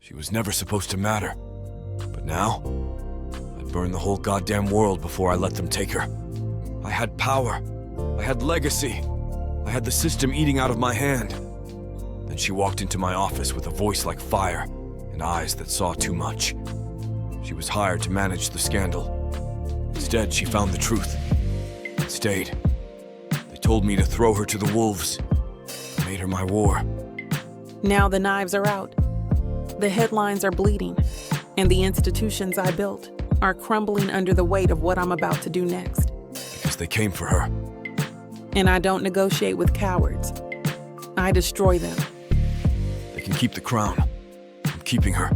She was never supposed to matter. But now, I'd burn the whole goddamn world before I let them take her. I had power. I had legacy. I had the system eating out of my hand. Then she walked into my office with a voice like fire and eyes that saw too much. She was hired to manage the scandal. Instead, she found the truth and stayed. They told me to throw her to the wolves. I made her my war. Now the knives are out. The headlines are bleeding, and the institutions I built are crumbling under the weight of what I'm about to do next. Because they came for her. And I don't negotiate with cowards. I destroy them. They can keep the crown. I'm keeping her.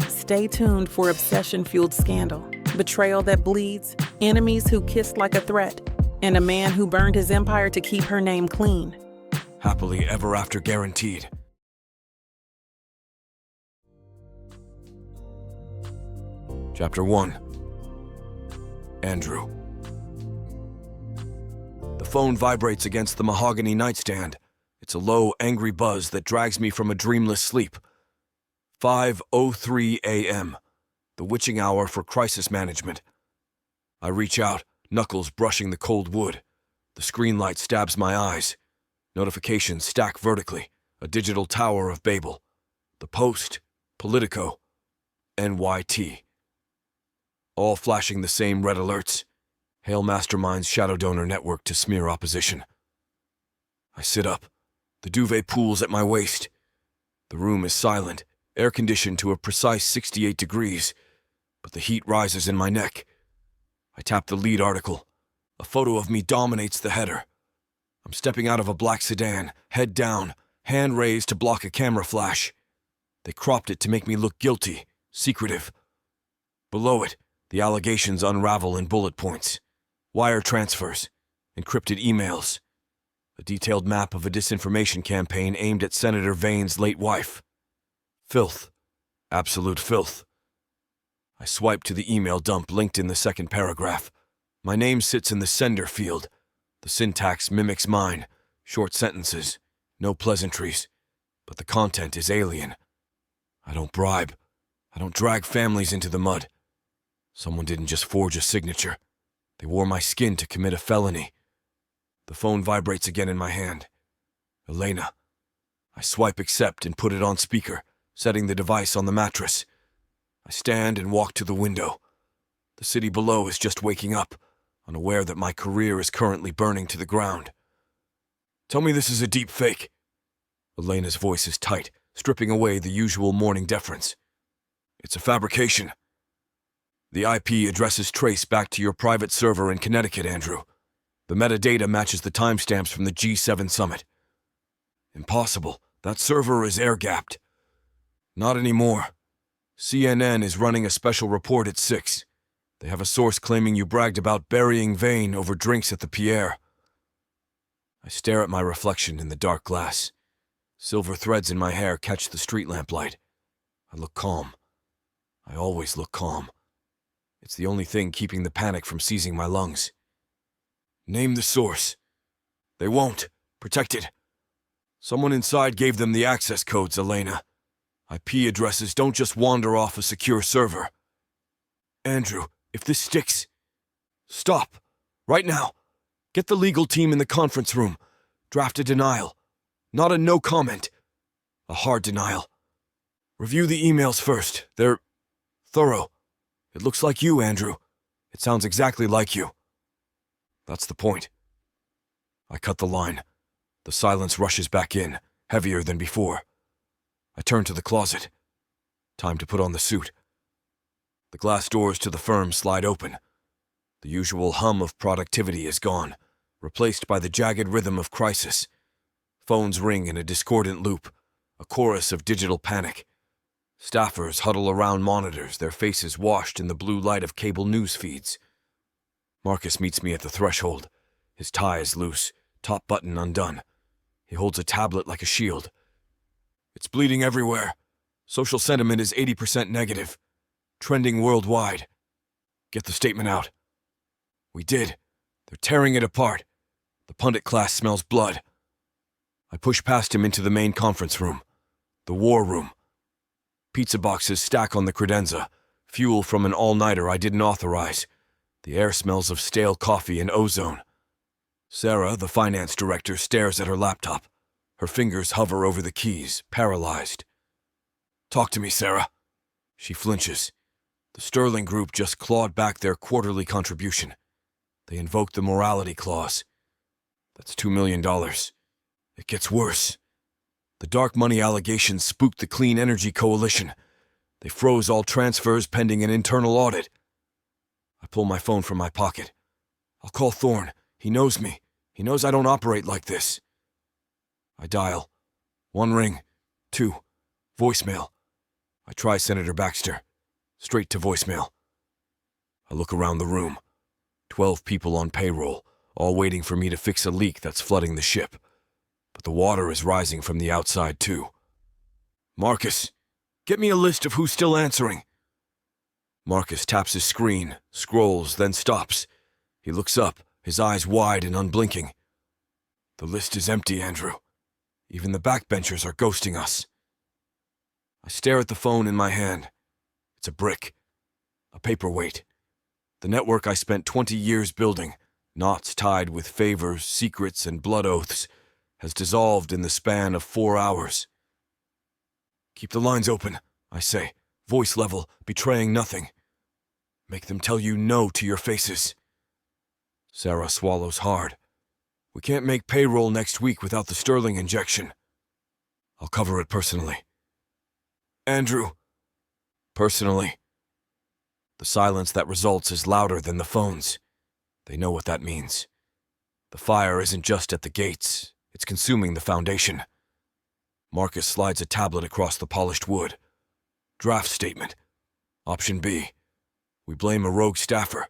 Stay tuned for obsession-fueled scandal, betrayal that bleeds, enemies who kissed like a threat, and a man who burned his empire to keep her name clean. Happily ever after guaranteed. Chapter 1. Andrew. The phone vibrates against the mahogany nightstand. It's a low, angry buzz that drags me from a dreamless sleep. 5:03 a.m., the witching hour for crisis management. I reach out, knuckles brushing the cold wood. The screen light stabs my eyes. Notifications stack vertically, a digital tower of Babel. The Post, Politico, NYT. All flashing the same red alerts. Hail Mastermind's shadow donor network to smear opposition. I sit up. The duvet pools at my waist. The room is silent, air-conditioned to a precise 68 degrees, but the heat rises in my neck. I tap the lead article. A photo of me dominates the header. I'm stepping out of a black sedan, head down, hand raised to block a camera flash. They cropped it to make me look guilty, secretive. Below it, the allegations unravel in bullet points. Wire transfers, encrypted emails, a detailed map of a disinformation campaign aimed at Senator Vane's late wife. Filth. Absolute filth. I swipe to the email dump linked in the second paragraph. My name sits in the sender field. The syntax mimics mine. Short sentences, no pleasantries. But the content is alien. I don't bribe. I don't drag families into the mud. Someone didn't just forge a signature. They wore my skin to commit a felony. The phone vibrates again in my hand. Elena. I swipe accept and put it on speaker, setting the device on the mattress. I stand and walk to the window. The city below is just waking up, unaware that my career is currently burning to the ground. Tell me this is a deep fake. Elena's voice is tight, stripping away the usual morning deference. It's a fabrication. The IP address is traced back to your private server in Connecticut, Andrew. The metadata matches the timestamps from the G7 summit. Impossible. That server is air-gapped. Not anymore. CNN is running a special report at 6. They have a source claiming you bragged about burying Vane over drinks at the Pierre. I stare at my reflection in the dark glass. Silver threads in my hair catch the street lamplight. I look calm. I always look calm. It's the only thing keeping the panic from seizing my lungs. Name the source. They won't. Protected. Someone inside gave them the access codes, Elena. IP addresses don't just wander off a secure server. Andrew, if this sticks... Stop. Right now. Get the legal team in the conference room. Draft a denial. Not a no comment. A hard denial. Review the emails first. They're thorough. It looks like you, Andrew. It sounds exactly like you. That's the point. I cut the line. The silence rushes back in, heavier than before. I turn to the closet. Time to put on the suit. The glass doors to the firm slide open. The usual hum of productivity is gone, replaced by the jagged rhythm of crisis. Phones ring in a discordant loop, a chorus of digital panic. Staffers huddle around monitors, their faces washed in the blue light of cable news feeds. Marcus meets me at the threshold. His tie is loose, top button undone. He holds a tablet like a shield. It's bleeding everywhere. Social sentiment is 80% negative. Trending worldwide. Get the statement out. We did. They're tearing it apart. The pundit class smells blood. I push past him into the main conference room. The war room. Pizza boxes stack on the credenza, fuel from an all-nighter I didn't authorize. The air smells of stale coffee and ozone. Sarah, the finance director, stares at her laptop. Her fingers hover over the keys, paralyzed. "Talk to me, Sarah." She flinches. The Sterling Group just clawed back their quarterly contribution. They invoked the morality clause. That's $2 million. It gets worse. The dark money allegations spooked the Clean Energy Coalition. They froze all transfers pending an internal audit. I pull my phone from my pocket. I'll call Thorne. He knows me. He knows I don't operate like this. I dial. 1 ring. 2. Voicemail. I try Senator Baxter. Straight to voicemail. I look around the room. 12 people on payroll, all waiting for me to fix a leak that's flooding the ship. But the water is rising from the outside, too. "Marcus, get me a list of who's still answering." Marcus taps his screen, scrolls, then stops. He looks up, his eyes wide and unblinking. "The list is empty, Andrew. Even the backbenchers are ghosting us." I stare at the phone in my hand. It's a brick. A paperweight. The network I spent 20 years building, knots tied with favors, secrets, and blood oaths, has dissolved in the span of 4 hours. "Keep the lines open," I say, voice level, betraying nothing. "Make them tell you no to your faces." Sarah swallows hard. "We can't make payroll next week without the Sterling injection." "I'll cover it personally." "Andrew." "Personally." The silence that results is louder than the phones. They know what that means. The fire isn't just at the gates, it's consuming the foundation. Marcus slides a tablet across the polished wood. Draft statement. Option B. We blame a rogue staffer,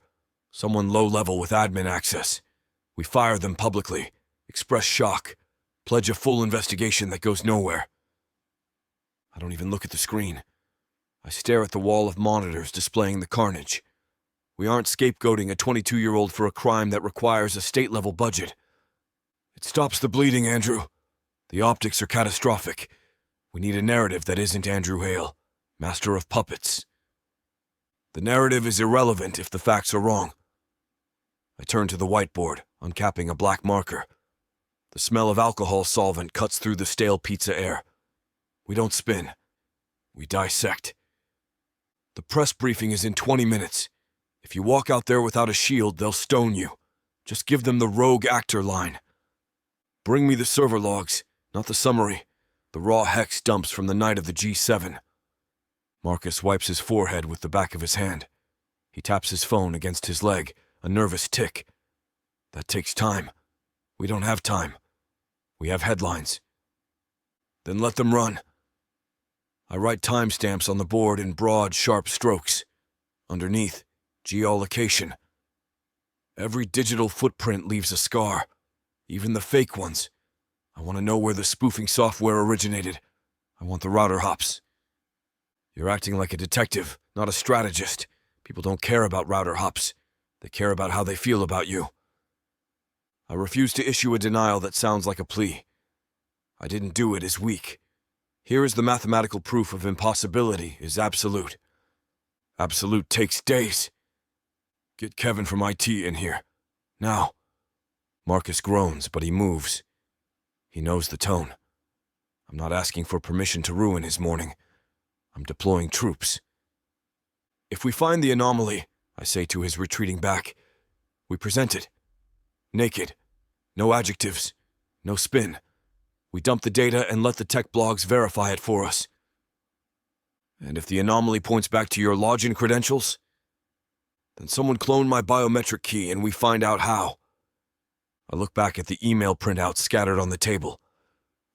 someone low-level with admin access. We fire them publicly, express shock, pledge a full investigation that goes nowhere. I don't even look at the screen. I stare at the wall of monitors displaying the carnage. We aren't scapegoating a 22-year-old for a crime that requires a state-level budget. It stops the bleeding, Andrew. The optics are catastrophic. We need a narrative that isn't Andrew Hale, master of puppets. The narrative is irrelevant if the facts are wrong. I turn to the whiteboard, uncapping a black marker. The smell of alcohol solvent cuts through the stale pizza air. We don't spin. We dissect. The press briefing is in 20 minutes. If you walk out there without a shield, they'll stone you. Just give them the rogue actor line. Bring me the server logs, not the summary. The raw hex dumps from the night of the G7. Marcus wipes his forehead with the back of his hand. He taps his phone against his leg, a nervous tick. That takes time. We don't have time. We have headlines. Then let them run. I write timestamps on the board in broad, sharp strokes. Underneath, geolocation. Every digital footprint leaves a scar, even the fake ones. I want to know where the spoofing software originated. I want the router hops. You're acting like a detective, not a strategist. People don't care about router hops. They care about how they feel about you. I refuse to issue a denial that sounds like a plea. I didn't do it is weak. Here is the mathematical proof of impossibility is absolute. Absolute takes days. Get Kevin from IT in here. Now. Marcus groans, but he moves. He knows the tone. I'm not asking for permission to ruin his morning. I'm deploying troops. If we find the anomaly, I say to his retreating back, we present it. Naked. No adjectives. No spin. We dump the data and let the tech blogs verify it for us. And if the anomaly points back to your login credentials, then someone cloned my biometric key and we find out how. I look back at the email printouts scattered on the table.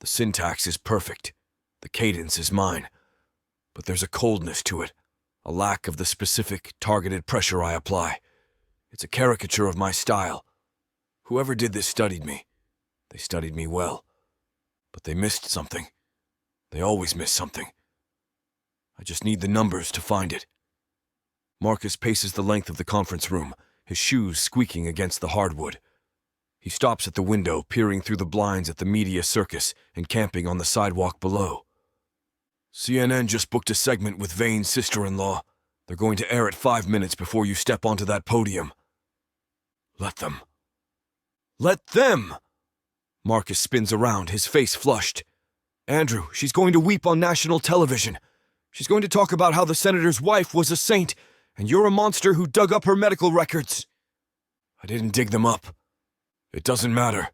The syntax is perfect. The cadence is mine. But there's a coldness to it, a lack of the specific, targeted pressure I apply. It's a caricature of my style. Whoever did this studied me. They studied me well. But they missed something. They always miss something. I just need the numbers to find it. Marcus paces the length of the conference room, his shoes squeaking against the hardwood. He stops at the window, peering through the blinds at the media circus encamping on the sidewalk below. CNN just booked a segment with Vane's sister-in-law. They're going to air it 5 minutes before you step onto that podium. Let them. Let them! Marcus spins around, his face flushed. Andrew, she's going to weep on national television. She's going to talk about how the senator's wife was a saint, and you're a monster who dug up her medical records. I didn't dig them up. It doesn't matter.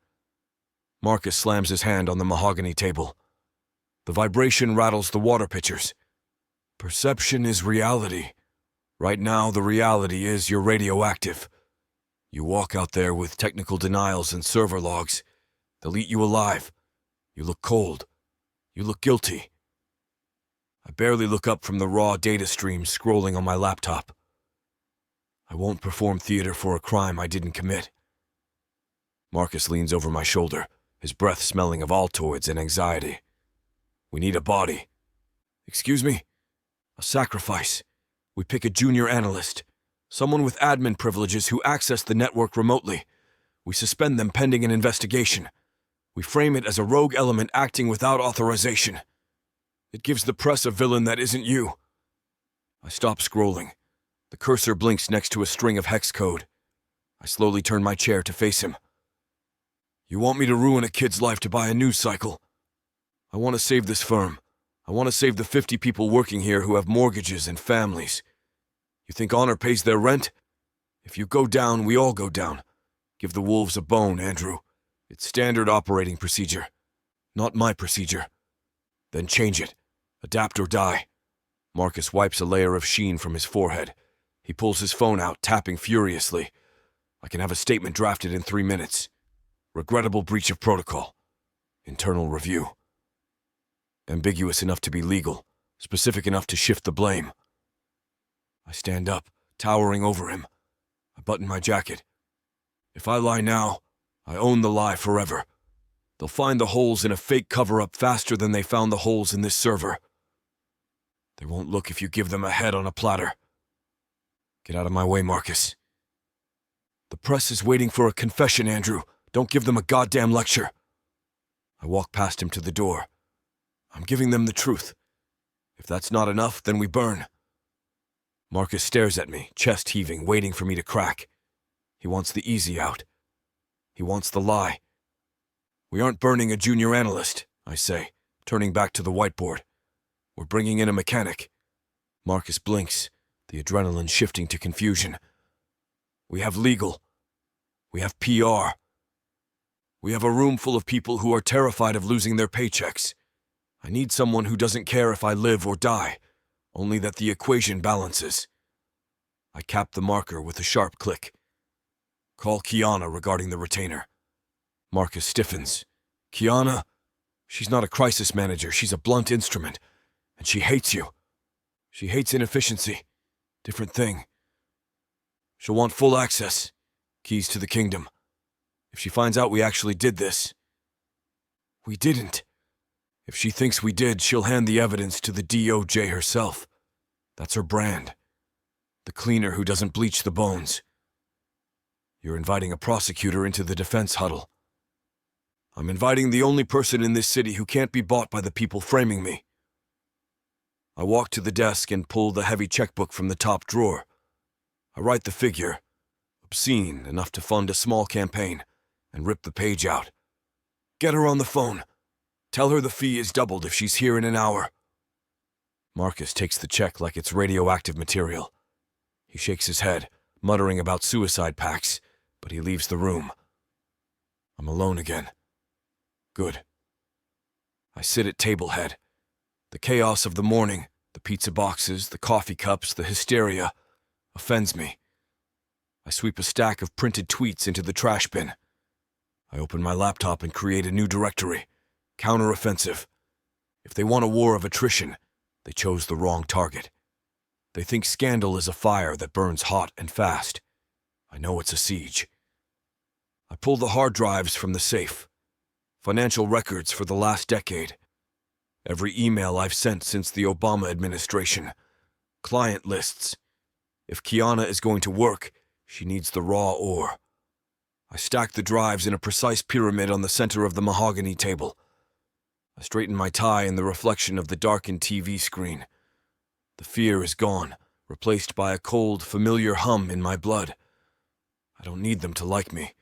Marcus slams his hand on the mahogany table. The vibration rattles the water pitchers. Perception is reality. Right now, the reality is you're radioactive. You walk out there with technical denials and server logs. They'll eat you alive. You look cold. You look guilty. I barely look up from the raw data stream scrolling on my laptop. I won't perform theater for a crime I didn't commit. Marcus leans over my shoulder, his breath smelling of Altoids and anxiety. We need a body. Excuse me? A sacrifice. We pick a junior analyst, someone with admin privileges who access the network remotely. We suspend them pending an investigation. We frame it as a rogue element acting without authorization. It gives the press a villain that isn't you. I stop scrolling. The cursor blinks next to a string of hex code. I slowly turn my chair to face him. You want me to ruin a kid's life to buy a news cycle? I want to save this firm. I want to save the 50 people working here who have mortgages and families. You think honor pays their rent? If you go down, we all go down. Give the wolves a bone, Andrew. It's standard operating procedure. Not my procedure. Then change it. Adapt or die. Marcus wipes a layer of sheen from his forehead. He pulls his phone out, tapping furiously. I can have a statement drafted in 3 minutes. Regrettable breach of protocol. Internal review. Ambiguous enough to be legal, specific enough to shift the blame. I stand up, towering over him. I button my jacket. If I lie now, I own the lie forever. They'll find the holes in a fake cover-up faster than they found the holes in this server. They won't look if you give them a head on a platter. Get out of my way, Marcus. The press is waiting for a confession, Andrew. Don't give them a goddamn lecture. I walk past him to the door. I'm giving them the truth. If that's not enough, then we burn. Marcus stares at me, chest heaving, waiting for me to crack. He wants the easy out. He wants the lie. We aren't burning a junior analyst, I say, turning back to the whiteboard. We're bringing in a mechanic. Marcus blinks, the adrenaline shifting to confusion. We have legal. We have PR. We have a room full of people who are terrified of losing their paychecks. I need someone who doesn't care if I live or die, only that the equation balances. I cap the marker with a sharp click. Call Kiana regarding the retainer. Marcus stiffens. Kiana? She's not a crisis manager, she's a blunt instrument. And she hates you. She hates inefficiency. Different thing. She'll want full access. Keys to the kingdom. If she finds out we actually did this. We didn't. If she thinks we did, she'll hand the evidence to the DOJ herself. That's her brand. The cleaner who doesn't bleach the bones. You're inviting a prosecutor into the defense huddle. I'm inviting the only person in this city who can't be bought by the people framing me. I walk to the desk and pull the heavy checkbook from the top drawer. I write the figure, obscene enough to fund a small campaign, and rip the page out. Get her on the phone. Tell her the fee is doubled if she's here in an hour. Marcus takes the check like it's radioactive material. He shakes his head, muttering about suicide pacts, but he leaves the room. I'm alone again. Good. I sit at table head. The chaos of the morning, the pizza boxes, the coffee cups, the hysteria, offends me. I sweep a stack of printed tweets into the trash bin. I open my laptop and create a new directory. Counteroffensive. If they want a war of attrition, they chose the wrong target. They think scandal is a fire that burns hot and fast. I know it's a siege. I pull the hard drives from the safe. Financial records for the last decade. Every email I've sent since the Obama administration. Client lists. If Kiana is going to work, she needs the raw ore. I stack the drives in a precise pyramid on the center of the mahogany table. I straighten my tie in the reflection of the darkened TV screen. The fear is gone, replaced by a cold, familiar hum in my blood. I don't need them to like me.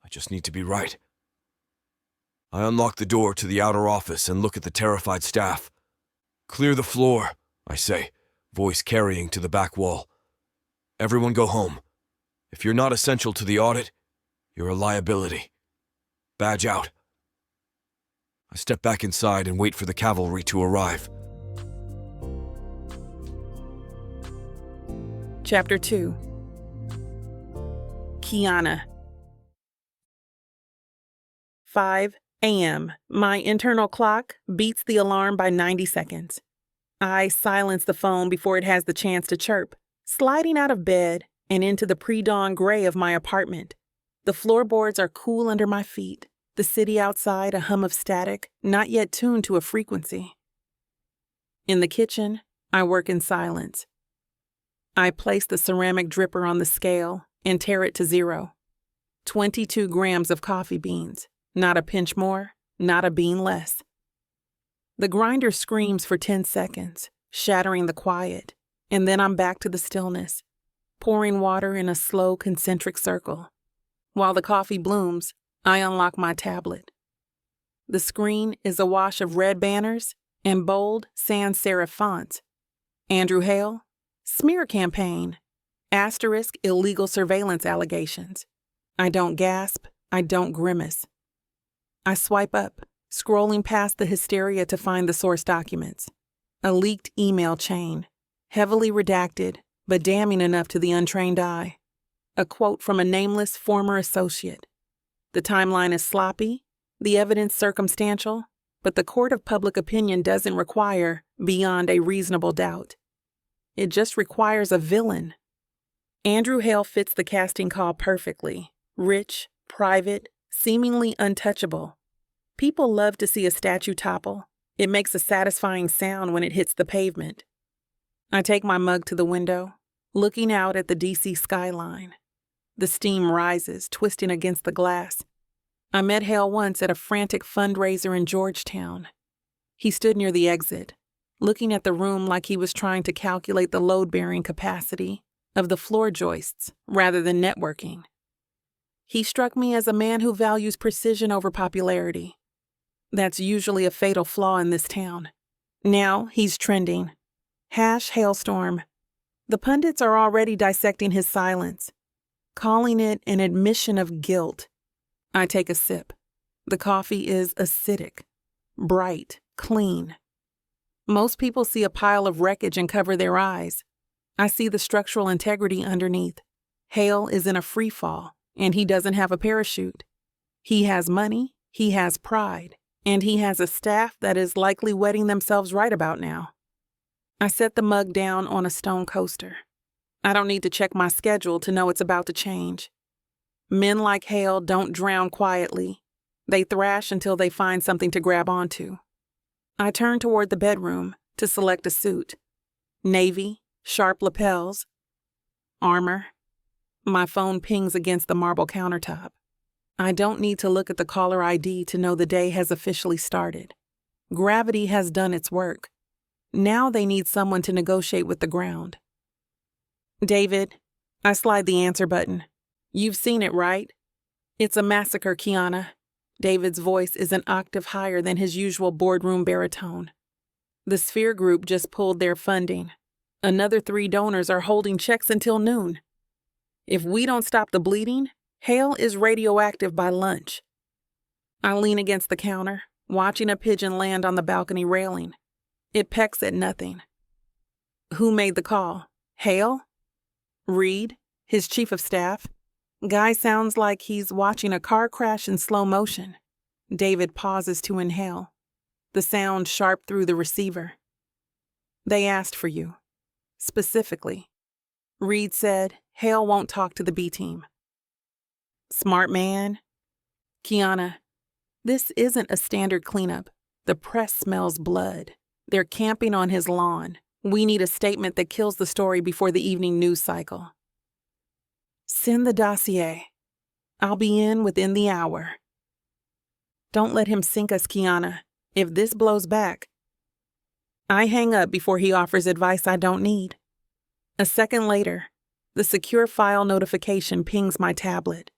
I just need to be right. I unlock the door to the outer office and look at the terrified staff. "Clear the floor," I say, voice carrying to the back wall. "Everyone go home. If you're not essential to the audit, you're a liability. Badge out." I step back inside and wait for the cavalry to arrive. Chapter 2. Kiana. 5 a.m. My internal clock beats the alarm by 90 seconds. I silence the phone before it has the chance to chirp, sliding out of bed and into the pre-dawn gray of my apartment. The floorboards are cool under my feet, the city outside a hum of static, not yet tuned to a frequency. In the kitchen, I work in silence. I place the ceramic dripper on the scale and tear it to 0. 22 grams of coffee beans, not a pinch more, not a bean less. The grinder screams for 10 seconds, shattering the quiet, and then I'm back to the stillness, pouring water in a slow concentric circle. While the coffee blooms, I unlock my tablet. The screen is awash of red banners and bold sans serif fonts. Andrew Hale, smear campaign, *, illegal surveillance allegations. I don't gasp, I don't grimace. I swipe up, scrolling past the hysteria to find the source documents. A leaked email chain, heavily redacted, but damning enough to the untrained eye. A quote from a nameless former associate. The timeline is sloppy, the evidence circumstantial, but the court of public opinion doesn't require beyond a reasonable doubt. It just requires a villain. Andrew Hale fits the casting call perfectly. Rich, private, seemingly untouchable. People love to see a statue topple. It makes a satisfying sound when it hits the pavement. I take my mug to the window, looking out at the DC skyline. The steam rises, twisting against the glass. I met Hale once at a frantic fundraiser in Georgetown. He stood near the exit, looking at the room like he was trying to calculate the load-bearing capacity of the floor joists rather than networking. He struck me as a man who values precision over popularity. That's usually a fatal flaw in this town. Now he's trending. #Hailstorm. The pundits are already dissecting his silence, calling it an admission of guilt. I take a sip. The coffee is acidic, bright, clean. Most people see a pile of wreckage and cover their eyes. I see the structural integrity underneath. Hale is in a free fall, and he doesn't have a parachute. He has money, he has pride, and he has a staff that is likely wetting themselves right about now. I set the mug down on a stone coaster. I don't need to check my schedule to know it's about to change. Men like Hale don't drown quietly. They thrash until they find something to grab onto. I turn toward the bedroom to select a suit. Navy, sharp lapels, armor. My phone pings against the marble countertop. I don't need to look at the caller ID to know the day has officially started. Gravity has done its work. Now they need someone to negotiate with the ground. David, I slide the answer button. You've seen it, right? It's a massacre, Kiana. David's voice is an octave higher than his usual boardroom baritone. The Sphere Group just pulled their funding. Another 3 donors are holding checks until noon. If we don't stop the bleeding, Hale is radioactive by lunch. I lean against the counter, watching a pigeon land on the balcony railing. It pecks at nothing. Who made the call? Hale? Reed, his chief of staff. Guy sounds like he's watching a car crash in slow motion. David pauses to inhale. The sound sharp through the receiver. They asked for you. Specifically. Reed said Hale won't talk to the B team. Smart man. Kiana, this isn't a standard cleanup. The press smells blood. They're camping on his lawn. We need a statement that kills the story before the evening news cycle. Send the dossier. I'll be in within the hour. Don't let him sink us, Kiana. If this blows back, I hang up before he offers advice I don't need. A second later, the secure file notification pings my tablet.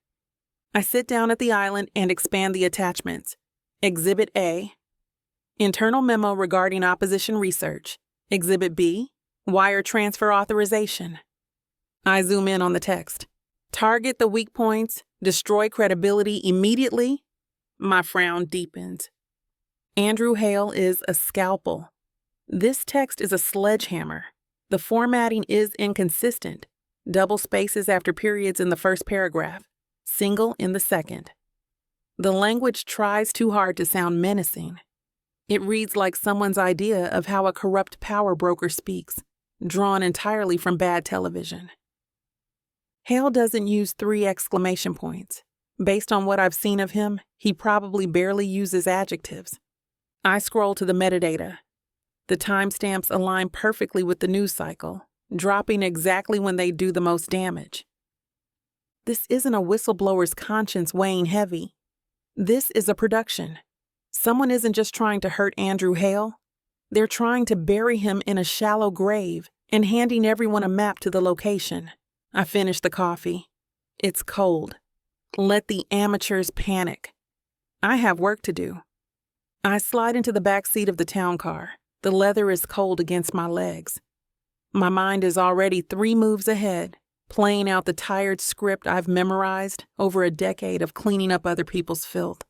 I sit down at the island and expand the attachments. Exhibit A, internal memo regarding opposition research. Exhibit B, wire transfer authorization. I zoom in on the text. Target the weak points, destroy credibility immediately. My frown deepens. Andrew Hale is a scalpel. This text is a sledgehammer. The formatting is inconsistent. Double spaces after periods in the first paragraph, single in the second. The language tries too hard to sound menacing. It reads like someone's idea of how a corrupt power broker speaks, drawn entirely from bad television. Hale doesn't use 3 exclamation points. Based on what I've seen of him, he probably barely uses adjectives. I scroll to the metadata. The timestamps align perfectly with the news cycle, dropping exactly when they do the most damage. This isn't a whistleblower's conscience weighing heavy. This is a production. Someone isn't just trying to hurt Andrew Hale. They're trying to bury him in a shallow grave and handing everyone a map to the location. I finish the coffee. It's cold. Let the amateurs panic. I have work to do. I slide into the back seat of the town car. The leather is cold against my legs. My mind is already 3 moves ahead, playing out the tired script I've memorized over a decade of cleaning up other people's filth.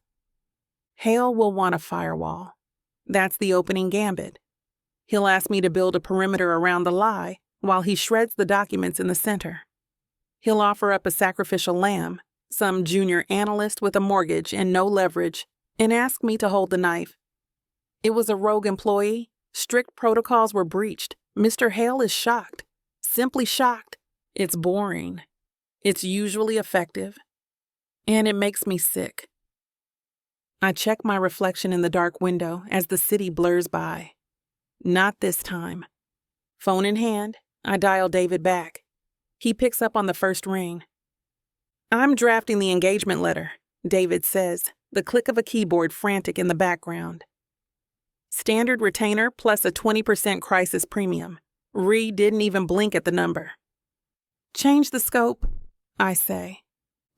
Hale will want a firewall. That's the opening gambit. He'll ask me to build a perimeter around the lie while he shreds the documents in the center. He'll offer up a sacrificial lamb, some junior analyst with a mortgage and no leverage, and ask me to hold the knife. It was a rogue employee. Strict protocols were breached. Mr. Hale is shocked. Simply shocked. It's boring. It's usually effective. And it makes me sick. I check my reflection in the dark window as the city blurs by. Not this time. Phone in hand, I dial David back. He picks up on the first ring. I'm drafting the engagement letter, David says, the click of a keyboard frantic in the background. Standard retainer plus a 20% crisis premium. Reed didn't even blink at the number. Change the scope, I say.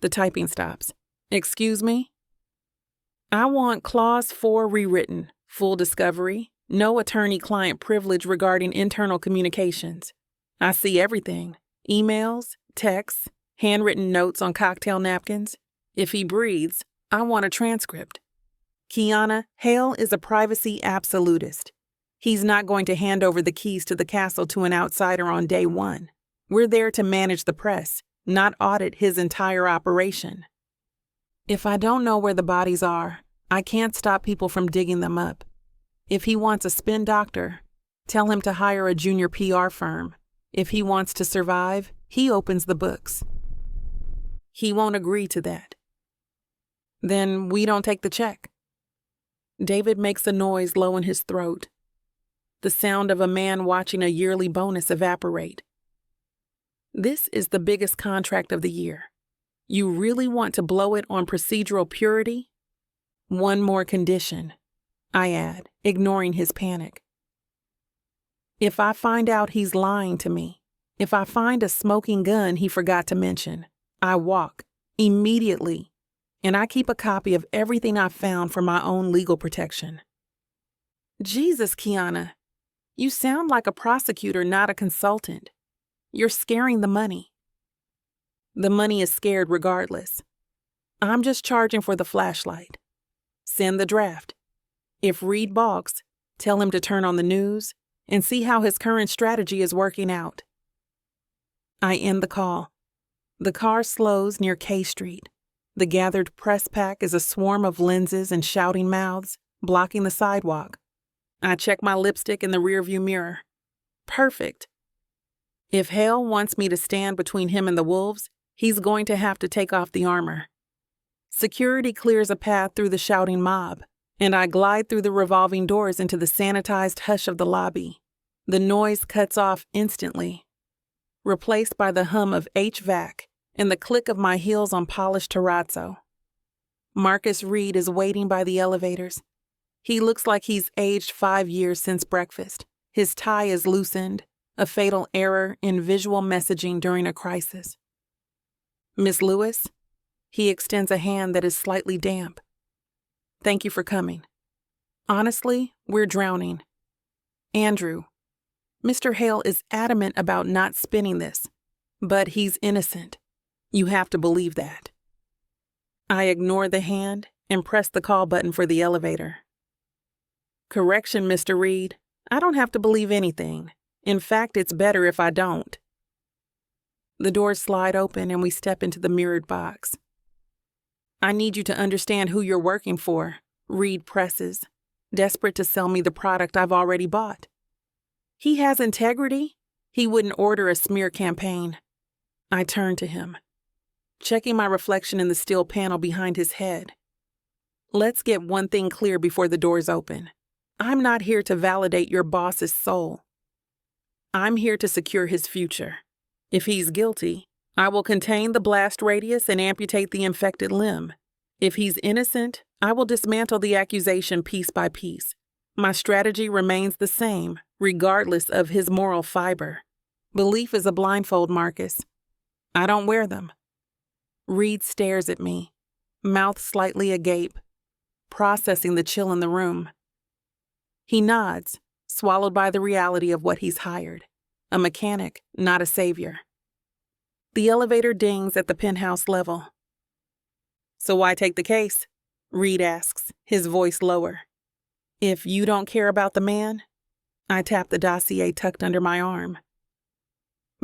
The typing stops. Excuse me? I want Clause 4 rewritten, full discovery, no attorney-client privilege regarding internal communications. I see everything. Emails, texts, handwritten notes on cocktail napkins. If he breathes, I want a transcript. Kiana, Hale is a privacy absolutist. He's not going to hand over the keys to the castle to an outsider on day 1. We're there to manage the press, not audit his entire operation. If I don't know where the bodies are, I can't stop people from digging them up. If he wants a spin doctor, tell him to hire a junior PR firm. If he wants to survive, he opens the books. He won't agree to that. Then we don't take the check. David makes a noise low in his throat. The sound of a man watching a yearly bonus evaporate. This is the biggest contract of the year. You really want to blow it on procedural purity? One more condition, I add, ignoring his panic. If I find out he's lying to me, if I find a smoking gun he forgot to mention, I walk immediately, and I keep a copy of everything I've found for my own legal protection. Jesus, Kiana, you sound like a prosecutor, not a consultant. You're scaring the money. The money is scared regardless. I'm just charging for the flashlight. Send the draft. If Reed balks, tell him to turn on the news and see how his current strategy is working out. I end the call. The car slows near K Street. The gathered press pack is a swarm of lenses and shouting mouths, blocking the sidewalk. I check my lipstick in the rearview mirror. Perfect. If Hale wants me to stand between him and the wolves, he's going to have to take off the armor. Security clears a path through the shouting mob, and I glide through the revolving doors into the sanitized hush of the lobby. The noise cuts off instantly, replaced by the hum of HVAC and the click of my heels on polished terrazzo. Marcus Reed is waiting by the elevators. He looks like he's aged 5 years since breakfast. His tie is loosened, a fatal error in visual messaging during a crisis. Miss Lewis? He extends a hand that is slightly damp. Thank you for coming. Honestly, we're drowning. Andrew, Mr. Hale is adamant about not spinning this, but he's innocent. You have to believe that. I ignore the hand and press the call button for the elevator. Correction, Mr. Reed. I don't have to believe anything. In fact, it's better if I don't. The doors slide open and we step into the mirrored box. I need you to understand who you're working for, Reed presses, desperate to sell me the product I've already bought. He has integrity. He wouldn't order a smear campaign. I turn to him, checking my reflection in the steel panel behind his head. Let's get one thing clear before the doors open. I'm not here to validate your boss's soul. I'm here to secure his future. If he's guilty, I will contain the blast radius and amputate the infected limb. If he's innocent, I will dismantle the accusation piece by piece. My strategy remains the same, regardless of his moral fiber. Belief is a blindfold, Marcus. I don't wear them. Reed stares at me, mouth slightly agape, processing the chill in the room. He nods, swallowed by the reality of what he's hired. A mechanic, not a savior. The elevator dings at the penthouse level. So why take the case? Reed asks, his voice lower. If you don't care about the man, I tap the dossier tucked under my arm.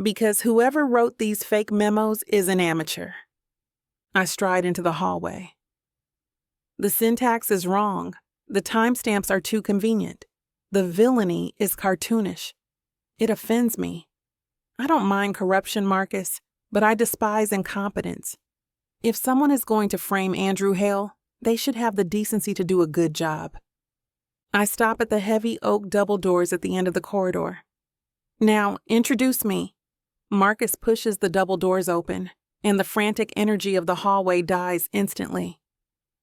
Because whoever wrote these fake memos is an amateur. I stride into the hallway. The syntax is wrong. The timestamps are too convenient. The villainy is cartoonish. It offends me. I don't mind corruption, Marcus, but I despise incompetence. If someone is going to frame Andrew Hale, they should have the decency to do a good job. I stop at the heavy oak double doors at the end of the corridor. Now, introduce me. Marcus pushes the double doors open, and the frantic energy of the hallway dies instantly.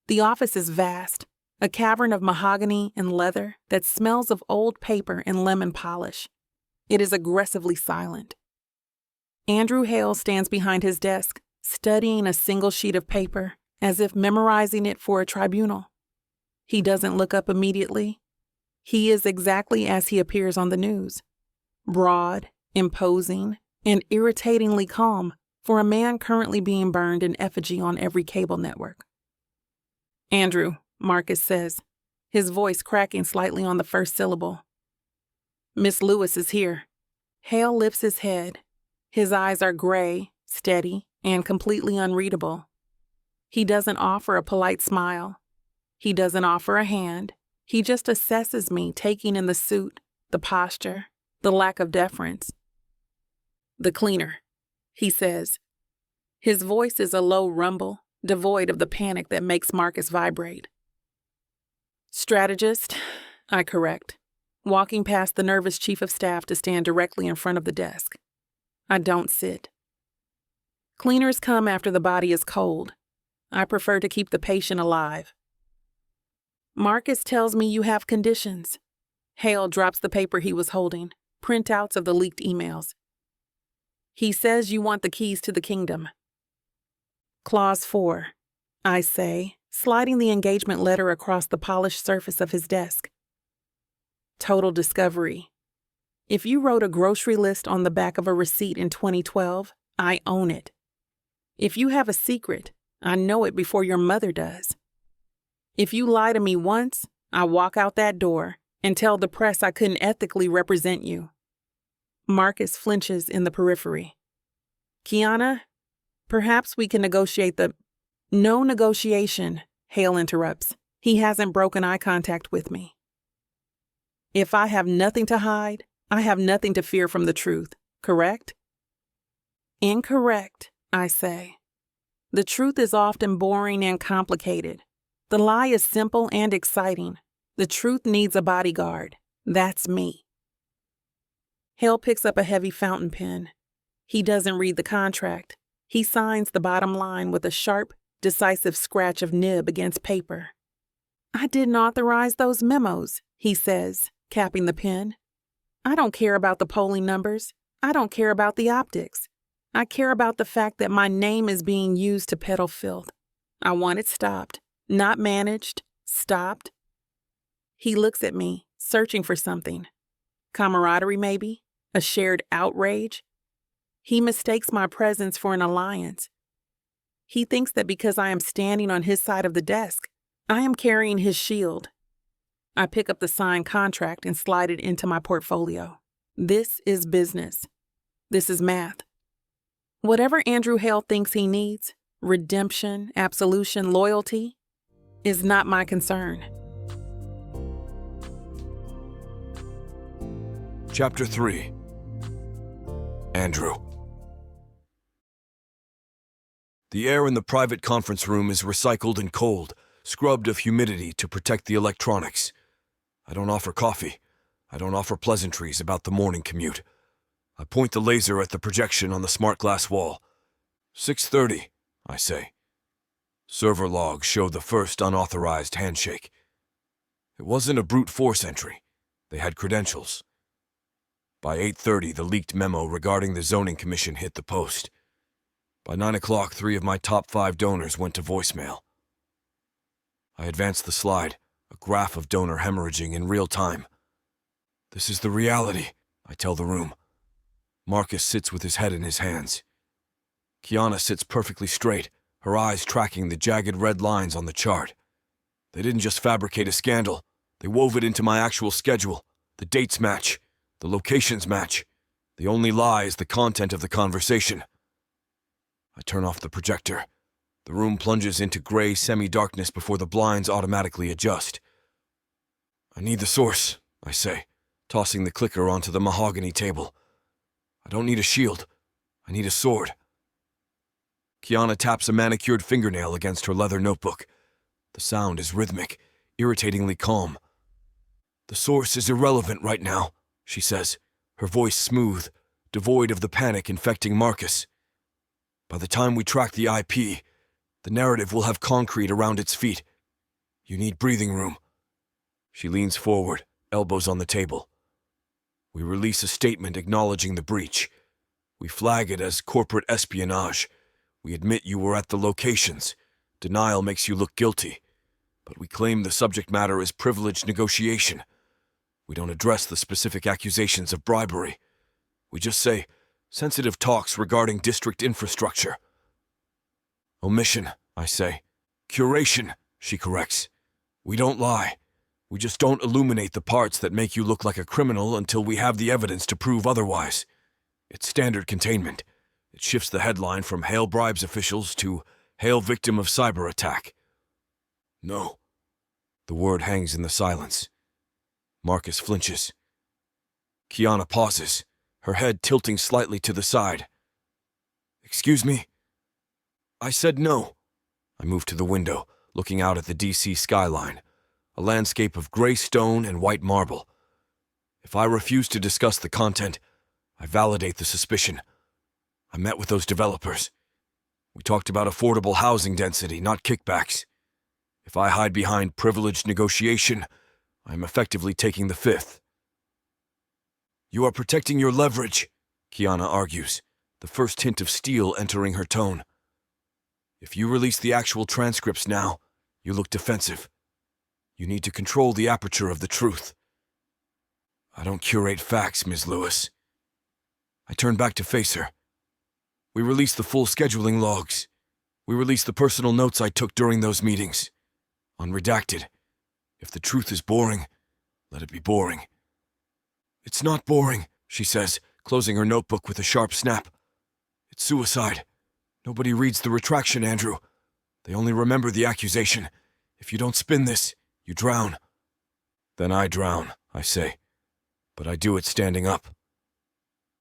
The office is vast, a cavern of mahogany and leather that smells of old paper and lemon polish. It is aggressively silent. Andrew Hale stands behind his desk, studying a single sheet of paper, as if memorizing it for a tribunal. He doesn't look up immediately. He is exactly as he appears on the news. Broad, imposing, and irritatingly calm for a man currently being burned in effigy on every cable network. Andrew, Marcus says, his voice cracking slightly on the first syllable. Miss Lewis is here. Hale lifts his head. His eyes are gray, steady, and completely unreadable. He doesn't offer a polite smile. He doesn't offer a hand. He just assesses me, taking in the suit, the posture, the lack of deference. The cleaner, he says. His voice is a low rumble, devoid of the panic that makes Marcus vibrate. Strategist, I correct, walking past the nervous chief of staff to stand directly in front of the desk. I don't sit. Cleaners come after the body is cold. I prefer to keep the patient alive. Marcus tells me you have conditions. Hale drops the paper he was holding, printouts of the leaked emails. He says you want the keys to the kingdom. Clause 4, I say, sliding the engagement letter across the polished surface of his desk. Total discovery. If you wrote a grocery list on the back of a receipt in 2012, I own it. If you have a secret, I know it before your mother does. If you lie to me once, I walk out that door and tell the press I couldn't ethically represent you. Marcus flinches in the periphery. Kiana, perhaps we can negotiate the... No negotiation, Hale interrupts. He hasn't broken eye contact with me. If I have nothing to hide, I have nothing to fear from the truth, correct? Incorrect, I say. The truth is often boring and complicated. The lie is simple and exciting. The truth needs a bodyguard. That's me. Hale picks up a heavy fountain pen. He doesn't read the contract. He signs the bottom line with a sharp, decisive scratch of nib against paper. I didn't authorize those memos, he says, capping the pen. I don't care about the polling numbers. I don't care about the optics. I care about the fact that my name is being used to peddle filth. I want it stopped. Not managed, stopped. He looks at me, searching for something. Camaraderie, maybe? A shared outrage? He mistakes my presence for an alliance. He thinks that because I am standing on his side of the desk, I am carrying his shield. I pick up the signed contract and slide it into my portfolio. This is business. This is math. Whatever Andrew Hale thinks he needs, redemption, absolution, loyalty, is not my concern. Chapter 3. Andrew. The air in the private conference room is recycled and cold, scrubbed of humidity to protect the electronics. I don't offer coffee. I don't offer pleasantries about the morning commute. I point the laser at the projection on the smart glass wall. 6:30, I say. Server logs show the first unauthorized handshake. It wasn't a brute force entry. They had credentials. By 8:30, the leaked memo regarding the zoning commission hit the post. By 9 o'clock, 3 of my top 5 donors went to voicemail. I advance the slide, a graph of donor hemorrhaging in real time. This is the reality, I tell the room. Marcus sits with his head in his hands. Kiana sits perfectly straight, her eyes tracking the jagged red lines on the chart. They didn't just fabricate a scandal, they wove it into my actual schedule. The dates match, the locations match. The only lie is the content of the conversation. I turn off the projector. The room plunges into gray semi-darkness before the blinds automatically adjust. I need the source, I say, tossing the clicker onto the mahogany table. I don't need a shield. I need a sword. Kiana taps a manicured fingernail against her leather notebook. The sound is rhythmic, irritatingly calm. The source is irrelevant right now, she says, her voice smooth, devoid of the panic infecting Marcus. By the time we track the IP, the narrative will have concrete around its feet. You need breathing room. She leans forward, elbows on the table. We release a statement acknowledging the breach. We flag it as corporate espionage. We admit you were at the locations. Denial makes you look guilty. But we claim the subject matter is privileged negotiation. We don't address the specific accusations of bribery. We just say, sensitive talks regarding district infrastructure. Omission, I say. Curation, she corrects. We don't lie. We just don't illuminate the parts that make you look like a criminal until we have the evidence to prove otherwise. It's standard containment. It shifts the headline from Hale bribes officials to Hale victim of cyber attack. No. The word hangs in the silence. Marcus flinches. Kiana pauses, her head tilting slightly to the side. Excuse me? I said no. I move to the window, looking out at the DC skyline, a landscape of gray stone and white marble. If I refuse to discuss the content, I validate the suspicion. I met with those developers. We talked about affordable housing density, not kickbacks. If I hide behind privileged negotiation, I am effectively taking the fifth. You are protecting your leverage, Kiana argues, the first hint of steel entering her tone. If you release the actual transcripts now, you look defensive. You need to control the aperture of the truth. I don't curate facts, Ms. Lewis. I turn back to face her. We release the full scheduling logs. We release the personal notes I took during those meetings. Unredacted. If the truth is boring, let it be boring. It's not boring, she says, closing her notebook with a sharp snap. It's suicide. Nobody reads the retraction, Andrew. They only remember the accusation. If you don't spin this, you drown. Then I drown, I say. But I do it standing up.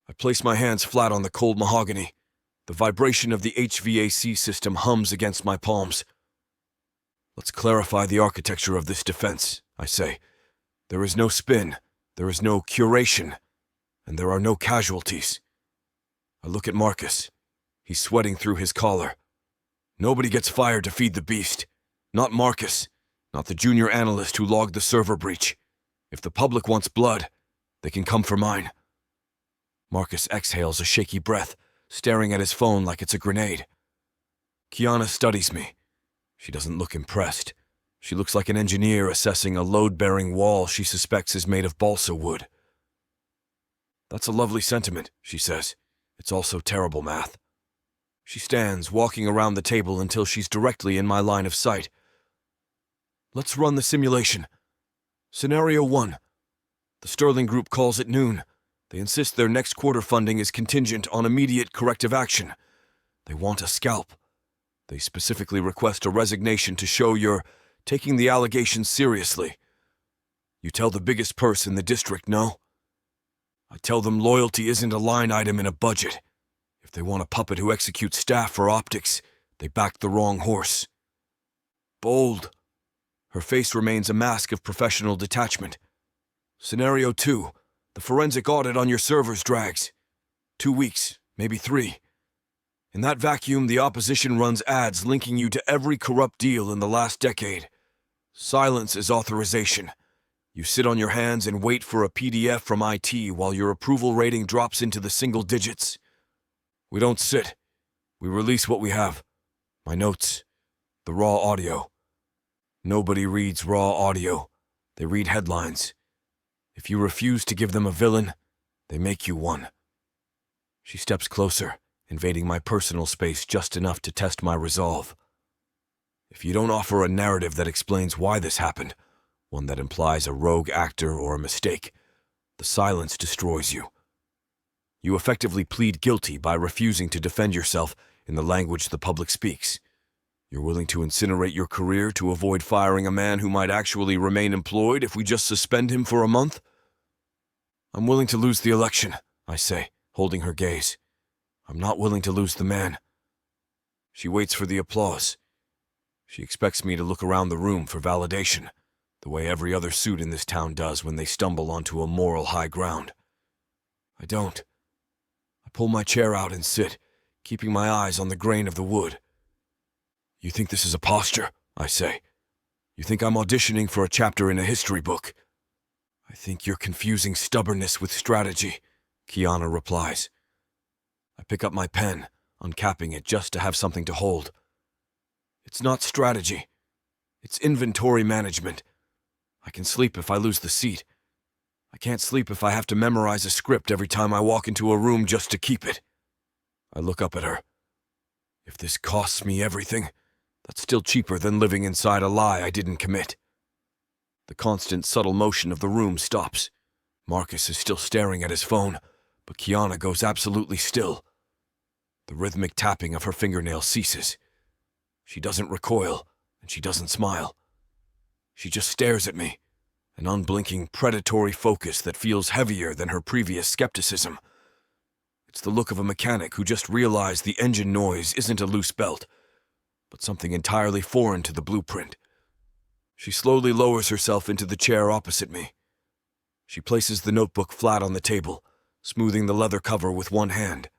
I place my hands flat on the cold mahogany. The vibration of the HVAC system hums against my palms. Let's clarify the architecture of this defense, I say. There is no spin, there is no curation, and there are no casualties. I look at Marcus. He's sweating through his collar. Nobody gets fired to feed the beast. Not Marcus. Not the junior analyst who logged the server breach. If the public wants blood, they can come for mine. Marcus exhales a shaky breath, staring at his phone like it's a grenade. Kiana studies me. She doesn't look impressed. She looks like an engineer assessing a load-bearing wall she suspects is made of balsa wood. That's a lovely sentiment, she says. It's also terrible math. She stands, walking around the table until she's directly in my line of sight. Let's run the simulation. Scenario 1. The Sterling Group calls at noon. They insist their next quarter funding is contingent on immediate corrective action. They want a scalp. They specifically request a resignation to show you're taking the allegations seriously. You tell the biggest purse in the district no? I tell them loyalty isn't a line item in a budget. If they want a puppet who executes staff for optics, they backed the wrong horse. Bold. Her face remains a mask of professional detachment. Scenario 2. The forensic audit on your servers drags. 2 weeks, maybe 3. In that vacuum, the opposition runs ads linking you to every corrupt deal in the last decade. Silence is authorization. You sit on your hands and wait for a PDF from IT while your approval rating drops into the single digits. We don't sit. We release what we have. My notes. The raw audio. Nobody reads raw audio. They read headlines. If you refuse to give them a villain, they make you one. She steps closer, invading my personal space just enough to test my resolve. If you don't offer a narrative that explains why this happened, one that implies a rogue actor or a mistake, the silence destroys you. You effectively plead guilty by refusing to defend yourself in the language the public speaks. You're willing to incinerate your career to avoid firing a man who might actually remain employed if we just suspend him for a month? I'm willing to lose the election, I say, holding her gaze. I'm not willing to lose the man. She waits for the applause. She expects me to look around the room for validation, the way every other suit in this town does when they stumble onto a moral high ground. I don't. I pull my chair out and sit, keeping my eyes on the grain of the wood. You think this is a posture? I say. You think I'm auditioning for a chapter in a history book? I think you're confusing stubbornness with strategy, Kiana replies. I pick up my pen, uncapping it just to have something to hold. It's not strategy. It's inventory management. I can sleep if I lose the seat. I can't sleep if I have to memorize a script every time I walk into a room just to keep it. I look up at her. If this costs me everything, that's still cheaper than living inside a lie I didn't commit. The constant, subtle motion of the room stops. Marcus is still staring at his phone, but Kiana goes absolutely still. The rhythmic tapping of her fingernails ceases. She doesn't recoil, and she doesn't smile. She just stares at me, an unblinking, predatory focus that feels heavier than her previous skepticism. It's the look of a mechanic who just realized the engine noise isn't a loose belt, but something entirely foreign to the blueprint. She slowly lowers herself into the chair opposite me. She places the notebook flat on the table, smoothing the leather cover with one hand.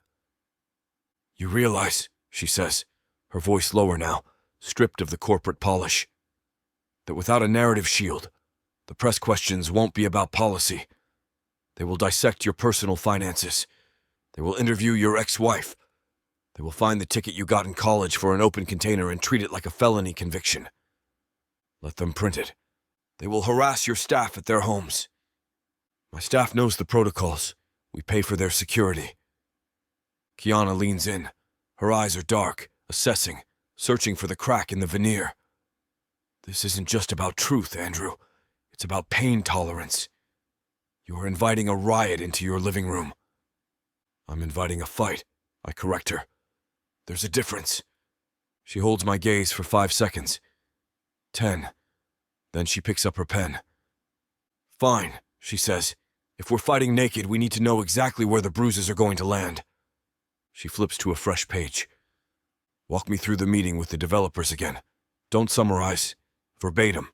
You realize, she says, her voice lower now, stripped of the corporate polish, that without a narrative shield, the press questions won't be about policy. They will dissect your personal finances. They will interview your ex-wife. They will find the ticket you got in college for an open container and treat it like a felony conviction. Let them print it. They will harass your staff at their homes. My staff knows the protocols. We pay for their security. Kiana leans in. Her eyes are dark, assessing, searching for the crack in the veneer. This isn't just about truth, Andrew. It's about pain tolerance. You are inviting a riot into your living room. I'm inviting a fight, I correct her. There's a difference. She holds my gaze for 5 seconds. 10. Then she picks up her pen. Fine, she says. If we're fighting naked, we need to know exactly where the bruises are going to land. She flips to a fresh page. Walk me through the meeting with the developers again. Don't summarize. Verbatim.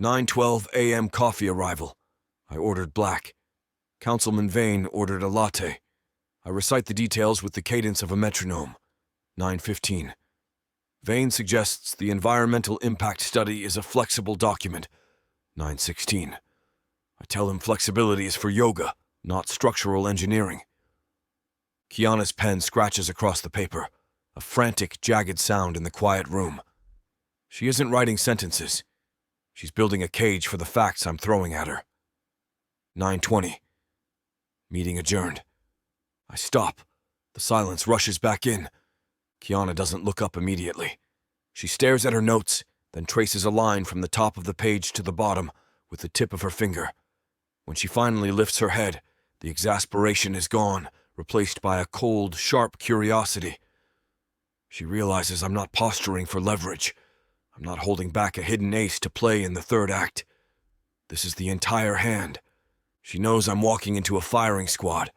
9:12 a.m. coffee arrival. I ordered black. Councilman Vane ordered a latte. I recite the details with the cadence of a metronome. 9:15. Vane suggests the environmental impact study is a flexible document. 9:16. I tell him flexibility is for yoga, not structural engineering. Kiana's pen scratches across the paper, a frantic, jagged sound in the quiet room. She isn't writing sentences. She's building a cage for the facts I'm throwing at her. 9:20. Meeting adjourned. I stop. The silence rushes back in. Kiana doesn't look up immediately. She stares at her notes, then traces a line from the top of the page to the bottom with the tip of her finger. When she finally lifts her head, the exasperation is gone, replaced by a cold, sharp curiosity. She realizes I'm not posturing for leverage. I'm not holding back a hidden ace to play in the third act. This is the entire hand. She knows I'm walking into a firing squad.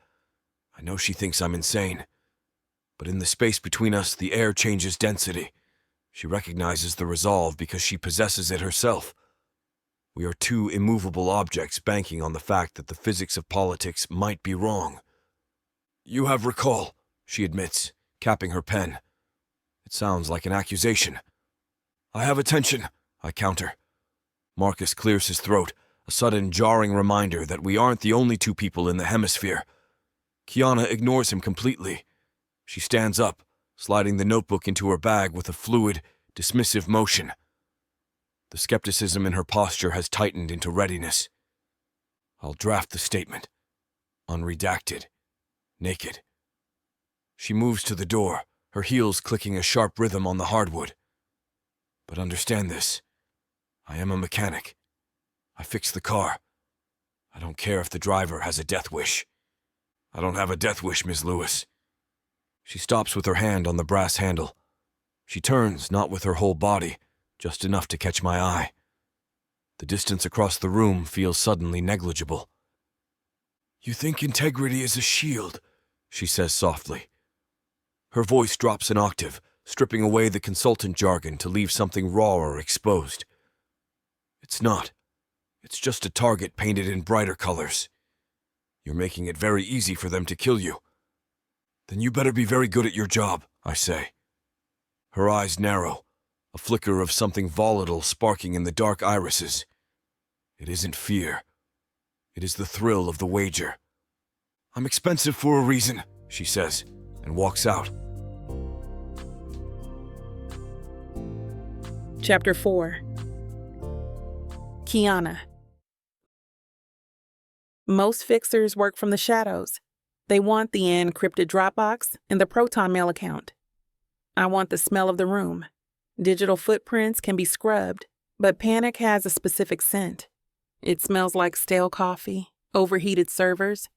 I know she thinks I'm insane. But in the space between us, the air changes density. She recognizes the resolve because she possesses it herself. We are two immovable objects banking on the fact that the physics of politics might be wrong. You have recall, she admits, capping her pen. It sounds like an accusation. I have attention, I counter. Marcus clears his throat, a sudden jarring reminder that we aren't the only two people in the hemisphere. Kiana ignores him completely. She stands up, sliding the notebook into her bag with a fluid, dismissive motion. The skepticism in her posture has tightened into readiness. I'll draft the statement. Unredacted. Naked. She moves to the door, her heels clicking a sharp rhythm on the hardwood. But understand this. I am a mechanic. I fix the car. I don't care if the driver has a death wish. I don't have a death wish, Miss Lewis. She stops with her hand on the brass handle. She turns, not with her whole body, just enough to catch my eye. The distance across the room feels suddenly negligible. You think integrity is a shield, she says softly. Her voice drops an octave, stripping away the consultant jargon to leave something rawer exposed. It's not. It's just a target painted in brighter colors. You're making it very easy for them to kill you. Then you better be very good at your job, I say. Her eyes narrow, a flicker of something volatile sparking in the dark irises. It isn't fear. It is the thrill of the wager. I'm expensive for a reason, she says, and walks out. Chapter 4. Kiana. Most fixers work from the shadows. They want the encrypted Dropbox and the Proton Mail account. I want the smell of the room. Digital footprints can be scrubbed, but panic has a specific scent. It smells like stale coffee, overheated servers,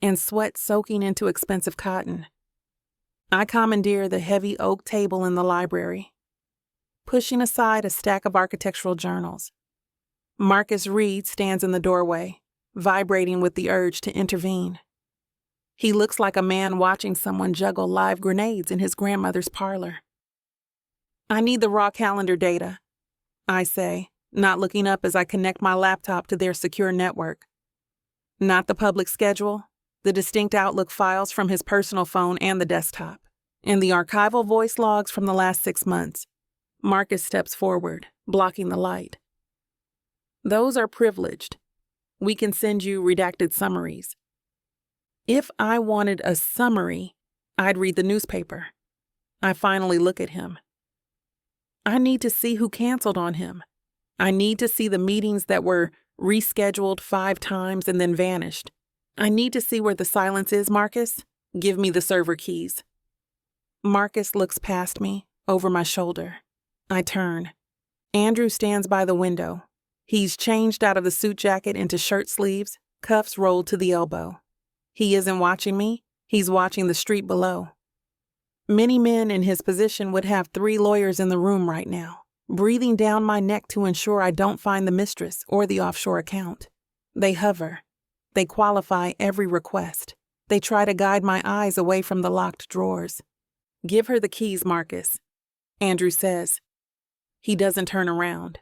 and sweat soaking into expensive cotton. I commandeer the heavy oak table in the library, pushing aside a stack of architectural journals. Marcus Reed stands in the doorway, vibrating with the urge to intervene. He looks like a man watching someone juggle live grenades in his grandmother's parlor. I need the raw calendar data, I say, not looking up as I connect my laptop to their secure network. Not the public schedule, the distinct Outlook files from his personal phone and the desktop, and the archival voice logs from the last 6 months. Marcus steps forward, blocking the light. Those are privileged. We can send you redacted summaries. If I wanted a summary, I'd read the newspaper. I finally look at him. I need to see who canceled on him. I need to see the meetings that were rescheduled 5 times and then vanished. I need to see where the silence is, Marcus. Give me the server keys. Marcus looks past me, over my shoulder. I turn. Andrew stands by the window. He's changed out of the suit jacket into shirt sleeves, cuffs rolled to the elbow. He isn't watching me. He's watching the street below. Many men in his position would have 3 lawyers in the room right now, breathing down my neck to ensure I don't find the mistress or the offshore account. They hover. They qualify every request. They try to guide my eyes away from the locked drawers. Give her the keys, Marcus, Andrew says. He doesn't turn around.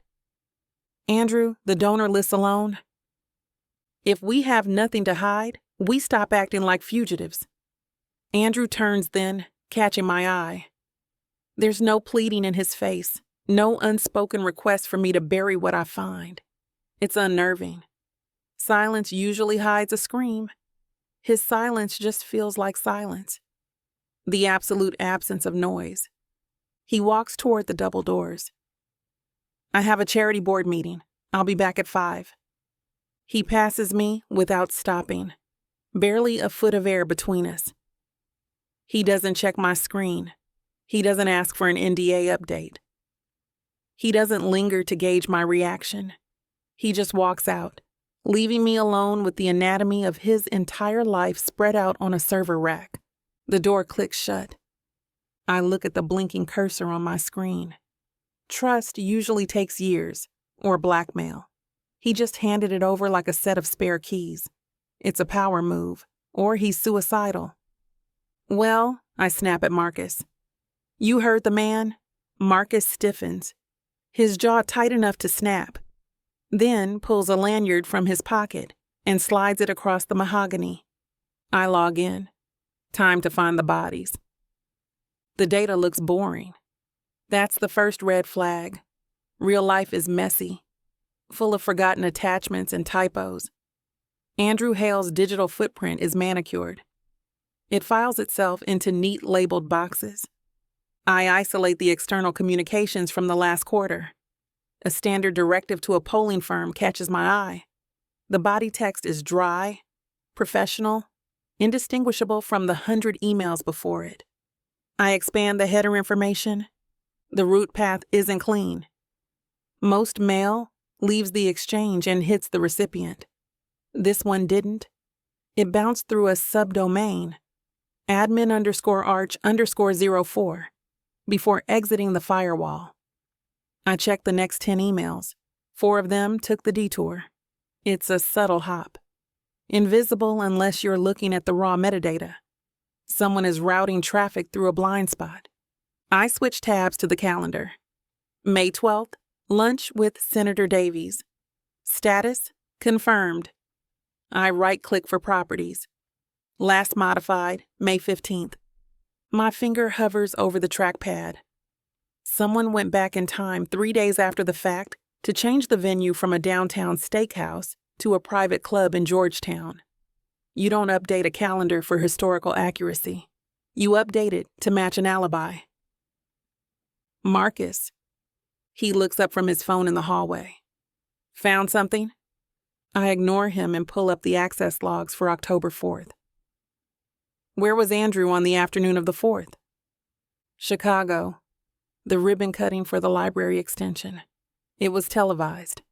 Andrew, the donor lists alone. If we have nothing to hide, we stop acting like fugitives. Andrew turns then, catching my eye. There's no pleading in his face, no unspoken request for me to bury what I find. It's unnerving. Silence usually hides a scream. His silence just feels like silence. The absolute absence of noise. He walks toward the double doors. I have a charity board meeting. I'll be back at 5. He passes me without stopping. Barely a foot of air between us. He doesn't check my screen. He doesn't ask for an NDA update. He doesn't linger to gauge my reaction. He just walks out, leaving me alone with the anatomy of his entire life spread out on a server rack. The door clicks shut. I look at the blinking cursor on my screen. Trust usually takes years, or blackmail. He just handed it over like a set of spare keys. It's a power move, or he's suicidal. Well, I snap at Marcus. You heard the man? Marcus stiffens, his jaw tight enough to snap, then pulls a lanyard from his pocket and slides it across the mahogany. I log in. Time to find the bodies. The data looks boring. That's the first red flag. Real life is messy, full of forgotten attachments and typos. Andrew Hale's digital footprint is manicured. It files itself into neat labeled boxes. I isolate the external communications from the last quarter. A standard directive to a polling firm catches my eye. The body text is dry, professional, indistinguishable from the 100 emails before it. I expand the header information. The route path isn't clean. Most mail leaves the exchange and hits the recipient. This one didn't. It bounced through a subdomain, admin_arch_04, before exiting the firewall. I checked the next 10 emails. 4 of them took the detour. It's a subtle hop. Invisible unless you're looking at the raw metadata. Someone is routing traffic through a blind spot. I switch tabs to the calendar. May 12th, lunch with Senator Davies. Status, confirmed. I right-click for properties. Last modified, May 15th. My finger hovers over the trackpad. Someone went back in time 3 days after the fact to change the venue from a downtown steakhouse to a private club in Georgetown. You don't update a calendar for historical accuracy. You update it to match an alibi. Marcus. He looks up from his phone in the hallway. Found something? I ignore him and pull up the access logs for October 4th. Where was Andrew on the afternoon of the 4th? Chicago. The ribbon cutting for the library extension. It was televised.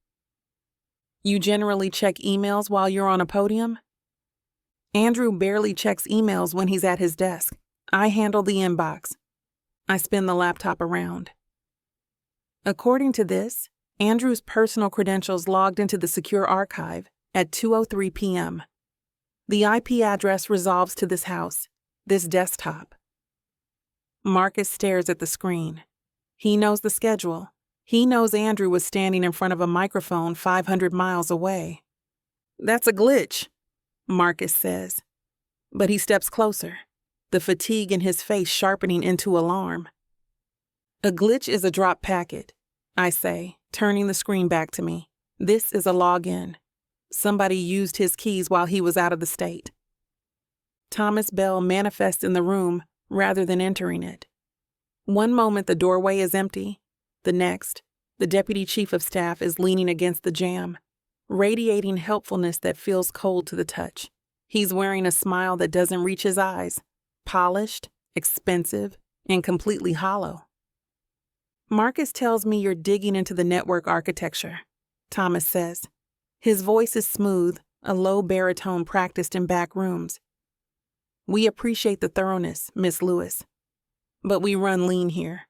You generally check emails while you're on a podium? Andrew barely checks emails when he's at his desk. I handle the inbox. I spin the laptop around. According to this, Andrew's personal credentials logged into the secure archive at 2:03 p.m. The IP address resolves to this house, this desktop. Marcus stares at the screen. He knows the schedule. He knows Andrew was standing in front of a microphone 500 miles away. That's a glitch, Marcus says. But he steps closer, the fatigue in his face sharpening into alarm. A glitch is a drop packet, I say, turning the screen back to me. This is a login. Somebody used his keys while he was out of the state. Thomas Bell manifests in the room rather than entering it. One moment the doorway is empty. The next, the deputy chief of staff is leaning against the jamb, radiating helpfulness that feels cold to the touch. He's wearing a smile that doesn't reach his eyes, polished, expensive, and completely hollow. Marcus tells me you're digging into the network architecture, Thomas says. His voice is smooth, a low baritone practiced in back rooms. We appreciate the thoroughness, Miss Lewis. But we run lean here.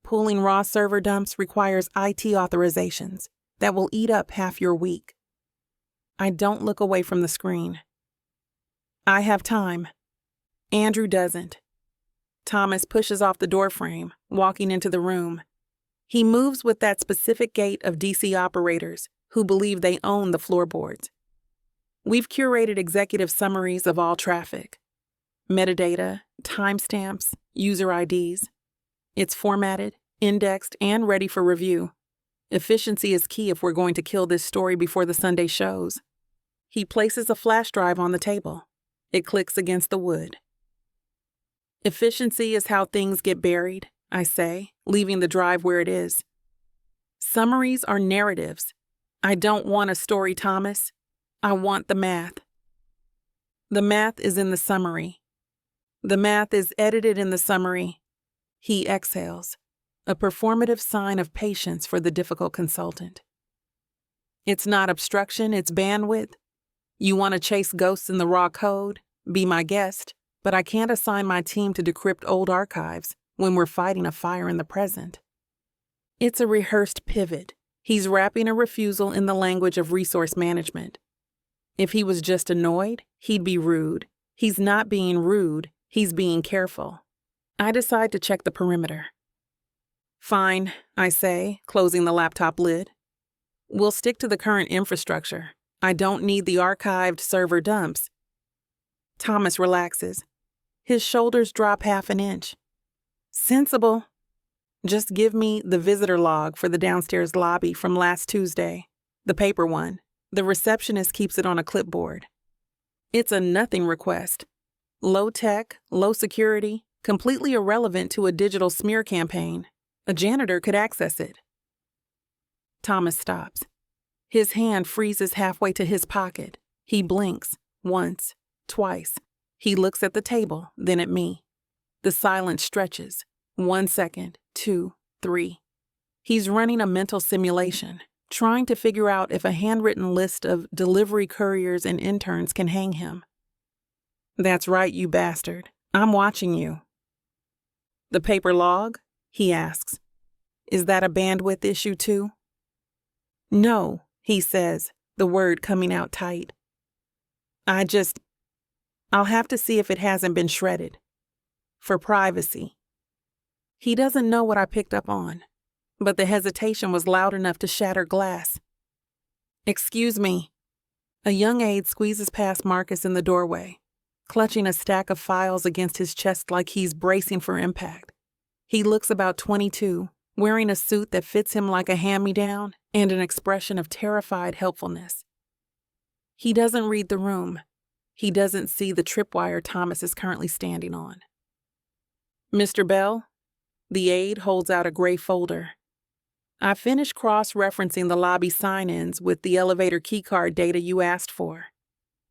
Pulling raw server dumps requires IT authorizations that will eat up half your week. I don't look away from the screen. I have time. Andrew doesn't. Thomas pushes off the doorframe, walking into the room. He moves with that specific gait of DC operators who believe they own the floorboards. We've curated executive summaries of all traffic. Metadata, timestamps, user IDs. It's formatted, indexed, and ready for review. Efficiency is key if we're going to kill this story before the Sunday shows. He places a flash drive on the table. It clicks against the wood. Efficiency is how things get buried, I say, leaving the drive where it is. Summaries are narratives. I don't want a story, Thomas. I want the math. The math is in the summary. The math is edited in the summary. He exhales, a performative sign of patience for the difficult consultant. It's not obstruction, it's bandwidth. You want to chase ghosts in the raw code? Be my guest, but I can't assign my team to decrypt old archives when we're fighting a fire in the present. It's a rehearsed pivot. He's wrapping a refusal in the language of resource management. If he was just annoyed, he'd be rude. He's not being rude, he's being careful. I decide to check the perimeter. Fine, I say, closing the laptop lid. We'll stick to the current infrastructure. I don't need the archived server dumps. Thomas relaxes. His shoulders drop half an inch. Sensible. Just give me the visitor log for the downstairs lobby from last Tuesday, the paper one. The receptionist keeps it on a clipboard. It's a nothing request. Low tech, low security, completely irrelevant to a digital smear campaign. A janitor could access it. Thomas stops. His hand freezes halfway to his pocket. He blinks, once, twice. He looks at the table, then at me. The silence stretches. 1 second, 2, 3. He's running a mental simulation, trying to figure out if a handwritten list of delivery couriers and interns can hang him. That's right, you bastard. I'm watching you. The paper log? He asks. Is that a bandwidth issue too? No, he says, the word coming out tight. I'll have to see if it hasn't been shredded. For privacy. He doesn't know what I picked up on, but the hesitation was loud enough to shatter glass. Excuse me. A young aide squeezes past Marcus in the doorway, clutching a stack of files against his chest like he's bracing for impact. He looks about 22, wearing a suit that fits him like a hand-me-down and an expression of terrified helpfulness. He doesn't read the room. He doesn't see the tripwire Thomas is currently standing on. Mr. Bell? The aide holds out a gray folder. I finished cross-referencing the lobby sign-ins with the elevator keycard data you asked for.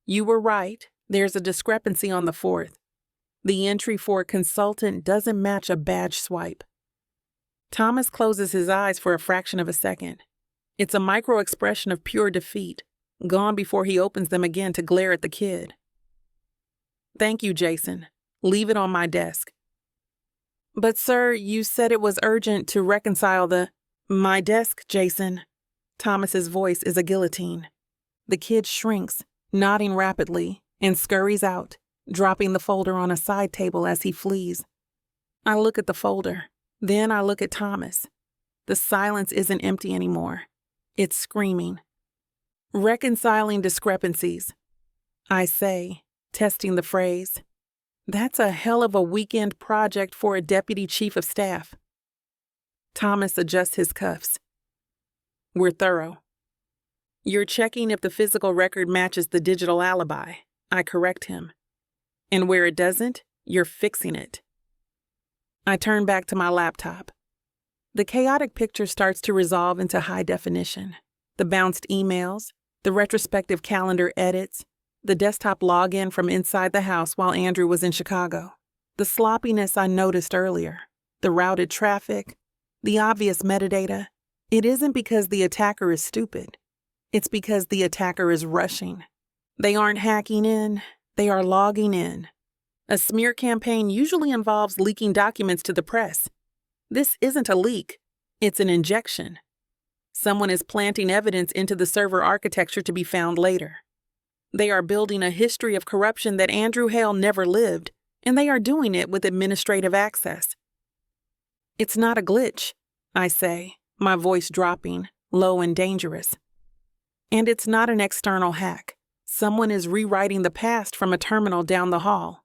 You were right. There's a discrepancy on the 4th. The entry for consultant doesn't match a badge swipe. Thomas closes his eyes for a fraction of a second. It's a micro-expression of pure defeat, gone before he opens them again to glare at the kid. Thank you, Jason. Leave it on my desk. But sir, you said it was urgent to reconcile My desk, Jason. Thomas's voice is a guillotine. The kid shrinks, nodding rapidly, and scurries out, dropping the folder on a side table as he flees. I look at the folder. Then I look at Thomas. The silence isn't empty anymore. It's screaming. Reconciling discrepancies. I say, testing the phrase. That's a hell of a weekend project for a deputy chief of staff. Thomas adjusts his cuffs. We're thorough. You're checking if the physical record matches the digital alibi. I correct him. And where it doesn't, you're fixing it. I turn back to my laptop. The chaotic picture starts to resolve into high definition. The bounced emails, the retrospective calendar edits, the desktop login from inside the house while Andrew was in Chicago, the sloppiness I noticed earlier, the routed traffic, the obvious metadata. It isn't because the attacker is stupid. It's because the attacker is rushing. They aren't hacking in, they are logging in. A smear campaign usually involves leaking documents to the press. This isn't a leak, it's an injection. Someone is planting evidence into the server architecture to be found later. They are building a history of corruption that Andrew Hale never lived, and they are doing it with administrative access. It's not a glitch, I say, my voice dropping, low and dangerous. And it's not an external hack. Someone is rewriting the past from a terminal down the hall.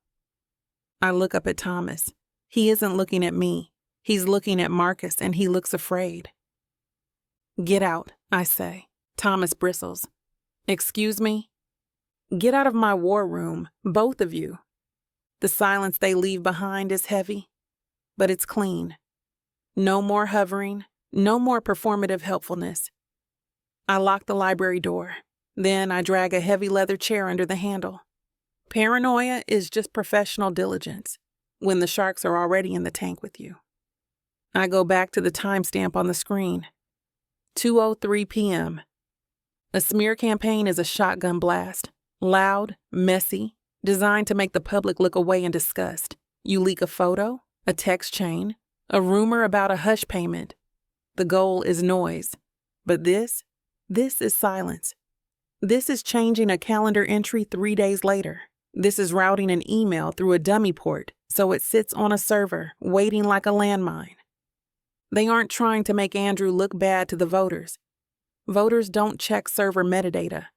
I look up at Thomas. He isn't looking at me. He's looking at Marcus and he looks afraid. "Get out," I say. Thomas bristles. "Excuse me?" "Get out of my war room, both of you." The silence they leave behind is heavy, but it's clean. No more hovering, no more performative helpfulness. I lock the library door. Then I drag a heavy leather chair under the handle. Paranoia is just professional diligence when the sharks are already in the tank with you. I go back to the timestamp on the screen. 2:03 p.m. A smear campaign is a shotgun blast. Loud, messy, designed to make the public look away in disgust. You leak a photo, a text chain, a rumor about a hush payment. The goal is noise. But this is silence. This is changing a calendar entry 3 days later. This is routing an email through a dummy port so it sits on a server, waiting like a landmine. They aren't trying to make Andrew look bad to the voters. Voters don't check server metadata.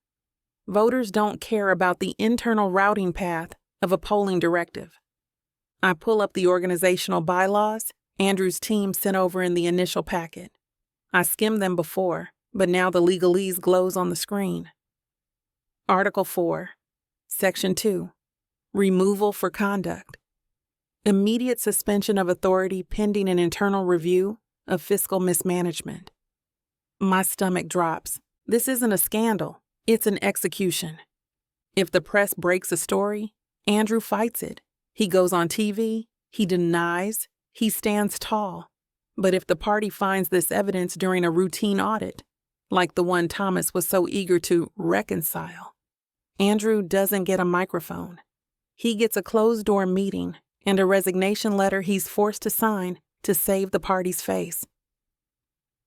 Voters don't care about the internal routing path of a polling directive. I pull up the organizational bylaws Andrew's team sent over in the initial packet. I skimmed them before, but now the legalese glows on the screen. Article 4, Section 2, Removal for Conduct. Immediate suspension of authority pending an internal review of fiscal mismanagement. My stomach drops. This isn't a scandal. It's an execution. If the press breaks a story, Andrew fights it. He goes on TV, he denies, he stands tall. But if the party finds this evidence during a routine audit, like the one Thomas was so eager to reconcile, Andrew doesn't get a microphone. He gets a closed-door meeting and a resignation letter he's forced to sign to save the party's face.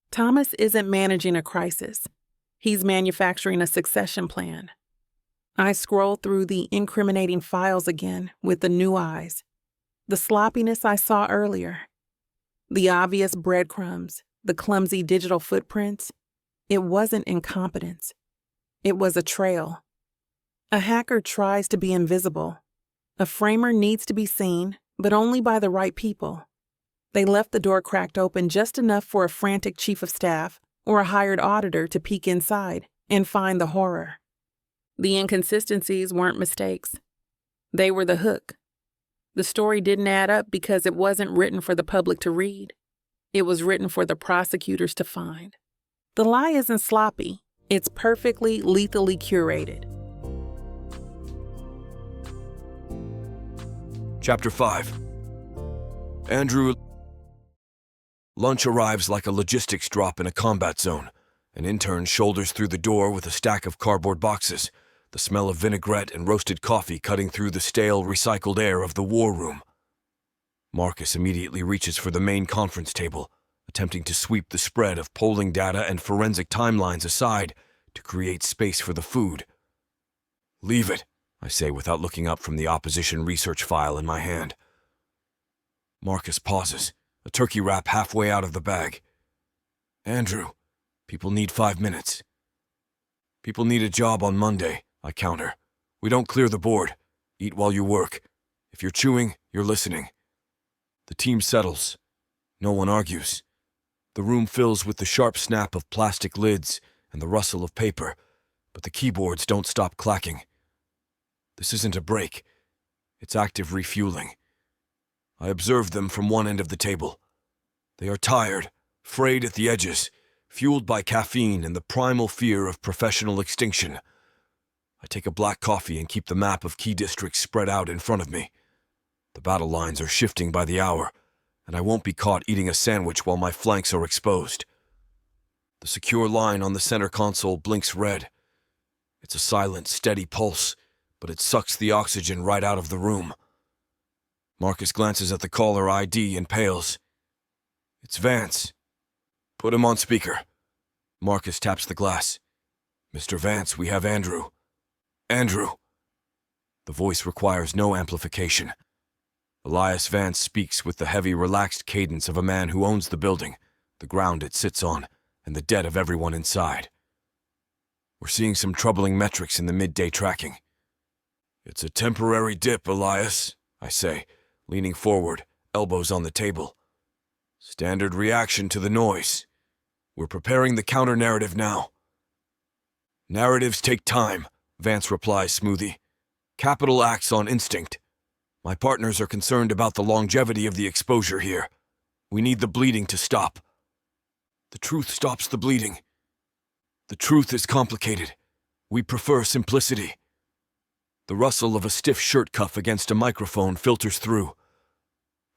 Thomas isn't managing a crisis. He's manufacturing a succession plan. I scroll through the incriminating files again with the new eyes. The sloppiness I saw earlier. The obvious breadcrumbs, the clumsy digital footprints. It wasn't incompetence. It was a trail. A hacker tries to be invisible. A framer needs to be seen, but only by the right people. They left the door cracked open just enough for a frantic chief of staff or a hired auditor to peek inside and find the horror. The inconsistencies weren't mistakes. They were the hook. The story didn't add up because it wasn't written for the public to read. It was written for the prosecutors to find. The lie isn't sloppy. It's perfectly lethally curated. Chapter 5. Andrew. Lunch arrives like a logistics drop in a combat zone. An intern shoulders through the door with a stack of cardboard boxes, the smell of vinaigrette and roasted coffee cutting through the stale, recycled air of the war room. Marcus immediately reaches for the main conference table, attempting to sweep the spread of polling data and forensic timelines aside to create space for the food. "Leave it," I say without looking up from the opposition research file in my hand. Marcus pauses, a turkey wrap halfway out of the bag. "Andrew, people need 5 minutes." "People need a job on Monday," I counter. "We don't clear the board. Eat while you work. If you're chewing, you're listening." The team settles. No one argues. The room fills with the sharp snap of plastic lids and the rustle of paper, but the keyboards don't stop clacking. This isn't a break. It's active refueling. I observe them from one end of the table. They are tired, frayed at the edges, fueled by caffeine and the primal fear of professional extinction. I take a black coffee and keep the map of key districts spread out in front of me. The battle lines are shifting by the hour, and I won't be caught eating a sandwich while my flanks are exposed. The secure line on the center console blinks red. It's a silent, steady pulse, but it sucks the oxygen right out of the room. Marcus glances at the caller ID and pales. "It's Vance." "Put him on speaker." Marcus taps the glass. "Mr. Vance, we have Andrew." "Andrew." The voice requires no amplification. Elias Vance speaks with the heavy, relaxed cadence of a man who owns the building, the ground it sits on, and the debt of everyone inside. "We're seeing some troubling metrics in the midday tracking." "It's a temporary dip, Elias," I say, leaning forward, elbows on the table. Standard reaction to the noise. We're preparing the counter-narrative now. Narratives take time, Vance replies smoothly. Capital acts on instinct. My partners are concerned about the longevity of the exposure here. We need the bleeding to stop. The truth stops the bleeding. The truth is complicated. We prefer simplicity. The rustle of a stiff shirt cuff against a microphone filters through.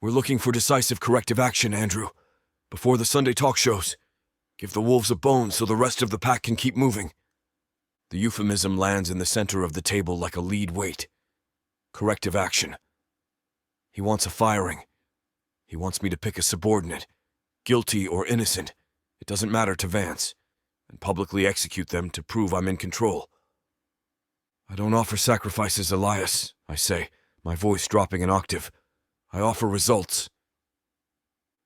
We're looking for decisive corrective action, Andrew. Before the Sunday talk shows. Give the wolves a bone so the rest of the pack can keep moving. The euphemism lands in the center of the table like a lead weight. Corrective action. He wants a firing. He wants me to pick a subordinate. Guilty or innocent. It doesn't matter to Vance. And publicly execute them to prove I'm in control. I don't offer sacrifices, Elias, I say, my voice dropping an octave. I offer results.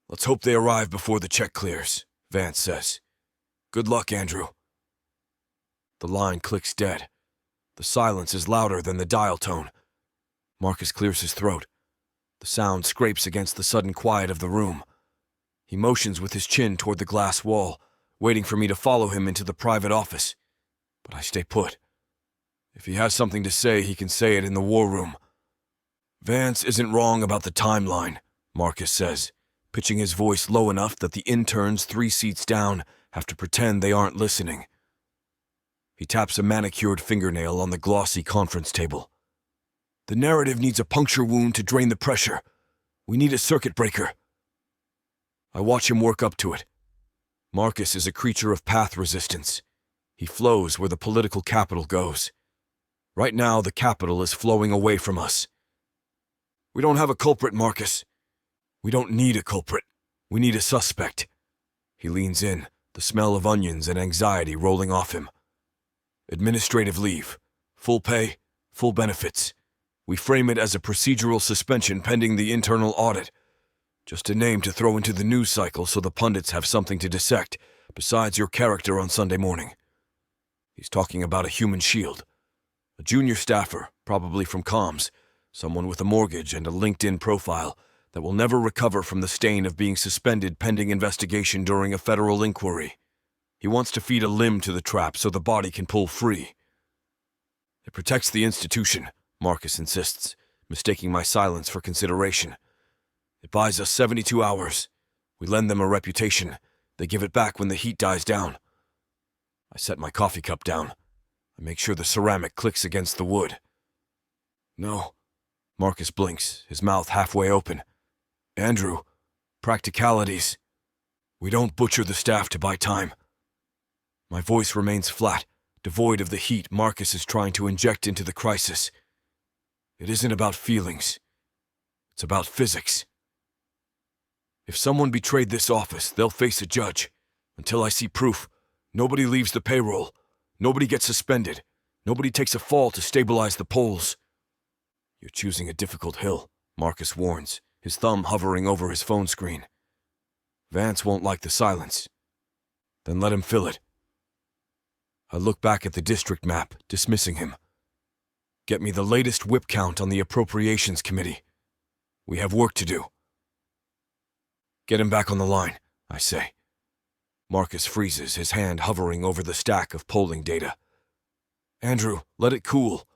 Let's hope they arrive before the check clears, Vance says. Good luck, Andrew. The line clicks dead. The silence is louder than the dial tone. Marcus clears his throat. The sound scrapes against the sudden quiet of the room. He motions with his chin toward the glass wall, waiting for me to follow him into the private office. But I stay put. If he has something to say, he can say it in the war room. Vance isn't wrong about the timeline, Marcus says, pitching his voice low enough that the interns 3 seats down have to pretend they aren't listening. He taps a manicured fingernail on the glossy conference table. The narrative needs a puncture wound to drain the pressure. We need a circuit breaker. I watch him work up to it. Marcus is a creature of path resistance. He flows where the political capital goes. Right now, the capital is flowing away from us. We don't have a culprit, Marcus. We don't need a culprit. We need a suspect. He leans in, the smell of onions and anxiety rolling off him. Administrative leave. Full pay, full benefits. We frame it as a procedural suspension pending the internal audit. Just a name to throw into the news cycle so the pundits have something to dissect, besides your character on Sunday morning. He's talking about a human shield. A junior staffer, probably from comms, someone with a mortgage and a LinkedIn profile that will never recover from the stain of being suspended pending investigation during a federal inquiry. He wants to feed a limb to the trap so the body can pull free. It protects the institution, Marcus insists, mistaking my silence for consideration. It buys us 72 hours. We lend them a reputation. They give it back when the heat dies down. I set my coffee cup down. I make sure the ceramic clicks against the wood. No. Marcus blinks, his mouth halfway open. Andrew, practicalities. We don't butcher the staff to buy time. My voice remains flat, devoid of the heat Marcus is trying to inject into the crisis. It isn't about feelings. It's about physics. If someone betrayed this office, they'll face a judge. Until I see proof, nobody leaves the payroll. Nobody gets suspended. Nobody takes a fall to stabilize the polls. You're choosing a difficult hill, Marcus warns, his thumb hovering over his phone screen. Vance won't like the silence. Then let him fill it. I look back at the district map, dismissing him. Get me the latest whip count on the Appropriations Committee. We have work to do. Get him back on the line, I say. Marcus freezes, his hand hovering over the stack of polling data. Andrew, let it cool.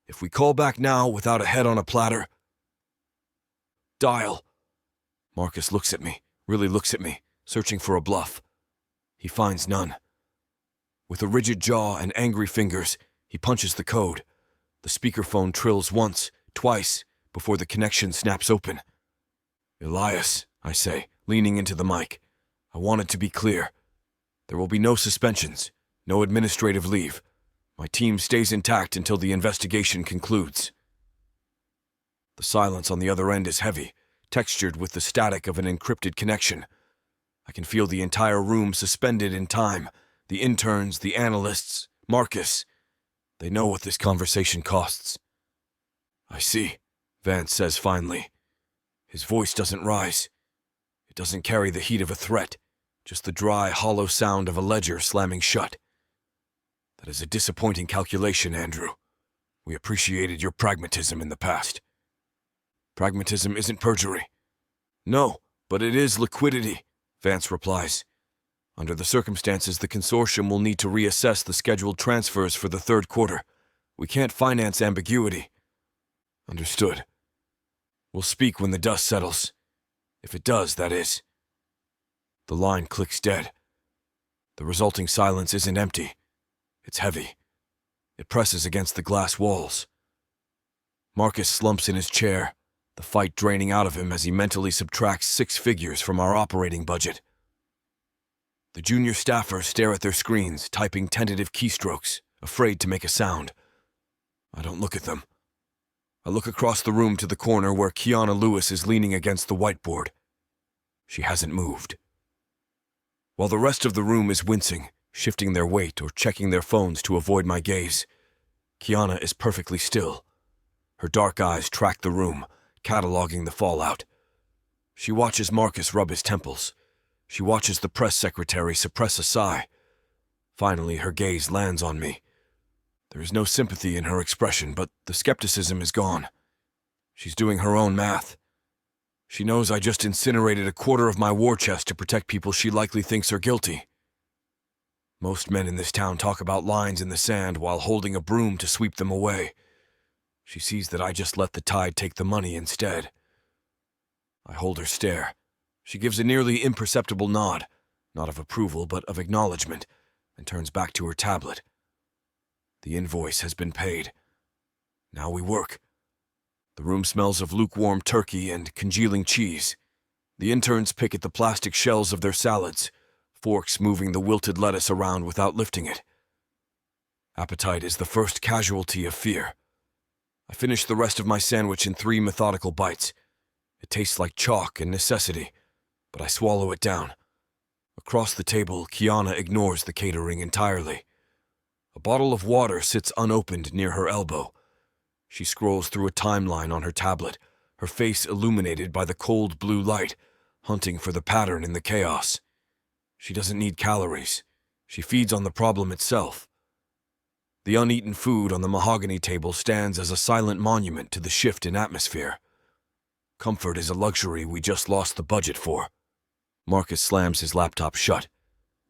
If we call back now without a head on a platter... Dial. Marcus looks at me, really looks at me, searching for a bluff. He finds none. With a rigid jaw and angry fingers, he punches the code. The speakerphone trills once, twice, before the connection snaps open. Elias, I say, leaning into the mic. I want it to be clear. There will be no suspensions, no administrative leave. My team stays intact until the investigation concludes. The silence on the other end is heavy, textured with the static of an encrypted connection. I can feel the entire room suspended in time. The interns, the analysts, Marcus. They know what this conversation costs. I see, Vance says finally. His voice doesn't rise. It doesn't carry the heat of a threat, just the dry, hollow sound of a ledger slamming shut. That is a disappointing calculation, Andrew. We appreciated your pragmatism in the past. Pragmatism isn't perjury. No, But it is liquidity, Vance replies. Under the circumstances, the consortium will need to reassess the scheduled transfers for the third quarter. We can't finance ambiguity. Understood. We'll speak when the dust settles. If it does, that is. The line clicks dead. The resulting silence isn't empty. It's heavy. It presses against the glass walls. Marcus slumps in his chair, the fight draining out of him as he mentally subtracts 6 figures from our operating budget. The junior staffers stare at their screens, typing tentative keystrokes, afraid to make a sound. I don't look at them. I look across the room to the corner where Kiana Lewis is leaning against the whiteboard. She hasn't moved. While the rest of the room is wincing, shifting their weight or checking their phones to avoid my gaze, Kiana is perfectly still. Her dark eyes track the room, cataloging the fallout. She watches Marcus rub his temples. She watches the press secretary suppress a sigh. Finally, her gaze lands on me. There is no sympathy in her expression, but the skepticism is gone. She's doing her own math. She knows I just incinerated a quarter of my war chest to protect people she likely thinks are guilty. Most men in this town talk about lines in the sand while holding a broom to sweep them away. She sees that I just let the tide take the money instead. I hold her stare. She gives a nearly imperceptible nod, not of approval but of acknowledgement, and turns back to her tablet. The invoice has been paid. Now we work. The room smells of lukewarm turkey and congealing cheese. The interns pick at the plastic shells of their salads, forks moving the wilted lettuce around without lifting it. Appetite is the first casualty of fear. I finish the rest of my sandwich in 3 methodical bites. It tastes like chalk and necessity, but I swallow it down. Across the table, Kiana ignores the catering entirely. A bottle of water sits unopened near her elbow. She scrolls through a timeline on her tablet, her face illuminated by the cold blue light, hunting for the pattern in the chaos. She doesn't need calories. She feeds on the problem itself. The uneaten food on the mahogany table stands as a silent monument to the shift in atmosphere. Comfort is a luxury we just lost the budget for. Marcus slams his laptop shut.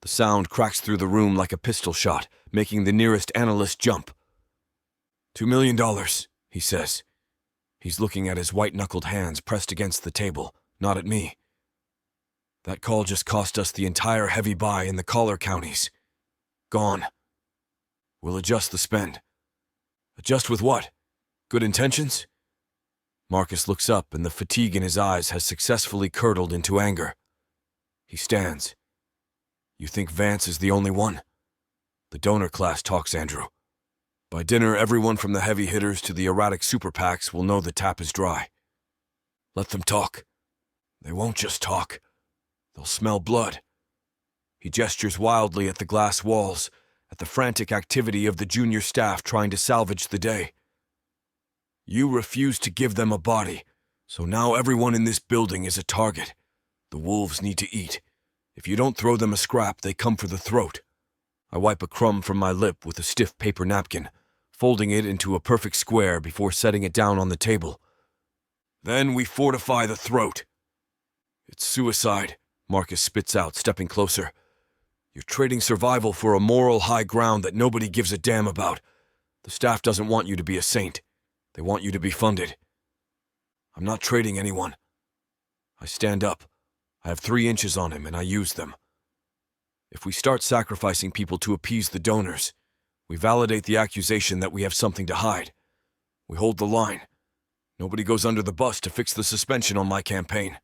The sound cracks through the room like a pistol shot, making the nearest analyst jump. $2 million, he says. He's looking at his white-knuckled hands pressed against the table, not at me. That call just cost us the entire heavy buy in the collar counties. Gone. We'll adjust the spend. Adjust with what? Good intentions? Marcus looks up and the fatigue in his eyes has successfully curdled into anger. He stands. You think Vance is the only one? The donor class talks, Andrew. By dinner, everyone from the heavy hitters to the erratic super PACs will know the tap is dry. Let them talk. They won't just talk. They'll smell blood. He gestures wildly at the glass walls, at the frantic activity of the junior staff trying to salvage the day. You refuse to give them a body, so now everyone in this building is a target. The wolves need to eat. If you don't throw them a scrap, they come for the throat. I wipe a crumb from my lip with a stiff paper napkin, folding it into a perfect square before setting it down on the table. Then we fortify the throat. It's suicide, Marcus spits out, stepping closer. You're trading survival for a moral high ground that nobody gives a damn about. The staff doesn't want you to be a saint. They want you to be funded. I'm not trading anyone. I stand up. I have 3 inches on him, and I use them. If we start sacrificing people to appease the donors, we validate the accusation that we have something to hide. We hold the line. Nobody goes under the bus to fix the suspension on my campaign.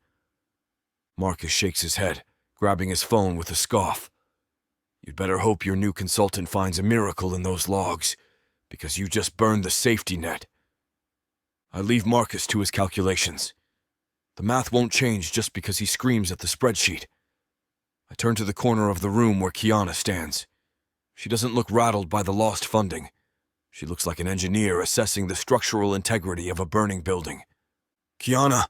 Marcus shakes his head, grabbing his phone with a scoff. You'd better hope your new consultant finds a miracle in those logs, because you just burned the safety net. I leave Marcus to his calculations. The math won't change just because he screams at the spreadsheet. I turn to the corner of the room where Kiana stands. She doesn't look rattled by the lost funding. She looks like an engineer assessing the structural integrity of a burning building. Kiana!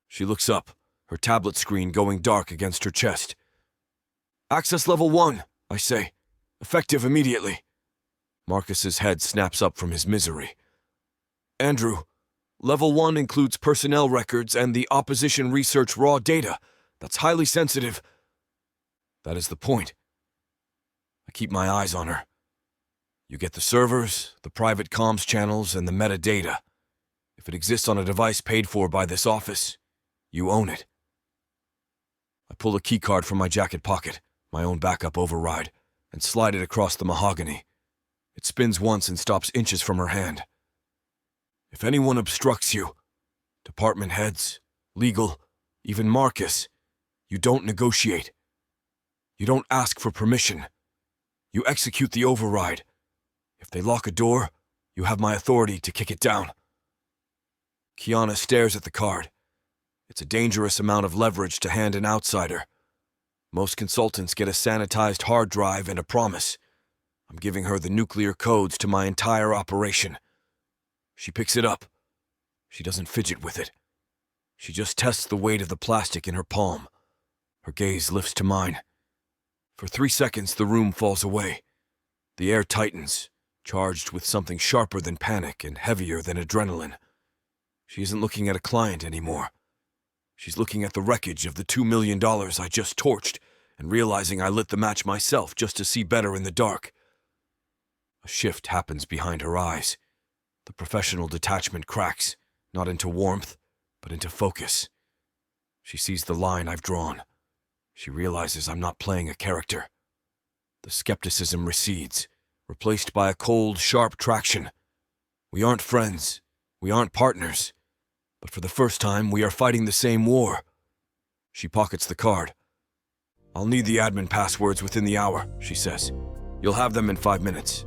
She looks up, her tablet screen going dark against her chest. Access level 1, I say. Effective immediately. Marcus's head snaps up from his misery. Andrew, Level 1 includes personnel records and the opposition research raw data. That's highly sensitive. That is the point. I keep my eyes on her. You get the servers, the private comms channels, and the metadata. If it exists on a device paid for by this office, you own it. I pull a keycard from my jacket pocket, my own backup override, and slide it across the mahogany. It spins once and stops inches from her hand. If anyone obstructs you, department heads, legal, even Marcus, you don't negotiate. You don't ask for permission. You execute the override. If they lock a door, you have my authority to kick it down. Kiana stares at the card. It's a dangerous amount of leverage to hand an outsider. Most consultants get a sanitized hard drive and a promise. I'm giving her the nuclear codes to my entire operation. She picks it up. She doesn't fidget with it. She just tests the weight of the plastic in her palm. Her gaze lifts to mine. For 3 seconds, the room falls away. The air tightens, charged with something sharper than panic and heavier than adrenaline. She isn't looking at a client anymore. She's looking at the wreckage of the $2 million I just torched and realizing I lit the match myself just to see better in the dark. A shift happens behind her eyes. The professional detachment cracks, not into warmth, but into focus. She sees the line I've drawn. She realizes I'm not playing a character. The skepticism recedes, replaced by a cold, sharp traction. We aren't friends. We aren't partners. But for the first time, we are fighting the same war. She pockets the card. I'll need the admin passwords within the hour, she says. You'll have them in 5 minutes.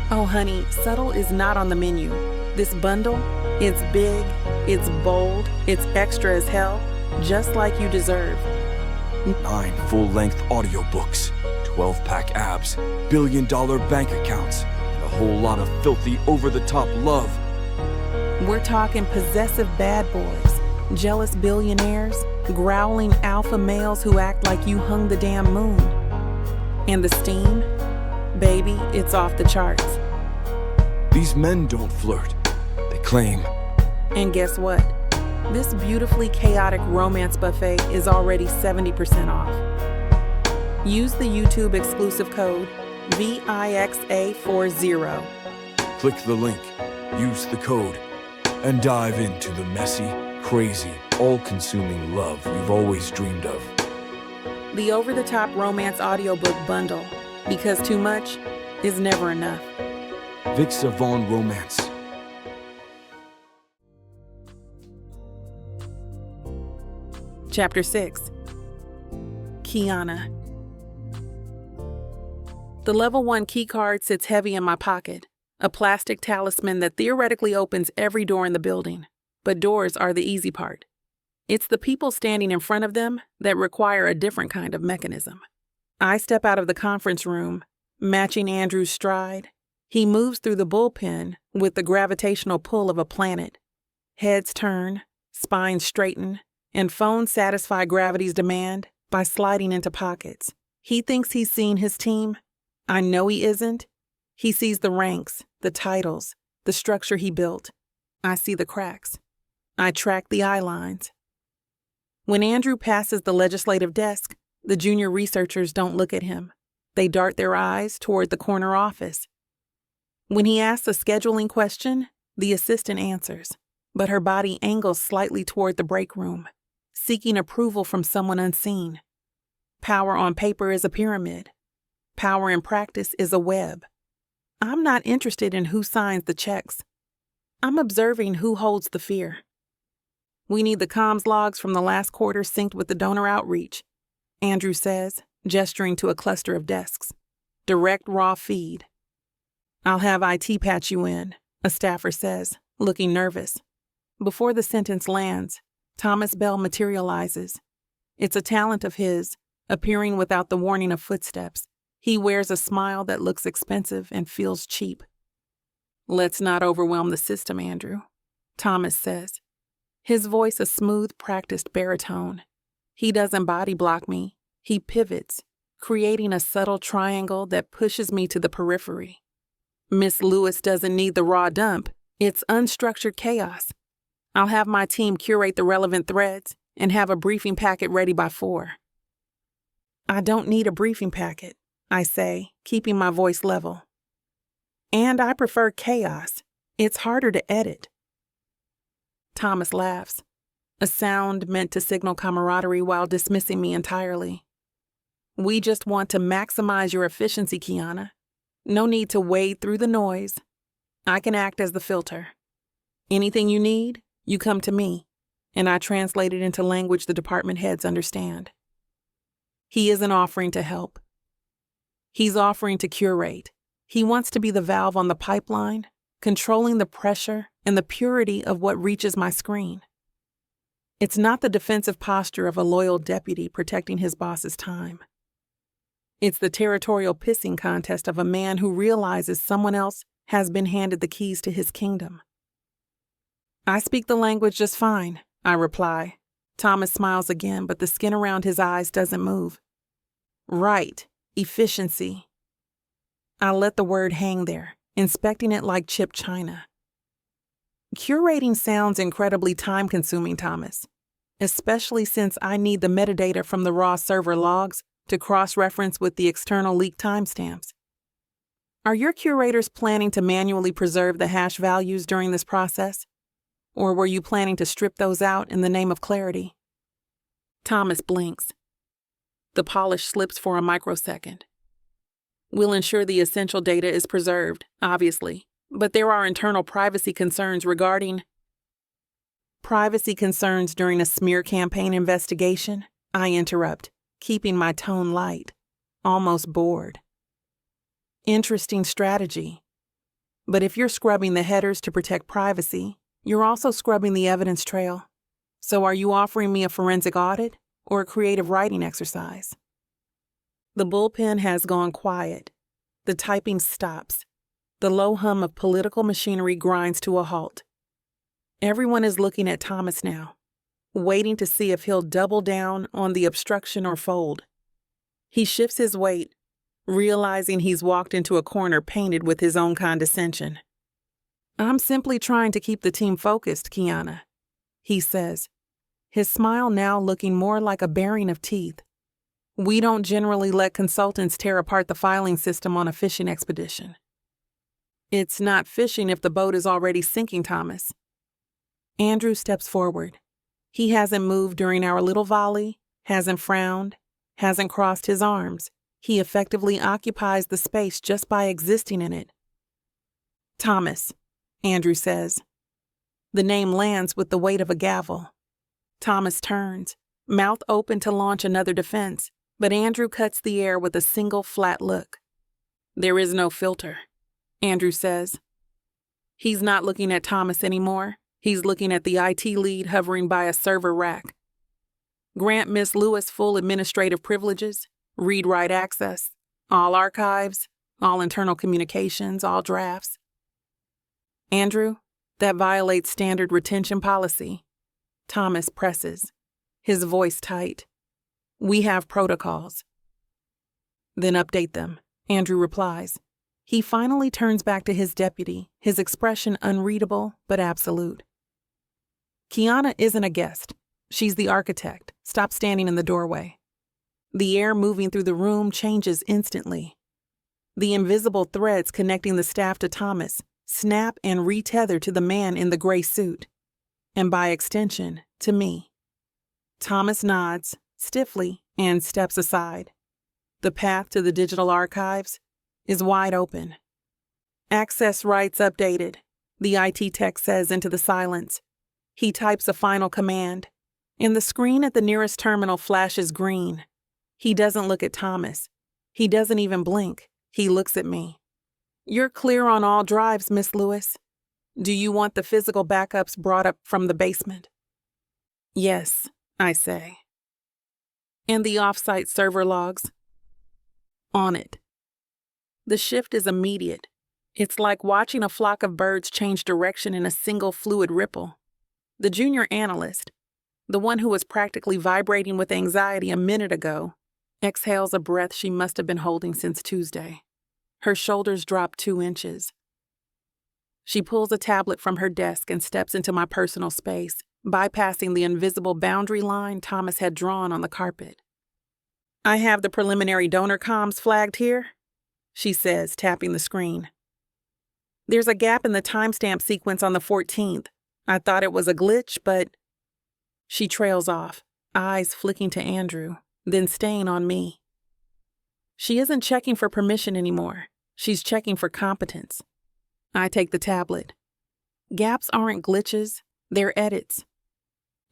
Oh, honey, subtle is not on the menu. This bundle, it's big, it's bold, it's extra as hell, just like you deserve. 9 full-length audiobooks, 12-pack abs, billion-dollar bank accounts, and a whole lot of filthy, over-the-top love. We're talking possessive bad boys, jealous billionaires, growling alpha males who act like you hung the damn moon. And the steam? Baby, it's off the charts. These men don't flirt. They claim. And guess what? This beautifully chaotic romance buffet is already 70% off. Use the YouTube exclusive code VIXA40. Click the link, use the code, and dive into the messy, crazy, all-consuming love you've always dreamed of. The over-the-top romance audiobook bundle, because too much is never enough. Vixa Vaughn Romance. Chapter 6. Kiana. The level 1 keycard sits heavy in my pocket, a plastic talisman that theoretically opens every door in the building, but doors are the easy part. It's the people standing in front of them that require a different kind of mechanism. I step out of the conference room, matching Andrew's stride. He moves through the bullpen with the gravitational pull of a planet. Heads turn, spines straighten, and phones satisfy gravity's demand by sliding into pockets. He thinks he's seen his team. I know he isn't. He sees the ranks, the titles, the structure he built. I see the cracks. I track the eye lines. When Andrew passes the legislative desk, the junior researchers don't look at him. They dart their eyes toward the corner office. When he asks a scheduling question, the assistant answers, but her body angles slightly toward the break room, seeking approval from someone unseen. Power on paper is a pyramid. Power in practice is a web. I'm not interested in who signs the checks. I'm observing who holds the fear. We need the comms logs from the last quarter synced with the donor outreach, Andrew says, gesturing to a cluster of desks. Direct raw feed. I'll have IT patch you in, a staffer says, looking nervous. Before the sentence lands, Thomas Bell materializes. It's a talent of his, appearing without the warning of footsteps. He wears a smile that looks expensive and feels cheap. Let's not overwhelm the system, Andrew, Thomas says. His voice a smooth, practiced baritone. He doesn't body block me. He pivots, creating a subtle triangle that pushes me to the periphery. Miss Lewis doesn't need the raw dump. It's unstructured chaos. I'll have my team curate the relevant threads and have a briefing packet ready by 4. I don't need a briefing packet, I say, keeping my voice level. And I prefer chaos. It's harder to edit. Thomas laughs, a sound meant to signal camaraderie while dismissing me entirely. We just want to maximize your efficiency, Kiana. No need to wade through the noise. I can act as the filter. Anything you need, you come to me, and I translate it into language the department heads understand. He isn't offering to help. He's offering to curate. He wants to be the valve on the pipeline, controlling the pressure and the purity of what reaches my screen. It's not the defensive posture of a loyal deputy protecting his boss's time. It's the territorial pissing contest of a man who realizes someone else has been handed the keys to his kingdom. I speak the language just fine, I reply. Thomas smiles again, but the skin around his eyes doesn't move. Right, efficiency. I let the word hang there, inspecting it like chipped china. Curating sounds incredibly time-consuming, Thomas, especially since I need the metadata from the raw server logs to cross-reference with the external leak timestamps. Are your curators planning to manually preserve the hash values during this process? Or were you planning to strip those out in the name of clarity? Thomas blinks. The polish slips for a microsecond. We'll ensure the essential data is preserved, obviously, but there are internal privacy concerns regarding privacy concerns during a smear campaign investigation, I interrupt, keeping my tone light, almost bored. Interesting strategy. But if you're scrubbing the headers to protect privacy, you're also scrubbing the evidence trail. So are you offering me a forensic audit or a creative writing exercise? The bullpen has gone quiet. The typing stops. The low hum of political machinery grinds to a halt. Everyone is looking at Thomas now, waiting to see if he'll double down on the obstruction or fold. He shifts his weight, realizing he's walked into a corner painted with his own condescension. I'm simply trying to keep the team focused, Kiana, he says, his smile now looking more like a baring of teeth. We don't generally let consultants tear apart the filing system on a fishing expedition. It's not fishing if the boat is already sinking, Thomas. Andrew steps forward. He hasn't moved during our little volley, hasn't frowned, hasn't crossed his arms. He effectively occupies the space just by existing in it. Thomas, Andrew says. The name lands with the weight of a gavel. Thomas turns, mouth open to launch another defense, but Andrew cuts the air with a single flat look. There is no filter, Andrew says. He's not looking at Thomas anymore. He's looking at the IT lead hovering by a server rack. Grant Miss Lewis full administrative privileges, read-write access, all archives, all internal communications, all drafts. Andrew, that violates standard retention policy. Thomas presses, his voice tight. We have protocols. Then update them, Andrew replies. He finally turns back to his deputy, his expression unreadable but absolute. Kiana isn't a guest. She's the architect. Stop standing in the doorway. The air moving through the room changes instantly. The invisible threads connecting the staff to Thomas snap and retether to the man in the gray suit, and by extension, to me. Thomas nods, stiffly, and steps aside. The path to the digital archives is wide open. Access rights updated, the IT tech says into the silence. He types a final command, and the screen at the nearest terminal flashes green. He doesn't look at Thomas. He doesn't even blink. He looks at me. You're clear on all drives, Miss Lewis. Do you want the physical backups brought up from the basement? Yes, I say. And the off-site server logs? On it. The shift is immediate. It's like watching a flock of birds change direction in a single fluid ripple. The junior analyst, the one who was practically vibrating with anxiety a minute ago, exhales a breath she must have been holding since Tuesday. Her shoulders drop 2 inches. She pulls a tablet from her desk and steps into my personal space, bypassing the invisible boundary line Thomas had drawn on the carpet. "I have the preliminary donor comms flagged here," she says, tapping the screen. "There's a gap in the timestamp sequence on the 14th. I thought it was a glitch, but..." She trails off, eyes flicking to Andrew, then staying on me. She isn't checking for permission anymore. She's checking for competence. I take the tablet. Gaps aren't glitches, they're edits.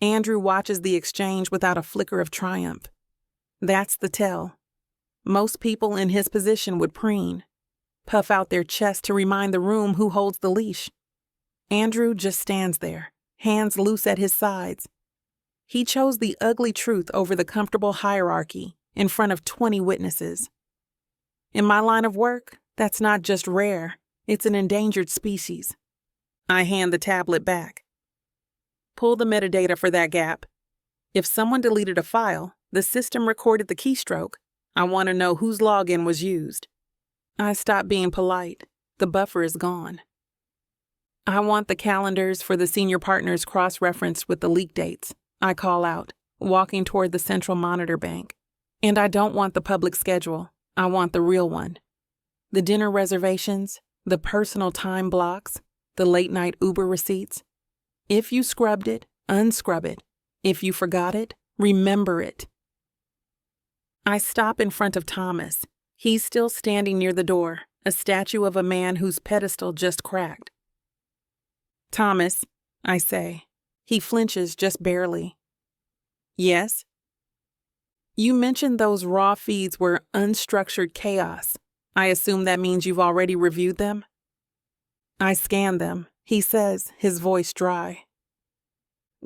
Andrew watches the exchange without a flicker of triumph. That's the tell. Most people in his position would preen, puff out their chest to remind the room who holds the leash. Andrew just stands there, hands loose at his sides. He chose the ugly truth over the comfortable hierarchy in front of 20 witnesses. In my line of work, that's not just rare, it's an endangered species. I hand the tablet back. Pull the metadata for that gap. If someone deleted a file, the system recorded the keystroke. I want to know whose login was used. I stop being polite. The buffer is gone. I want the calendars for the senior partners cross-referenced with the leak dates, I call out, walking toward the central monitor bank. And I don't want the public schedule. I want the real one. The dinner reservations, the personal time blocks, the late-night Uber receipts. If you scrubbed it, unscrub it. If you forgot it, remember it. I stop in front of Thomas. He's still standing near the door, a statue of a man whose pedestal just cracked. "Thomas," I say. He flinches just barely. "Yes?" "You mentioned those raw feeds were unstructured chaos. I assume that means you've already reviewed them?" "I scanned them," he says, his voice dry.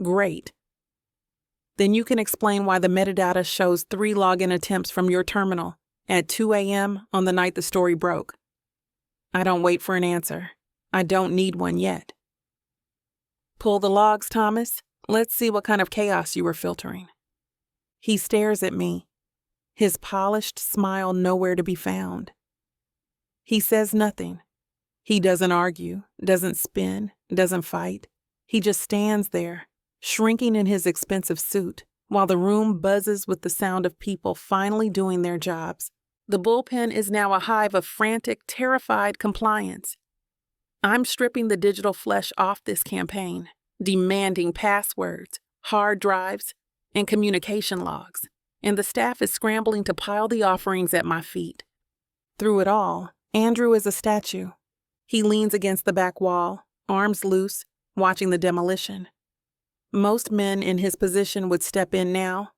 "Great. Then you can explain why the metadata shows 3 login attempts from your terminal at 2 a.m. on the night the story broke." I don't wait for an answer. I don't need one yet. "Pull the logs, Thomas. Let's see what kind of chaos you were filtering." He stares at me, his polished smile nowhere to be found. He says nothing. He doesn't argue, doesn't spin, doesn't fight. He just stands there, shrinking in his expensive suit, while the room buzzes with the sound of people finally doing their jobs. The bullpen is now a hive of frantic, terrified compliance. I'm stripping the digital flesh off this campaign, demanding passwords, hard drives, and communication logs, and the staff is scrambling to pile the offerings at my feet. Through it all, Andrew is a statue. He leans against the back wall, arms loose, watching the demolition. Most men in his position would step in now.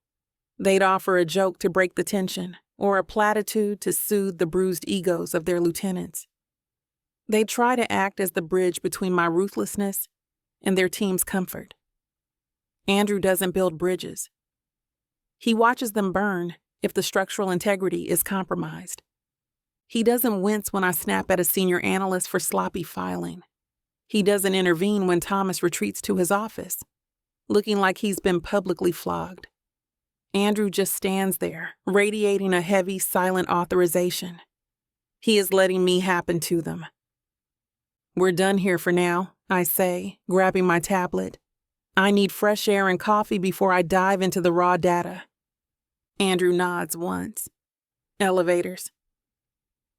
They'd offer a joke to break the tension, or a platitude to soothe the bruised egos of their lieutenants. They'd try to act as the bridge between my ruthlessness and their team's comfort. Andrew doesn't build bridges. He watches them burn if the structural integrity is compromised. He doesn't wince when I snap at a senior analyst for sloppy filing. He doesn't intervene when Thomas retreats to his office, looking like he's been publicly flogged. Andrew just stands there, radiating a heavy, silent authorization. He is letting me happen to them. "We're done here for now," I say, grabbing my tablet. "I need fresh air and coffee before I dive into the raw data." Andrew nods once. Elevators.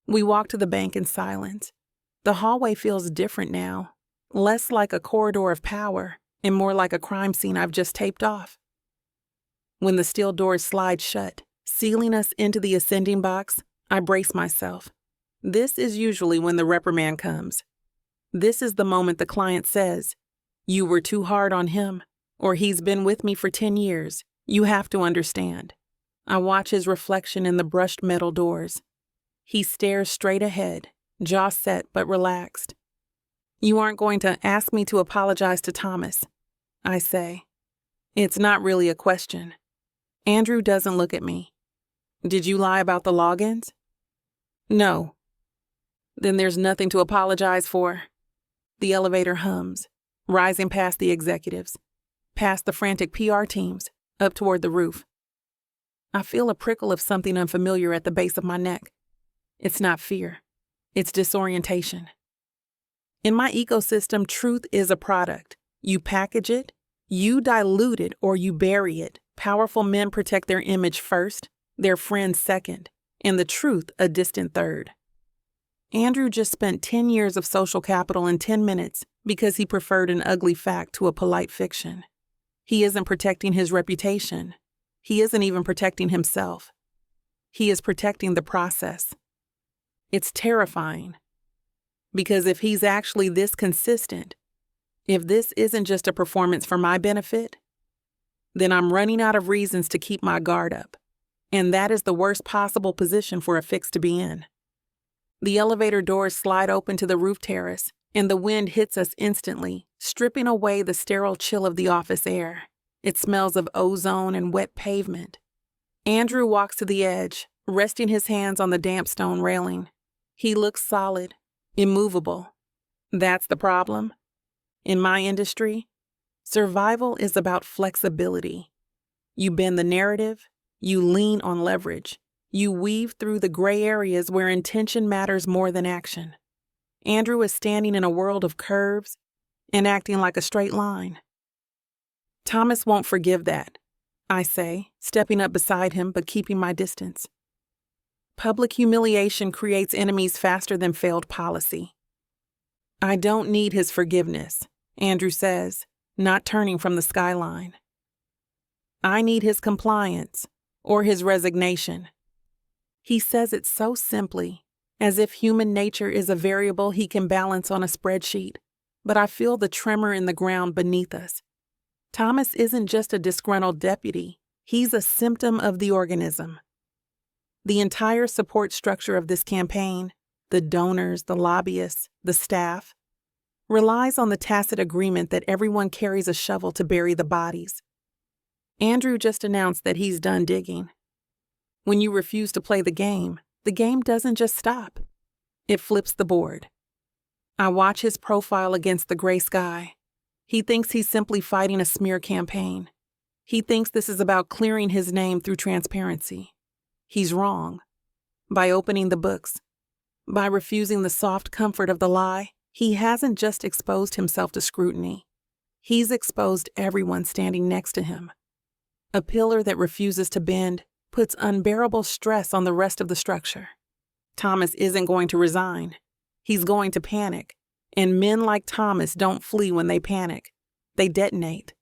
We walk to the bank in silence. The hallway feels different now, less like a corridor of power and more like a crime scene I've just taped off. When the steel doors slide shut, sealing us into the ascending box, I brace myself. This is usually when the reprimand comes. This is the moment the client says, "You were too hard on him," or "He's been with me for 10 years. You have to understand." I watch his reflection in the brushed metal doors. He stares straight ahead, jaw set but relaxed. "You aren't going to ask me to apologize to Thomas," I say. It's not really a question. Andrew doesn't look at me. "Did you lie about the logins?" "No." "Then there's nothing to apologize for." The elevator hums, rising past the executives, past the frantic PR teams, up toward the roof. I feel a prickle of something unfamiliar at the base of my neck. It's not fear. It's disorientation. In my ecosystem, truth is a product. You package it, you dilute it, or you bury it. Powerful men protect their image first, their friends second, and the truth a distant third. Andrew just spent 10 years of social capital in 10 minutes because he preferred an ugly fact to a polite fiction. He isn't protecting his reputation. He isn't even protecting himself. He is protecting the process. It's terrifying. Because if he's actually this consistent, if this isn't just a performance for my benefit, then I'm running out of reasons to keep my guard up. And that is the worst possible position for a fix to be in. The elevator doors slide open to the roof terrace, and the wind hits us instantly, stripping away the sterile chill of the office air. It smells of ozone and wet pavement. Andrew walks to the edge, resting his hands on the damp stone railing. He looks solid, immovable. That's the problem. In my industry, survival is about flexibility. You bend the narrative, you lean on leverage, you weave through the gray areas where intention matters more than action. Andrew is standing in a world of curves and acting like a straight line. Thomas won't forgive that, I say, stepping up beside him but keeping my distance. Public humiliation creates enemies faster than failed policy. I don't need his forgiveness, Andrew says, not turning from the skyline. I need his compliance, or his resignation. He says it so simply, as if human nature is a variable he can balance on a spreadsheet, but I feel the tremor in the ground beneath us. Thomas isn't just a disgruntled deputy, he's a symptom of the organism. The entire support structure of this campaign, the donors, the lobbyists, the staff, relies on the tacit agreement that everyone carries a shovel to bury the bodies. Andrew just announced that he's done digging. When you refuse to play the game doesn't just stop. It flips the board. I watch his profile against the gray sky. He thinks he's simply fighting a smear campaign. He thinks this is about clearing his name through transparency. He's wrong. By opening the books, by refusing the soft comfort of the lie, he hasn't just exposed himself to scrutiny. He's exposed everyone standing next to him. A pillar that refuses to bend puts unbearable stress on the rest of the structure. Thomas isn't going to resign. He's going to panic. And men like Thomas don't flee when they panic. They detonate.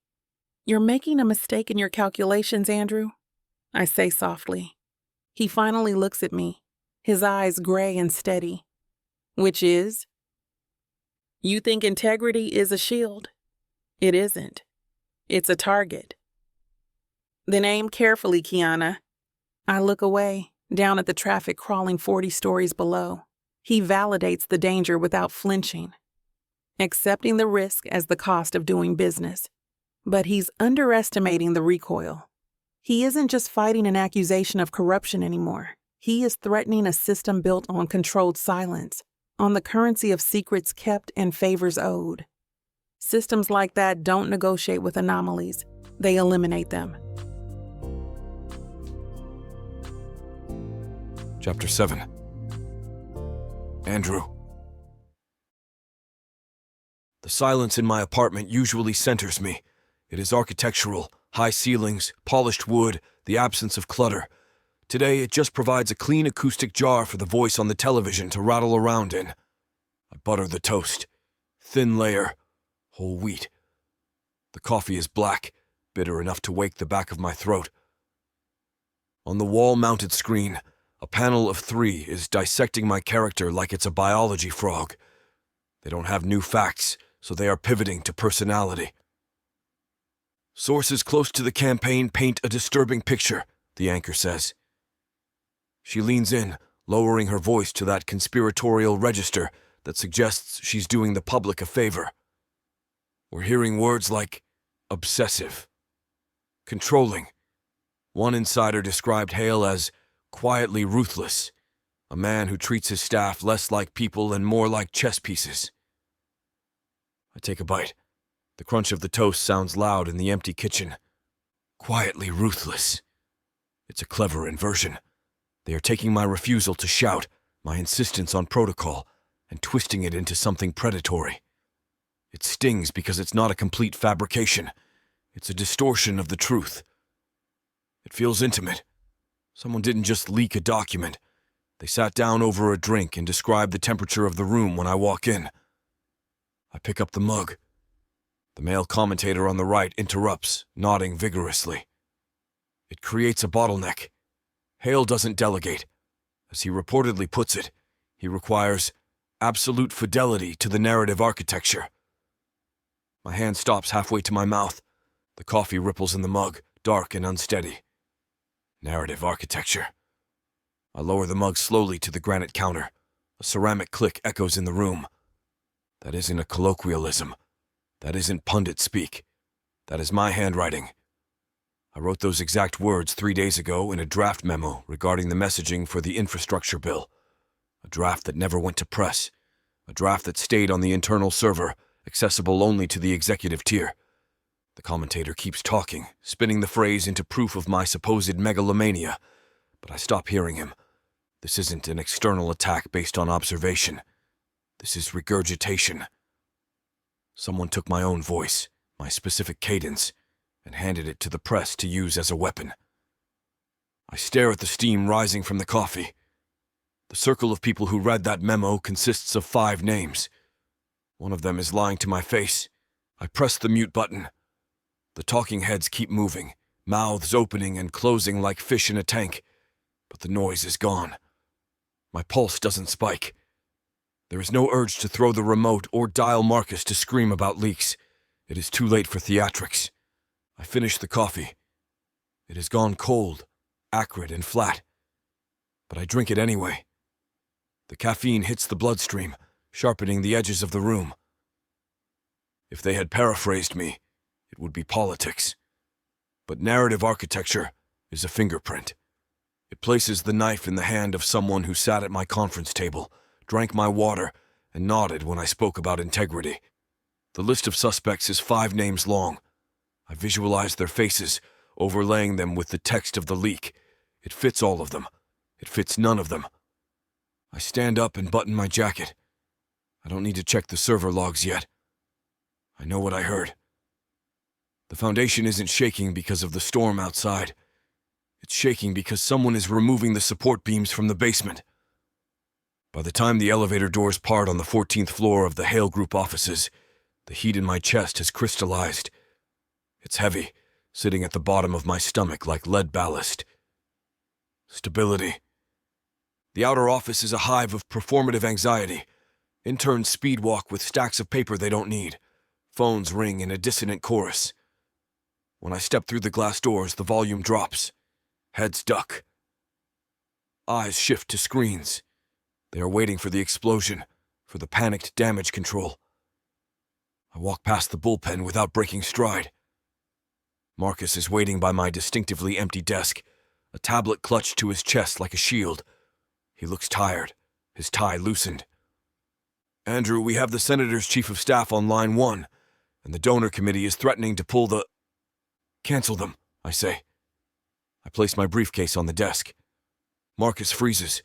You're making a mistake in your calculations, Andrew, I say softly. He finally looks at me, his eyes gray and steady. Which is? You think integrity is a shield? It isn't. It's a target. Then aim carefully, Kiana. I look away, down at the traffic crawling 40 stories below. He validates the danger without flinching, accepting the risk as the cost of doing business. But he's underestimating the recoil. He isn't just fighting an accusation of corruption anymore. He is threatening a system built on controlled silence, on the currency of secrets kept and favors owed. Systems like that don't negotiate with anomalies. They eliminate them. Chapter 7. Andrew. The silence in my apartment usually centers me. It is architectural, high ceilings, polished wood, the absence of clutter. Today, it just provides a clean acoustic jar for the voice on the television to rattle around in. I butter the toast. Thin layer. Whole wheat. The coffee is black, bitter enough to wake the back of my throat. On the wall-mounted screen, a panel of 3 is dissecting my character like it's a biology frog. They don't have new facts, so they are pivoting to personality. Sources close to the campaign paint a disturbing picture, the anchor says. She leans in, lowering her voice to that conspiratorial register that suggests she's doing the public a favor. We're hearing words like obsessive, controlling. One insider described Hale as quietly ruthless, a man who treats his staff less like people and more like chess pieces. I take a bite. The crunch of the toast sounds loud in the empty kitchen. Quietly ruthless. It's a clever inversion. They are taking my refusal to shout, my insistence on protocol, and twisting it into something predatory. It stings because it's not a complete fabrication. It's a distortion of the truth. It feels intimate. Someone didn't just leak a document. They sat down over a drink and described the temperature of the room when I walk in. I pick up the mug. The male commentator on the right interrupts, nodding vigorously. It creates a bottleneck. Hale doesn't delegate. As he reportedly puts it, he requires absolute fidelity to the narrative architecture. My hand stops halfway to my mouth. The coffee ripples in the mug, dark and unsteady. Narrative architecture. I lower the mug slowly to the granite counter. A ceramic click echoes in the room. That isn't a colloquialism. That isn't pundit speak. That is my handwriting. I wrote those exact words 3 days ago in a draft memo regarding the messaging for the infrastructure bill. A draft that never went to press. A draft that stayed on the internal server, accessible only to the executive tier. The commentator keeps talking, spinning the phrase into proof of my supposed megalomania, but I stop hearing him. This isn't an external attack based on observation. This is regurgitation. Someone took my own voice, my specific cadence, and handed it to the press to use as a weapon. I stare at the steam rising from the coffee. The circle of people who read that memo consists of 5 names. One of them is lying to my face. I press the mute button. The talking heads keep moving, mouths opening and closing like fish in a tank, but the noise is gone. My pulse doesn't spike. There is no urge to throw the remote or dial Marcus to scream about leaks. It is too late for theatrics. I finish the coffee. It has gone cold, acrid and flat, but I drink it anyway. The caffeine hits the bloodstream, sharpening the edges of the room. If they had paraphrased me, it would be politics. But narrative architecture is a fingerprint. It places the knife in the hand of someone who sat at my conference table, drank my water, and nodded when I spoke about integrity. The list of suspects is 5 names long. I visualize their faces, overlaying them with the text of the leak. It fits all of them. It fits none of them. I stand up and button my jacket. I don't need to check the server logs yet. I know what I heard. The foundation isn't shaking because of the storm outside. It's shaking because someone is removing the support beams from the basement. By the time the elevator doors part on the 14th floor of the Hale Group offices, the heat in my chest has crystallized. It's heavy, sitting at the bottom of my stomach like lead ballast. Stability. The outer office is a hive of performative anxiety. Interns speed walk with stacks of paper they don't need. Phones ring in a dissonant chorus. When I step through the glass doors, the volume drops. Heads duck. Eyes shift to screens. They are waiting for the explosion, for the panicked damage control. I walk past the bullpen without breaking stride. Marcus is waiting by my distinctively empty desk, a tablet clutched to his chest like a shield. He looks tired, his tie loosened. "Andrew, we have the Senator's Chief of Staff on line 1, and the donor committee is threatening to pull the—" "Cancel them," I say. I place my briefcase on the desk. Marcus freezes.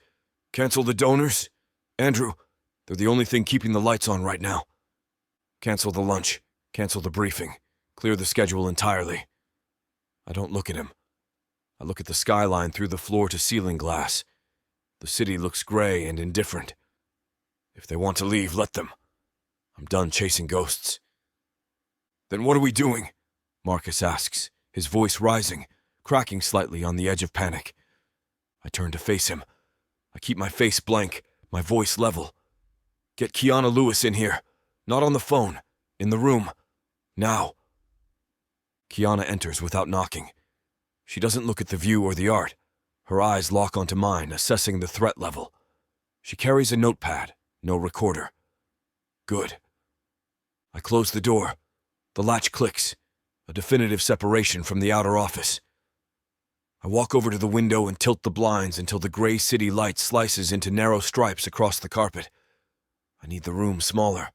"Cancel the donors? Andrew, they're the only thing keeping the lights on right now. Cancel the lunch. Cancel the briefing. Clear the schedule entirely." I don't look at him. I look at the skyline through the floor-to-ceiling glass. The city looks gray and indifferent. If they want to leave, let them. I'm done chasing ghosts. "Then what are we doing?" Marcus asks, his voice rising, cracking slightly on the edge of panic. I turn to face him. I keep my face blank, my voice level. "Get Kiana Lewis in here. Not on the phone. In the room. Now." Kiana enters without knocking. She doesn't look at the view or the art. Her eyes lock onto mine, assessing the threat level. She carries a notepad, no recorder. Good. I close the door. The latch clicks, a definitive separation from the outer office. I walk over to the window and tilt the blinds until the gray city light slices into narrow stripes across the carpet. I need the room smaller.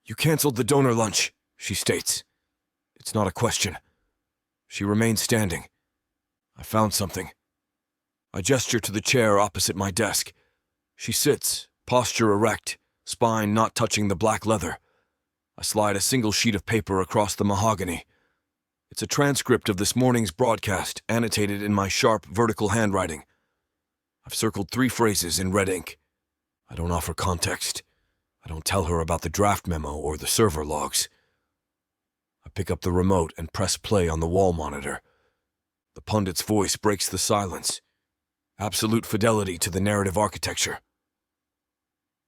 "You canceled the donor lunch," she states. It's not a question. She remains standing. I found something. I gesture to the chair opposite my desk. She sits, posture erect, spine not touching the black leather. I slide a single sheet of paper across the mahogany. It's a transcript of this morning's broadcast, annotated in my sharp, vertical handwriting. I've circled 3 phrases in red ink. I don't offer context. I don't tell her about the draft memo or the server logs. I pick up the remote and press play on the wall monitor. The pundit's voice breaks the silence. Absolute fidelity to the narrative architecture.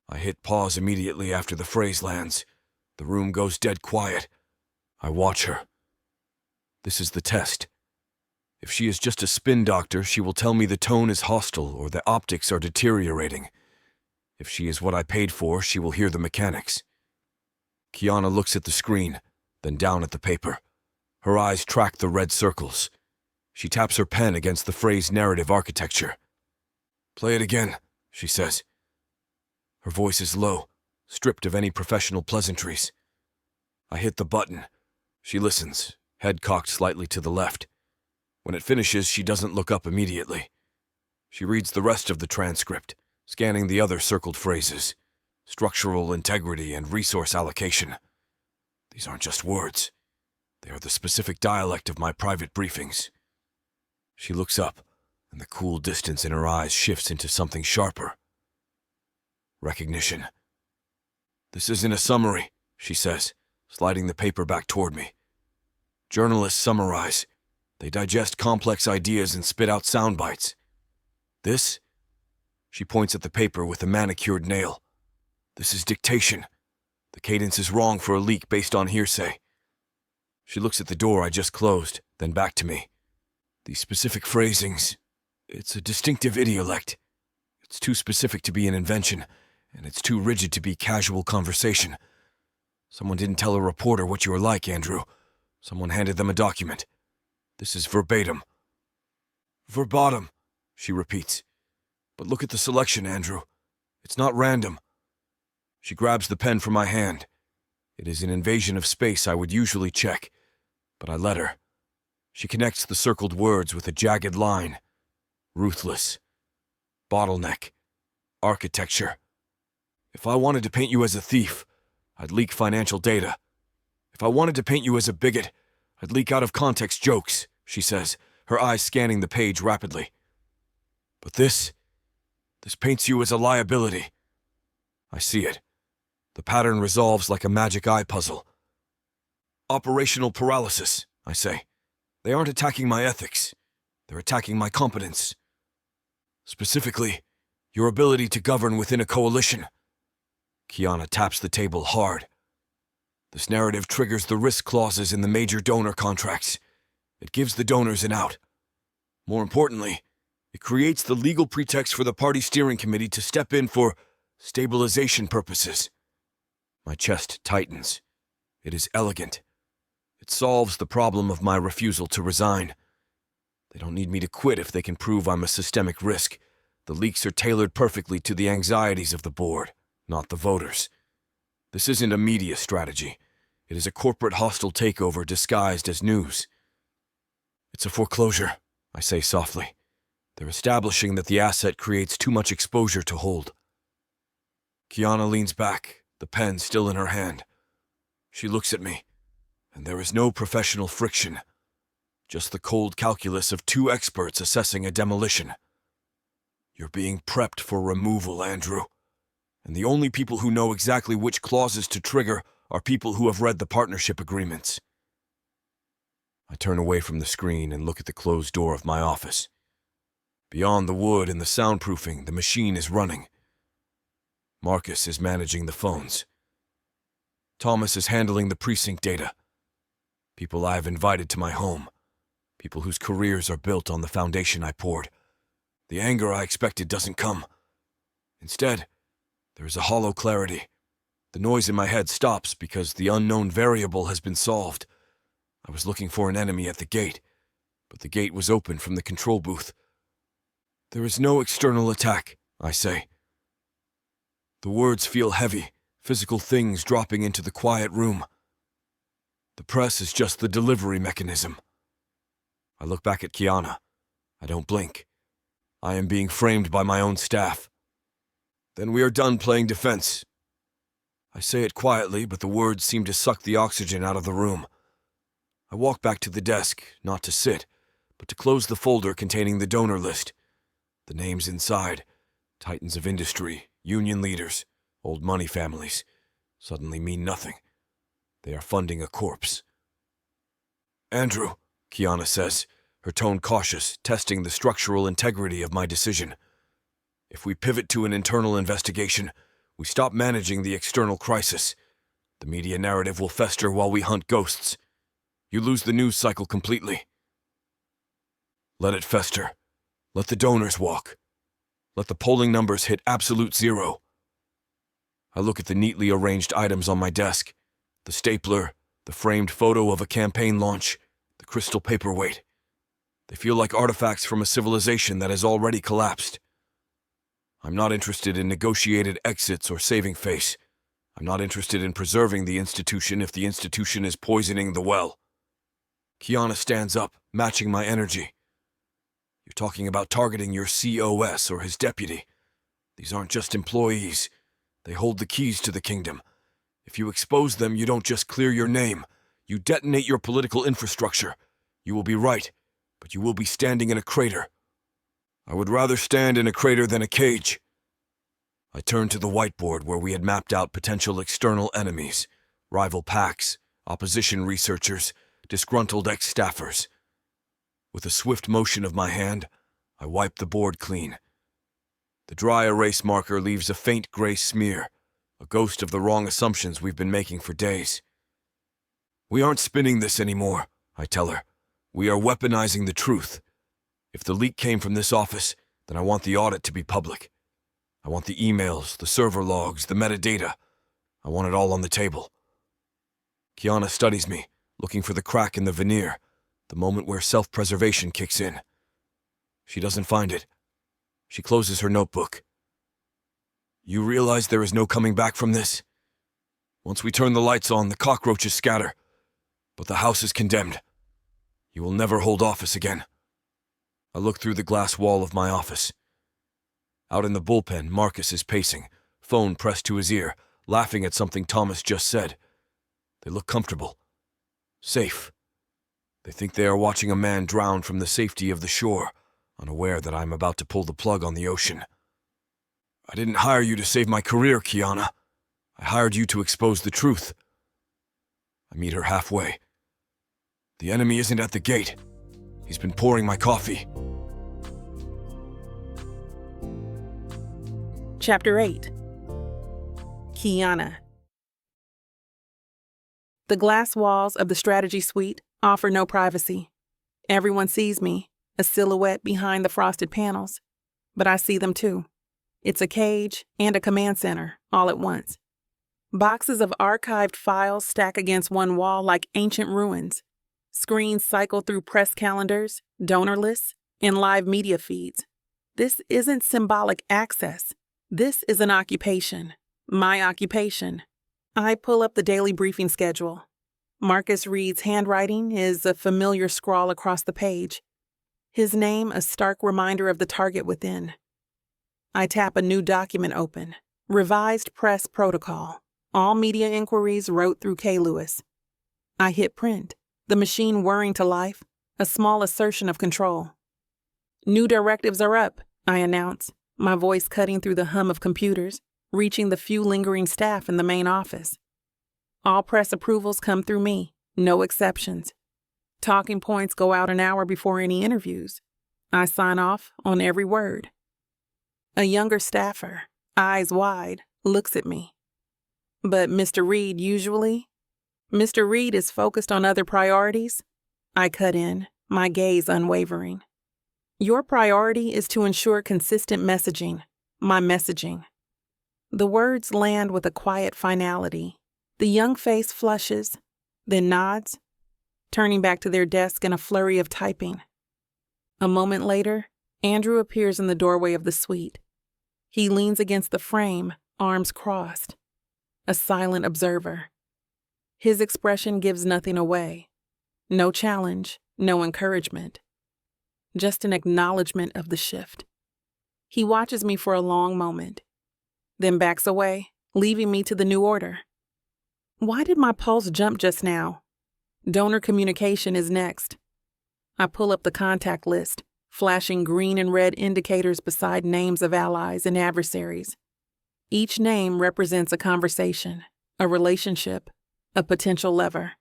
I hit pause immediately after the phrase lands. The room goes dead quiet. I watch her. This is the test. If she is just a spin doctor, she will tell me the tone is hostile or the optics are deteriorating. If she is what I paid for, she will hear the mechanics. Kiana looks at the screen, then down at the paper. Her eyes track the red circles. She taps her pen against the phrase narrative architecture. "Play it again," she says. Her voice is low, stripped of any professional pleasantries. I hit the button. She listens, head cocked slightly to the left. When it finishes, she doesn't look up immediately. She reads the rest of the transcript, scanning the other circled phrases. Structural integrity and resource allocation. These aren't just words. They are the specific dialect of my private briefings. She looks up, and the cool distance in her eyes shifts into something sharper. Recognition. "This isn't a summary," she says, sliding the paper back toward me. Journalists summarize. They digest complex ideas and spit out sound bites. This? She points at the paper with a manicured nail. This is dictation. The cadence is wrong for a leak based on hearsay. She looks at the door I just closed, then back to me. These specific phrasings, it's a distinctive idiolect. It's too specific to be an invention, and it's too rigid to be casual conversation. Someone didn't tell a reporter what you were like, Andrew. Someone handed them a document. This is verbatim. Verbatim, she repeats. But look at the selection, Andrew. It's not random. She grabs the pen from my hand. It is an invasion of space I would usually check, but I let her. She connects the circled words with a jagged line. Ruthless. Bottleneck. Architecture. If I wanted to paint you as a thief, I'd leak financial data. If I wanted to paint you as a bigot, I'd leak out-of-context jokes, she says, her eyes scanning the page rapidly. But this paints you as a liability. I see it. The pattern resolves like a magic eye puzzle. Operational paralysis, I say. They aren't attacking my ethics. They're attacking my competence. Specifically, your ability to govern within a coalition. Kiana taps the table hard. This narrative triggers the risk clauses in the major donor contracts. It gives the donors an out. More importantly, it creates the legal pretext for the party steering committee to step in for stabilization purposes. My chest tightens. It is elegant. It solves the problem of my refusal to resign. They don't need me to quit if they can prove I'm a systemic risk. The leaks are tailored perfectly to the anxieties of the board, not the voters. This isn't a media strategy. It is a corporate hostile takeover disguised as news. It's a foreclosure, I say softly. They're establishing that the asset creates too much exposure to hold. Kiana leans back, the pen still in her hand. She looks at me, and there is no professional friction, just the cold calculus of 2 experts assessing a demolition. You're being prepped for removal, Andrew. And the only people who know exactly which clauses to trigger are people who have read the partnership agreements. I turn away from the screen and look at the closed door of my office. Beyond the wood and the soundproofing, the machine is running. Marcus is managing the phones. Thomas is handling the precinct data. People I have invited to my home. People whose careers are built on the foundation I poured. The anger I expected doesn't come. Instead, there is a hollow clarity. The noise in my head stops because the unknown variable has been solved. I was looking for an enemy at the gate, but the gate was open from the control booth. There is no external attack, I say. The words feel heavy, physical things dropping into the quiet room. The press is just the delivery mechanism. I look back at Kiana. I don't blink. I am being framed by my own staff. Then we are done playing defense. I say it quietly, but the words seem to suck the oxygen out of the room. I walk back to the desk, not to sit, but to close the folder containing the donor list. The names inside, titans of industry, union leaders, old money families, suddenly mean nothing. They are funding a corpse. Andrew, Kiana says, her tone cautious, testing the structural integrity of my decision. If we pivot to an internal investigation, we stop managing the external crisis. The media narrative will fester while we hunt ghosts. You lose the news cycle completely. Let it fester. Let the donors walk. Let the polling numbers hit absolute zero. I look at the neatly arranged items on my desk. The stapler, the framed photo of a campaign launch, the crystal paperweight. They feel like artifacts from a civilization that has already collapsed. I'm not interested in negotiated exits or saving face. I'm not interested in preserving the institution if the institution is poisoning the well. Kiana stands up, matching my energy. You're talking about targeting your COS or his deputy. These aren't just employees. They hold the keys to the kingdom. If you expose them, you don't just clear your name. You detonate your political infrastructure. You will be right, but you will be standing in a crater. I would rather stand in a crater than a cage. I turned to the whiteboard where we had mapped out potential external enemies, rival PACs, opposition researchers, disgruntled ex-staffers. With a swift motion of my hand, I wiped the board clean. The dry erase marker leaves a faint gray smear, a ghost of the wrong assumptions we've been making for days. We aren't spinning this anymore, I tell her. We are weaponizing the truth. If the leak came from this office, then I want the audit to be public. I want the emails, the server logs, the metadata. I want it all on the table. Kiana studies me, looking for the crack in the veneer, the moment where self-preservation kicks in. She doesn't find it. She closes her notebook. You realize there is no coming back from this? Once we turn the lights on, the cockroaches scatter. But the house is condemned. You will never hold office again. I look through the glass wall of my office. Out in the bullpen, Marcus is pacing, phone pressed to his ear, laughing at something Thomas just said. They look comfortable. Safe. They think they are watching a man drown from the safety of the shore, unaware that I am about to pull the plug on the ocean. I didn't hire you to save my career, Kiana. I hired you to expose the truth. I meet her halfway. The enemy isn't at the gate. He's been pouring my coffee. Chapter 8. Kiana. The glass walls of the strategy suite offer no privacy. Everyone sees me, a silhouette behind the frosted panels. But I see them too. It's a cage and a command center, all at once. Boxes of archived files stack against one wall like ancient ruins. Screens cycle through press calendars, donor lists, and live media feeds. This isn't symbolic access. This is an occupation. My occupation. I pull up the daily briefing schedule. Marcus Reed's handwriting is a familiar scrawl across the page. His name a stark reminder of the target within. I tap a new document open. Revised press protocol. All media inquiries wrote through K. Lewis. I hit print. The machine whirring to life, a small assertion of control. New directives are up, I announce, my voice cutting through the hum of computers, reaching the few lingering staff in the main office. All press approvals come through me, no exceptions. Talking points go out an hour before any interviews. I sign off on every word. A younger staffer, eyes wide, looks at me. But Mr. Reed usually... Mr. Reed is focused on other priorities. I cut in, my gaze unwavering. Your priority is to ensure consistent messaging, my messaging. The words land with a quiet finality. The young face flushes, then nods, turning back to their desk in a flurry of typing. A moment later, Andrew appears in the doorway of the suite. He leans against the frame, arms crossed. A silent observer. His expression gives nothing away. No challenge, no encouragement. just an acknowledgement of the shift. He watches me for a long moment, then backs away, leaving me to the new order. Why did my pulse jump just now? Donor communication is next. I pull up the contact list, flashing green and red indicators beside names of allies and adversaries. Each name represents a conversation, a relationship, a potential lever.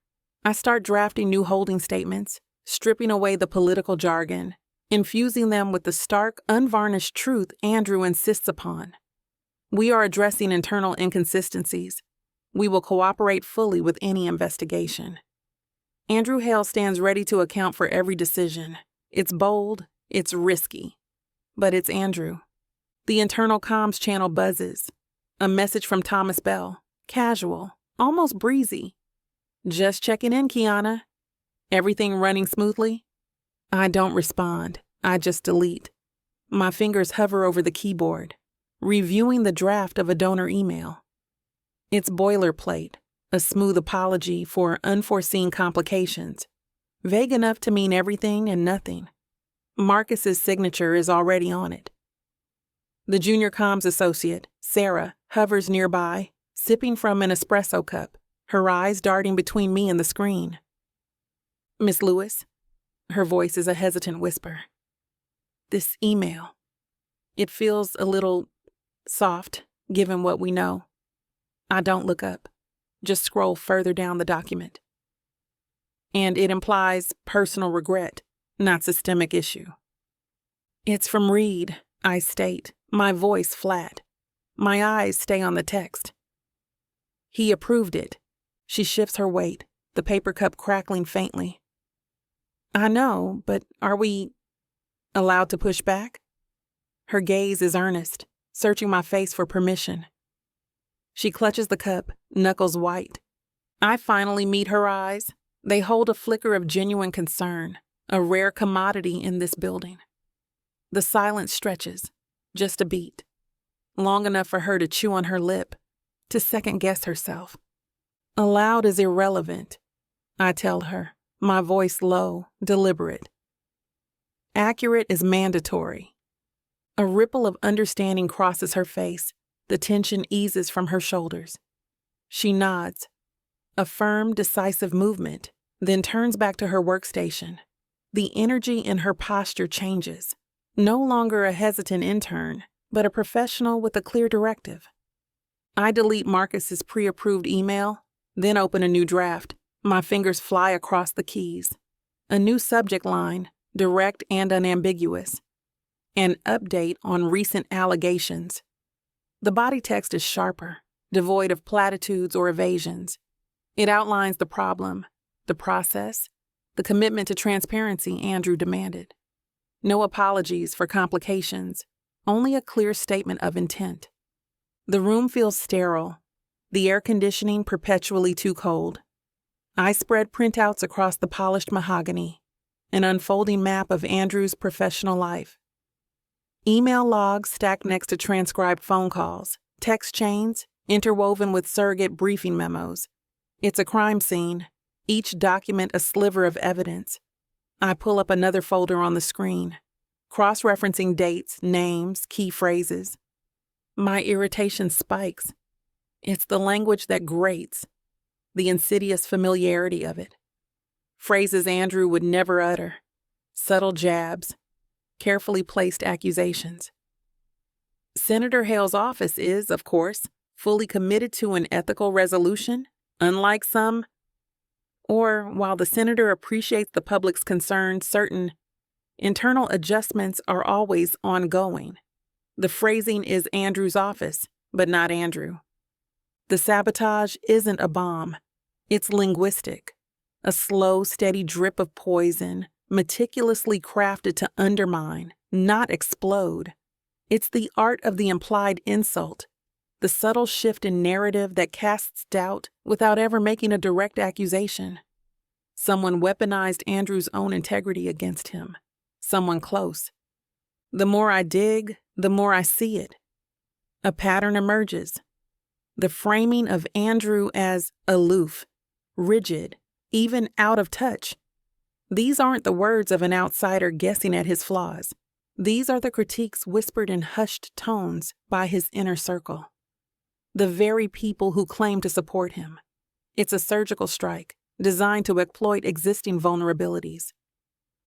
I start drafting new holding statements, stripping away the political jargon, infusing them with the stark, unvarnished truth Andrew insists upon. We are addressing internal inconsistencies. We will cooperate fully with any investigation. Andrew Hale stands ready to account for every decision. It's bold, it's risky, but it's Andrew. The internal comms channel buzzes. A message from Thomas Bell, casual, almost breezy. Just checking in, Kiana. Everything running smoothly? I don't respond. I just delete. My fingers hover over the keyboard, reviewing the draft of a donor email. It's boilerplate, a smooth apology for unforeseen complications, vague enough to mean everything and nothing. Marcus's signature is already on it. The junior comms associate, Sarah, hovers nearby, sipping from an espresso cup, her eyes darting between me and the screen. Miss Lewis? Her voice is a hesitant whisper. This email. It feels a little soft, given what we know. I don't look up, just scroll further down the document. And it implies personal regret, not systemic issue. It's from Reed, I state, my voice flat. My eyes stay on the text. He approved it. She shifts her weight, the paper cup crackling faintly. I know, but are we allowed to push back? Her gaze is earnest, searching my face for permission. She clutches the cup, knuckles white. I finally meet her eyes. They hold a flicker of genuine concern, a rare commodity in this building. The silence stretches, just a beat, long enough for her to chew on her lip, to second-guess herself. Allowed is irrelevant, I tell her, my voice low, deliberate. Accurate is mandatory. A ripple of understanding crosses her face. The tension eases from her shoulders. She nods, a firm, decisive movement, then turns back to her workstation. The energy in her posture changes. No longer a hesitant intern, but a professional with a clear directive. I delete Marcus's pre-approved email, then open a new draft. My fingers fly across the keys. A new subject line, direct and unambiguous. An update on recent allegations. The body text is sharper, devoid of platitudes or evasions. It outlines the problem, the process, the commitment to transparency Andrew demanded. No apologies for complications, only a clear statement of intent. The room feels sterile, the air conditioning perpetually too cold. I spread printouts across the polished mahogany, an unfolding map of Andrew's professional life. Email logs stacked next to transcribed phone calls, text chains interwoven with surrogate briefing memos. It's a crime scene, each document a sliver of evidence. I pull up another folder on the screen, cross-referencing dates, names, key phrases. My irritation spikes. It's the language that grates, the insidious familiarity of it. Phrases Andrew would never utter, subtle jabs, carefully placed accusations. Senator Hale's office is, of course, fully committed to an ethical resolution, unlike some. Or, while the senator appreciates the public's concern, certain internal adjustments are always ongoing. The phrasing is Andrew's office, but not Andrew. The sabotage isn't a bomb. It's linguistic, a slow, steady drip of poison, meticulously crafted to undermine, not explode. It's the art of the implied insult, the subtle shift in narrative that casts doubt without ever making a direct accusation. Someone weaponized Andrew's own integrity against him, someone close. The more I dig, the more I see it. A pattern emerges. The framing of Andrew as aloof, rigid, even out of touch. These aren't the words of an outsider guessing at his flaws. These are the critiques whispered in hushed tones by his inner circle. The very people who claim to support him. It's a surgical strike designed to exploit existing vulnerabilities.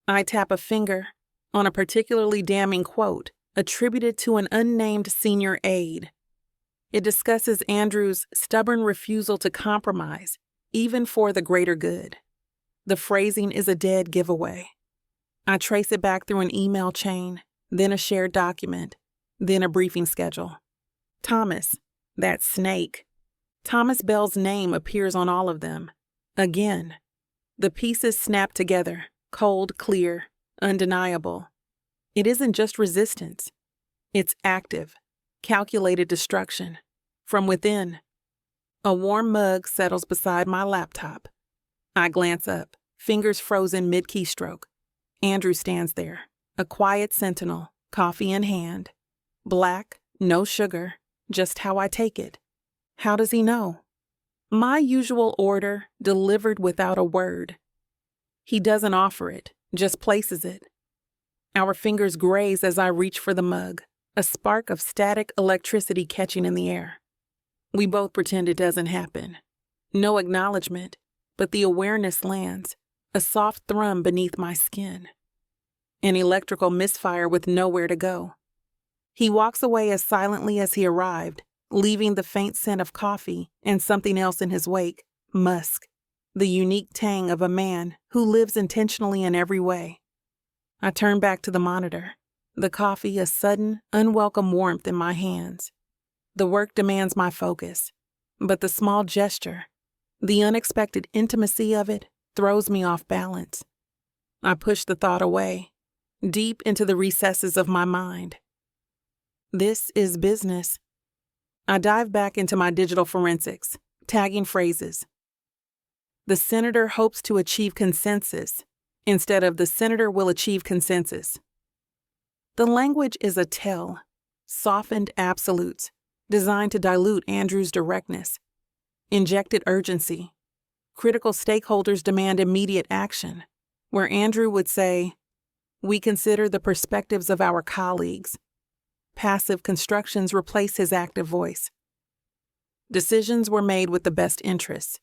I tap a finger on a particularly damning quote attributed to an unnamed senior aide. It discusses Andrew's stubborn refusal to compromise, even for the greater good. The phrasing is a dead giveaway. I trace it back through an email chain, then a shared document, then a briefing schedule. Thomas, that snake. Thomas Bell's name appears on all of them. Again. The pieces snap together, cold, clear, undeniable. It isn't just resistance. It's active, calculated destruction. From within. A warm mug settles beside my laptop. I glance up, fingers frozen mid-keystroke. Andrew stands there, a quiet sentinel, coffee in hand. Black, no sugar, just how I take it. How does he know? My usual order, delivered without a word. He doesn't offer it, just places it. Our fingers graze as I reach for the mug, a spark of static electricity catching in the air. We both pretend it doesn't happen. No acknowledgement, but the awareness lands, a soft thrum beneath my skin. An electrical misfire with nowhere to go. He walks away as silently as he arrived, leaving the faint scent of coffee and something else in his wake, musk, the unique tang of a man who lives intentionally in every way. I turn back to the monitor, the coffee a sudden, unwelcome warmth in my hands. The work demands my focus, but the small gesture, the unexpected intimacy of it, throws me off balance. I push the thought away, deep into the recesses of my mind. This is business. I dive back into my digital forensics, tagging phrases. The senator hopes to achieve consensus instead of the senator will achieve consensus. The language is a tell, softened absolutes, designed to dilute Andrew's directness. Injected urgency. Critical stakeholders demand immediate action, where Andrew would say, "We consider the perspectives of our colleagues." Passive constructions replace his active voice. Decisions were made with the best interests.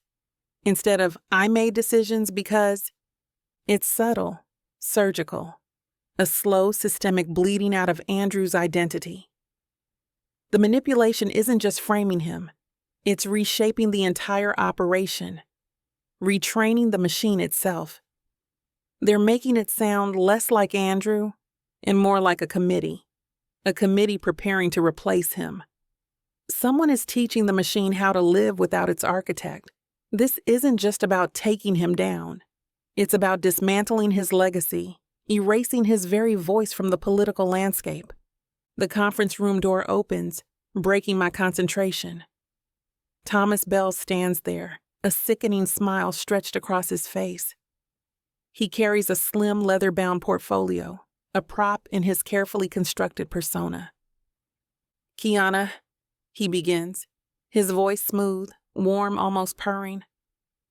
Instead of, "I made decisions because," it's subtle, surgical, a slow systemic bleeding out of Andrew's identity. The manipulation isn't just framing him, it's reshaping the entire operation, retraining the machine itself. They're making it sound less like Andrew and more like a committee preparing to replace him. Someone is teaching the machine how to live without its architect. This isn't just about taking him down. It's about dismantling his legacy, erasing his very voice from the political landscape. The conference room door opens, breaking my concentration. Thomas Bell stands there, a sickening smile stretched across his face. He carries a slim leather-bound portfolio, a prop in his carefully constructed persona. "Kiana," he begins, his voice smooth, warm, almost purring.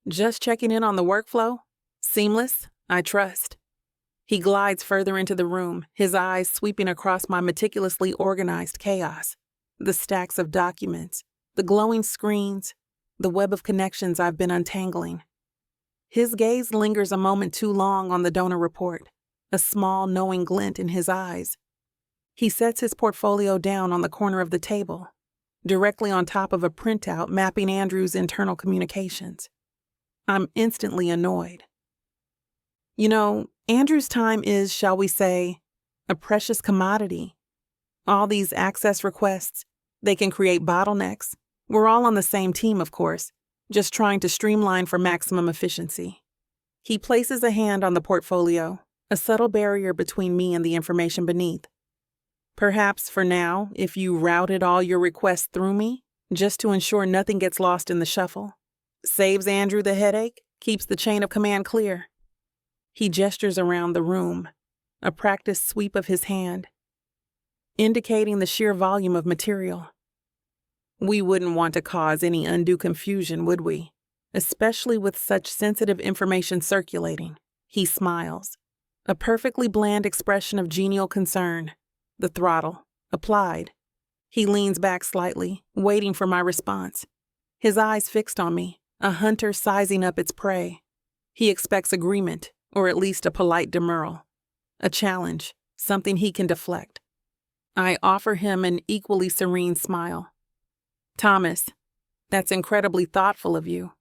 "Just checking in on the workflow? Seamless, I trust." He glides further into the room, his eyes sweeping across my meticulously organized chaos. The stacks of documents, the glowing screens, the web of connections I've been untangling. His gaze lingers a moment too long on the donor report, a small, knowing glint in his eyes. He sets his portfolio down on the corner of the table, directly on top of a printout mapping Andrew's internal communications. I'm instantly annoyed. You know, Andrew's time is, shall we say, a precious commodity. All these access requests, they can create bottlenecks. We're all on the same team, of course, just trying to streamline for maximum efficiency. He places a hand on the portfolio, a subtle barrier between me and the information beneath. Perhaps for now, if you routed all your requests through me, just to ensure nothing gets lost in the shuffle. Saves Andrew the headache, keeps the chain of command clear. He gestures around the room, a practiced sweep of his hand, indicating the sheer volume of material. We wouldn't want to cause any undue confusion, would we? Especially with such sensitive information circulating, He smiles. A perfectly bland expression of genial concern. The throttle. Applied. He leans back slightly, waiting for my response. His eyes fixed on me, a hunter sizing up its prey. He expects agreement, or at least a polite demurral. A challenge, something he can deflect. I offer him an equally serene smile. Thomas, that's incredibly thoughtful of you.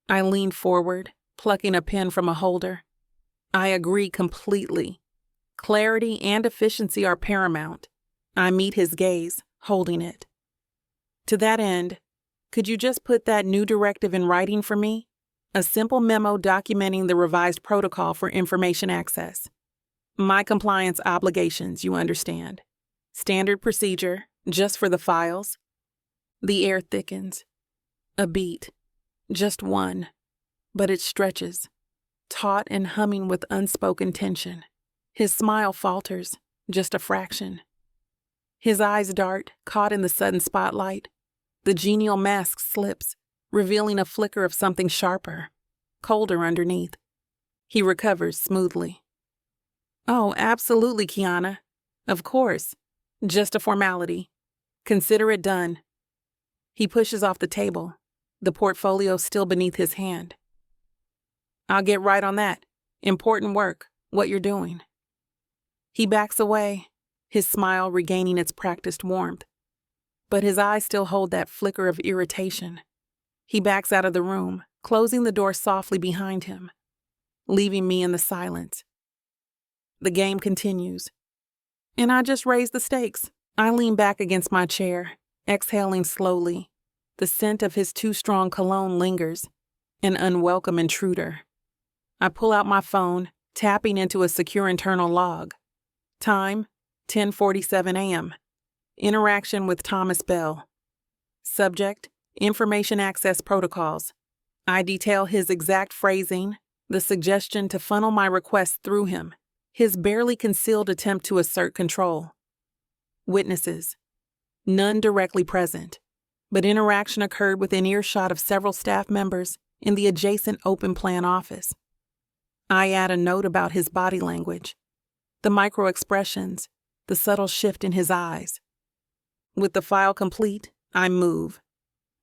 I lean forward, plucking a pen from a holder. I agree completely. Clarity and efficiency are paramount. I meet his gaze, holding it. To that end, could you just put that new directive in writing for me? A simple memo documenting the revised protocol for information access. My compliance obligations, you understand. Standard procedure, just for the files. The air thickens. A beat. Just one. But it stretches, taut and humming with unspoken tension. His smile falters, just a fraction. His eyes dart, caught in the sudden spotlight. The genial mask slips, revealing a flicker of something sharper, colder underneath. He recovers smoothly. Oh, absolutely, Kiana. Of course. Just a formality. Consider it done. He pushes off the table, the portfolio still beneath his hand. I'll get right on that. Important work, what you're doing. He backs away, his smile regaining its practiced warmth. But his eyes still hold that flicker of irritation. He backs out of the room, closing the door softly behind him, leaving me in the silence. The game continues. And I just raised the stakes. I lean back against my chair, exhaling slowly. The scent of his too strong cologne lingers, an unwelcome intruder. I pull out my phone, tapping into a secure internal log. Time, 10:47 a.m. Interaction with Thomas Bell. Subject, information access protocols. I detail his exact phrasing, the suggestion to funnel my request through him, his barely concealed attempt to assert control. Witnesses. None directly present, but interaction occurred within earshot of several staff members in the adjacent open plan office. I add a note about his body language, the micro-expressions, the subtle shift in his eyes. With the file complete, I move.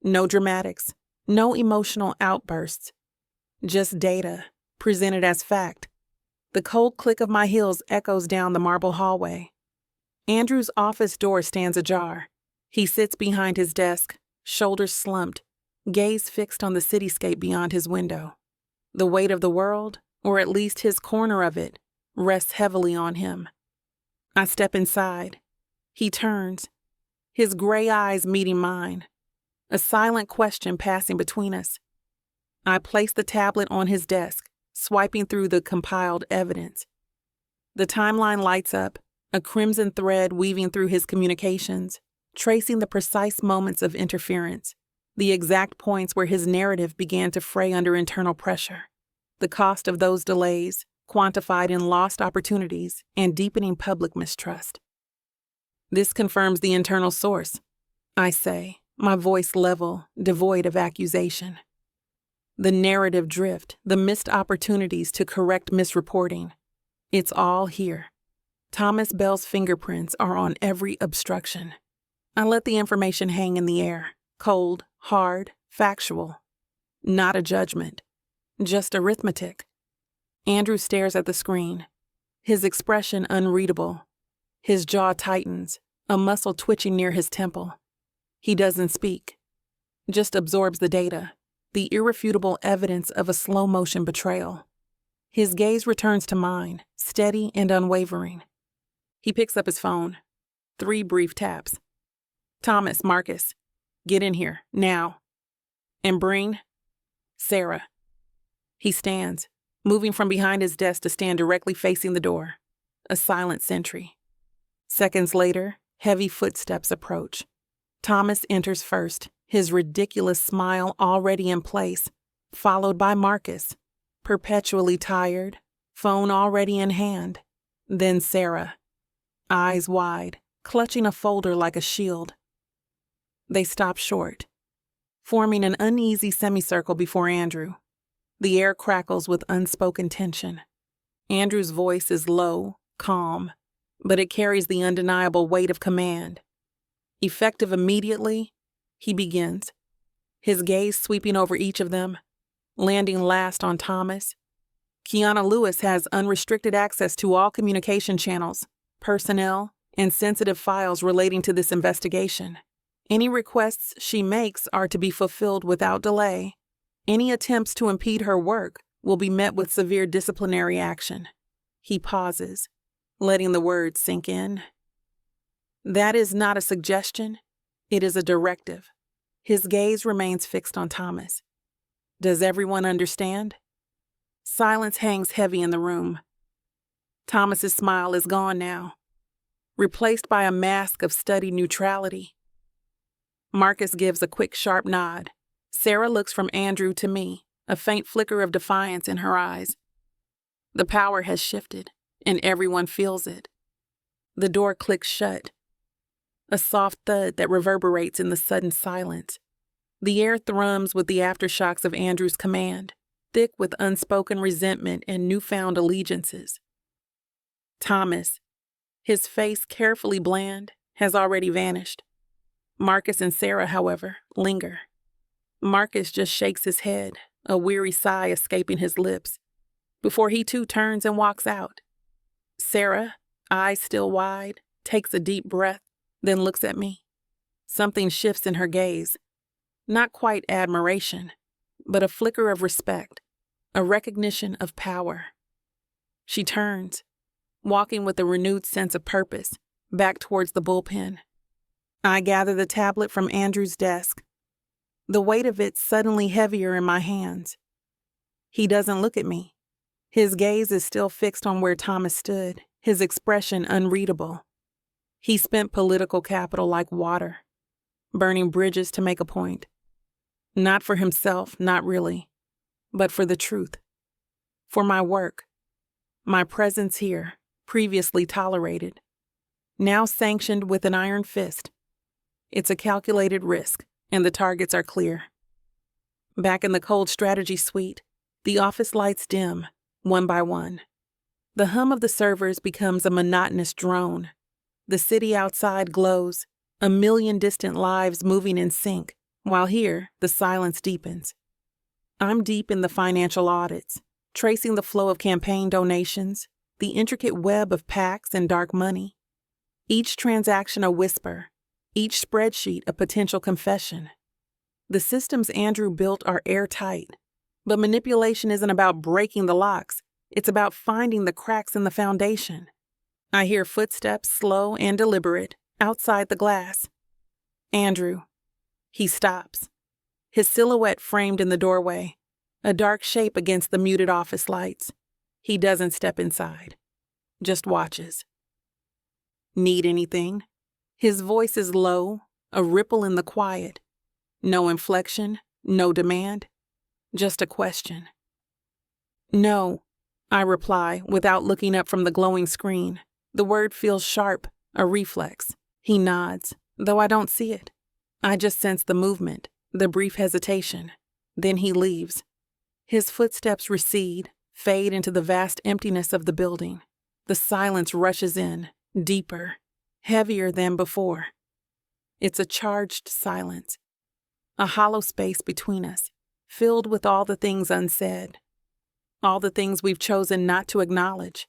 No dramatics, no emotional outbursts. Just data, presented as fact. The cold click of my heels echoes down the marble hallway. Andrew's office door stands ajar. He sits behind his desk, shoulders slumped, gaze fixed on the cityscape beyond his window. The weight of the world, or at least his corner of it, rests heavily on him. I step inside. He turns, his gray eyes meeting mine, a silent question passing between us. I place the tablet on his desk, swiping through the compiled evidence. The timeline lights up, a crimson thread weaving through his communications, tracing the precise moments of interference, the exact points where his narrative began to fray under internal pressure. The cost of those delays, quantified in lost opportunities and deepening public mistrust. This confirms the internal source, I say, my voice level, devoid of accusation. The narrative drift, the missed opportunities to correct misreporting. It's all here. Thomas Bell's fingerprints are on every obstruction. I let the information hang in the air, cold, hard, factual. Not a judgment, just arithmetic. Andrew stares at the screen, his expression unreadable. His jaw tightens, a muscle twitching near his temple. He doesn't speak, just absorbs the data, the irrefutable evidence of a slow-motion betrayal. His gaze returns to mine, steady and unwavering. He picks up his phone. 3 brief taps. Thomas, Marcus, get in here, now. And bring Sarah. He stands, moving from behind his desk to stand directly facing the door. A silent sentry. Seconds later, heavy footsteps approach. Thomas enters first, his ridiculous smile already in place, followed by Marcus, perpetually tired, phone already in hand. Then Sarah, eyes wide, clutching a folder like a shield. They stop short, forming an uneasy semicircle before Andrew. The air crackles with unspoken tension. Andrew's voice is low, calm, but it carries the undeniable weight of command. Effective immediately, he begins, his gaze sweeping over each of them, landing last on Thomas. Kiana Lewis has unrestricted access to all communication channels, personnel, and sensitive files relating to this investigation. Any requests she makes are to be fulfilled without delay. Any attempts to impede her work will be met with severe disciplinary action. He pauses, letting the words sink in. That is not a suggestion. It is a directive. His gaze remains fixed on Thomas. Does everyone understand? Silence hangs heavy in the room. Thomas's smile is gone now, replaced by a mask of studied neutrality. Marcus gives a quick, sharp nod. Sarah looks from Andrew to me, a faint flicker of defiance in her eyes. The power has shifted, and everyone feels it. The door clicks shut. A soft thud that reverberates in the sudden silence. The air thrums with the aftershocks of Andrew's command, thick with unspoken resentment and newfound allegiances. Thomas, his face carefully bland, has already vanished. Marcus and Sarah, however, linger. Marcus just shakes his head, a weary sigh escaping his lips, before he too turns and walks out. Sarah, eyes still wide, takes a deep breath, then looks at me. Something shifts in her gaze. Not quite admiration, but a flicker of respect, a recognition of power. She turns, walking with a renewed sense of purpose, back towards the bullpen. I gather the tablet from Andrew's desk, the weight of it suddenly heavier in my hands. He doesn't look at me. His gaze is still fixed on where Thomas stood, his expression unreadable. He spent political capital like water, burning bridges to make a point. Not for himself, not really, but for the truth. For my work, my presence here, previously tolerated, now sanctioned with an iron fist. It's a calculated risk, and the targets are clear. Back in the cold strategy suite, the office lights dim, one by one. The hum of the servers becomes a monotonous drone. The city outside glows, a million distant lives moving in sync, while here, the silence deepens. I'm deep in the financial audits, tracing the flow of campaign donations, the intricate web of PACs and dark money. Each transaction a whisper, each spreadsheet a potential confession. The systems Andrew built are airtight, but manipulation isn't about breaking the locks. It's about finding the cracks in the foundation. I hear footsteps, slow and deliberate, outside the glass. Andrew. He stops, his silhouette framed in the doorway, a dark shape against the muted office lights. He doesn't step inside, just watches. Need anything? His voice is low, a ripple in the quiet. No inflection, no demand, just a question. No, I reply without looking up from the glowing screen. The word feels sharp, a reflex. He nods, though I don't see it. I just sense the movement, the brief hesitation. Then he leaves. His footsteps recede, fade into the vast emptiness of the building. The silence rushes in, deeper, heavier than before. It's a charged silence, a hollow space between us, filled with all the things unsaid, all the things we've chosen not to acknowledge.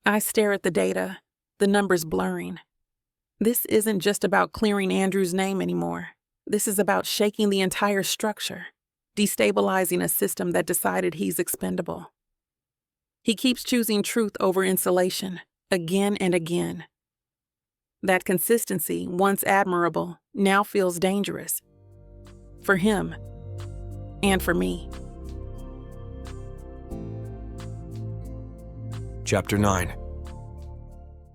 I stare at the data, the numbers blurring. This isn't just about clearing Andrew's name anymore. This is about shaking the entire structure, destabilizing a system that decided he's expendable. He keeps choosing truth over insulation, again and again. That consistency, once admirable, now feels dangerous. For him, and for me. Chapter 9.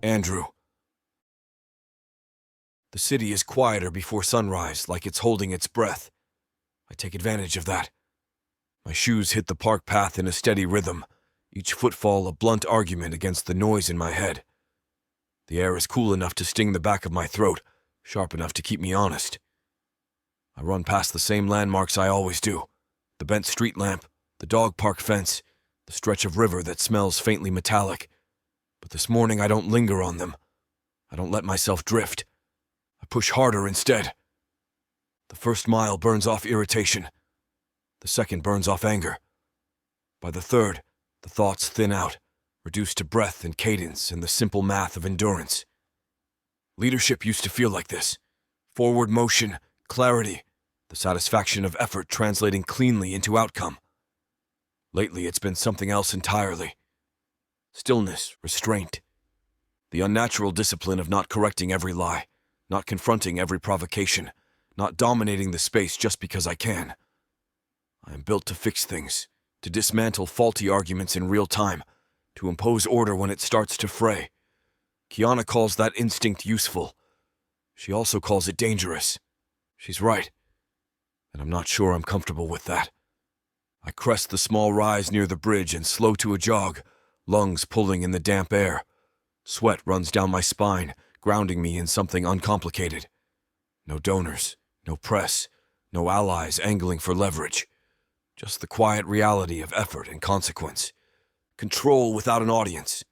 Andrew. The city is quieter before sunrise, like it's holding its breath. I take advantage of that. My shoes hit the park path in a steady rhythm, each footfall a blunt argument against the noise in my head. The air is cool enough to sting the back of my throat, sharp enough to keep me honest. I run past the same landmarks I always do. The bent street lamp, the dog park fence, the stretch of river that smells faintly metallic. But this morning I don't linger on them. I don't let myself drift. I push harder instead. The first mile burns off irritation. The second burns off anger. By the third, the thoughts thin out, reduced to breath and cadence and the simple math of endurance. Leadership used to feel like this. Forward motion, clarity, the satisfaction of effort translating cleanly into outcome. Lately, it's been something else entirely. Stillness, restraint. The unnatural discipline of not correcting every lie, not confronting every provocation, not dominating the space just because I can. I am built to fix things, to dismantle faulty arguments in real time, to impose order when it starts to fray. Kiana calls that instinct useful. She also calls it dangerous. She's right. And I'm not sure I'm comfortable with that. I crest the small rise near the bridge and slow to a jog, lungs pulling in the damp air. Sweat runs down my spine, grounding me in something uncomplicated. No donors, no press, no allies angling for leverage. Just the quiet reality of effort and consequence. Control without an audience.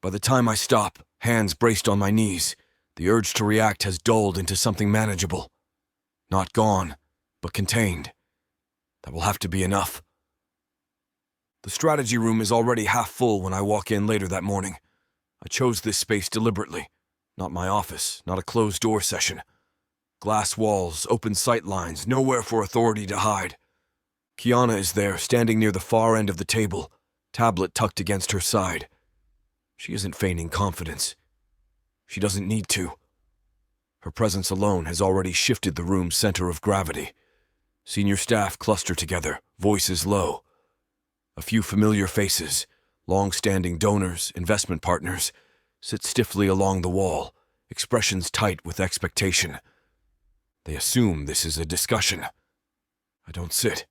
By the time I stop, hands braced on my knees, the urge to react has dulled into something manageable. Not gone, but contained. That will have to be enough. The strategy room is already half full when I walk in later that morning. I chose this space deliberately. Not my office, not a closed-door session. Glass walls, open sight lines, nowhere for authority to hide. Kiana is there, standing near the far end of the table, tablet tucked against her side. She isn't feigning confidence. She doesn't need to. Her presence alone has already shifted the room's center of gravity. Senior staff cluster together, voices low. A few familiar faces, long-standing donors, investment partners, sit stiffly along the wall, expressions tight with expectation. They assume this is a discussion. I don't sit.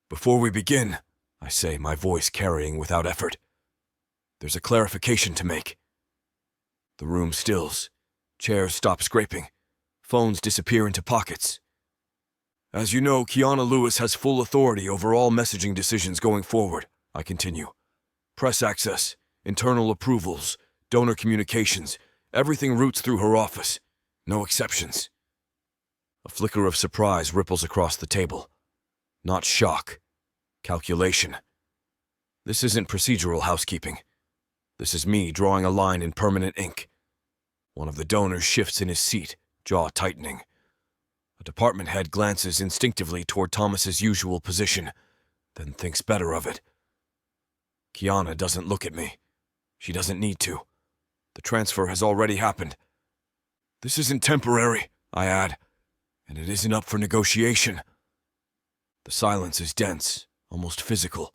Before we begin, I say, my voice carrying without effort, there's a clarification to make. The room stills. Chairs stop scraping. Phones disappear into pockets. As you know, Kiana Lewis has full authority over all messaging decisions going forward, I continue. Press access, internal approvals, donor communications, everything routes through her office. No exceptions. A flicker of surprise ripples across the table. Not shock. Calculation. This isn't procedural housekeeping. This is me drawing a line in permanent ink. One of the donors shifts in his seat, jaw tightening. A department head glances instinctively toward Thomas's usual position, then thinks better of it. Kiana doesn't look at me. She doesn't need to. The transfer has already happened. This isn't temporary, I add, and it isn't up for negotiation. The silence is dense, almost physical.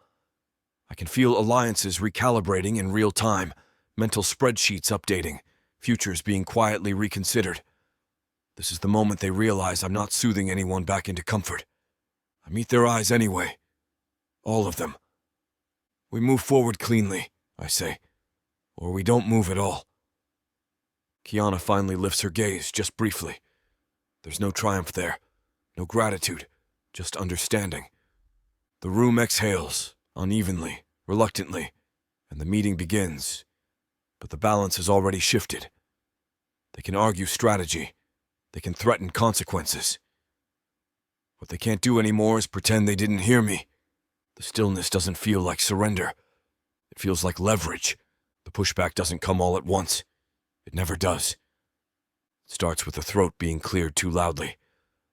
I can feel alliances recalibrating in real time, mental spreadsheets updating, futures being quietly reconsidered. This is the moment they realize I'm not soothing anyone back into comfort. I meet their eyes anyway. All of them. We move forward cleanly, I say, or we don't move at all. Kiana finally lifts her gaze, just briefly. There's no triumph there, no gratitude, just understanding. The room exhales, unevenly, reluctantly, and the meeting begins. But the balance has already shifted. They can argue strategy. They can threaten consequences. What they can't do anymore is pretend they didn't hear me. The stillness doesn't feel like surrender. It feels like leverage. The pushback doesn't come all at once. It never does. It starts with the throat being cleared too loudly,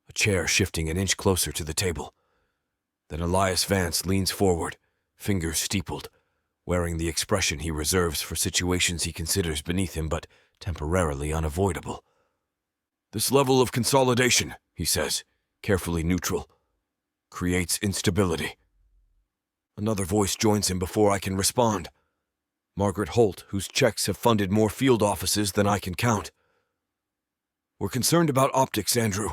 a chair shifting an inch closer to the table. Then Elias Vance leans forward, fingers steepled, wearing the expression he reserves for situations he considers beneath him but temporarily unavoidable. This level of consolidation, he says, carefully neutral, creates instability. Another voice joins him before I can respond. Margaret Holt, whose checks have funded more field offices than I can count. We're concerned about optics, Andrew.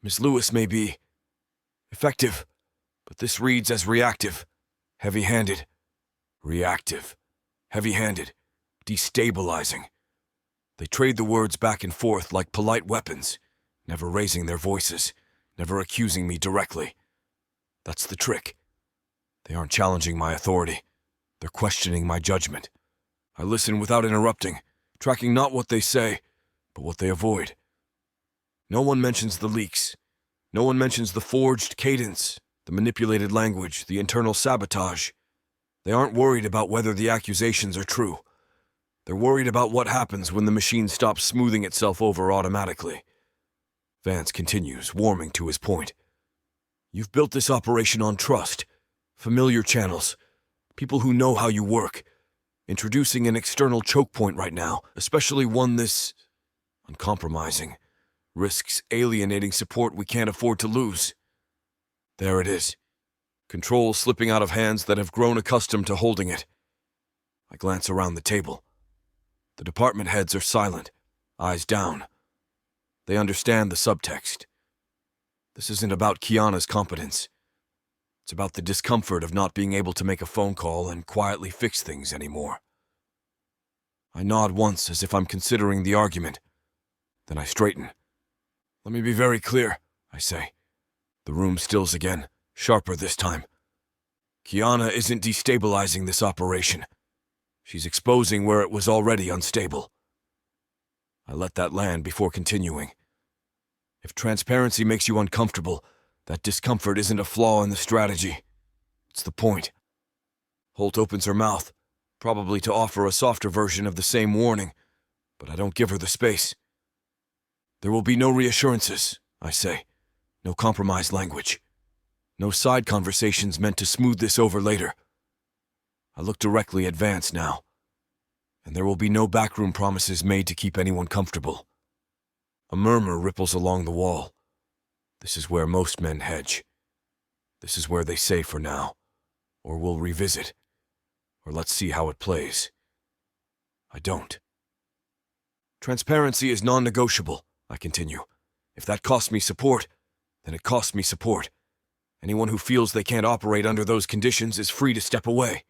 Miss Lewis may be effective, but this reads as reactive, heavy-handed. Reactive, heavy-handed, destabilizing. They trade the words back and forth like polite weapons, never raising their voices, never accusing me directly. That's the trick. They They aren't challenging my authority. They're questioning my judgment. I listen without interrupting, tracking not what they say, but what they avoid. No one mentions the leaks. No one mentions the forged cadence, the manipulated language, the internal sabotage. They aren't worried about whether the accusations are true. They're worried about what happens when the machine stops smoothing itself over automatically. Vance continues, warming to his point. You've built this operation on trust, familiar channels, people who know how you work. Introducing an external choke point right now, especially one this uncompromising, risks alienating support we can't afford to lose. There it is. Control slipping out of hands that have grown accustomed to holding it. I glance around the table. The department heads are silent, eyes down. They understand the subtext. This isn't about Kiana's competence. It's about the discomfort of not being able to make a phone call and quietly fix things anymore. I nod once as if I'm considering the argument. Then I straighten. Let me be very clear, I say. The room stills again, sharper this time. Kiana isn't destabilizing this operation. She's exposing where it was already unstable. I let that land before continuing. If transparency makes you uncomfortable, that discomfort isn't a flaw in the strategy. It's the point. Holt opens her mouth, probably to offer a softer version of the same warning, but I don't give her the space. There will be no reassurances, I say. No compromise language. No side conversations meant to smooth this over later. I look directly at Vance now, and there will be no backroom promises made to keep anyone comfortable. A murmur ripples along the wall. This is where most men hedge. This is where they say for now, or we'll revisit, or let's see how it plays. I don't. Transparency is non-negotiable, I continue. If that costs me support, then it costs me support. Anyone who feels they can't operate under those conditions is free to step away.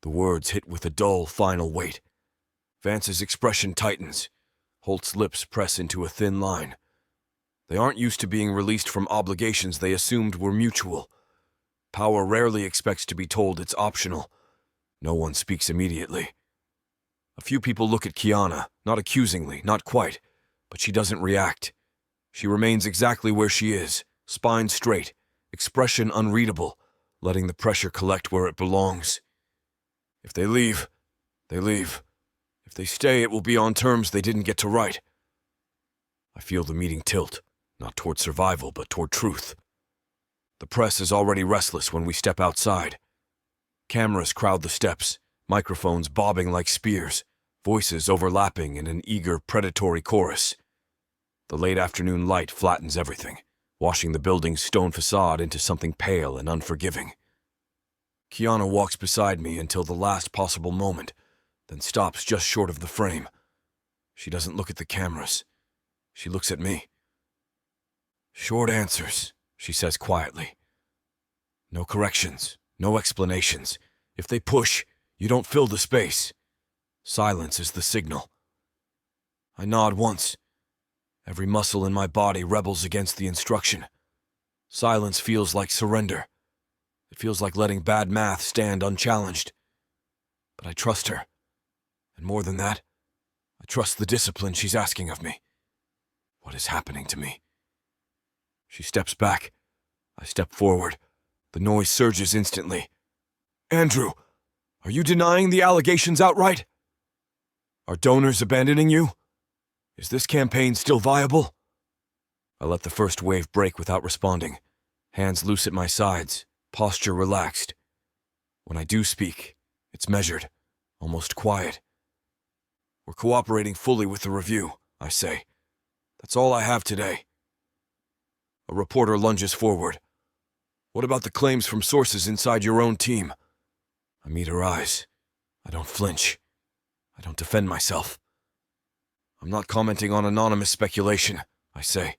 The words hit with a dull, final weight. Vance's expression tightens. Holt's lips press into a thin line. They aren't used to being released from obligations they assumed were mutual. Power rarely expects to be told it's optional. No one speaks immediately. A few people look at Kiana, not accusingly, not quite, but she doesn't react. She remains exactly where she is, spine straight, expression unreadable, letting the pressure collect where it belongs. If they leave, they leave. If they stay, it will be on terms they didn't get to write. I feel the meeting tilt, not toward survival, but toward truth. The press is already restless when we step outside. Cameras crowd the steps, microphones bobbing like spears, voices overlapping in an eager, predatory chorus. The late afternoon light flattens everything, washing the building's stone facade into something pale and unforgiving. Kiana walks beside me until the last possible moment, then stops just short of the frame. She doesn't look at the cameras. She looks at me. Short answers, she says quietly. No corrections, no explanations. If they push, you don't fill the space. Silence is the signal. I nod once. Every muscle in my body rebels against the instruction. Silence feels like surrender. It feels like letting bad math stand unchallenged. But I trust her. And more than that, I trust the discipline she's asking of me. What is happening to me? She steps back. I step forward. The noise surges instantly. Andrew, are you denying the allegations outright? Are donors abandoning you? Is this campaign still viable? I let the first wave break without responding. Hands loose at my sides, posture relaxed. When I do speak, it's measured, almost quiet. We're cooperating fully with the review, I say. That's all I have today. A reporter lunges forward. What about the claims from sources inside your own team? I meet her eyes. I don't flinch. I don't defend myself. I'm not commenting on anonymous speculation, I say.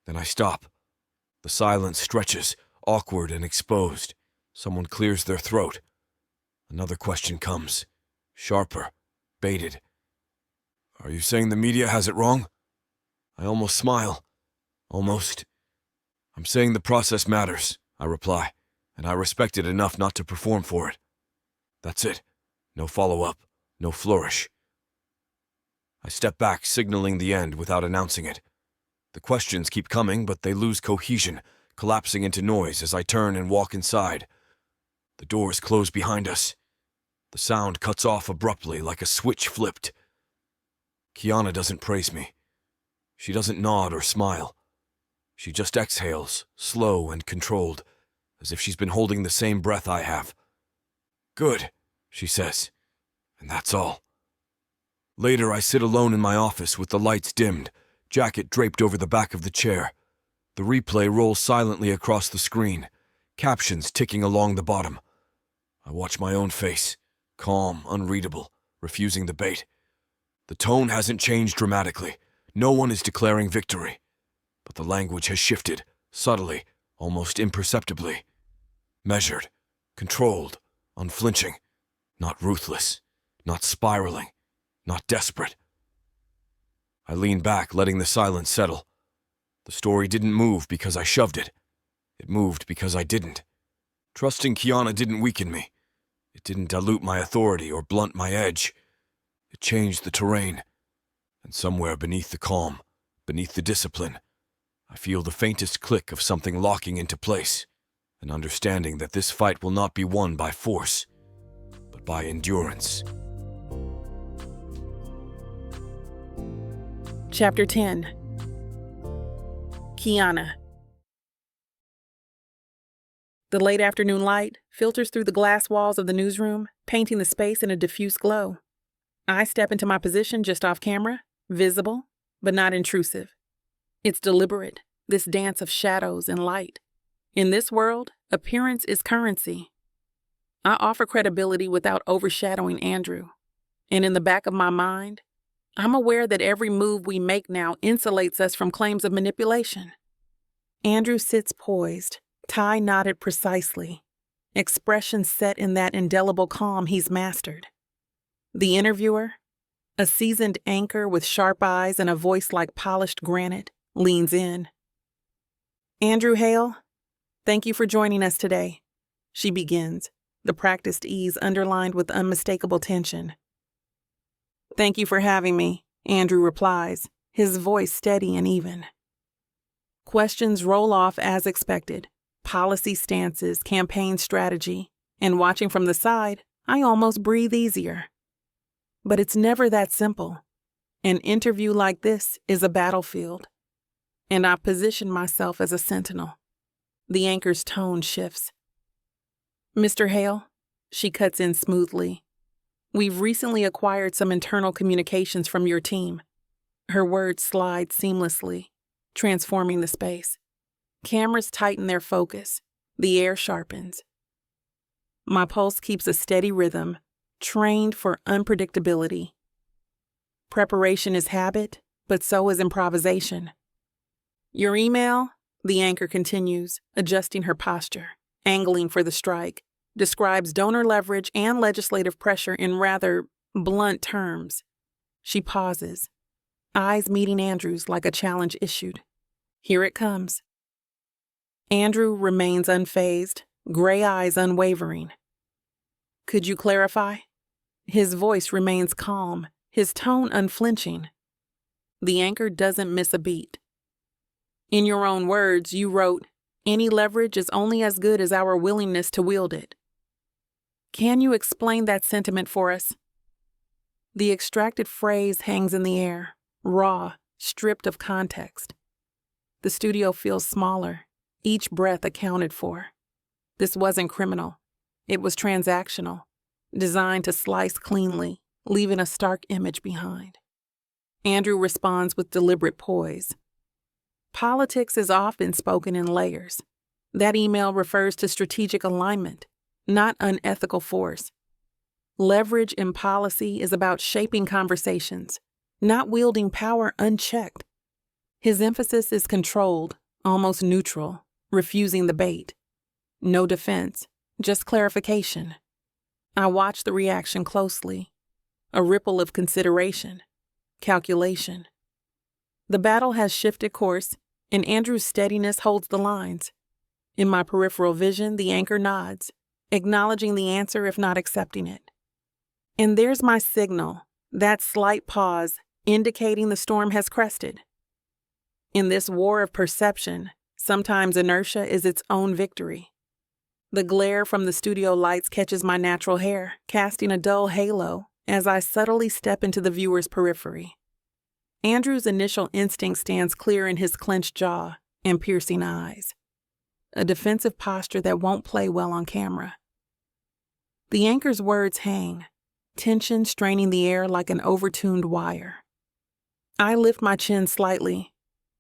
Then I stop. The silence stretches, awkward and exposed. Someone clears their throat. Another question comes, sharper, baited. Are you saying the media has it wrong? I almost smile. Almost. I'm saying the process matters, I reply, and I respect it enough not to perform for it. That's it. No follow-up, no flourish. I step back, signaling the end without announcing it. The questions keep coming, but they lose cohesion, collapsing into noise as I turn and walk inside. The doors close behind us. The sound cuts off abruptly like a switch flipped. Kiana doesn't praise me. She doesn't nod or smile. She just exhales, slow and controlled, as if she's been holding the same breath I have. "Good," she says, and that's all. Later, I sit alone in my office with the lights dimmed, jacket draped over the back of the chair. The replay rolls silently across the screen, captions ticking along the bottom. I watch my own face, calm, unreadable, refusing the bait. The tone hasn't changed dramatically. No one is declaring victory. But the language has shifted, subtly, almost imperceptibly. Measured, controlled, unflinching, not ruthless, not spiraling, not desperate. I lean back, letting the silence settle. The story didn't move because I shoved it. It moved because I didn't. Trusting Kiana didn't weaken me. It didn't dilute my authority or blunt my edge. It changed the terrain. And somewhere beneath the calm, beneath the discipline, I feel the faintest click of something locking into place, an understanding that this fight will not be won by force, but by endurance. Chapter 10. Kiana. The late afternoon light filters through the glass walls of the newsroom, painting the space in a diffuse glow. I step into my position just off camera, visible, but not intrusive. It's deliberate, this dance of shadows and light. In this world, appearance is currency. I offer credibility without overshadowing Andrew. And in the back of my mind, I'm aware that every move we make now insulates us from claims of manipulation. Andrew sits poised, tie knotted precisely, expression set in that indelible calm he's mastered. The interviewer, a seasoned anchor with sharp eyes and a voice like polished granite, leans in. "Andrew Hale, thank you for joining us today," she begins, the practiced ease underlined with unmistakable tension. "Thank you for having me," Andrew replies, his voice steady and even. Questions roll off as expected, policy stances, campaign strategy, and watching from the side, I almost breathe easier. But it's never that simple. An interview like this is a battlefield, and I position myself as a sentinel. The anchor's tone shifts. "Mr. Hale," she cuts in smoothly, "we've recently acquired some internal communications from your team." Her words slide seamlessly, transforming the space. Cameras tighten their focus. The air sharpens. My pulse keeps a steady rhythm, trained for unpredictability. Preparation is habit, but so is improvisation. "Your email," the anchor continues, adjusting her posture, angling for the strike, describes donor leverage and legislative pressure in rather blunt terms. She pauses, eyes meeting Andrew's like a challenge issued. Here it comes. Andrew remains unfazed, gray eyes unwavering. "Could you clarify?" His voice remains calm, his tone unflinching. The anchor doesn't miss a beat. "In your own words, you wrote, 'Any leverage is only as good as our willingness to wield it.' Can you explain that sentiment for us?" The extracted phrase hangs in the air, raw, stripped of context. The studio feels smaller, each breath accounted for. This wasn't criminal. It was transactional, designed to slice cleanly, leaving a stark image behind. Andrew responds with deliberate poise. "Politics is often spoken in layers. That email refers to strategic alignment, not unethical force. Leverage in policy is about shaping conversations, not wielding power unchecked." His emphasis is controlled, almost neutral, refusing the bait. No defense, just clarification. I watch the reaction closely. A ripple of consideration, calculation. The battle has shifted course, and Andrew's steadiness holds the lines. In my peripheral vision, the anchor nods, acknowledging the answer if not accepting it. And there's my signal, that slight pause indicating the storm has crested. In this war of perception, sometimes inertia is its own victory. The glare from the studio lights catches my natural hair, casting a dull halo as I subtly step into the viewer's periphery. Andrew's initial instinct stands clear in his clenched jaw and piercing eyes, a defensive posture that won't play well on camera. The anchor's words hang, tension straining the air like an overtuned wire. I lift my chin slightly,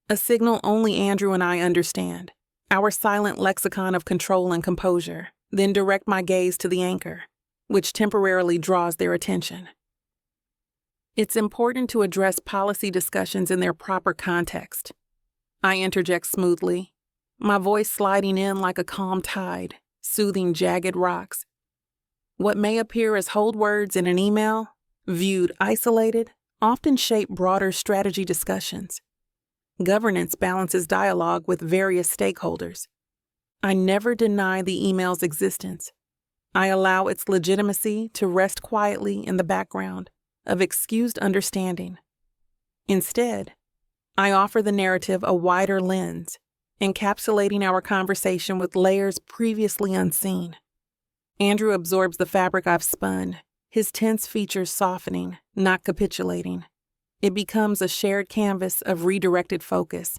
a signal only Andrew and I understand, our silent lexicon of control and composure, then direct my gaze to the anchor, which temporarily draws their attention. It's important to address policy discussions in their proper context. I interject smoothly, my voice sliding in like a calm tide, soothing jagged rocks. What may appear as hold words in an email, viewed isolated, often shape broader strategy discussions. Governance balances dialogue with various stakeholders. I never deny the email's existence. I allow its legitimacy to rest quietly in the background of excused understanding. Instead, I offer the narrative a wider lens, encapsulating our conversation with layers previously unseen. Andrew absorbs the fabric I've spun, his tense features softening, not capitulating. It becomes a shared canvas of redirected focus.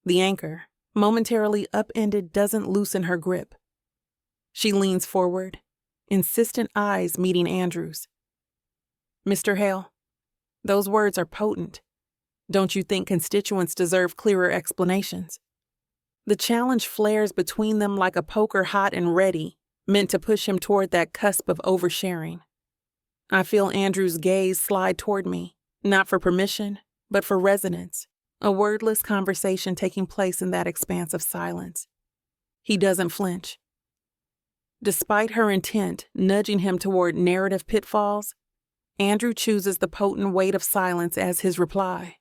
The anchor, momentarily upended, doesn't loosen her grip. She leans forward, insistent eyes meeting Andrew's. Mr. Hale, those words are potent. Don't you think constituents deserve clearer explanations? The challenge flares between them like a poker hot and ready, meant to push him toward that cusp of oversharing. I feel Andrew's gaze slide toward me, not for permission, but for resonance, a wordless conversation taking place in that expanse of silence. He doesn't flinch. Despite her intent nudging him toward narrative pitfalls, Andrew chooses the potent weight of silence as his reply.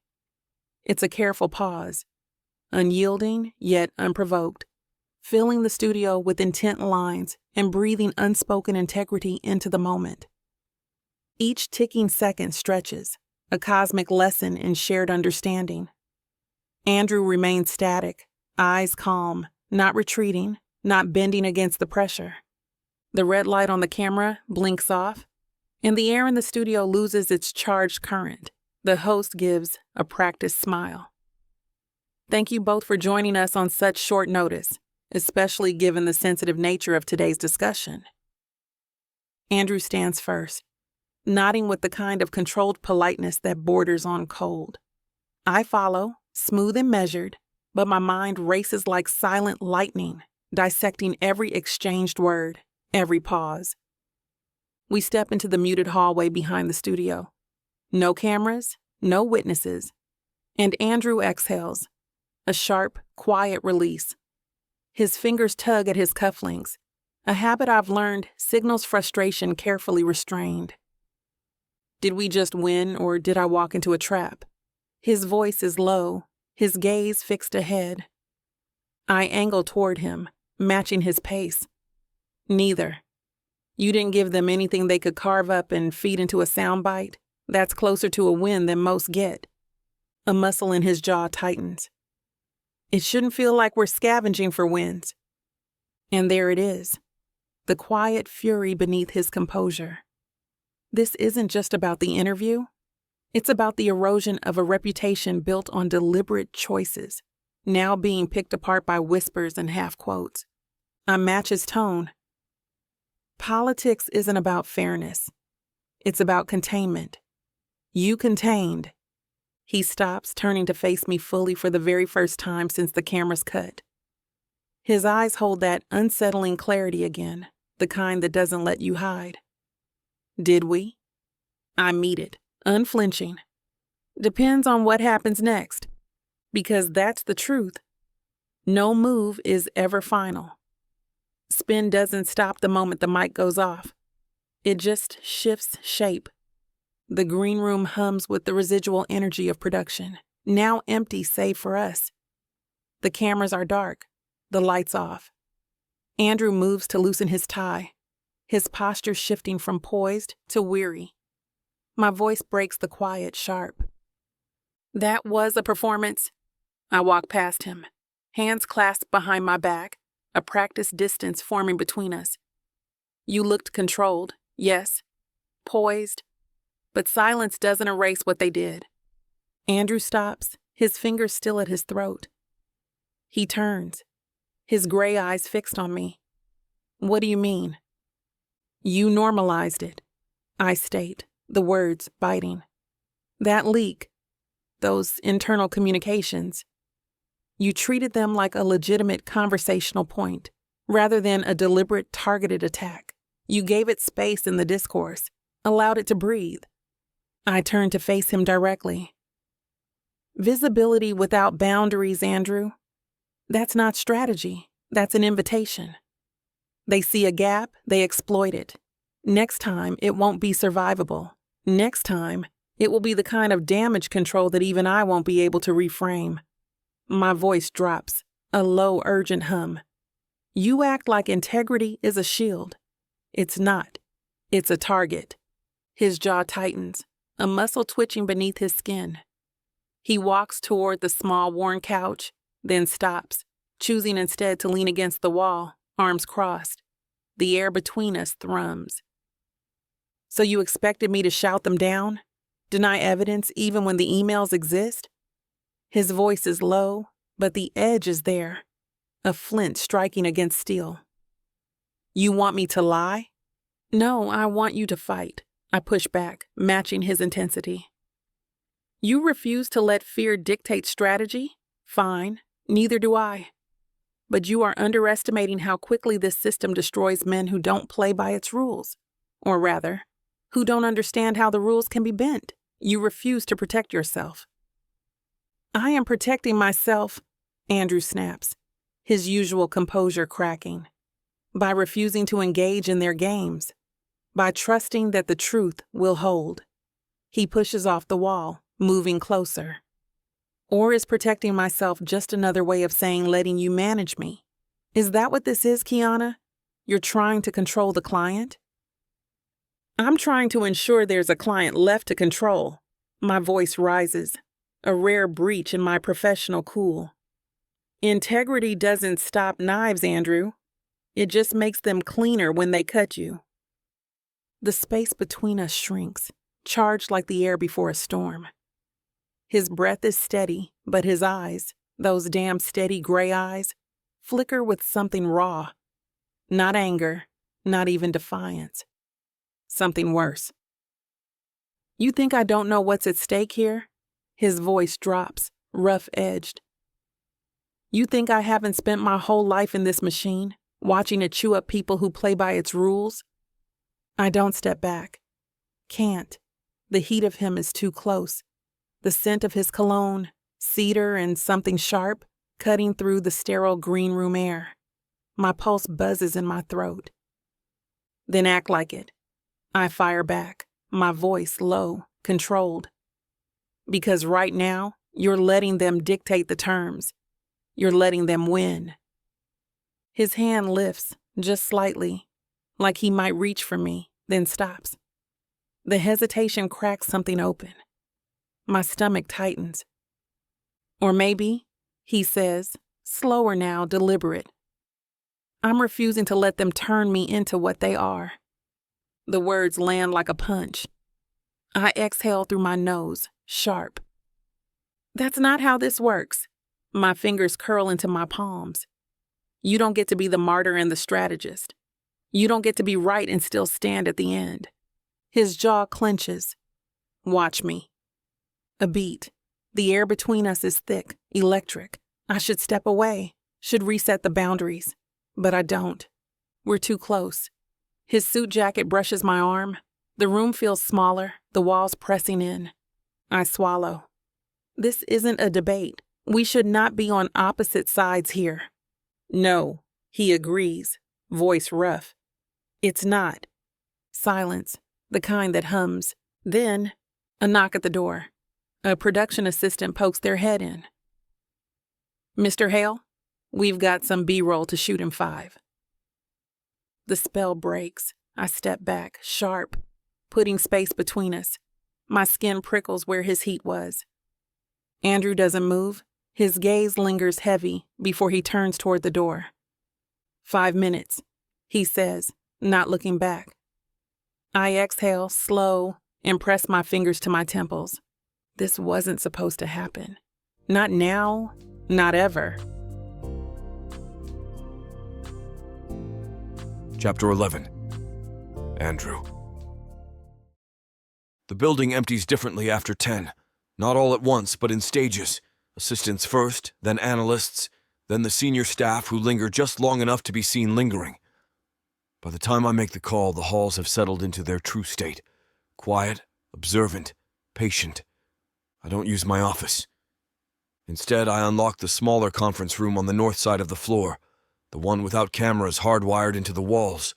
It's a careful pause, unyielding yet unprovoked, filling the studio with intent lines and breathing unspoken integrity into the moment. Each ticking second stretches, a cosmic lesson in shared understanding. Andrew remains static, eyes calm, not retreating, not bending against the pressure. The red light on the camera blinks off, and the air in the studio loses its charged current. The host gives a practiced smile. Thank you both for joining us on such short notice, especially given the sensitive nature of today's discussion. Andrew stands first, nodding with the kind of controlled politeness that borders on cold. I follow, smooth and measured, but my mind races like silent lightning, dissecting every exchanged word, every pause. We step into the muted hallway behind the studio. No cameras, no witnesses, and Andrew exhales, a sharp, quiet release. His fingers tug at his cufflinks, a habit I've learned signals frustration carefully restrained. Did we just win, or did I walk into a trap? His voice is low, his gaze fixed ahead. I angle toward him, matching his pace. Neither. You didn't give them anything they could carve up and feed into a soundbite. That's closer to a win than most get. A muscle in his jaw tightens. It shouldn't feel like we're scavenging for wins. And there it is, the quiet fury beneath his composure. This isn't just about the interview. It's about the erosion of a reputation built on deliberate choices, now being picked apart by whispers and half-quotes. I match his tone. Politics isn't about fairness. It's about containment. You contained. He stops, turning to face me fully for the very first time since the camera's cut. His eyes hold that unsettling clarity again, the kind that doesn't let you hide. Did we? I meet it, unflinching. Depends on what happens next. Because that's the truth. No move is ever final. Spin doesn't stop the moment the mic goes off. It just shifts shape. The green room hums with the residual energy of production, now empty save for us. The cameras are dark, the lights off, Andrew moves to loosen his tie, his posture shifting from poised to weary. My voice breaks the quiet sharp. That was a performance. I walk past him, hands clasped behind my back, a practiced distance forming between us. You looked controlled, yes, poised, but silence doesn't erase what they did. Andrew stops, his fingers still at his throat. He turns, his gray eyes fixed on me. What do you mean? You normalized it, I state, the words biting. That leak, those internal communications, you treated them like a legitimate conversational point, rather than a deliberate targeted attack. You gave it space in the discourse, allowed it to breathe. I turned to face him directly. Visibility without boundaries, Andrew. That's not strategy. That's an invitation. They see a gap, they exploit it. Next time, it won't be survivable. Next time, it will be the kind of damage control that even I won't be able to reframe. My voice drops, a low, urgent hum. You act like integrity is a shield. It's not. It's a target. His jaw tightens, a muscle twitching beneath his skin. He walks toward the small, worn couch, then stops, choosing instead to lean against the wall, arms crossed. The air between us thrums. So you expected me to shout them down? Deny evidence even when the emails exist? His voice is low, but the edge is there, a flint striking against steel. You want me to lie? No, I want you to fight. I push back, matching his intensity. You refuse to let fear dictate strategy? Fine, neither do I. But you are underestimating how quickly this system destroys men who don't play by its rules. Or rather, who don't understand how the rules can be bent. You refuse to protect yourself. I am protecting myself, Andrew snaps, his usual composure cracking, by refusing to engage in their games, by trusting that the truth will hold. He pushes off the wall, moving closer. Or is protecting myself just another way of saying letting you manage me? Is that what this is, Kiana? You're trying to control the client? I'm trying to ensure there's a client left to control. My voice rises, a rare breach in my professional cool. Integrity doesn't stop knives, Andrew. It just makes them cleaner when they cut you. The space between us shrinks, charged like the air before a storm. His breath is steady, but his eyes, those damn steady gray eyes, flicker with something raw. Not anger, not even defiance. Something worse. You think I don't know what's at stake here? His voice drops, rough-edged. You think I haven't spent my whole life in this machine, watching it chew up people who play by its rules? I don't step back. Can't. The heat of him is too close. The scent of his cologne, cedar and something sharp, cutting through the sterile green room air. My pulse buzzes in my throat. Then act like it. I fire back, my voice low, controlled. Because right now, you're letting them dictate the terms. You're letting them win. His hand lifts, just slightly, like he might reach for me, then stops. The hesitation cracks something open. My stomach tightens. Or maybe, he says, slower now, deliberate. I'm refusing to let them turn me into what they are. The words land like a punch. I exhale through my nose, sharp. That's not how this works. My fingers curl into my palms. You don't get to be the martyr and the strategist. You don't get to be right and still stand at the end. His jaw clenches. Watch me. A beat. The air between us is thick, electric. I should step away, should reset the boundaries. But I don't. We're too close. His suit jacket brushes my arm. The room feels smaller, the walls pressing in. I swallow. This isn't a debate. We should not be on opposite sides here. No, he agrees, voice rough. It's not. Silence, the kind that hums. Then, a knock at the door. A production assistant pokes their head in. Mr. Hale, we've got some B-roll to shoot in 5. The spell breaks. I step back, sharp, putting space between us. My skin prickles where his heat was. Andrew doesn't move. His gaze lingers heavy before he turns toward the door. 5 minutes, he says, not looking back. I exhale, slow, and press my fingers to my temples. This wasn't supposed to happen. Not now, not ever. Chapter 11. Andrew. The building empties differently after 10. Not all at once, but in stages. Assistants first, then analysts, then the senior staff who linger just long enough to be seen lingering. By the time I make the call, the halls have settled into their true state. Quiet, observant, patient. I don't use my office. Instead, I unlock the smaller conference room on the north side of the floor, the one without cameras hardwired into the walls,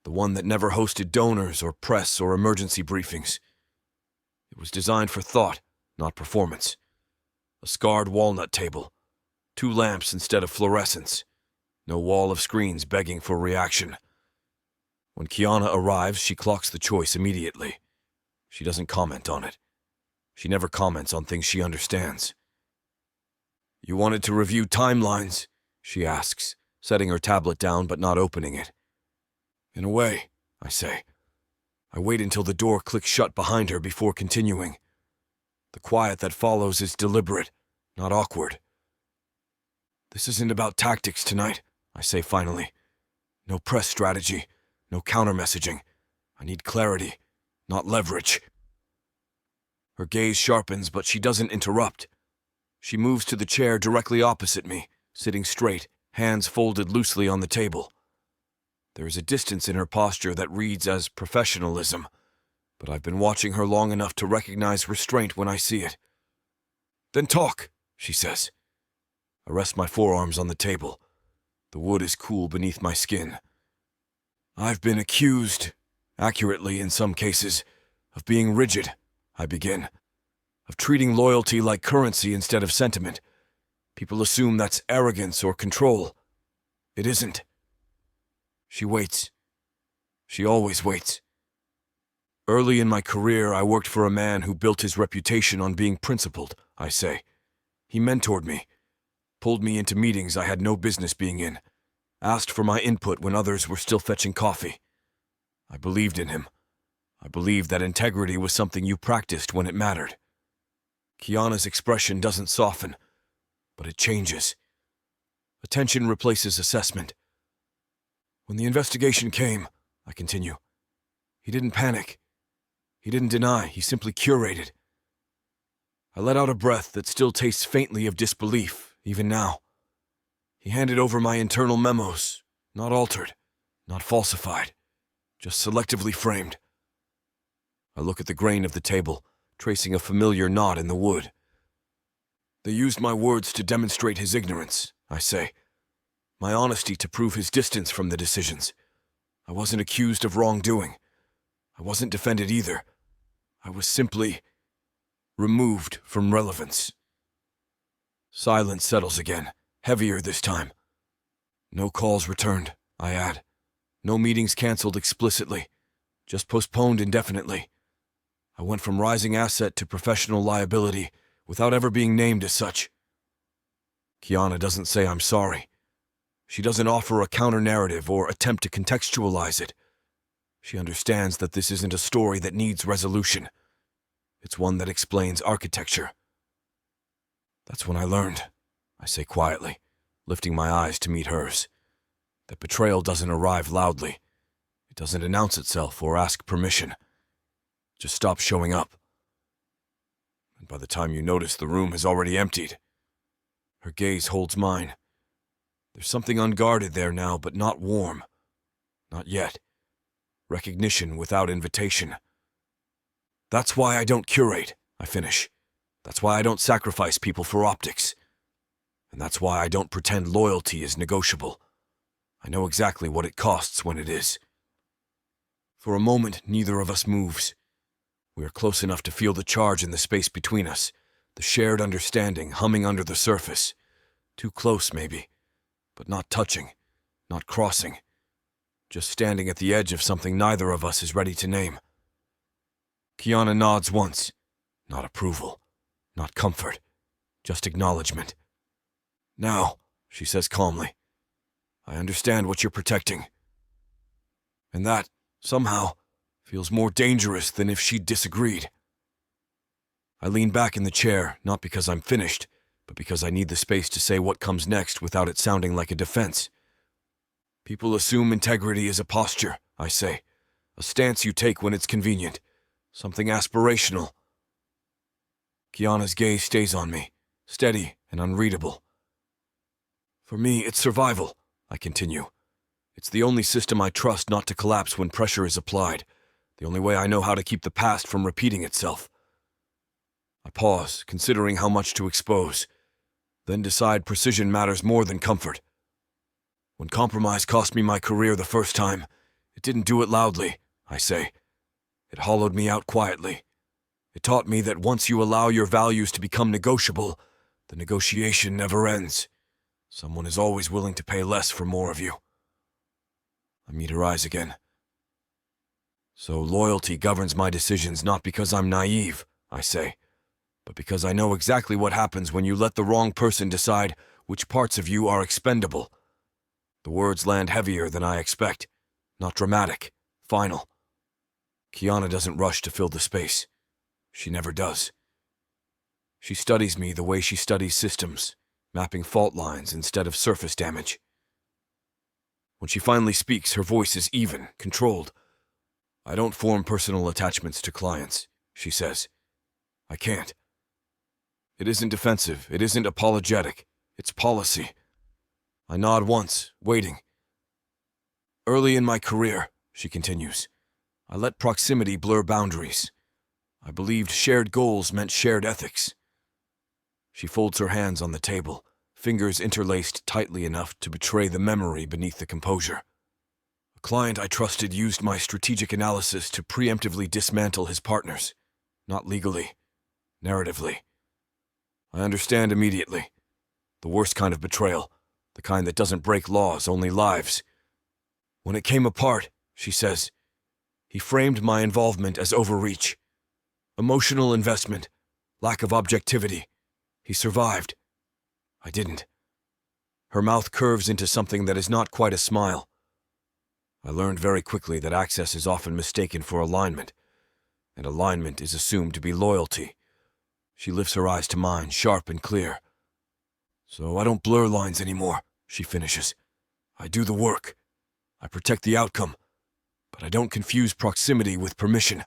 the one that never hosted donors or press or emergency briefings. It was designed for thought, not performance. A scarred walnut table, 2 lamps instead of fluorescents, no wall of screens begging for reaction. When Kiana arrives, she clocks the choice immediately. She doesn't comment on it. She never comments on things she understands. "You wanted to review timelines?" she asks, setting her tablet down but not opening it. "In a way," I say. I wait until the door clicks shut behind her before continuing. The quiet that follows is deliberate, not awkward. "This isn't about tactics tonight," I say finally. "No press strategy, no counter-messaging. I need clarity, not leverage." Her gaze sharpens, but she doesn't interrupt. She moves to the chair directly opposite me, sitting straight, hands folded loosely on the table. There is a distance in her posture that reads as professionalism, but I've been watching her long enough to recognize restraint when I see it. "Then talk," she says. I rest my forearms on the table. The wood is cool beneath my skin. "I've been accused, accurately in some cases, of being rigid," I begin. "Of treating loyalty like currency instead of sentiment. People assume that's arrogance or control. It isn't." She waits. She always waits. "Early in my career, I worked for a man who built his reputation on being principled," I say. "He mentored me, pulled me into meetings I had no business being in, asked for my input when others were still fetching coffee. I believed in him. I believed that integrity was something you practiced when it mattered." Kiana's expression doesn't soften, but it changes. Attention replaces assessment. "When the investigation came," I continue, "he didn't panic. He didn't deny, he simply curated." I let out a breath that still tastes faintly of disbelief, even now. He handed over my internal memos, not altered, not falsified, just selectively framed. I look at the grain of the table, tracing a familiar knot in the wood. "They used my words to demonstrate his ignorance," I say. "My honesty to prove his distance from the decisions. I wasn't accused of wrongdoing. I wasn't defended either. I was simply removed from relevance." Silence settles again, heavier this time. "No calls returned," I add. "No meetings canceled explicitly, just postponed indefinitely. I went from rising asset to professional liability without ever being named as such." Kiana doesn't say I'm sorry. She doesn't offer a counter-narrative or attempt to contextualize it. She understands that this isn't a story that needs resolution. It's one that explains architecture. "That's when I learned," I say quietly, lifting my eyes to meet hers, "that betrayal doesn't arrive loudly. It doesn't announce itself or ask permission. It just stops showing up. And by the time you notice, the room has already emptied." Her gaze holds mine. There's something unguarded there now, but not warm. Not yet. Recognition without invitation. "That's why I don't curate," I finish. "That's why I don't sacrifice people for optics. And that's why I don't pretend loyalty is negotiable. I know exactly what it costs when it is." For a moment, neither of us moves. We are close enough to feel the charge in the space between us, the shared understanding humming under the surface. Too close, maybe, but not touching, not crossing. just standing at the edge of something neither of us is ready to name. Kiana nods once. Not approval, not comfort, just acknowledgement. Now, she says calmly, I understand what you're protecting. And that, somehow, feels more dangerous than if she'd disagreed. I lean back in the chair, not because I'm finished, but because I need the space to say what comes next without it sounding like a defense. People assume integrity is a posture, I say, a stance you take when it's convenient, something aspirational. Kiana's gaze stays on me, steady and unreadable. For me, it's survival, I continue. It's the only system I trust not to collapse when pressure is applied, the only way I know how to keep the past from repeating itself. I pause, considering how much to expose, then decide precision matters more than comfort. When compromise cost me my career the first time, it didn't do it loudly, I say. It hollowed me out quietly. It taught me that once you allow your values to become negotiable, the negotiation never ends. Someone is always willing to pay less for more of you. I meet her eyes again. So loyalty governs my decisions not because I'm naive, I say, but because I know exactly what happens when you let the wrong person decide which parts of you are expendable. The words land heavier than I expect, not dramatic, final. Kiana doesn't rush to fill the space. She never does. She studies me the way she studies systems, mapping fault lines instead of surface damage. When she finally speaks, her voice is even, controlled. I don't form personal attachments to clients, she says. I can't. It isn't defensive, it isn't apologetic, it's policy. I nod once, waiting. Early in my career, she continues, I let proximity blur boundaries. I believed shared goals meant shared ethics. She folds her hands on the table, fingers interlaced tightly enough to betray the memory beneath the composure. A client I trusted used my strategic analysis to preemptively dismantle his partners. Not legally, narratively. I understand immediately. The worst kind of betrayal, the kind that doesn't break laws, only lives. When it came apart, she says, he framed my involvement as overreach. Emotional investment, lack of objectivity. He survived. I didn't. Her mouth curves into something that is not quite a smile. I learned very quickly that access is often mistaken for alignment, and alignment is assumed to be loyalty. She lifts her eyes to mine, sharp and clear. So I don't blur lines anymore, she finishes. I do the work. I protect the outcome, but I don't confuse proximity with permission.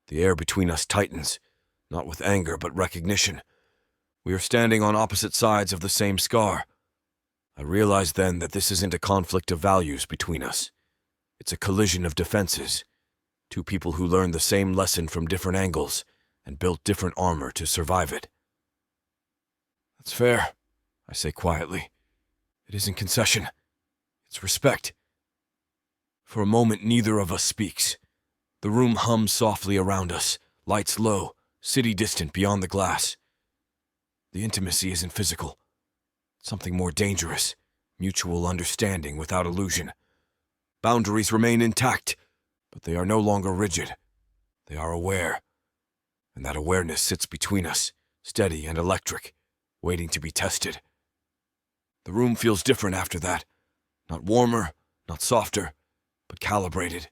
The air between us tightens, not with anger but recognition. We are standing on opposite sides of the same scar. I realize then that this isn't a conflict of values between us. It's a collision of defenses. Two people who learned the same lesson from different angles and built different armor to survive it. That's fair, I say quietly. It isn't concession. It's respect. For a moment, neither of us speaks. The room hums softly around us, lights low, city distant beyond the glass. The intimacy isn't physical. It's something more dangerous, mutual understanding without illusion. Boundaries remain intact, but they are no longer rigid. They are aware. And that awareness sits between us, steady and electric, waiting to be tested. The room feels different after that. Not warmer, not softer, but calibrated.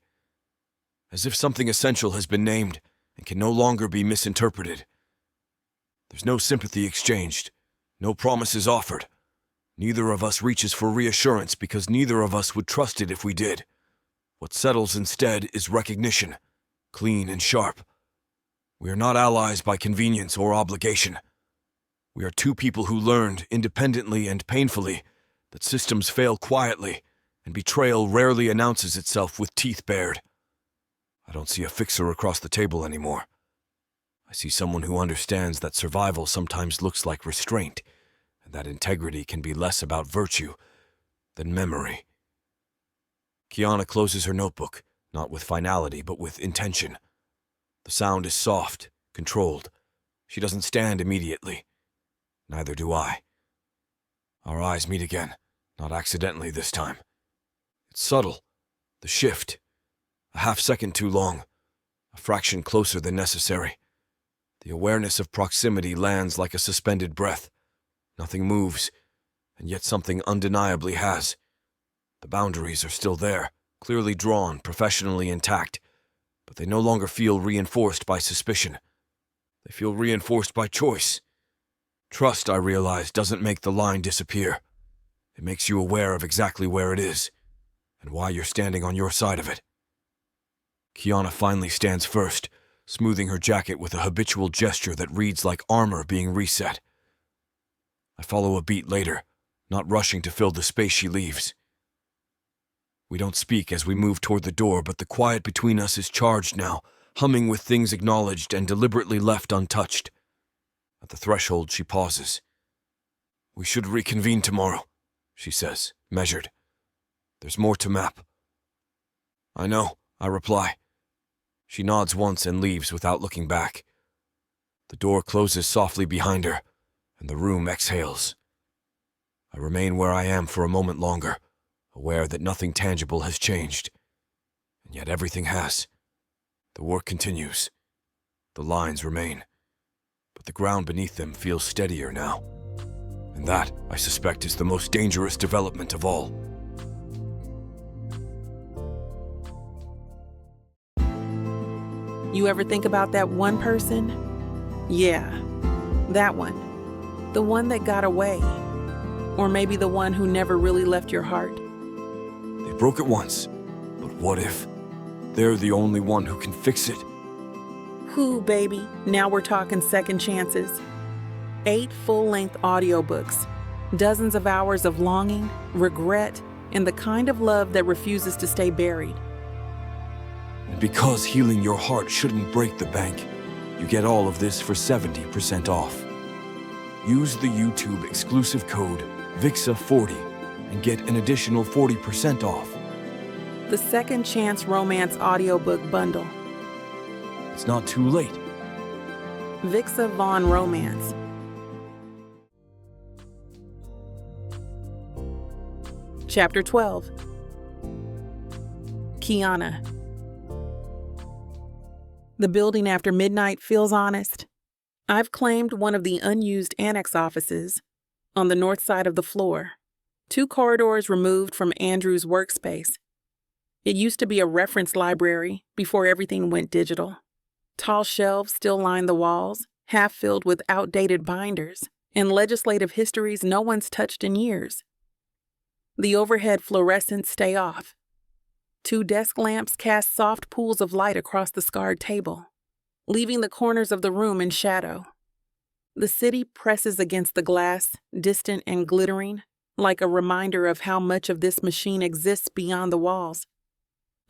As if something essential has been named and can no longer be misinterpreted. There's no sympathy exchanged, no promises offered. Neither of us reaches for reassurance because neither of us would trust it if we did. What settles instead is recognition, clean and sharp. We are not allies by convenience or obligation. We are two people who learned, independently and painfully, that systems fail quietly and betrayal rarely announces itself with teeth bared. I don't see a fixer across the table anymore. I see someone who understands that survival sometimes looks like restraint, and that integrity can be less about virtue than memory. Kiana closes her notebook, not with finality, but with intention. The sound is soft, controlled. She doesn't stand immediately. Neither do I. Our eyes meet again, not accidentally this time. It's subtle. The shift. A half-second too long. A fraction closer than necessary. The awareness of proximity lands like a suspended breath. Nothing moves, and yet something undeniably has. The boundaries are still there, clearly drawn, professionally intact, but they no longer feel reinforced by suspicion. They feel reinforced by choice. Trust, I realize, doesn't make the line disappear. It makes you aware of exactly where it is, and why you're standing on your side of it. Kiana finally stands first, smoothing her jacket with a habitual gesture that reads like armor being reset. I follow a beat later, not rushing to fill the space she leaves. We don't speak as we move toward the door, but the quiet between us is charged now, humming with things acknowledged and deliberately left untouched. At the threshold, she pauses. "We should reconvene tomorrow," she says, measured. "There's more to map." "I know," I reply. She nods once and leaves without looking back. The door closes softly behind her, and the room exhales. I remain where I am for a moment longer, aware that nothing tangible has changed. And yet everything has. The work continues. The lines remain. But the ground beneath them feels steadier now. And that, I suspect, is the most dangerous development of all. You ever think about that one person? Yeah, that one. The one that got away. Or maybe the one who never really left your heart. They broke it once, but what if they're the only one who can fix it? Who, baby? Now we're talking second chances. 8 full-length audiobooks, dozens of hours of longing, regret, and the kind of love that refuses to stay buried. And because healing your heart shouldn't break the bank, you get all of this for 70% off. Use the YouTube exclusive code VIXA40 and get an additional 40% off. The Second Chance Romance Audiobook Bundle. It's not too late. Vixa Vaughn Romance. Chapter 12. Kiana. The building after midnight feels honest. I've claimed one of the unused annex offices on the north side of the floor, 2 corridors removed from Andrew's workspace. It used to be a reference library before everything went digital. Tall shelves still line the walls, half filled with outdated binders and legislative histories no one's touched in years. The overhead fluorescents stay off. 2 desk lamps cast soft pools of light across the scarred table, leaving the corners of the room in shadow. The city presses against the glass, distant and glittering, like a reminder of how much of this machine exists beyond the walls.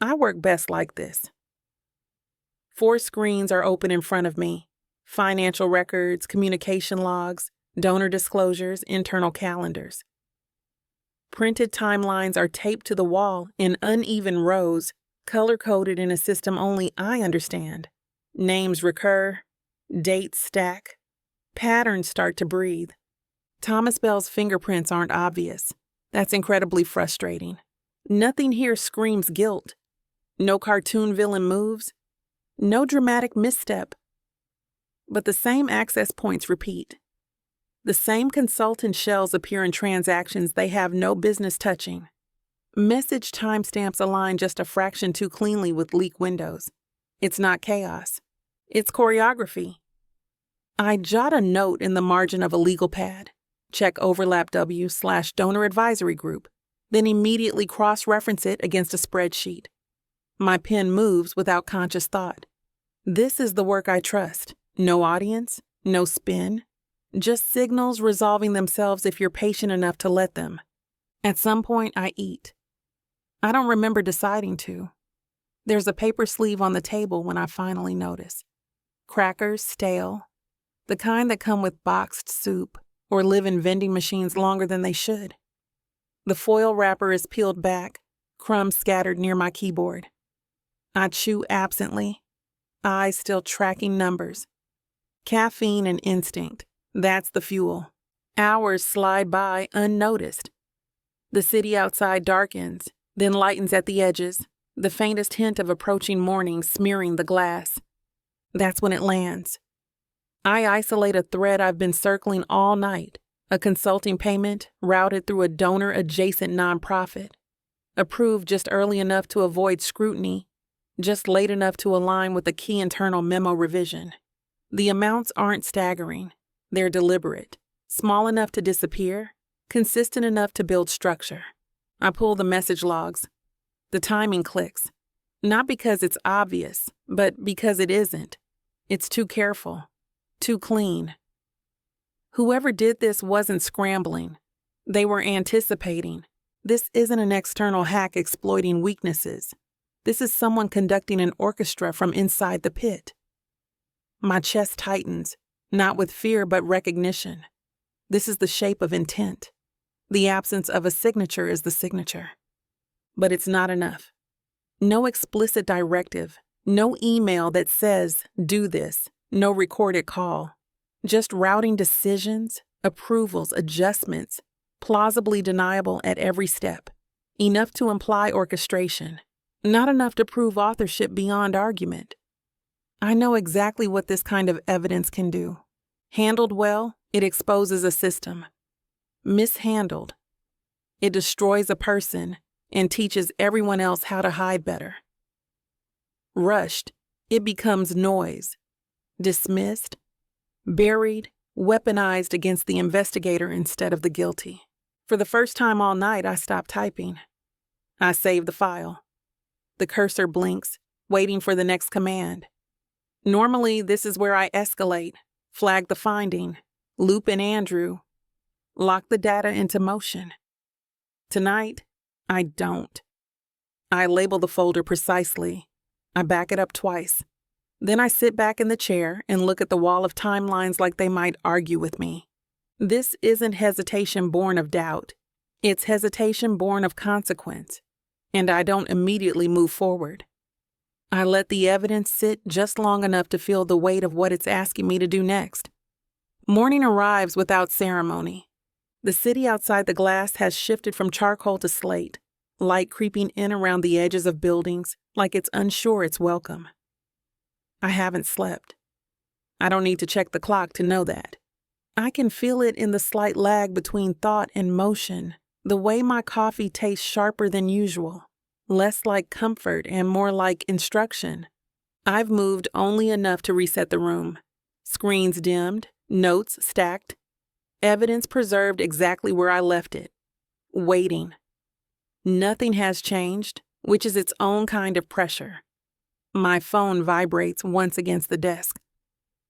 I work best like this. 4 screens are open in front of me. Financial records, communication logs, donor disclosures, internal calendars. Printed timelines are taped to the wall in uneven rows, color-coded in a system only I understand. Names recur, dates stack, patterns start to breathe. Thomas Bell's fingerprints aren't obvious. That's incredibly frustrating. Nothing here screams guilt. No cartoon villain moves. No dramatic misstep. But the same access points repeat. The same consultant shells appear in transactions they have no business touching. Message timestamps align just a fraction too cleanly with leak windows. It's not chaos. It's choreography. I jot a note in the margin of a legal pad, check overlap W/donor advisory group, then immediately cross-reference it against a spreadsheet. My pen moves without conscious thought. This is the work I trust. No audience, no spin, just signals resolving themselves if you're patient enough to let them. At some point, I eat. I don't remember deciding to. There's a paper sleeve on the table when I finally notice. Crackers, stale, the kind that come with boxed soup or live in vending machines longer than they should. The foil wrapper is peeled back, crumbs scattered near my keyboard. I chew absently, eyes still tracking numbers. Caffeine and instinct, that's the fuel. Hours slide by unnoticed. The city outside darkens, then lightens at the edges, the faintest hint of approaching morning smearing the glass. That's when it lands. I isolate a thread I've been circling all night, a consulting payment routed through a donor-adjacent nonprofit, approved just early enough to avoid scrutiny, just late enough to align with a key internal memo revision. The amounts aren't staggering. They're deliberate, small enough to disappear, consistent enough to build structure. I pull the message logs. The timing clicks. Not because it's obvious, but because it isn't. It's too careful, too clean. Whoever did this wasn't scrambling. They were anticipating. This isn't an external hack exploiting weaknesses. This is someone conducting an orchestra from inside the pit. My chest tightens, not with fear but recognition. This is the shape of intent. The absence of a signature is the signature. But it's not enough. No explicit directive, no email that says, do this, no recorded call. Just routing decisions, approvals, adjustments, plausibly deniable at every step. Enough to imply orchestration, not enough to prove authorship beyond argument. I know exactly what this kind of evidence can do. Handled well, it exposes a system. Mishandled, it destroys a person and teaches everyone else how to hide better. Rushed, it becomes noise. Dismissed, buried, weaponized against the investigator instead of the guilty. For the first time all night, I stop typing. I save the file. The cursor blinks, waiting for the next command. Normally, this is where I escalate, flag the finding, loop in Andrew, lock the data into motion. Tonight, I don't. I label the folder precisely. I back it up twice. Then I sit back in the chair and look at the wall of timelines like they might argue with me. This isn't hesitation born of doubt. It's hesitation born of consequence. And I don't immediately move forward. I let the evidence sit just long enough to feel the weight of what it's asking me to do next. Morning arrives without ceremony. The city outside the glass has shifted from charcoal to slate, light creeping in around the edges of buildings like it's unsure it's welcome. I haven't slept. I don't need to check the clock to know that. I can feel it in the slight lag between thought and motion, the way my coffee tastes sharper than usual, less like comfort and more like instruction. I've moved only enough to reset the room. Screens dimmed, notes stacked, evidence preserved exactly where I left it. Waiting. Nothing has changed, which is its own kind of pressure. My phone vibrates once against the desk.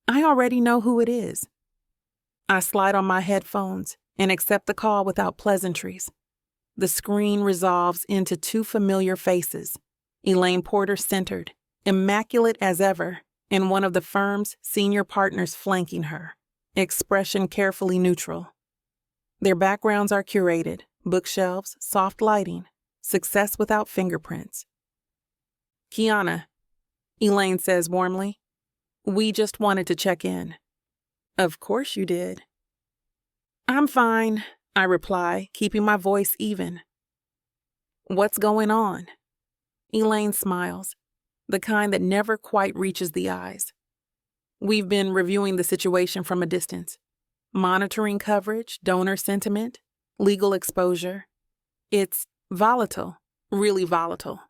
I already know who it is. I slide on my headphones and accept the call without pleasantries. The screen resolves into two familiar faces, Elaine Porter centered, immaculate as ever, and one of the firm's senior partners flanking her, expression carefully neutral. Their backgrounds are curated, bookshelves, soft lighting, success without fingerprints. "Kiana," Elaine says warmly, "we just wanted to check in." "Of course you did." "I'm fine," I reply, keeping my voice even. "What's going on?" Elaine smiles, the kind that never quite reaches the eyes. "We've been reviewing the situation from a distance, monitoring coverage, donor sentiment, legal exposure. It's volatile, really volatile."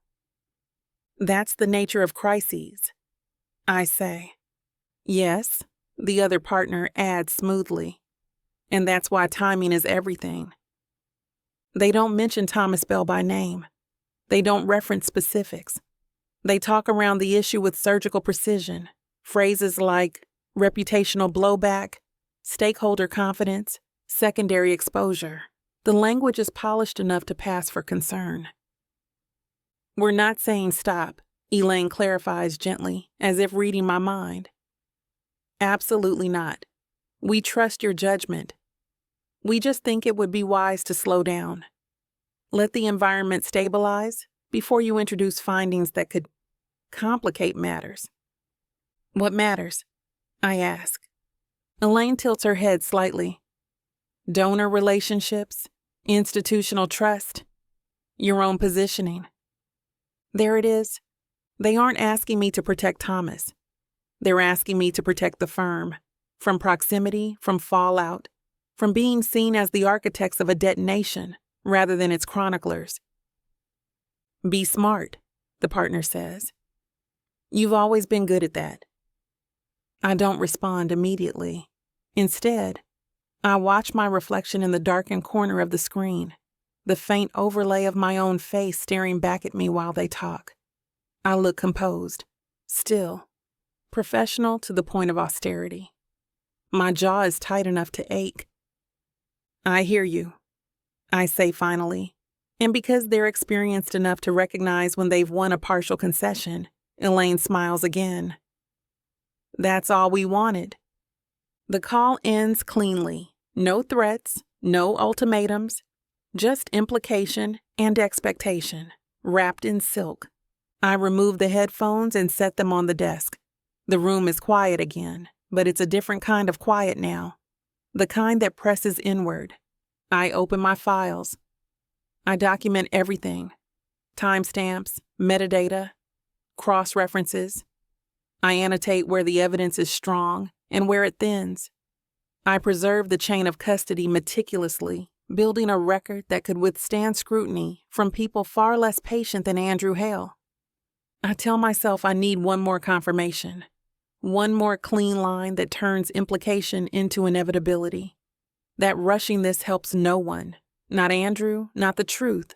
"That's the nature of crises," I say. "Yes," the other partner adds smoothly. "And that's why timing is everything." They don't mention Thomas Bell by name. They don't reference specifics. They talk around the issue with surgical precision. Phrases like reputational blowback, stakeholder confidence, secondary exposure. The language is polished enough to pass for concern. "We're not saying stop," Elaine clarifies gently, as if reading my mind. "Absolutely not. We trust your judgment. We just think it would be wise to slow down. Let the environment stabilize before you introduce findings that could complicate matters." "What matters?" I ask. Elaine tilts her head slightly. "Donor relationships, institutional trust. your own positioning. There it is. They aren't asking me to protect Thomas. They're asking me to protect the firm from proximity, from fallout, from being seen as the architects of a detonation rather than its chroniclers. Be smart, the partner says. You've always been good at that. I don't respond immediately. Instead, I watch my reflection in the darkened corner of the screen, the faint overlay of my own face staring back at me while they talk. I look composed, still, professional to the point of austerity. My jaw is tight enough to ache. I hear you, I say finally, and because they're experienced enough to recognize when they've won a partial concession, Elaine smiles again. That's all we wanted. The call ends cleanly. No threats, no ultimatums, just implication and expectation, wrapped in silk. I remove the headphones and set them on the desk. The room is quiet again, but it's a different kind of quiet now. The kind that presses inward. I open my files. I document everything. Timestamps, metadata, cross-references. I annotate where the evidence is strong and where it thins. I preserve the chain of custody meticulously, building a record that could withstand scrutiny from people far less patient than Andrew Hale. I tell myself I need one more confirmation, one more clean line that turns implication into inevitability. That rushing this helps no one, not Andrew, not the truth,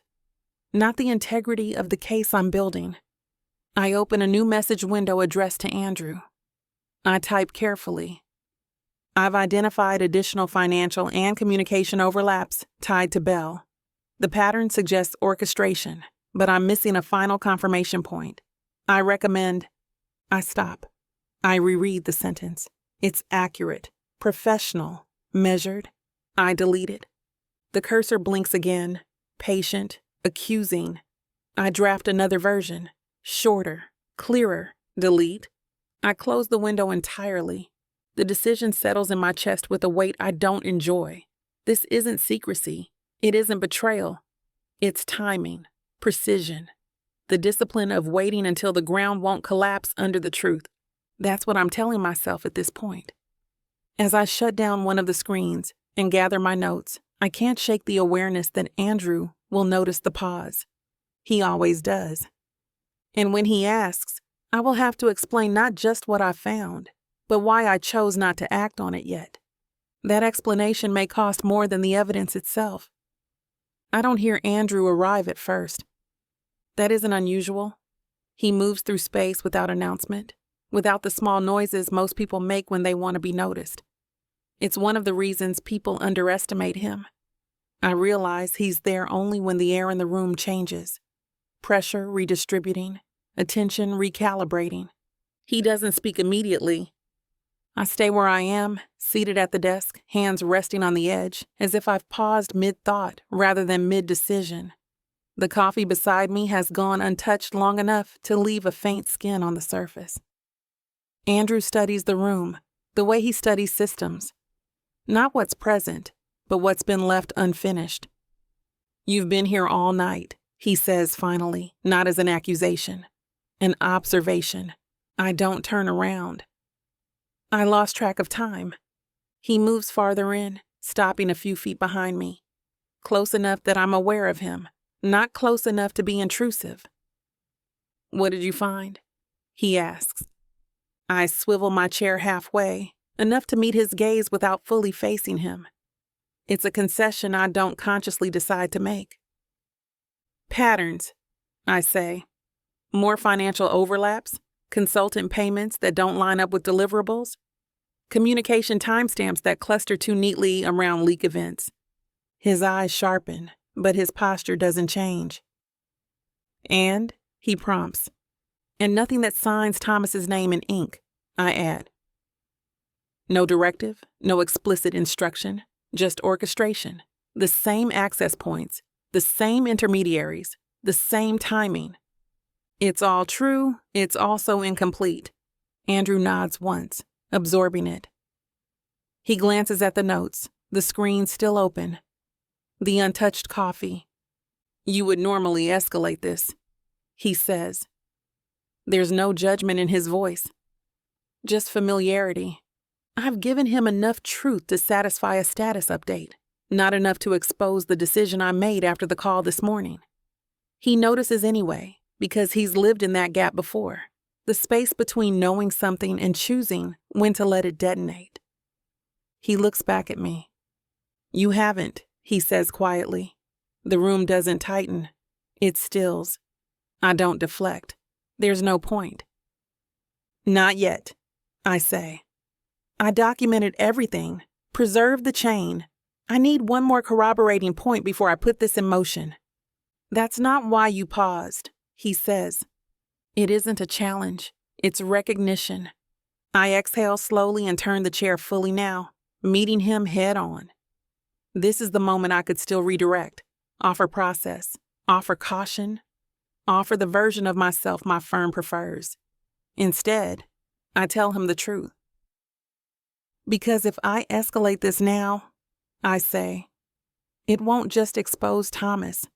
not the integrity of the case I'm building. I open a new message window addressed to Andrew. I type carefully. I've identified additional financial and communication overlaps tied to Bell. The pattern suggests orchestration, but I'm missing a final confirmation point. I recommend. I stop. I reread the sentence. It's accurate, professional, measured. I delete it. The cursor blinks again, patient, accusing. I draft another version, shorter, clearer, delete. I close the window entirely. The decision settles in my chest with a weight I don't enjoy. This isn't secrecy. It isn't betrayal. It's timing, precision, the discipline of waiting until the ground won't collapse under the truth. That's what I'm telling myself at this point. As I shut down one of the screens and gather my notes, I can't shake the awareness that Andrew will notice the pause. He always does. And when he asks, I will have to explain not just what I found, but why I chose not to act on it yet. That explanation may cost more than the evidence itself. I don't hear Andrew arrive at first. That isn't unusual. He moves through space without announcement, without the small noises most people make when they want to be noticed. It's one of the reasons people underestimate him. I realize he's there only when the air in the room changes. Pressure redistributing, attention recalibrating. He doesn't speak immediately. I stay where I am, seated at the desk, hands resting on the edge, as if I've paused mid-thought rather than mid-decision. The coffee beside me has gone untouched long enough to leave a faint skin on the surface. Andrew studies the room, the way he studies systems. Not what's present, but what's been left unfinished. You've been here all night, he says finally, not as an accusation. An observation. I don't turn around. I lost track of time. He moves farther in, stopping a few feet behind me. Close enough that I'm aware of him, not close enough to be intrusive. What did you find? He asks. I swivel my chair halfway, enough to meet his gaze without fully facing him. It's a concession I don't consciously decide to make. Patterns, I say. More financial overlaps, consultant payments that don't line up with deliverables, communication timestamps that cluster too neatly around leak events. His eyes sharpen, but his posture doesn't change. And, he prompts, and nothing that signs Thomas's name in ink, I add. No directive, no explicit instruction, just orchestration, the same access points, the same intermediaries, the same timing. It's all true, it's also incomplete. Andrew nods once, absorbing it. He glances at the notes, the screen still open. The untouched coffee. You would normally escalate this, he says. There's no judgment in his voice, just familiarity. I've given him enough truth to satisfy a status update, not enough to expose the decision I made after the call this morning. He notices anyway, because he's lived in that gap before, the space between knowing something and choosing when to let it detonate. He looks back at me. You haven't, he says quietly. The room doesn't tighten. It stills. I don't deflect. There's no point. Not yet, I say. I documented everything, preserved the chain. I need one more corroborating point before I put this in motion. That's not why you paused, he says. It isn't a challenge. It's recognition. I exhale slowly and turn the chair fully now, meeting him head on. This is the moment I could still redirect, offer process, offer caution, offer the version of myself my firm prefers. Instead, I tell him the truth. Because if I escalate this now, I say, it won't just expose Thomas.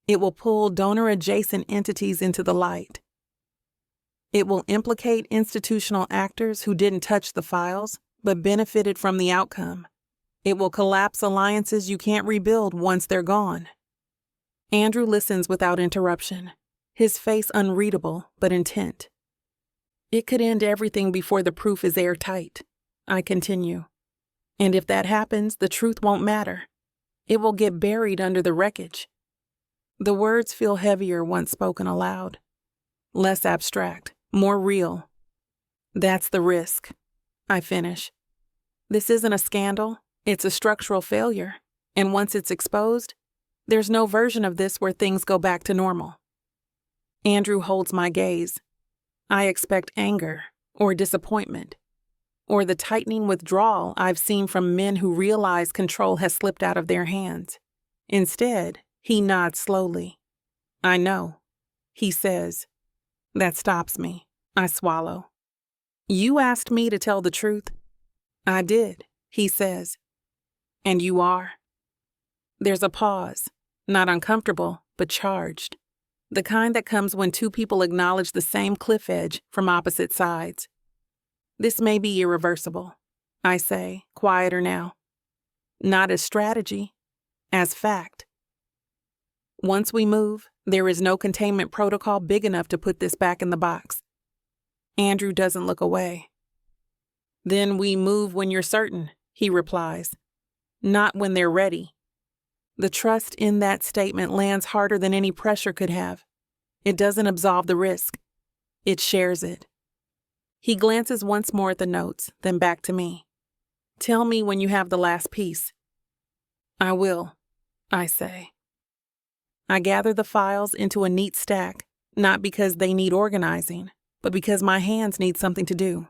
It will pull donor-adjacent entities into the light. It will implicate institutional actors who didn't touch the files, but benefited from the outcome. It will collapse alliances you can't rebuild once they're gone. Andrew listens without interruption, his face unreadable but intent. It could end everything before the proof is airtight, I continue. And if that happens, the truth won't matter. It will get buried under the wreckage. The words feel heavier once spoken aloud. Less abstract, more real. That's the risk, I finish. This isn't a scandal, it's a structural failure. And once it's exposed, there's no version of this where things go back to normal. Andrew holds my gaze. I expect anger or disappointment, or the tightening withdrawal I've seen from men who realize control has slipped out of their hands. Instead, he nods slowly. I know, he says. That stops me. I swallow. You asked me to tell the truth. I did, he says. And you are? There's a pause, not uncomfortable, but charged. The kind that comes when two people acknowledge the same cliff edge from opposite sides. This may be irreversible, I say, quieter now. Not as strategy, as fact. Once we move, there is no containment protocol big enough to put this back in the box. Andrew doesn't look away. Then we move when you're certain, he replies. Not when they're ready. The trust in that statement lands harder than any pressure could have. It doesn't absolve the risk. It shares it. He glances once more at the notes, then back to me. Tell me when you have the last piece. I will, I say. I gather the files into a neat stack, not because they need organizing, but because my hands need something to do.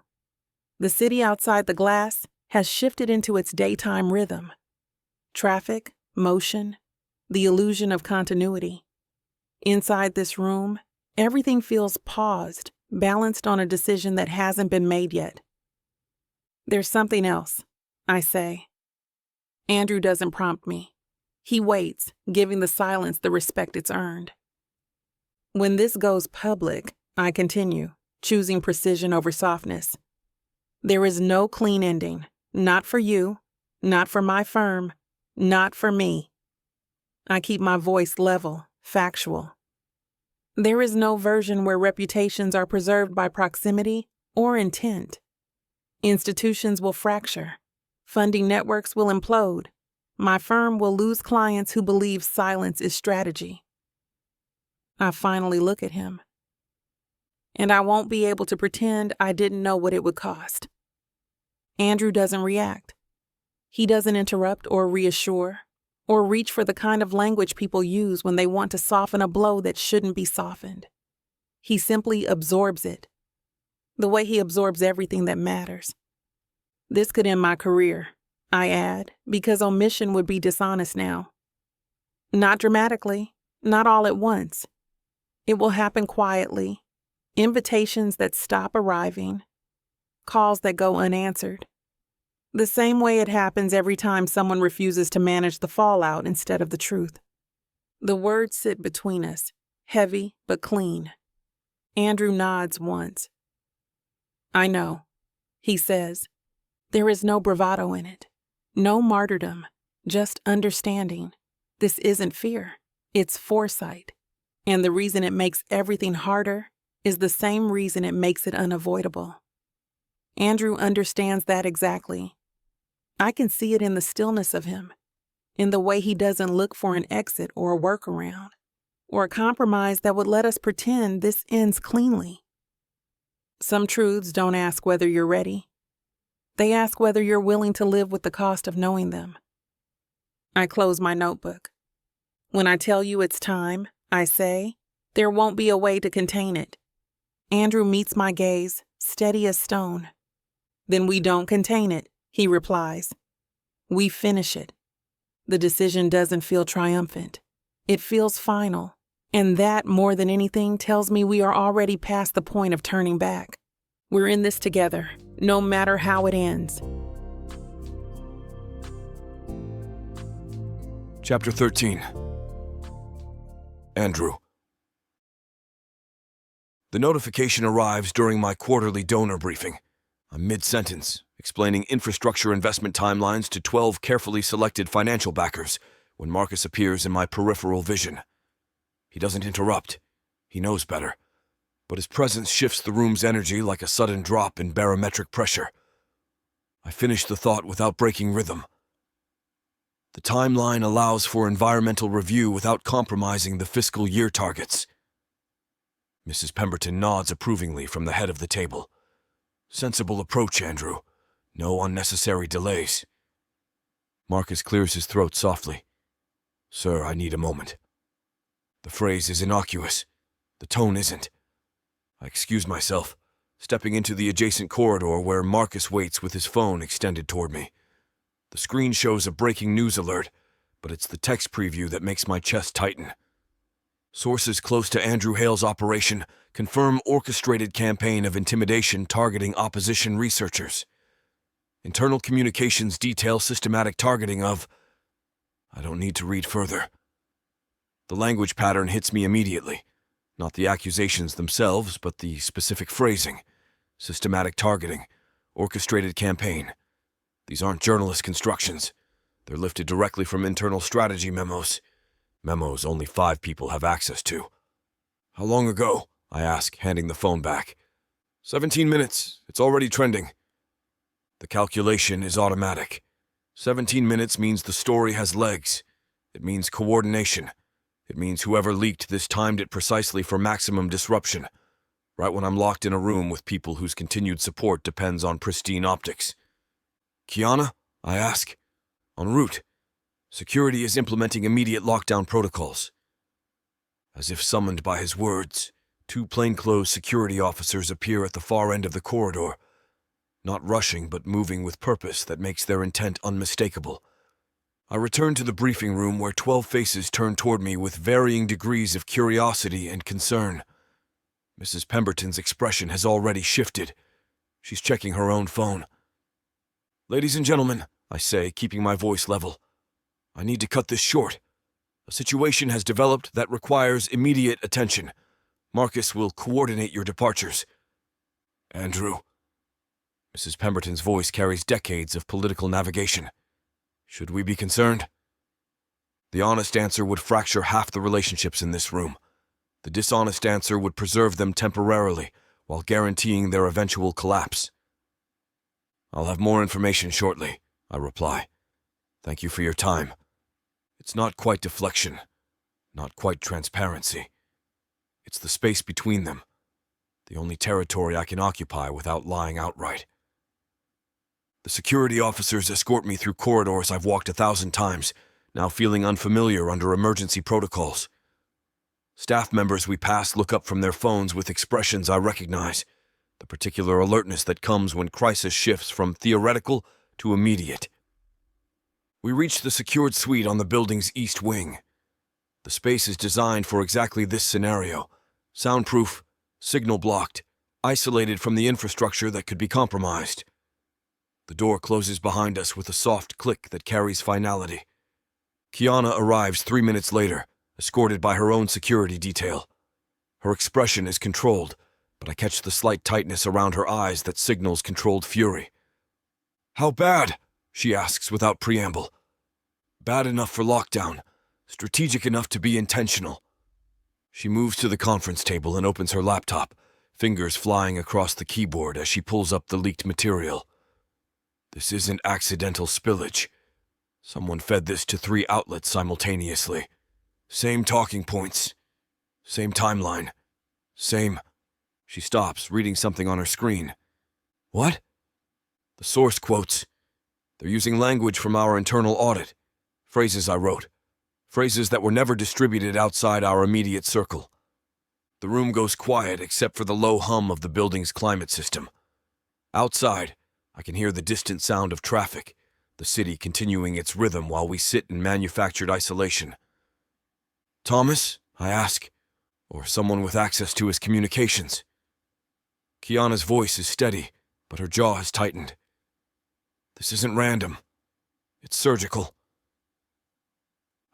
The city outside the glass has shifted into its daytime rhythm. Traffic, motion, the illusion of continuity. Inside this room, everything feels paused, balanced on a decision that hasn't been made yet. There's something else, I say. Andrew doesn't prompt me. He waits, giving the silence the respect it's earned. When this goes public, I continue, choosing precision over softness. There is no clean ending, not for you, not for my firm, not for me. I keep my voice level, factual. There is no version where reputations are preserved by proximity or intent. Institutions will fracture. Funding networks will implode. My firm will lose clients who believe silence is strategy. I finally look at him. And I won't be able to pretend I didn't know what it would cost. Andrew doesn't react. He doesn't interrupt or reassure, or reach for the kind of language people use when they want to soften a blow that shouldn't be softened. He simply absorbs it, the way he absorbs everything that matters. This could end my career, I add, because omission would be dishonest now. Not dramatically, not all at once. It will happen quietly, invitations that stop arriving, calls that go unanswered. The same way it happens every time someone refuses to manage the fallout instead of the truth. The words sit between us, heavy but clean. Andrew nods once. I know, he says. There is no bravado in it, no martyrdom, just understanding. This isn't fear, it's foresight. And the reason it makes everything harder is the same reason it makes it unavoidable. Andrew understands that exactly. I can see it in the stillness of him, in the way he doesn't look for an exit or a workaround, or a compromise that would let us pretend this ends cleanly. Some truths don't ask whether you're ready. They ask whether you're willing to live with the cost of knowing them. I close my notebook. When I tell you it's time, I say, there won't be a way to contain it. Andrew meets my gaze, steady as stone. Then we don't contain it, he replies. We finish it. The decision doesn't feel triumphant. It feels final. And that, more than anything, tells me we are already past the point of turning back. We're in this together, no matter how it ends. Chapter 13. Andrew. The notification arrives during my quarterly donor briefing. I'm mid-sentence, explaining infrastructure investment timelines to 12 carefully selected financial backers when Marcus appears in my peripheral vision. He doesn't interrupt. He knows better. But his presence shifts the room's energy like a sudden drop in barometric pressure. I finish the thought without breaking rhythm. The timeline allows for environmental review without compromising the fiscal year targets. Mrs. Pemberton nods approvingly from the head of the table. Sensible approach, Andrew. No unnecessary delays. Marcus clears his throat softly. Sir, I need a moment. The phrase is innocuous. The tone isn't. I excuse myself, stepping into the adjacent corridor where Marcus waits with his phone extended toward me. The screen shows a breaking news alert, but it's the text preview that makes my chest tighten. Sources close to Andrew Hale's operation confirm orchestrated campaign of intimidation targeting opposition researchers. Internal communications detail systematic targeting of... I don't need to read further. The language pattern hits me immediately. Not the accusations themselves, but the specific phrasing. Systematic targeting. Orchestrated campaign. These aren't journalist constructions. They're lifted directly from internal strategy memos. Memos only 5 people have access to. How long ago? I ask, handing the phone back. 17 minutes. It's already trending. The calculation is automatic. 17 minutes means the story has legs. It means coordination. It means whoever leaked this timed it precisely for maximum disruption, right when I'm locked in a room with people whose continued support depends on pristine optics. Kiana? I ask. En route. Security is implementing immediate lockdown protocols. As if summoned by his words, 2 plainclothes security officers appear at the far end of the corridor, not rushing but moving with purpose that makes their intent unmistakable. I return to the briefing room where 12 faces turn toward me with varying degrees of curiosity and concern. Mrs. Pemberton's expression has already shifted. She's checking her own phone. Ladies and gentlemen, I say, keeping my voice level, I need to cut this short. A situation has developed that requires immediate attention. Marcus will coordinate your departures. Andrew. Mrs. Pemberton's voice carries decades of political navigation. Should we be concerned? The honest answer would fracture half the relationships in this room. The dishonest answer would preserve them temporarily, while guaranteeing their eventual collapse. I'll have more information shortly, I reply. Thank you for your time. It's not quite deflection, not quite transparency. It's the space between them, the only territory I can occupy without lying outright. The security officers escort me through corridors I've walked 1,000 times, now feeling unfamiliar under emergency protocols. Staff members we pass look up from their phones with expressions I recognize, the particular alertness that comes when crisis shifts from theoretical to immediate. We reach the secured suite on the building's east wing. The space is designed for exactly this scenario: soundproof, signal blocked, isolated from the infrastructure that could be compromised. The door closes behind us with a soft click that carries finality. Kiana arrives 3 minutes later, escorted by her own security detail. Her expression is controlled, but I catch the slight tightness around her eyes that signals controlled fury. "How bad?" she asks without preamble. "Bad enough for lockdown, strategic enough to be intentional." She moves to the conference table and opens her laptop, fingers flying across the keyboard as she pulls up the leaked material. This isn't accidental spillage. Someone fed this to 3 outlets simultaneously. Same talking points. Same timeline. Same... She stops, reading something on her screen. "What?" "The source quotes. They're using language from our internal audit. Phrases I wrote. Phrases that were never distributed outside our immediate circle." The room goes quiet except for the low hum of the building's climate system. Outside, I can hear the distant sound of traffic, the city continuing its rhythm while we sit in manufactured isolation. "Thomas?" I ask, "or someone with access to his communications?" Kiana's voice is steady, but her jaw has tightened. "This isn't random. It's surgical."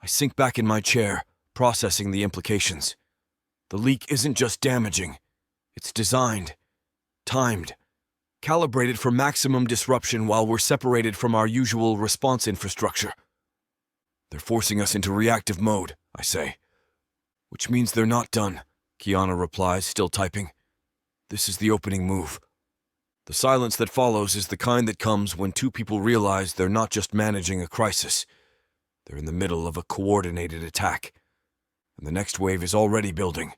I sink back in my chair, processing the implications. The leak isn't just damaging. It's designed, timed, calibrated for maximum disruption while we're separated from our usual response infrastructure. "They're forcing us into reactive mode," I say. "Which means they're not done," Kiana replies, still typing. "This is the opening move." The silence that follows is the kind that comes when 2 people realize they're not just managing a crisis. They're in the middle of a coordinated attack, and the next wave is already building.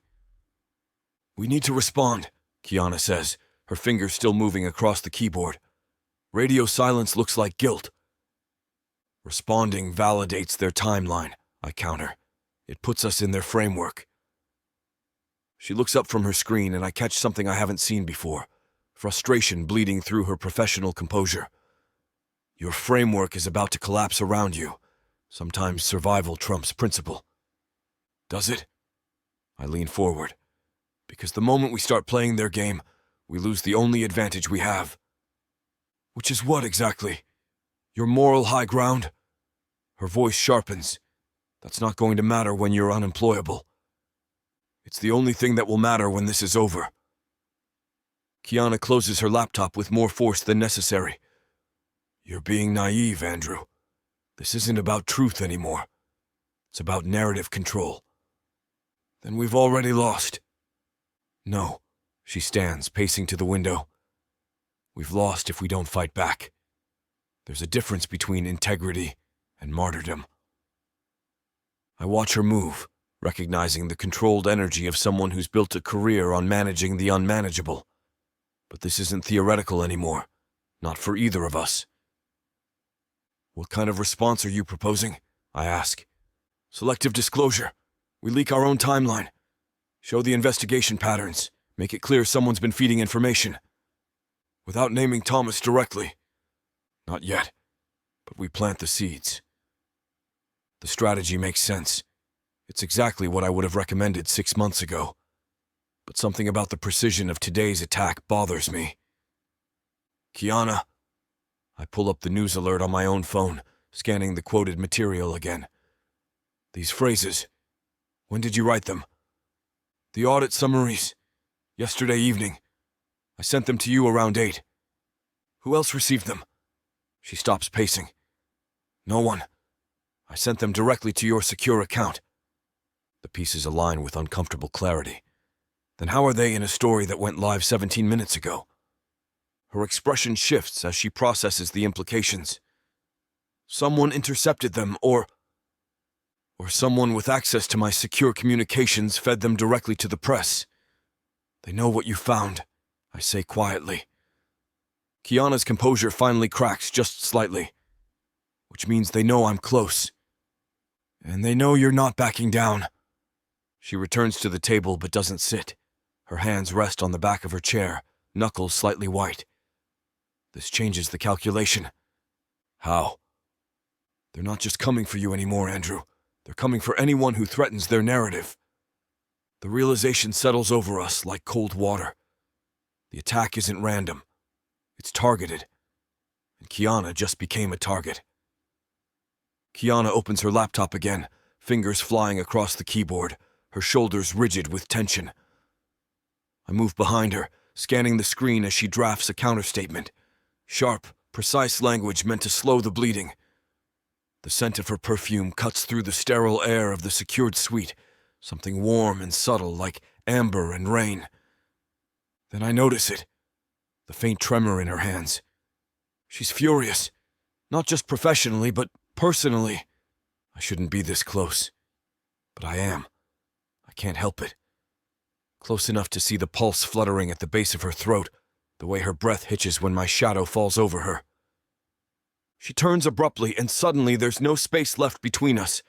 "We need to respond," Kiana says, her fingers still moving across the keyboard. "Radio silence looks like guilt." "Responding validates their timeline," I counter. "It puts us in their framework." She looks up from her screen and I catch something I haven't seen before, frustration bleeding through her professional composure. "Your framework is about to collapse around you. Sometimes survival trumps principle." "Does it?" I lean forward. "Because the moment we start playing their game, we lose the only advantage we have." "Which is what exactly? Your moral high ground?" Her voice sharpens. "That's not going to matter when you're unemployable. It's the only thing that will matter when this is over." Kiana closes her laptop with more force than necessary. "You're being naive, Andrew. This isn't about truth anymore. It's about narrative control." "Then we've already lost." "No," she stands, pacing to the window. "We've lost if we don't fight back. There's a difference between integrity and martyrdom." I watch her move, recognizing the controlled energy of someone who's built a career on managing the unmanageable. But this isn't theoretical anymore, not for either of us. "What kind of response are you proposing?" I ask. "Selective disclosure. We leak our own timeline. Show the investigation patterns. Make it clear someone's been feeding information. Without naming Thomas directly. Not yet, but we plant the seeds." The strategy makes sense. It's exactly what I would have recommended 6 months ago. But something about the precision of today's attack bothers me. "Kiana." I pull up the news alert on my own phone, scanning the quoted material again. "These phrases, when did you write them?" "The audit summaries. Yesterday evening. I sent them to you around 8. Who else received them?" She stops pacing. "No one. I sent them directly to your secure account." The pieces align with uncomfortable clarity. Then how are they in a story that went live 17 minutes ago? Her expression shifts as she processes the implications. "Someone intercepted them, or someone with access to my secure communications fed them directly to the press. They know what you found," I say quietly. Kiana's composure finally cracks just slightly, which means they know I'm close. "And they know you're not backing down." She returns to the table but doesn't sit. Her hands rest on the back of her chair, knuckles slightly white. This changes the calculation. "How?" "They're not just coming for you anymore, Andrew. They're coming for anyone who threatens their narrative." The realization settles over us like cold water. The attack isn't random. It's targeted. And Kiana just became a target. Kiana opens her laptop again, fingers flying across the keyboard, her shoulders rigid with tension. I move behind her, scanning the screen as she drafts a counterstatement. Sharp, precise language meant to slow the bleeding. The scent of her perfume cuts through the sterile air of the secured suite, something warm and subtle like amber and rain. Then I notice it, the faint tremor in her hands. She's furious, not just professionally, but personally. I shouldn't be this close, but I am. I can't help it. Close enough to see the pulse fluttering at the base of her throat, the way her breath hitches when my shadow falls over her. She turns abruptly, and suddenly there's no space left between us.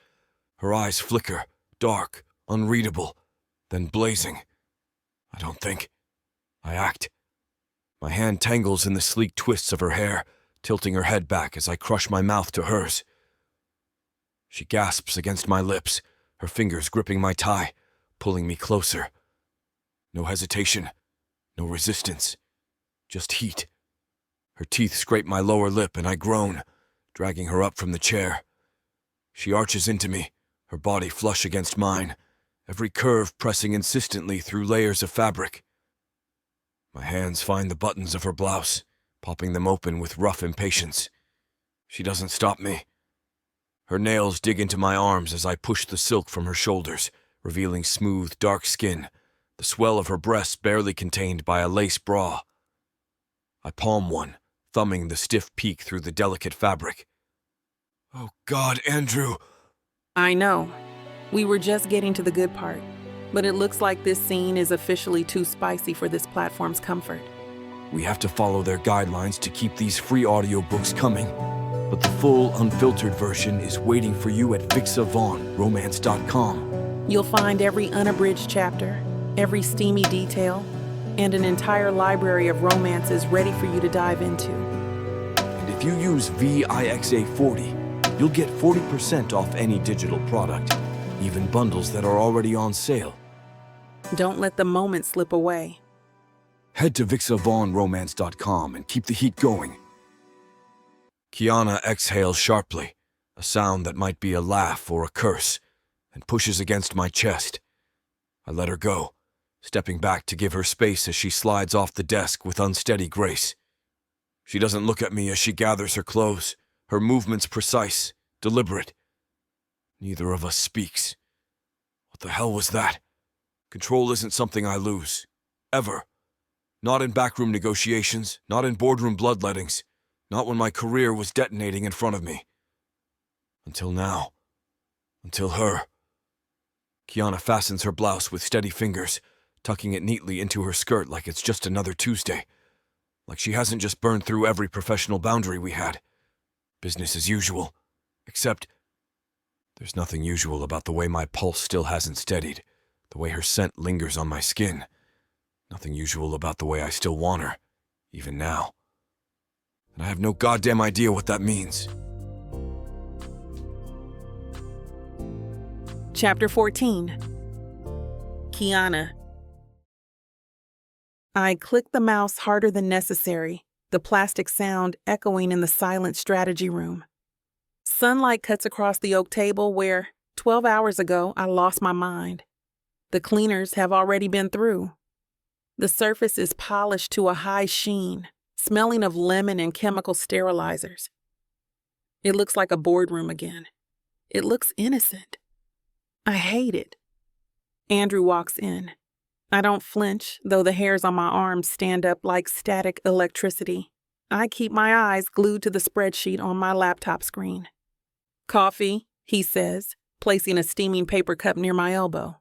Her eyes flicker, dark, unreadable, then blazing. I don't think. I act. My hand tangles in the sleek twists of her hair, tilting her head back as I crush my mouth to hers. She gasps against my lips, her fingers gripping my tie, pulling me closer. No hesitation, no resistance, just heat. Her teeth scrape my lower lip and I groan, dragging her up from the chair. She arches into me, her body flush against mine, every curve pressing insistently through layers of fabric. My hands find the buttons of her blouse, popping them open with rough impatience. She doesn't stop me. Her nails dig into my arms as I push the silk from her shoulders, revealing smooth, dark skin, the swell of her breasts barely contained by a lace bra. I palm one, thumbing the stiff peak through the delicate fabric. Oh God, Andrew! I know. We were just getting to the good part, but it looks like this scene is officially too spicy for this platform's comfort. We have to follow their guidelines to keep these free audiobooks coming, but the full, unfiltered version is waiting for you at BWWM.com. You'll find every unabridged chapter, every steamy detail, and an entire library of romances ready for you to dive into. And if you use VIXA40, you'll get 40% off any digital product, even bundles that are already on sale. Don't let the moment slip away. Head to VixaVaughnRomance.com and keep the heat going. Kiana exhales sharply, a sound that might be a laugh or a curse, and pushes against my chest. I let her go, stepping back to give her space as she slides off the desk with unsteady grace. She doesn't look at me as she gathers her clothes, her movements precise, deliberate. Neither of us speaks. What the hell was that? Control isn't something I lose. Ever. Not in backroom negotiations, not in boardroom bloodlettings, not when my career was detonating in front of me. Until now. Until her. Kiana fastens her blouse with steady fingers, tucking it neatly into her skirt like it's just another Tuesday. Like she hasn't just burned through every professional boundary we had. Business as usual. Except, there's nothing usual about the way my pulse still hasn't steadied, the way her scent lingers on my skin. Nothing usual about the way I still want her, even now. And I have no goddamn idea what that means. Chapter 14. Kiana. I clicked the mouse harder than necessary, the plastic sound echoing in the silent strategy room. Sunlight cuts across the oak table where, 12 hours ago, I lost my mind. The cleaners have already been through. The surface is polished to a high sheen, smelling of lemon and chemical sterilizers. It looks like a boardroom again. It looks innocent. I hate it. Andrew walks in. I don't flinch, though the hairs on my arms stand up like static electricity. I keep my eyes glued to the spreadsheet on my laptop screen. Coffee, he says, placing a steaming paper cup near my elbow.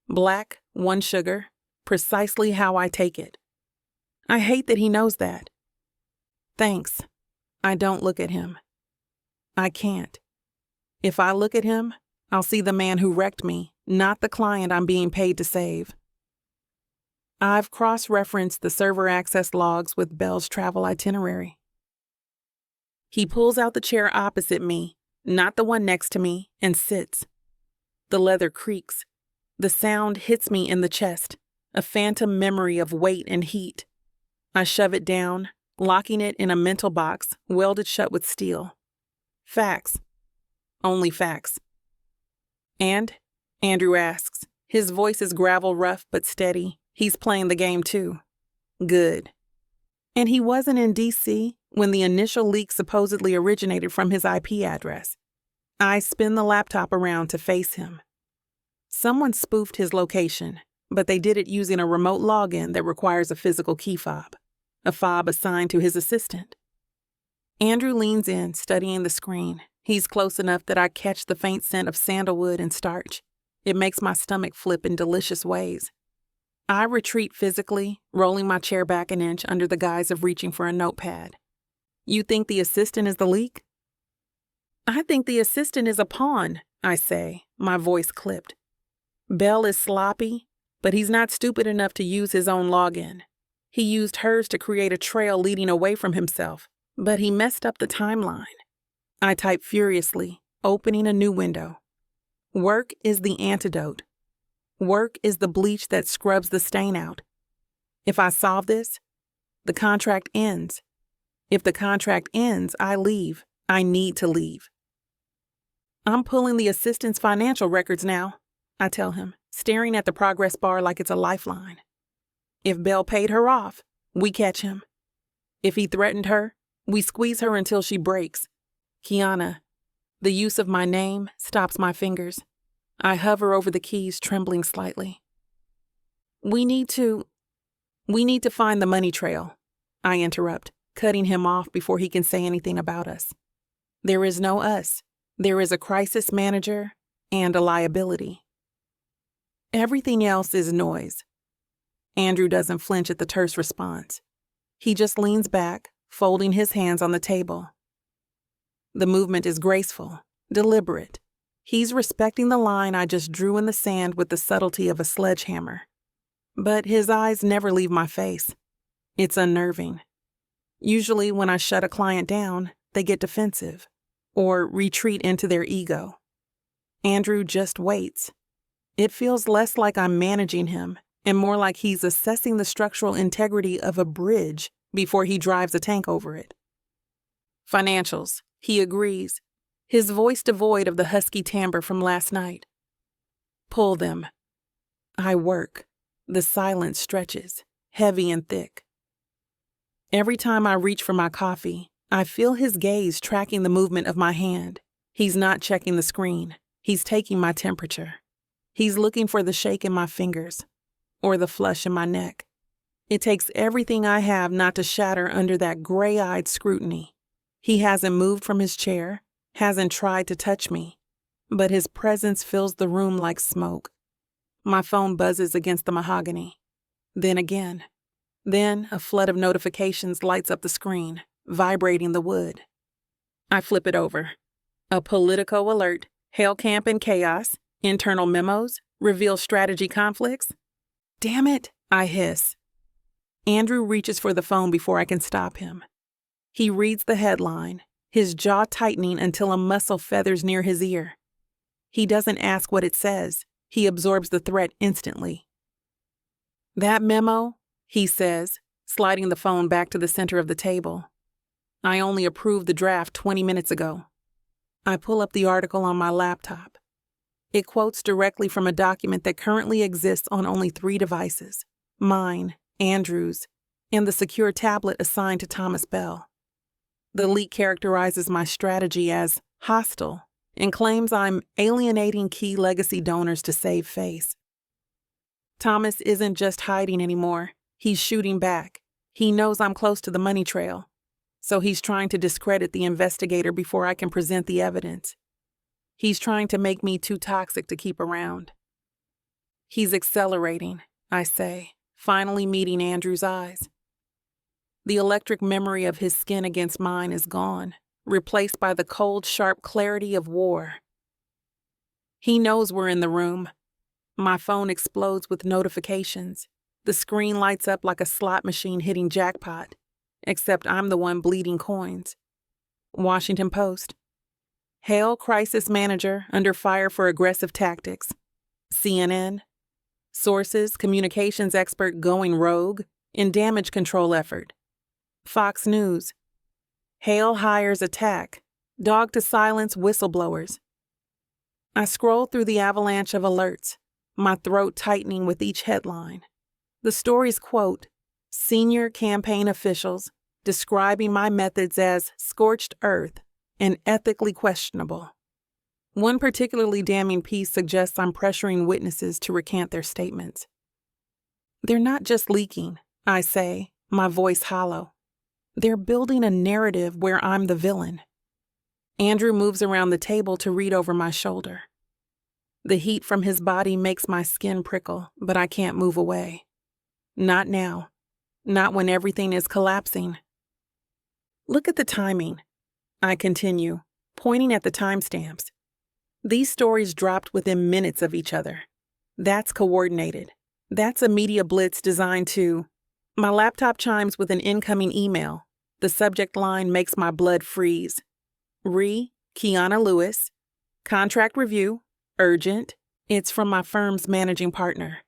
Black, 1 sugar, precisely how I take it. I hate that he knows that. Thanks. I don't look at him. I can't. If I look at him, I'll see the man who wrecked me, not the client I'm being paid to save. I've cross-referenced the server access logs with Bell's travel itinerary. He pulls out the chair opposite me, not the one next to me, and sits. The leather creaks. The sound hits me in the chest, a phantom memory of weight and heat. I shove it down, locking it in a mental box welded shut with steel. Facts. Only facts. And? Andrew asks. His voice is gravel rough but steady. He's playing the game too. Good. And he wasn't in D.C. when the initial leak supposedly originated from his IP address. I spin the laptop around to face him. Someone spoofed his location, but they did it using a remote login that requires a physical key fob, a fob assigned to his assistant. Andrew leans in, studying the screen. He's close enough that I catch the faint scent of sandalwood and starch. It makes my stomach flip in delicious ways. I retreat physically, rolling my chair back an inch under the guise of reaching for a notepad. You think the assistant is the leak? I think the assistant is a pawn, I say, my voice clipped. Bell is sloppy, but he's not stupid enough to use his own login. He used hers to create a trail leading away from himself, but he messed up the timeline. I type furiously, opening a new window. Work is the antidote. Work is the bleach that scrubs the stain out. If I solve this, the contract ends. If the contract ends, I leave. I need to leave. I'm pulling the assistant's financial records now, I tell him, staring at the progress bar like it's a lifeline. If Bell paid her off, we catch him. If he threatened her, we squeeze her until she breaks. Kiana, the use of my name stops my fingers. I hover over the keys, trembling slightly. We need to find the money trail, I interrupt, cutting him off before he can say anything about us. There is no us. There is a crisis manager and a liability. Everything else is noise. Andrew doesn't flinch at the terse response. He just leans back, folding his hands on the table. The movement is graceful, deliberate. He's respecting the line I just drew in the sand with the subtlety of a sledgehammer. But his eyes never leave my face. It's unnerving. Usually when I shut a client down, they get defensive or retreat into their ego. Andrew just waits. It feels less like I'm managing him and more like he's assessing the structural integrity of a bridge before he drives a tank over it. Financials, he agrees, his voice devoid of the husky timbre from last night. Pull them. I work. The silence stretches, heavy and thick. Every time I reach for my coffee, I feel his gaze tracking the movement of my hand. He's not checking the screen. He's taking my temperature. He's looking for the shake in my fingers or the flush in my neck. It takes everything I have not to shatter under that gray-eyed scrutiny. He hasn't moved from his chair, hasn't tried to touch me, but his presence fills the room like smoke. My phone buzzes against the mahogany. Then again. Then a flood of notifications lights up the screen, vibrating the wood. I flip it over. A Politico alert, Hail Camp in chaos, internal memos, reveal strategy conflicts. Damn it, I hiss. Andrew reaches for the phone before I can stop him. He reads the headline, his jaw tightening until a muscle feathers near his ear. He doesn't ask what it says. He absorbs the threat instantly. That memo, he says, sliding the phone back to the center of the table. I only approved the draft 20 minutes ago. I pull up the article on my laptop. It quotes directly from a document that currently exists on only 3 devices, mine, Andrew's, and the secure tablet assigned to Thomas Bell. The leak characterizes my strategy as hostile and claims I'm alienating key legacy donors to save face. Thomas isn't just hiding anymore. He's shooting back. He knows I'm close to the money trail, so he's trying to discredit the investigator before I can present the evidence. He's trying to make me too toxic to keep around. He's accelerating, I say, finally meeting Andrew's eyes. The electric memory of his skin against mine is gone, replaced by the cold, sharp clarity of war. He knows we're in the room. My phone explodes with notifications. The screen lights up like a slot machine hitting jackpot, except I'm the one bleeding coins. Washington Post. Hail crisis manager under fire for aggressive tactics. CNN. Sources, communications expert going rogue in damage control effort. Fox News. Hale hires attack. Dog to silence whistleblowers. I scroll through the avalanche of alerts, my throat tightening with each headline. The stories quote senior campaign officials describing my methods as scorched earth and ethically questionable. One particularly damning piece suggests I'm pressuring witnesses to recant their statements. They're not just leaking, I say, my voice hollow. They're building a narrative where I'm the villain. Andrew moves around the table to read over my shoulder. The heat from his body makes my skin prickle, but I can't move away. Not now. Not when everything is collapsing. Look at the timing, I continue, pointing at the timestamps. These stories dropped within minutes of each other. That's coordinated. That's a media blitz designed to... My laptop chimes with an incoming email. The subject line makes my blood freeze. Kiana Lewis. Contract review. Urgent. It's from my firm's managing partner.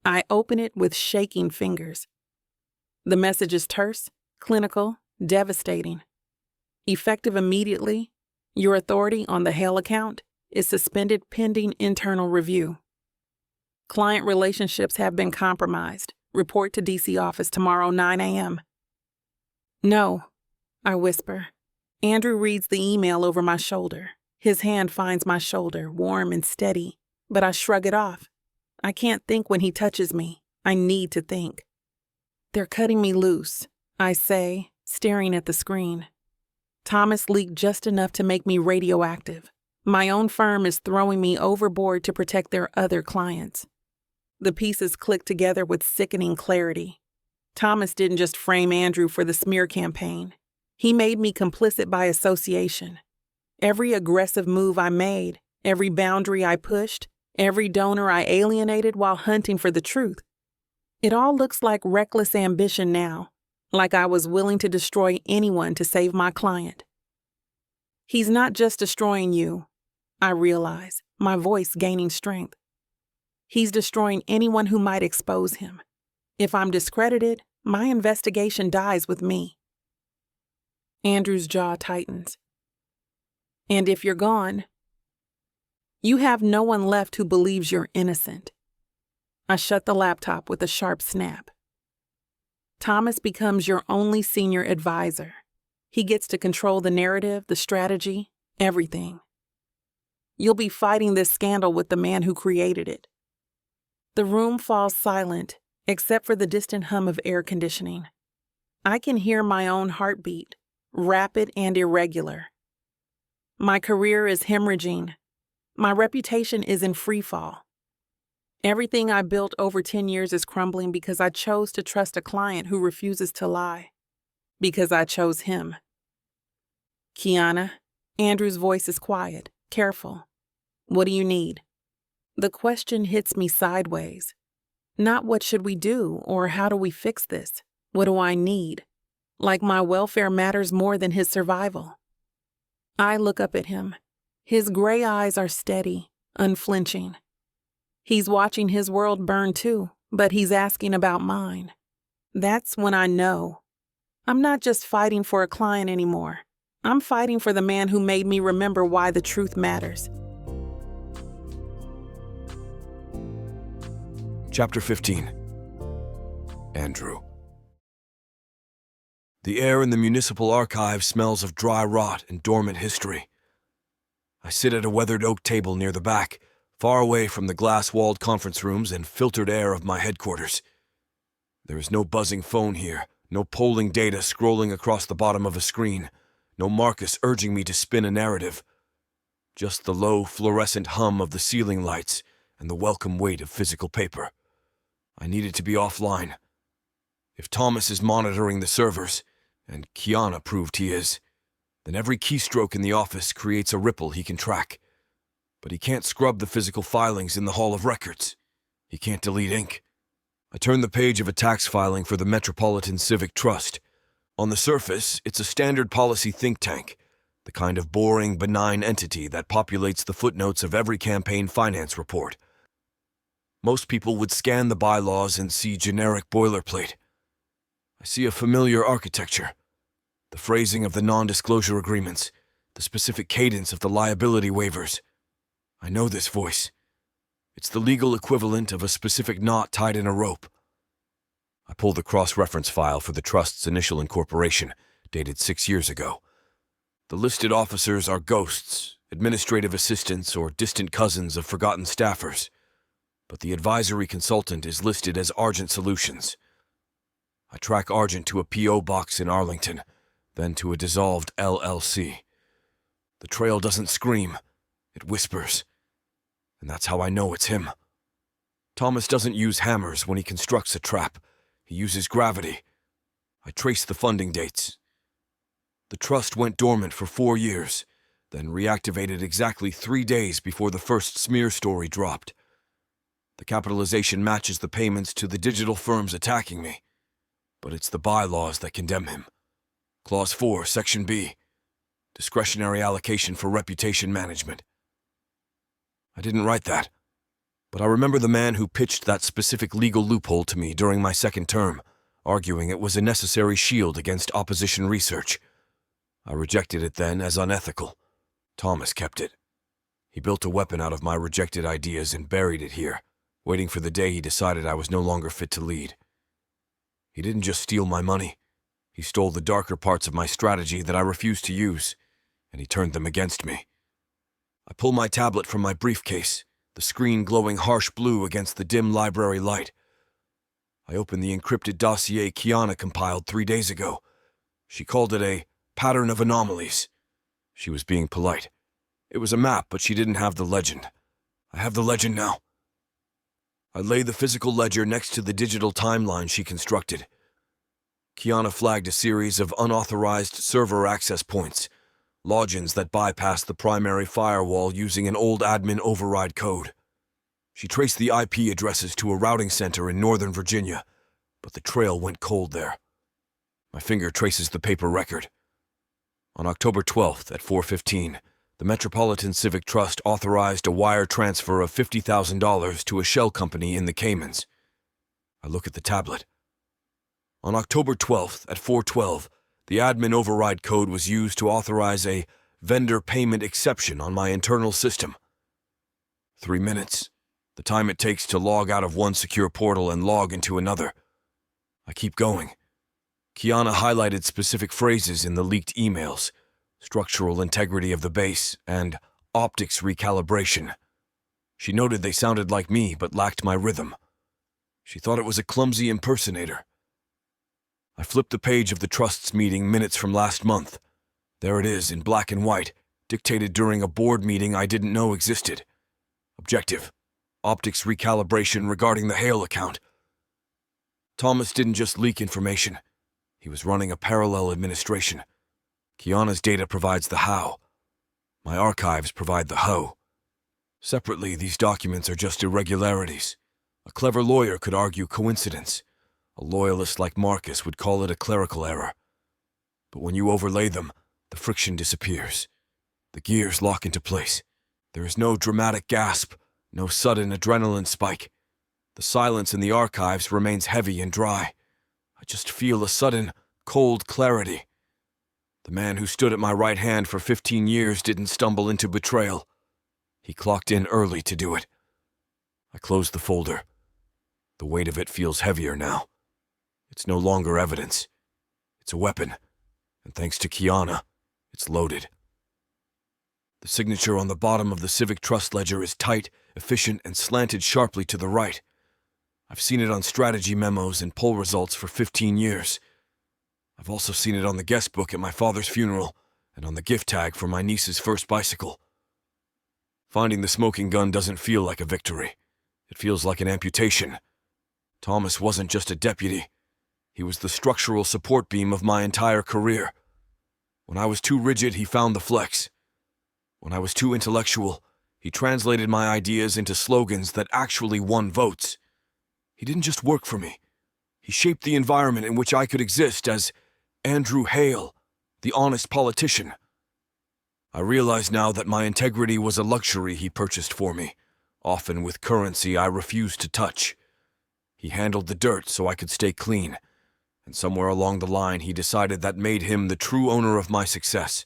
I open it with shaking fingers. The message is terse, clinical, devastating. Effective immediately, your authority on the Hale account is suspended pending internal review. Client relationships have been compromised. Report to DC office tomorrow 9 a.m. No, I whisper. Andrew reads the email over my shoulder. His hand finds my shoulder, warm and steady, but I shrug it off. I can't think when he touches me. I need to think. They're cutting me loose, I say, staring at the screen. Thomas leaked just enough to make me radioactive. My own firm is throwing me overboard to protect their other clients. The pieces click together with sickening clarity. Thomas didn't just frame Andrew for the smear campaign. He made me complicit by association. Every aggressive move I made, every boundary I pushed, every donor I alienated while hunting for the truth. It all looks like reckless ambition now, like I was willing to destroy anyone to save my client. He's not just destroying you, I realize, my voice gaining strength. He's destroying anyone who might expose him. If I'm discredited, my investigation dies with me. Andrew's jaw tightens. And if you're gone, you have no one left who believes you're innocent. I shut the laptop with a sharp snap. Thomas becomes your only senior advisor. He gets to control the narrative, the strategy, everything. You'll be fighting this scandal with the man who created it. The room falls silent, except for the distant hum of air conditioning. I can hear my own heartbeat, rapid and irregular. My career is hemorrhaging. My reputation is in freefall. Everything I built over 10 years is crumbling because I chose to trust a client who refuses to lie. Because I chose him. Kiana, Andrew's voice is quiet, careful. What do you need? The question hits me sideways. Not what should we do or how do we fix this? What do I need? Like my welfare matters more than his survival. I look up at him. His gray eyes are steady, unflinching. He's watching his world burn too, but he's asking about mine. That's when I know. I'm not just fighting for a client anymore. I'm fighting for the man who made me remember why the truth matters. Chapter 15. Andrew. The air in the municipal archive smells of dry rot and dormant history. I sit at a weathered oak table near the back, far away from the glass-walled conference rooms and filtered air of my headquarters. There is no buzzing phone here, no polling data scrolling across the bottom of a screen, no Marcus urging me to spin a narrative. Just the low, fluorescent hum of the ceiling lights and the welcome weight of physical paper. I needed to be offline. If Thomas is monitoring the servers, and Kiana proved he is, then every keystroke in the office creates a ripple he can track. But he can't scrub the physical filings in the Hall of Records. He can't delete ink. I turn the page of a tax filing for the Metropolitan Civic Trust. On the surface, it's a standard policy think tank, the kind of boring, benign entity that populates the footnotes of every campaign finance report. Most people would scan the bylaws and see generic boilerplate. I see a familiar architecture. The phrasing of the non-disclosure agreements, the specific cadence of the liability waivers. I know this voice. It's the legal equivalent of a specific knot tied in a rope. I pull the cross-reference file for the trust's initial incorporation, dated 6 years ago. The listed officers are ghosts, administrative assistants, or distant cousins of forgotten staffers, but the advisory consultant is listed as Argent Solutions. I track Argent to a P.O. box in Arlington, then to a dissolved LLC. The trail doesn't scream, it whispers, and that's how I know it's him. Thomas doesn't use hammers when he constructs a trap. He uses gravity. I trace the funding dates. The trust went dormant for 4 years, then reactivated exactly 3 days before the first smear story dropped. The capitalization matches the payments to the digital firms attacking me, but it's the bylaws that condemn him. Clause 4, Section B, discretionary allocation for reputation management. I didn't write that, but I remember the man who pitched that specific legal loophole to me during my second term, arguing it was a necessary shield against opposition research. I rejected it then as unethical. Thomas kept it. He built a weapon out of my rejected ideas and buried it here, waiting for the day he decided I was no longer fit to lead. He didn't just steal my money. He stole the darker parts of my strategy that I refused to use, and he turned them against me. I pull my tablet from my briefcase, the screen glowing harsh blue against the dim library light. I open the encrypted dossier Kiana compiled 3 days ago. She called it a pattern of anomalies. She was being polite. It was a map, but she didn't have the legend. I have the legend now. I lay the physical ledger next to the digital timeline she constructed. Kiana flagged a series of unauthorized server access points, logins that bypassed the primary firewall using an old admin override code. She traced the IP addresses to a routing center in Northern Virginia, but the trail went cold there. My finger traces the paper record. On October 12th at 4:15, the Metropolitan Civic Trust authorized a wire transfer of $50,000 to a shell company in the Caymans. I look at the tablet. On October 12th at 4:12, the admin override code was used to authorize a vendor payment exception on my internal system. 3 minutes, the time it takes to log out of one secure portal and log into another. I keep going. Kiana highlighted specific phrases in the leaked emails: structural integrity of the base and optics recalibration. She noted they sounded like me but lacked my rhythm. She thought it was a clumsy impersonator. I flipped the page of the trust's meeting minutes from last month. There it is in black and white, dictated during a board meeting I didn't know existed. Objective: optics recalibration regarding the Hale account. Thomas didn't just leak information. He was running a parallel administration. Kiana's data provides the how. My archives provide the how. Separately, these documents are just irregularities. A clever lawyer could argue coincidence. A loyalist like Marcus would call it a clerical error. But when you overlay them, the friction disappears. The gears lock into place. There is no dramatic gasp, no sudden adrenaline spike. The silence in the archives remains heavy and dry. I just feel a sudden, cold clarity. The man who stood at my right hand for 15 years didn't stumble into betrayal. He clocked in early to do it. I closed the folder. The weight of it feels heavier now. It's no longer evidence. It's a weapon, and thanks to Kiana, it's loaded. The signature on the bottom of the Civic Trust ledger is tight, efficient, and slanted sharply to the right. I've seen it on strategy memos and poll results for 15 years. I've also seen it on the guest book at my father's funeral and on the gift tag for my niece's first bicycle. Finding the smoking gun doesn't feel like a victory. It feels like an amputation. Thomas wasn't just a deputy. He was the structural support beam of my entire career. When I was too rigid, he found the flex. When I was too intellectual, he translated my ideas into slogans that actually won votes. He didn't just work for me. He shaped the environment in which I could exist as Andrew Hale, the honest politician. I realize now that my integrity was a luxury he purchased for me, often with currency I refused to touch. He handled the dirt so I could stay clean, and somewhere along the line he decided that made him the true owner of my success.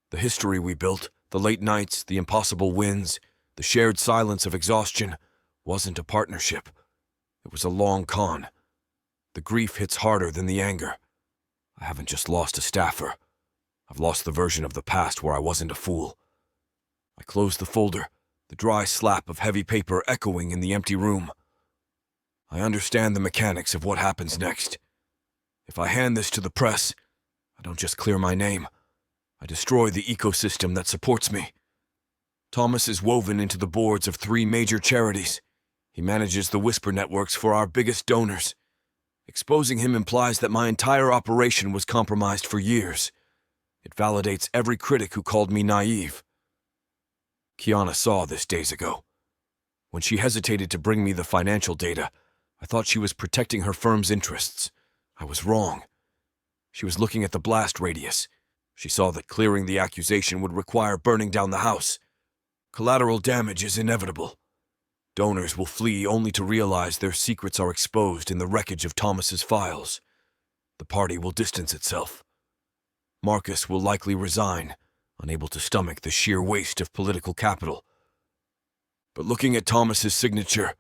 The history we built, the late nights, the impossible wins, The shared silence of exhaustion wasn't a partnership. It was a long con. The grief hits harder than the anger. I haven't just lost a staffer. I've lost the version of the past where I wasn't a fool. I close the folder, the dry slap of heavy paper echoing in the empty room. I understand the mechanics of what happens next. If I hand this to the press, I don't just clear my name. I destroy the ecosystem that supports me. Thomas is woven into the boards of 3 major charities. He manages the whisper networks for our biggest donors. Exposing him implies that my entire operation was compromised for years. It validates every critic who called me naive. Kiana saw this days ago. When she hesitated to bring me the financial data, I thought she was protecting her firm's interests. I was wrong. She was looking at the blast radius. She saw that clearing the accusation would require burning down the house. Collateral damage is inevitable. Donors will flee only to realize their secrets are exposed in the wreckage of Thomas's files. The party will distance itself. Marcus will likely resign, unable to stomach the sheer waste of political capital. But looking at Thomas's signature,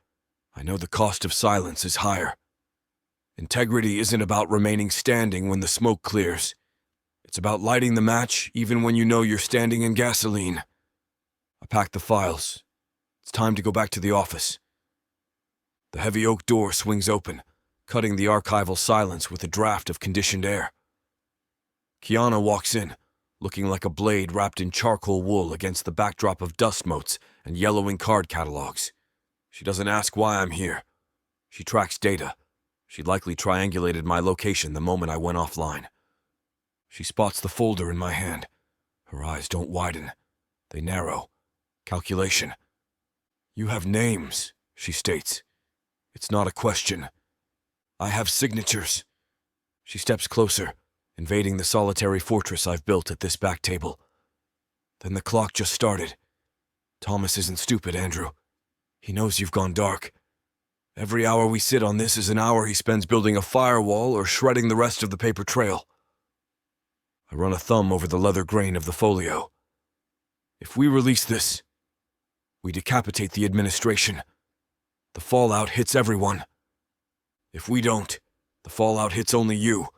I know the cost of silence is higher. Integrity isn't about remaining standing when the smoke clears. It's about lighting the match even when you know you're standing in gasoline. I pack the files. It's time to go back to the office. The heavy oak door swings open, cutting the archival silence with a draft of conditioned air. Kiana walks in, looking like a blade wrapped in charcoal wool against the backdrop of dust motes and yellowing card catalogs. She doesn't ask why I'm here. She tracks data. She likely triangulated my location the moment I went offline. She spots the folder in my hand. Her eyes don't widen. They narrow. Calculation. "You have names," she states. "It's not a question. I have signatures." She steps closer, invading the solitary fortress I've built at this back table. Then the clock just started. Thomas isn't stupid, Andrew. He knows you've gone dark. Every hour we sit on this is an hour he spends building a firewall or shredding the rest of the paper trail. I run a thumb over the leather grain of the folio. If we release this, we decapitate the administration. The fallout hits everyone. If we don't, the fallout hits only you.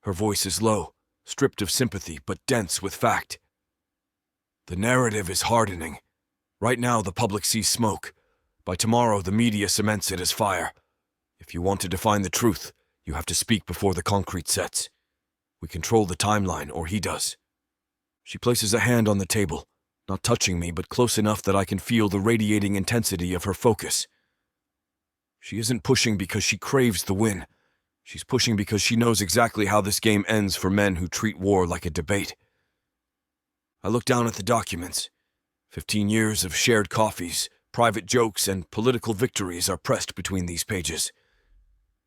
Her voice is low, stripped of sympathy, but dense with fact. The narrative is hardening. Right now, the public sees smoke. By tomorrow, the media cements it as fire. If you want to define the truth, you have to speak before the concrete sets. We control the timeline, or he does. She places a hand on the table, not touching me, but close enough that I can feel the radiating intensity of her focus. She isn't pushing because she craves the win. She's pushing because she knows exactly how this game ends for men who treat war like a debate. I look down at the documents. 15 years of shared coffees, private jokes, and political victories are pressed between these pages.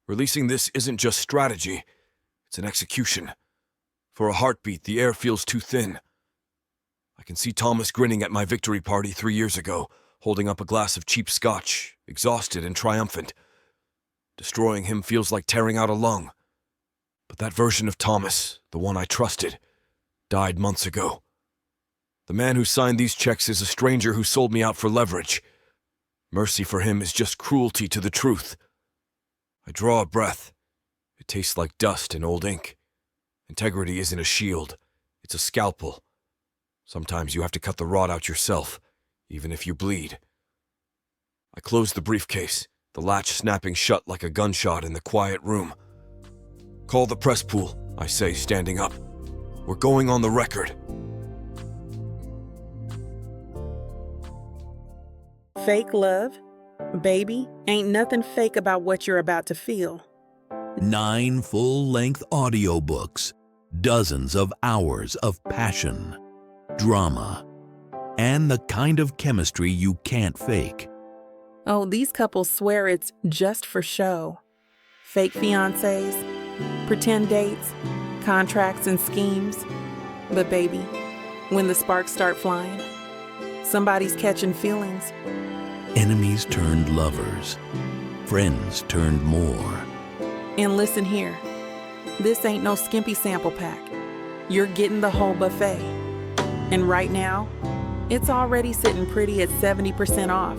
Releasing this isn't just strategy, it's an execution. For a heartbeat, the air feels too thin. I can see Thomas grinning at my victory party 3 years ago, holding up a glass of cheap scotch, exhausted and triumphant. Destroying him feels like tearing out a lung. But that version of Thomas, the one I trusted, died months ago. The man who signed these checks is a stranger who sold me out for leverage. Mercy for him is just cruelty to the truth. I draw a breath. It tastes like dust and old ink. Integrity isn't a shield. It's a scalpel. Sometimes you have to cut the rod out yourself, even if you bleed. I close the briefcase, the latch snapping shut like a gunshot in the quiet room. "Call the press pool," I say, standing up. "We're going on the record." Fake love? Baby, ain't nothing fake about what you're about to feel. 9 full-length audiobooks, dozens of hours of passion, drama, and the kind of chemistry you can't fake. Oh, these couples swear it's just for show. Fake fiancés, pretend dates, contracts and schemes. But baby, when the sparks start flying, somebody's catching feelings. Enemies turned lovers, friends turned more. And listen here, this ain't no skimpy sample pack. You're getting the whole buffet. And right now, It's already sitting pretty at 70% off.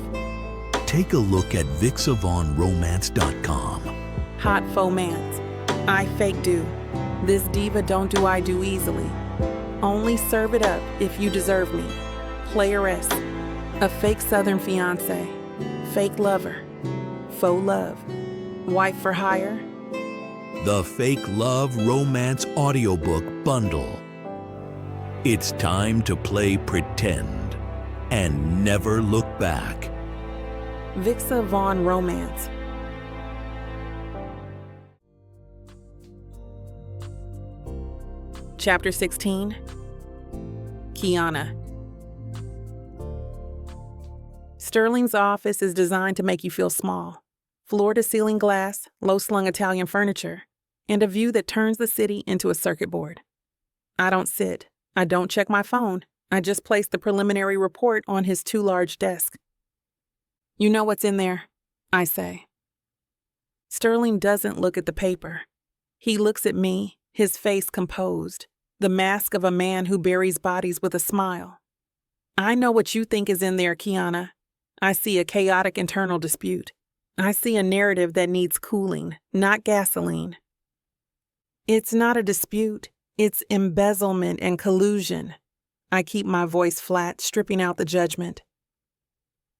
Take a look at vixavonromance.com. Hot fomance. I fake do. This diva don't do I do easily. Only serve it up if you deserve me. Playeress. A fake southern fiance. Fake lover. Faux love. Wife for hire. The Fake Love Romance Audiobook Bundle. It's time to play pretend and never look back. Vixa Vaughn Romance. Chapter 16. Kiana. Sterling's office is designed to make you feel small. Floor-to-ceiling glass, low-slung Italian furniture, and a view that turns the city into a circuit board. I don't sit. I don't check my phone. I just place the preliminary report on his too large desk. You know what's in there, I say. Sterling doesn't look at the paper. He looks at me, his face composed, the mask of a man who buries bodies with a smile. I know what you think is in there, Kiana. I see a chaotic internal dispute. I see a narrative that needs cooling, not gasoline. It's not a dispute. It's embezzlement and collusion. I keep my voice flat, stripping out the judgment.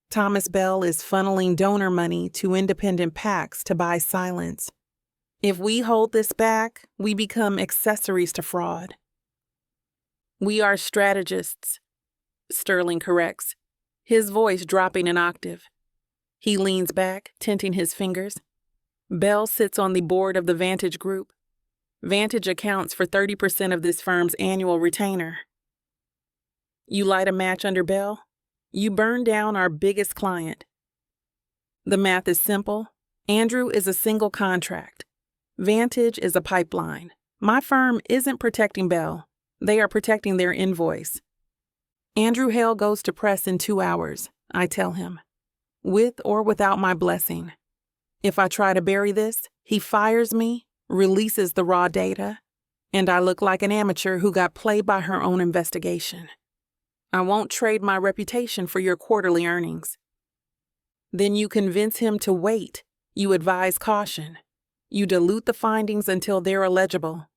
Thomas Bell is funneling donor money to independent PACs to buy silence. If we hold this back, we become accessories to fraud. We are strategists, Sterling corrects, his voice dropping an octave. He leans back, tinting his fingers. Bell sits on the board of the Vantage Group. Vantage accounts for 30% of this firm's annual retainer. You light a match under Bell, you burn down our biggest client. The math is simple. Andrew is a single contract. Vantage is a pipeline. My firm isn't protecting Bell. They are protecting their invoice. Andrew Hale goes to press in 2 hours, I tell him, with or without my blessing. If I try to bury this, he fires me, releases the raw data, and I look like an amateur who got played by her own investigation. I won't trade my reputation for your quarterly earnings. Then you convince him to wait. You advise caution. You dilute the findings until they're illegible.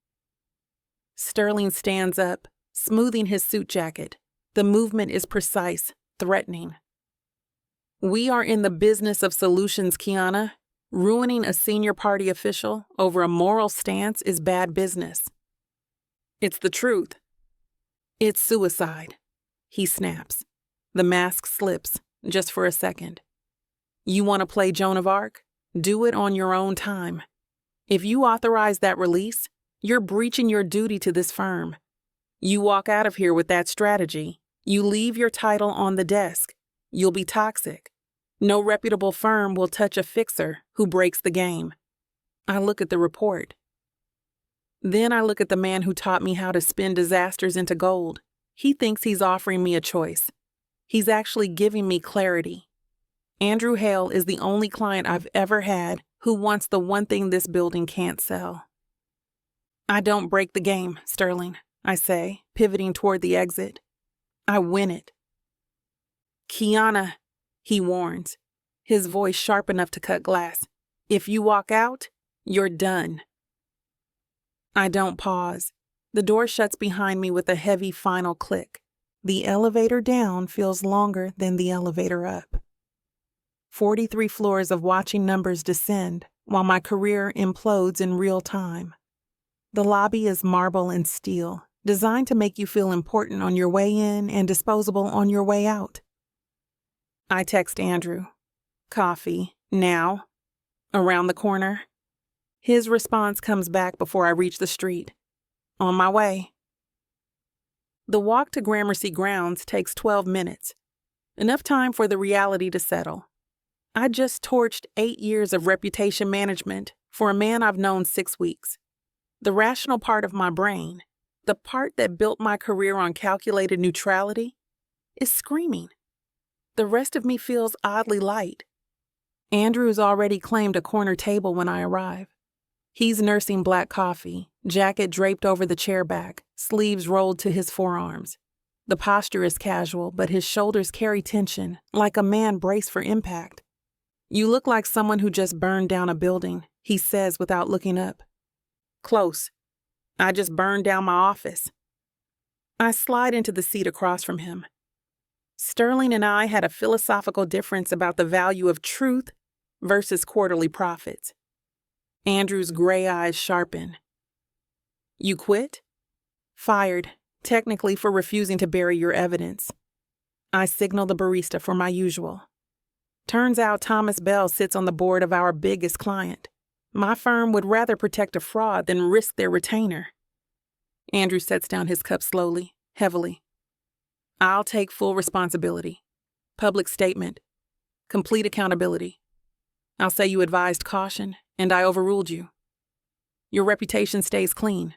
Sterling stands up, smoothing his suit jacket. The movement is precise, threatening. We are in the business of solutions, Kiana. Ruining a senior party official over a moral stance is bad business. It's the truth. It's suicide. He snaps. The mask slips, just for a second. You want to play Joan of Arc? Do it on your own time. If you authorize that release, you're breaching your duty to this firm. You walk out of here with that strategy. You leave your title on the desk. You'll be toxic. No reputable firm will touch a fixer who breaks the game. I look at the report. Then I look at the man who taught me how to spin disasters into gold. He thinks he's offering me a choice. He's actually giving me clarity. Andrew Hale is the only client I've ever had who wants the one thing this building can't sell. I don't break the game, Sterling, I say, pivoting toward the exit. I win it. Kiana, he warns, his voice sharp enough to cut glass. If you walk out, you're done. I don't pause. The door shuts behind me with a heavy final click. The elevator down feels longer than the elevator up. 43 floors of watching numbers descend while my career implodes in real time. The lobby is marble and steel, designed to make you feel important on your way in and disposable on your way out. I text Andrew. Coffee, now. Around the corner. His response comes back before I reach the street. On my way. The walk to Gramercy grounds takes 12 minutes. Enough time for the reality to settle. I just torched 8 years of reputation management for a man I've known 6 weeks. The rational part of my brain, the part that built my career on calculated neutrality, is screaming. The rest of me feels oddly light. Andrew's already claimed a corner table when I arrive. He's nursing black coffee, jacket draped over the chair back, sleeves rolled to his forearms. The posture is casual, but his shoulders carry tension, like a man braced for impact. "You look like someone who just burned down a building," he says without looking up. "Close. I just burned down my office." I slide into the seat across from him. Sterling and I had a philosophical difference about the value of truth versus quarterly profits. Andrew's gray eyes sharpen. "You quit?" "Fired, technically for refusing to bury your evidence." I signal the barista for my usual. Turns out Thomas Bell sits on the board of our biggest client. My firm would rather protect a fraud than risk their retainer. Andrew sets down his cup slowly, heavily. "I'll take full responsibility. Public statement. Complete accountability. I'll say you advised caution, and I overruled you. Your reputation stays clean."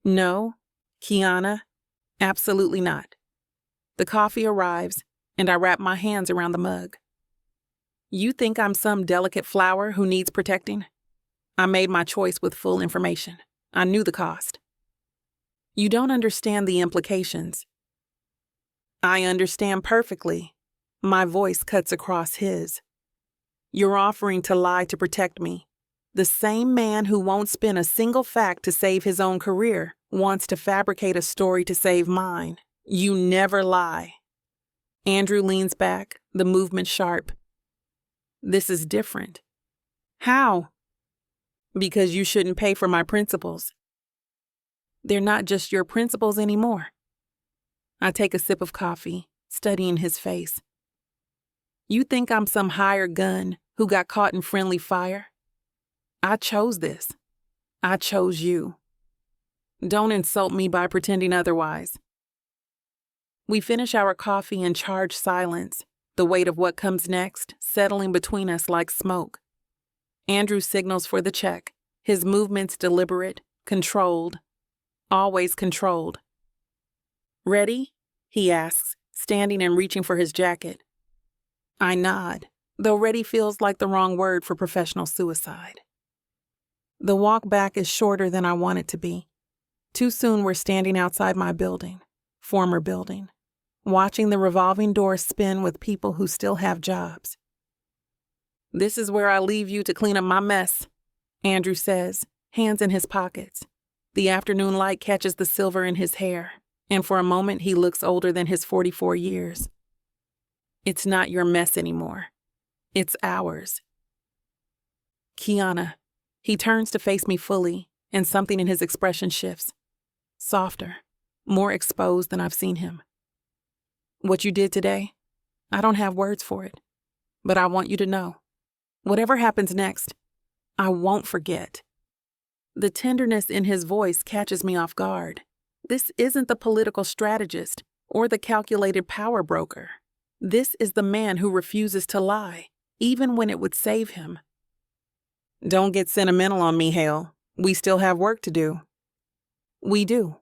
"No, Kiana, absolutely not." The coffee arrives, and I wrap my hands around the mug. "You think I'm some delicate flower who needs protecting? I made my choice with full information. I knew the cost." "You don't understand the implications." "I understand perfectly." My voice cuts across his. "You're offering to lie to protect me. The same man who won't spin a single fact to save his own career wants to fabricate a story to save mine. You never lie." Andrew leans back, the movement sharp. "This is different." "How?" "Because you shouldn't pay for my principles." "They're not just your principles anymore." I take a sip of coffee, studying his face. "You think I'm some hired gun who got caught in friendly fire? I chose this. I chose you. Don't insult me by pretending otherwise." We finish our coffee in charged silence, the weight of what comes next settling between us like smoke. Andrew signals for the check, his movements deliberate, controlled, always controlled. "Ready?" he asks, standing and reaching for his jacket. I nod, though ready feels like the wrong word for professional suicide. The walk back is shorter than I want it to be. Too soon we're standing outside my building, former building, watching the revolving doors spin with people who still have jobs. "This is where I leave you to clean up my mess," Andrew says, hands in his pockets. The afternoon light catches the silver in his hair, and for a moment he looks older than his 44 years. "It's not your mess anymore. It's ours." "Kiana." He turns to face me fully, and something in his expression shifts. Softer, more exposed than I've seen him. "What you did today, I don't have words for it, but I want you to know. Whatever happens next, I won't forget." The tenderness in his voice catches me off guard. This isn't the political strategist or the calculated power broker. This is the man who refuses to lie, even when it would save him. "Don't get sentimental on me, Hale. We still have work to do." "We do."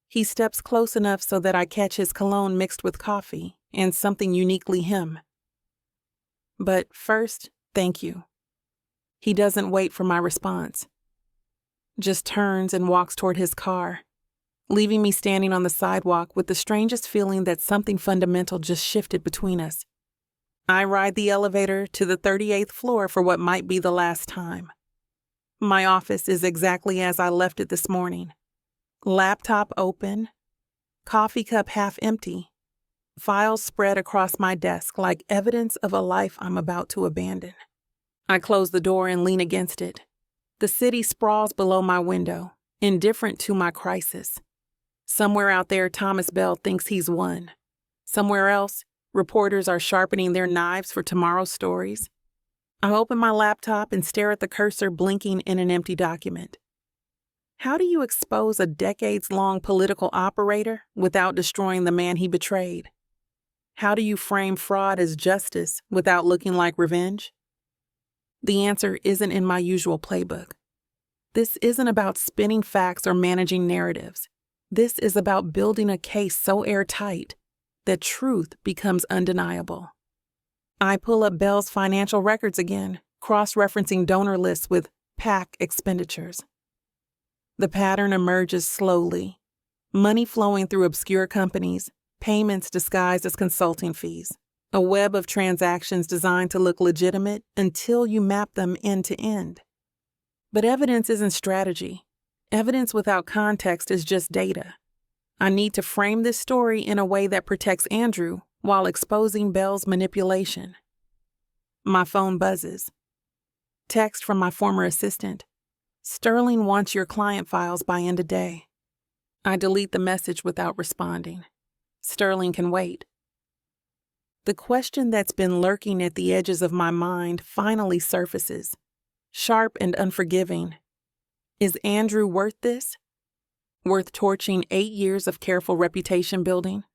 He steps close enough so that I catch his cologne mixed with coffee and something uniquely him. "But first, thank you." He doesn't wait for my response. Just turns and walks toward his car, leaving me standing on the sidewalk with the strangest feeling that something fundamental just shifted between us. I ride the elevator to the 38th floor for what might be the last time. My office is exactly as I left it this morning. Laptop open, coffee cup half empty, files spread across my desk like evidence of a life I'm about to abandon. I close the door and lean against it. The city sprawls below my window, indifferent to my crisis. Somewhere out there, Thomas Bell thinks he's won. Somewhere else, reporters are sharpening their knives for tomorrow's stories. I open my laptop and stare at the cursor blinking in an empty document. How do you expose a decades-long political operator without destroying the man he betrayed? How do you frame fraud as justice without looking like revenge? The answer isn't in my usual playbook. This isn't about spinning facts or managing narratives. This is about building a case so airtight that truth becomes undeniable. I pull up Bell's financial records again, cross-referencing donor lists with PAC expenditures. The pattern emerges slowly. Money flowing through obscure companies, payments disguised as consulting fees, a web of transactions designed to look legitimate until you map them end to end. But evidence isn't strategy. Evidence without context is just data. I need to frame this story in a way that protects Andrew while exposing Bell's manipulation. My phone buzzes. Text from my former assistant. Sterling wants your client files by end of day. I delete the message without responding. Sterling can wait. The question that's been lurking at the edges of my mind finally surfaces, sharp and unforgiving. Is Andrew worth this? Worth torching 8 years of careful reputation building?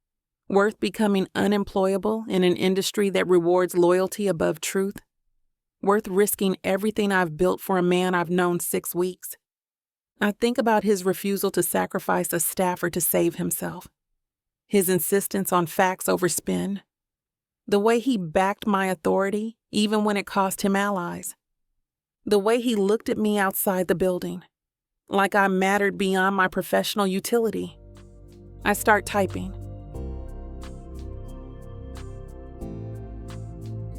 Worth becoming unemployable in an industry that rewards loyalty above truth? Worth risking everything I've built for a man I've known 6 weeks? I think about his refusal to sacrifice a staffer to save himself. His insistence on facts over spin. The way he backed my authority, even when it cost him allies. The way he looked at me outside the building, like I mattered beyond my professional utility. I start typing.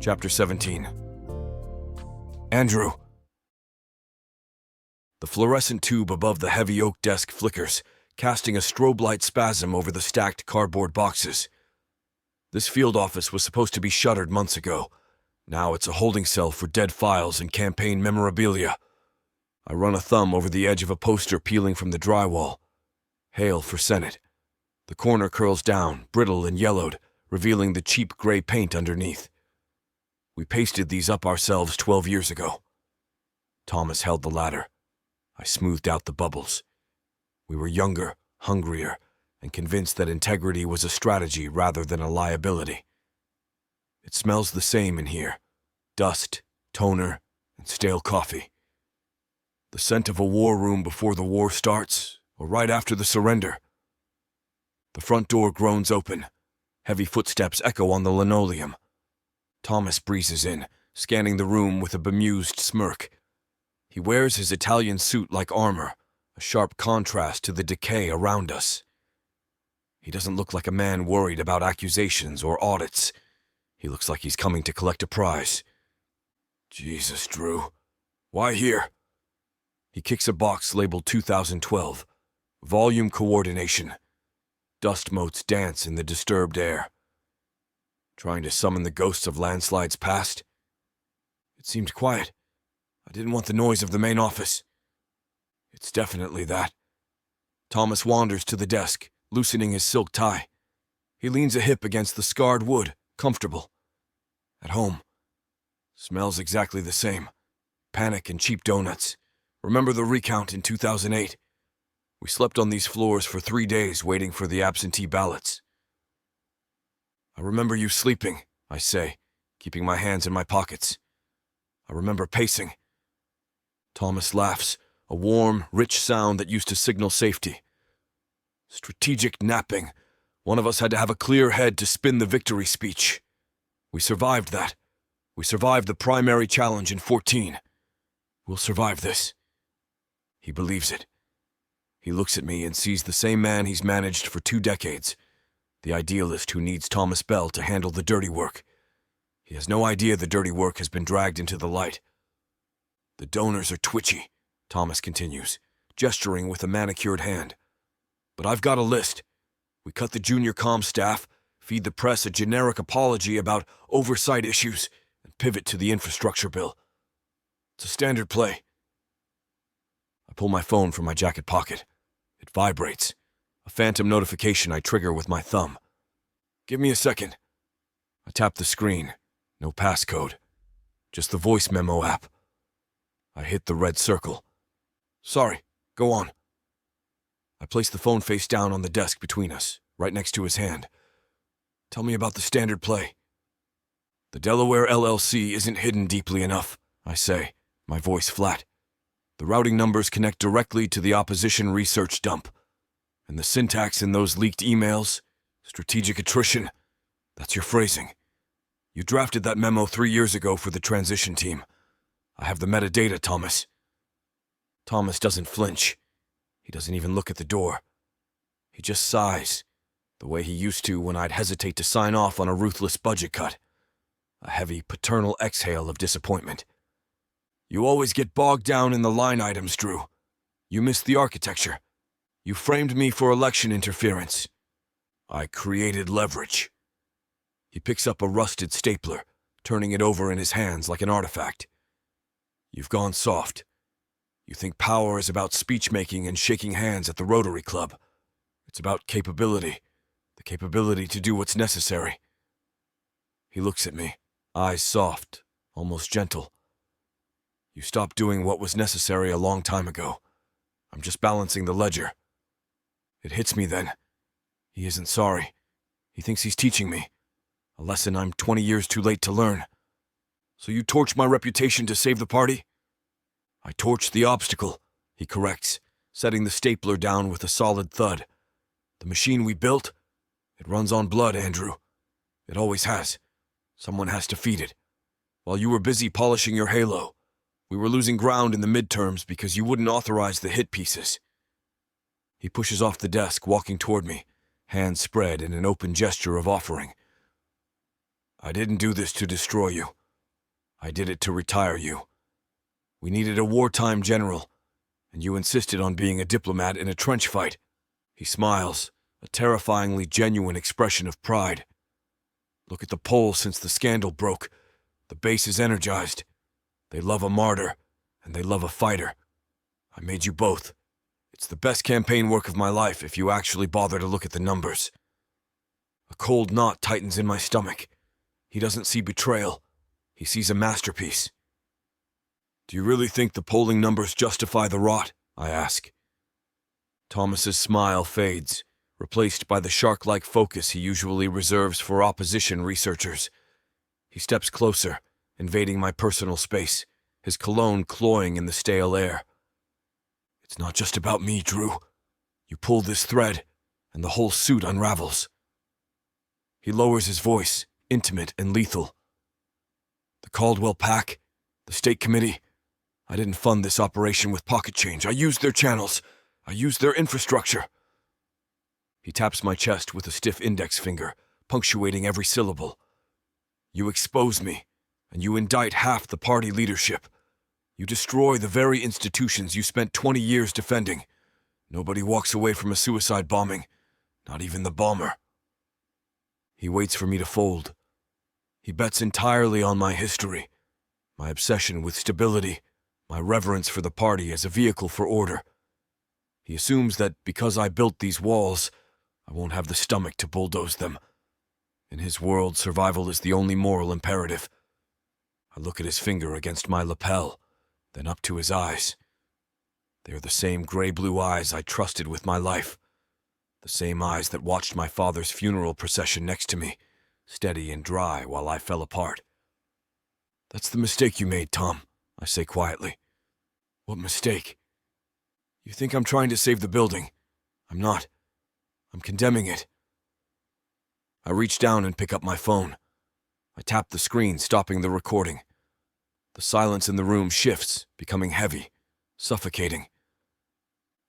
Chapter 17. Andrew. The fluorescent tube above the heavy oak desk flickers, casting a strobe light spasm over the stacked cardboard boxes. This field office was supposed to be shuttered months ago. Now it's a holding cell for dead files and campaign memorabilia. I run a thumb over the edge of a poster peeling from the drywall. Hail for Senate. The corner curls down, brittle and yellowed, revealing the cheap gray paint underneath. We pasted these up ourselves 12 years ago. Thomas held the ladder. I smoothed out the bubbles. We were younger, hungrier, and convinced that integrity was a strategy rather than a liability. It smells the same in here. Dust, toner, and stale coffee. The scent of a war room before the war starts, or right after the surrender. The front door groans open. Heavy footsteps echo on the linoleum. Thomas breezes in, scanning the room with a bemused smirk. He wears his Italian suit like armor, a sharp contrast to the decay around us. He doesn't look like a man worried about accusations or audits. He looks like he's coming to collect a prize. Jesus, Drew. Why here? He kicks a box labeled 2012. Volume coordination. Dust motes dance in the disturbed air. Trying to summon the ghosts of landslides past? It seemed quiet. I didn't want the noise of the main office. It's definitely that. Thomas wanders to the desk, loosening his silk tie. He leans a hip against the scarred wood, comfortable. At home. Smells exactly the same. Panic and cheap donuts. Remember the recount in 2008? We slept on these floors for 3 days waiting for the absentee ballots. I remember you sleeping, I say, keeping my hands in my pockets. I remember pacing. Thomas laughs, a warm, rich sound that used to signal safety. Strategic napping. One of us had to have a clear head to spin the victory speech. We survived that. We survived the primary challenge in 14. We'll survive this. He believes it. He looks at me and sees the same man he's managed for 2 decades, the idealist who needs Thomas Bell to handle the dirty work. He has no idea the dirty work has been dragged into the light. The donors are twitchy, Thomas continues, gesturing with a manicured hand. But I've got a list. We cut the junior comm staff, feed the press a generic apology about oversight issues, and pivot to the infrastructure bill. It's a standard play. I pull my phone from my jacket pocket. It vibrates. A phantom notification I trigger with my thumb. Give me a second. I tap the screen. No passcode. Just the voice memo app. I hit the red circle. Sorry, go on. I place the phone face down on the desk between us, right next to his hand. Tell me about the standard play. The Delaware LLC isn't hidden deeply enough, I say, my voice flat. The routing numbers connect directly to the opposition research dump. And the syntax in those leaked emails, strategic attrition, that's your phrasing. You drafted that memo 3 years ago for the transition team. I have the metadata, Thomas. Thomas doesn't flinch. He doesn't even look at the door. He just sighs, the way he used to when I'd hesitate to sign off on a ruthless budget cut. A heavy paternal exhale of disappointment. You always get bogged down in the line items, Drew. You missed the architecture. You framed me for election interference. I created leverage. He picks up a rusted stapler, turning it over in his hands like an artifact. You've gone soft. You think power is about speech-making and shaking hands at the Rotary Club. It's about capability, the capability to do what's necessary. He looks at me, eyes soft, almost gentle. You stopped doing what was necessary a long time ago. I'm just balancing the ledger. It hits me then. He isn't sorry. He thinks he's teaching me. A lesson I'm 20 years too late to learn. So you torched my reputation to save the party? I torched the obstacle, he corrects, setting the stapler down with a solid thud. The machine we built? It runs on blood, Andrew. It always has. Someone has to feed it. While you were busy polishing your halo, we were losing ground in the midterms because you wouldn't authorize the hit pieces. He pushes off the desk, walking toward me, hands spread in an open gesture of offering. I didn't do this to destroy you. I did it to retire you. We needed a wartime general, and you insisted on being a diplomat in a trench fight. He smiles, a terrifyingly genuine expression of pride. Look at the polls since the scandal broke. The base is energized. They love a martyr, and they love a fighter. I made you both. It's the best campaign work of my life if you actually bother to look at the numbers. A cold knot tightens in my stomach. He doesn't see betrayal. He sees a masterpiece. Do you really think the polling numbers justify the rot? I ask. Thomas's smile fades, replaced by the shark-like focus he usually reserves for opposition researchers. He steps closer, invading my personal space, his cologne cloying in the stale air. It's not just about me, Drew. You pull this thread, and the whole suit unravels. He lowers his voice, intimate and lethal. The Caldwell PAC, the State Committee, I didn't fund this operation with pocket change. I used their channels. I used their infrastructure. He taps my chest with a stiff index finger, punctuating every syllable. You expose me, and you indict half the party leadership. You destroy the very institutions you spent 20 years defending. Nobody walks away from a suicide bombing, not even the bomber. He waits for me to fold. He bets entirely on my history, my obsession with stability, my reverence for the party as a vehicle for order. He assumes that because I built these walls, I won't have the stomach to bulldoze them. In his world, survival is the only moral imperative. I look at his finger against my lapel, then up to his eyes. They are the same gray-blue eyes I trusted with my life. The same eyes that watched my father's funeral procession next to me, steady and dry while I fell apart. That's the mistake you made, Tom, I say quietly. What mistake? You think I'm trying to save the building. I'm not. I'm condemning it. I reach down and pick up my phone. I tap the screen, stopping the recording. The silence in the room shifts, becoming heavy, suffocating.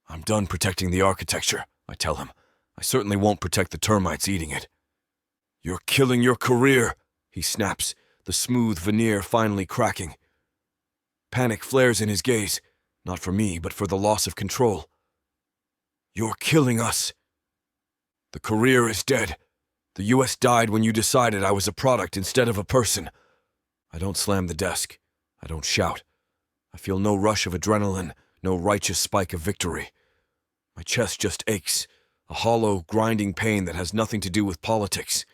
I'm done protecting the architecture, I tell him. I certainly won't protect the termites eating it. You're killing your career, he snaps, the smooth veneer finally cracking. Panic flares in his gaze, not for me, but for the loss of control. You're killing us. The career is dead. The U.S. died when you decided I was a product instead of a person. I don't slam the desk. I don't shout. I feel no rush of adrenaline, no righteous spike of victory. My chest just aches, a hollow, grinding pain that has nothing to do with politics.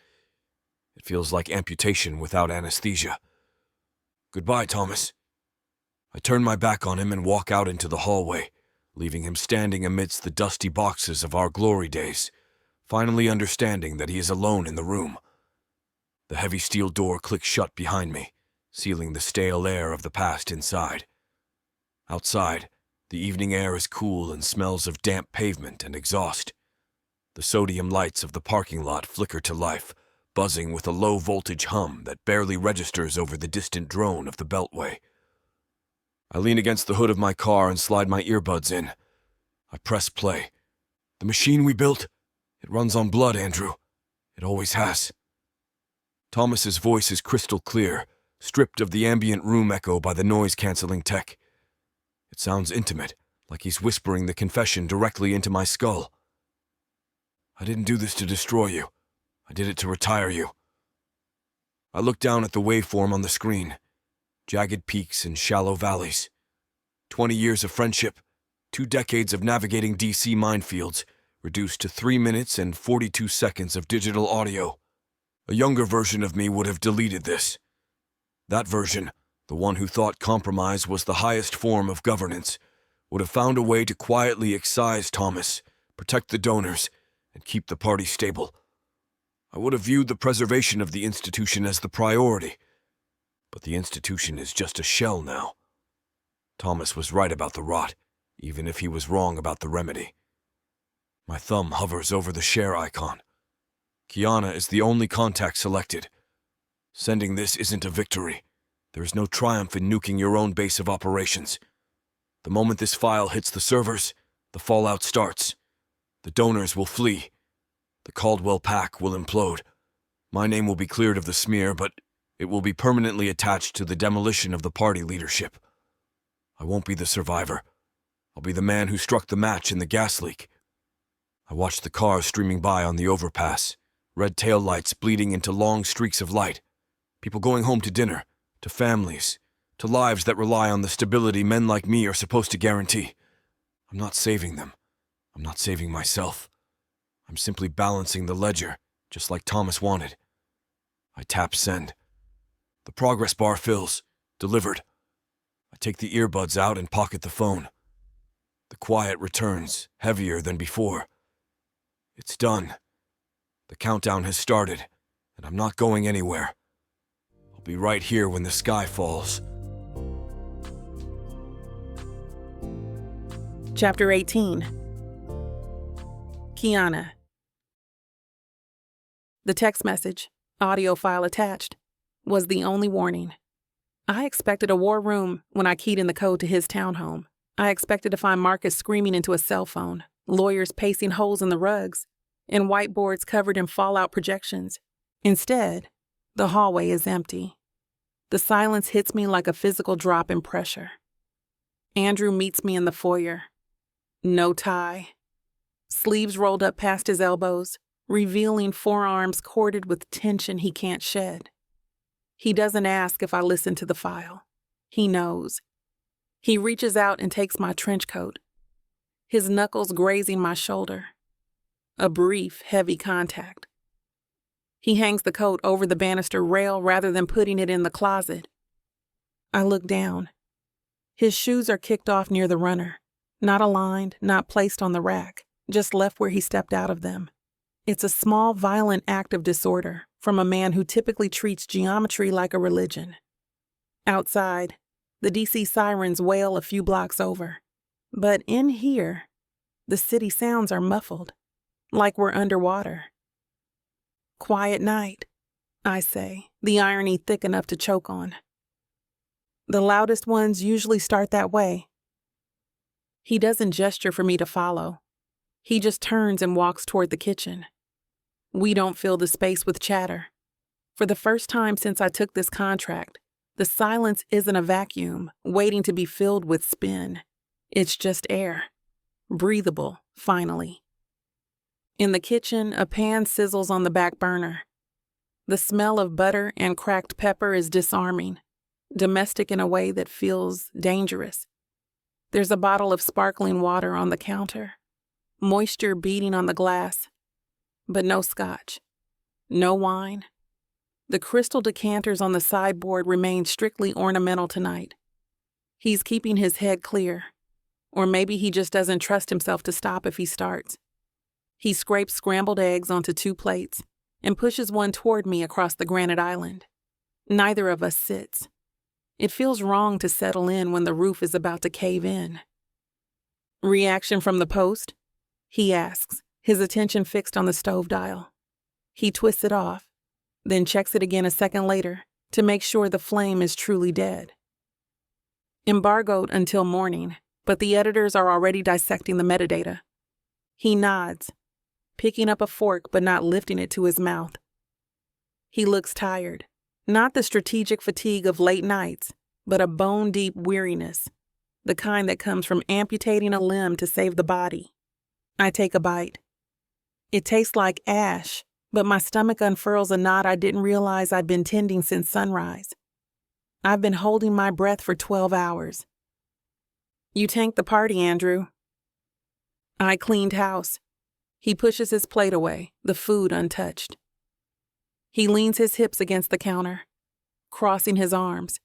It feels like amputation without anesthesia. Goodbye, Thomas. I turn my back on him and walk out into the hallway, leaving him standing amidst the dusty boxes of our glory days, finally understanding that he is alone in the room. The heavy steel door clicks shut behind me, sealing the stale air of the past inside. Outside, the evening air is cool and smells of damp pavement and exhaust. The sodium lights of the parking lot flicker to life, buzzing with a low-voltage hum that barely registers over the distant drone of the Beltway. I lean against the hood of my car and slide my earbuds in. I press play. The machine we built? It runs on blood, Andrew. It always has. Thomas's voice is crystal clear, stripped of the ambient room echo by the noise-canceling tech. It sounds intimate, like he's whispering the confession directly into my skull. I didn't do this to destroy you. I did it to retire you. I look down at the waveform on the screen. Jagged peaks and shallow valleys. 20 years of friendship, 2 decades of navigating DC minefields, reduced to 3 minutes and 42 seconds of digital audio. A younger version of me would have deleted this. That version, the one who thought compromise was the highest form of governance, would have found a way to quietly excise Thomas, protect the donors, and keep the party stable. I would have viewed the preservation of the institution as the priority. But the institution is just a shell now. Thomas was right about the rot, even if he was wrong about the remedy. My thumb hovers over the share icon. Kiana is the only contact selected. Sending this isn't a victory. There is no triumph in nuking your own base of operations. The moment this file hits the servers, the fallout starts. The donors will flee. The Caldwell pack will implode. My name will be cleared of the smear, but it will be permanently attached to the demolition of the party leadership. I won't be the survivor. I'll be the man who struck the match in the gas leak. I watched the cars streaming by on the overpass, red taillights bleeding into long streaks of light. People going home to dinner, to families, to lives that rely on the stability men like me are supposed to guarantee. I'm not saving them. I'm not saving myself. I'm simply balancing the ledger, just like Thomas wanted. I tap send. The progress bar fills. Delivered. I take the earbuds out and pocket the phone. The quiet returns, heavier than before. It's done. The countdown has started, and I'm not going anywhere. I'll be right here when the sky falls. Chapter 18. Kiana. The text message, audio file attached, was the only warning. I expected a war room when I keyed in the code to his townhome. I expected to find Marcus screaming into a cell phone, lawyers pacing holes in the rugs, and whiteboards covered in fallout projections. Instead, the hallway is empty. The silence hits me like a physical drop in pressure. Andrew meets me in the foyer. No tie. Sleeves rolled up past his elbows, revealing forearms corded with tension he can't shed. He doesn't ask if I listen to the file. He knows. He reaches out and takes my trench coat, his knuckles grazing my shoulder. A brief, heavy contact. He hangs the coat over the banister rail rather than putting it in the closet. I look down. His shoes are kicked off near the runner, not aligned, not placed on the rack, just left where he stepped out of them. It's a small, violent act of disorder from a man who typically treats geometry like a religion. Outside, the DC sirens wail a few blocks over. But in here, the city sounds are muffled, like we're underwater. Quiet night, I say, the irony thick enough to choke on. The loudest ones usually start that way. He doesn't gesture for me to follow. He just turns and walks toward the kitchen. We don't fill the space with chatter. For the first time since I took this contract, the silence isn't a vacuum waiting to be filled with spin. It's just air. Breathable, finally. In the kitchen, a pan sizzles on the back burner. The smell of butter and cracked pepper is disarming, domestic in a way that feels dangerous. There's a bottle of sparkling water on the counter, moisture beading on the glass, but no scotch, no wine. The crystal decanters on the sideboard remain strictly ornamental tonight. He's keeping his head clear, or maybe he just doesn't trust himself to stop if he starts. He scrapes scrambled eggs onto 2 plates and pushes one toward me across the granite island. Neither of us sits. It feels wrong to settle in when the roof is about to cave in. Reaction from the post? He asks, his attention fixed on the stove dial. He twists it off, then checks it again a second later to make sure the flame is truly dead. Embargoed until morning, but the editors are already dissecting the metadata. He nods. picking up a fork but not lifting it to his mouth. He looks tired, not the strategic fatigue of late nights, but a bone-deep weariness, the kind that comes from amputating a limb to save the body. I take a bite. It tastes like ash, but my stomach unfurls a knot I didn't realize I'd been tending since sunrise. I've been holding my breath for 12 hours. You tanked the party, Andrew. I cleaned house. He pushes his plate away, the food untouched. He leans his hips against the counter, crossing his arms,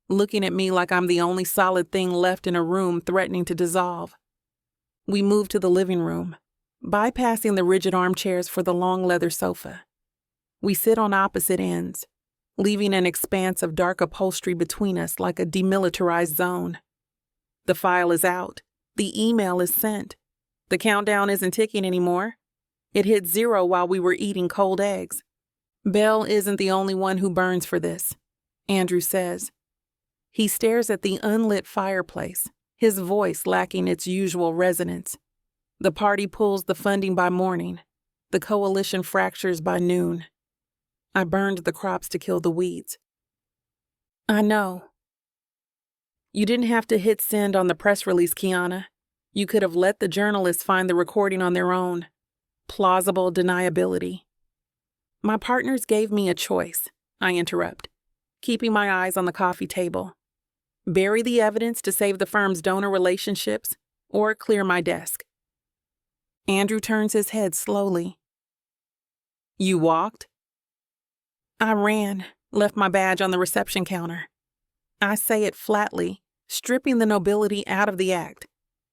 looking at me like I'm the only solid thing left in a room threatening to dissolve. We move to the living room, bypassing the rigid armchairs for the long leather sofa. We sit on opposite ends, leaving an expanse of dark upholstery between us like a demilitarized zone. The file is out. The email is sent. The countdown isn't ticking anymore. It hit 0 while we were eating cold eggs. Belle isn't the only one who burns for this, Andrew says. He stares at the unlit fireplace, his voice lacking its usual resonance. The party pulls the funding by morning. The coalition fractures by noon. I burned the crops to kill the weeds. I know. You didn't have to hit send on the press release, Kiana. You could have let the journalists find the recording on their own. Plausible deniability. My partners gave me a choice, I interrupt, keeping my eyes on the coffee table. Bury the evidence to save the firm's donor relationships, or clear my desk. Andrew turns his head slowly. You walked? I ran, left my badge on the reception counter. I say it flatly, stripping the nobility out of the act.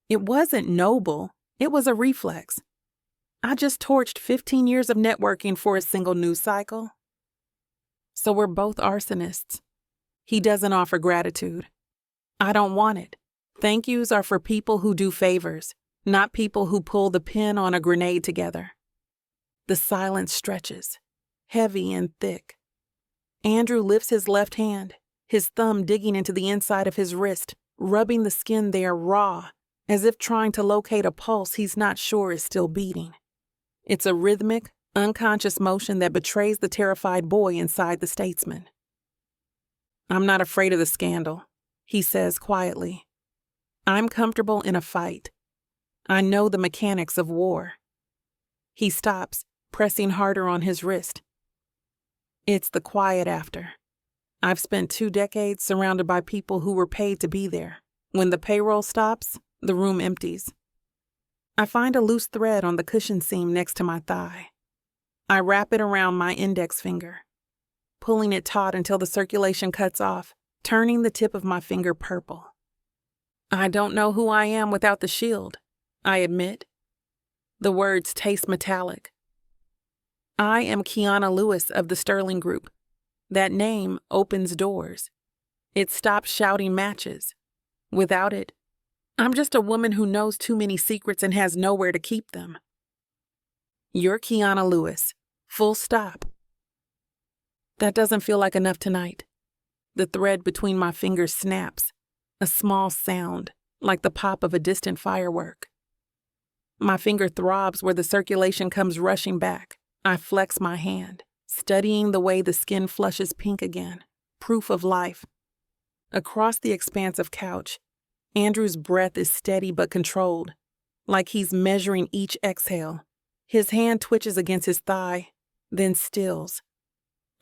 It wasn't noble, it was a reflex. I just torched 15 years of networking for a single news cycle. So we're both arsonists. He doesn't offer gratitude. I don't want it. Thank yous are for people who do favors, not people who pull the pin on a grenade together. The silence stretches, heavy and thick. Andrew lifts his left hand, his thumb digging into the inside of his wrist, rubbing the skin there raw, as if trying to locate a pulse he's not sure is still beating. It's a rhythmic, unconscious motion that betrays the terrified boy inside the statesman. I'm not afraid of the scandal, he says quietly. I'm comfortable in a fight. I know the mechanics of war. He stops, pressing harder on his wrist. It's the quiet after. I've spent 2 decades surrounded by people who were paid to be there. When the payroll stops, the room empties. I find a loose thread on the cushion seam next to my thigh. I wrap it around my index finger, pulling it taut until the circulation cuts off, turning the tip of my finger purple. I don't know who I am without the shield, I admit. The words taste metallic. I am Kiana Lewis of the Sterling Group. That name opens doors. It stops shouting matches. Without it, I'm just a woman who knows too many secrets and has nowhere to keep them. You're Kiana Lewis. Full stop. That doesn't feel like enough tonight. The thread between my fingers snaps, a small sound, like the pop of a distant firework. My finger throbs where the circulation comes rushing back. I flex my hand, studying the way the skin flushes pink again, proof of life. Across the expansive couch, Andrew's breath is steady but controlled, like he's measuring each exhale. His hand twitches against his thigh, then stills.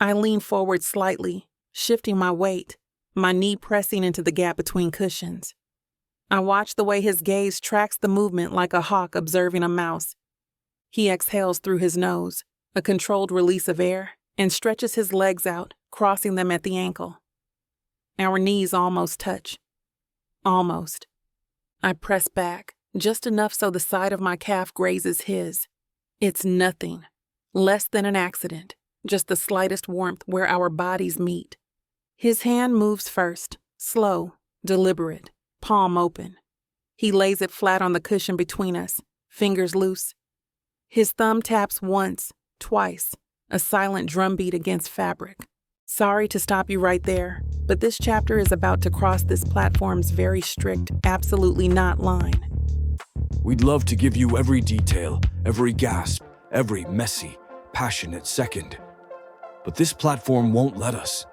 I lean forward slightly, shifting my weight, my knee pressing into the gap between cushions. I watch the way his gaze tracks the movement like a hawk observing a mouse. He exhales through his nose, a controlled release of air, and stretches his legs out, crossing them at the ankle. Our knees almost touch. Almost. I press back, just enough so the side of my calf grazes his. It's nothing. Less than an accident. Just the slightest warmth where our bodies meet. His hand moves first, slow, deliberate, palm open. He lays it flat on the cushion between us, fingers loose. His thumb taps once, twice, a silent drumbeat against fabric. Sorry to stop you right there, but this chapter is about to cross this platform's very strict, absolutely not line. We'd love to give you every detail, every gasp, every messy, passionate second. But this platform won't let us.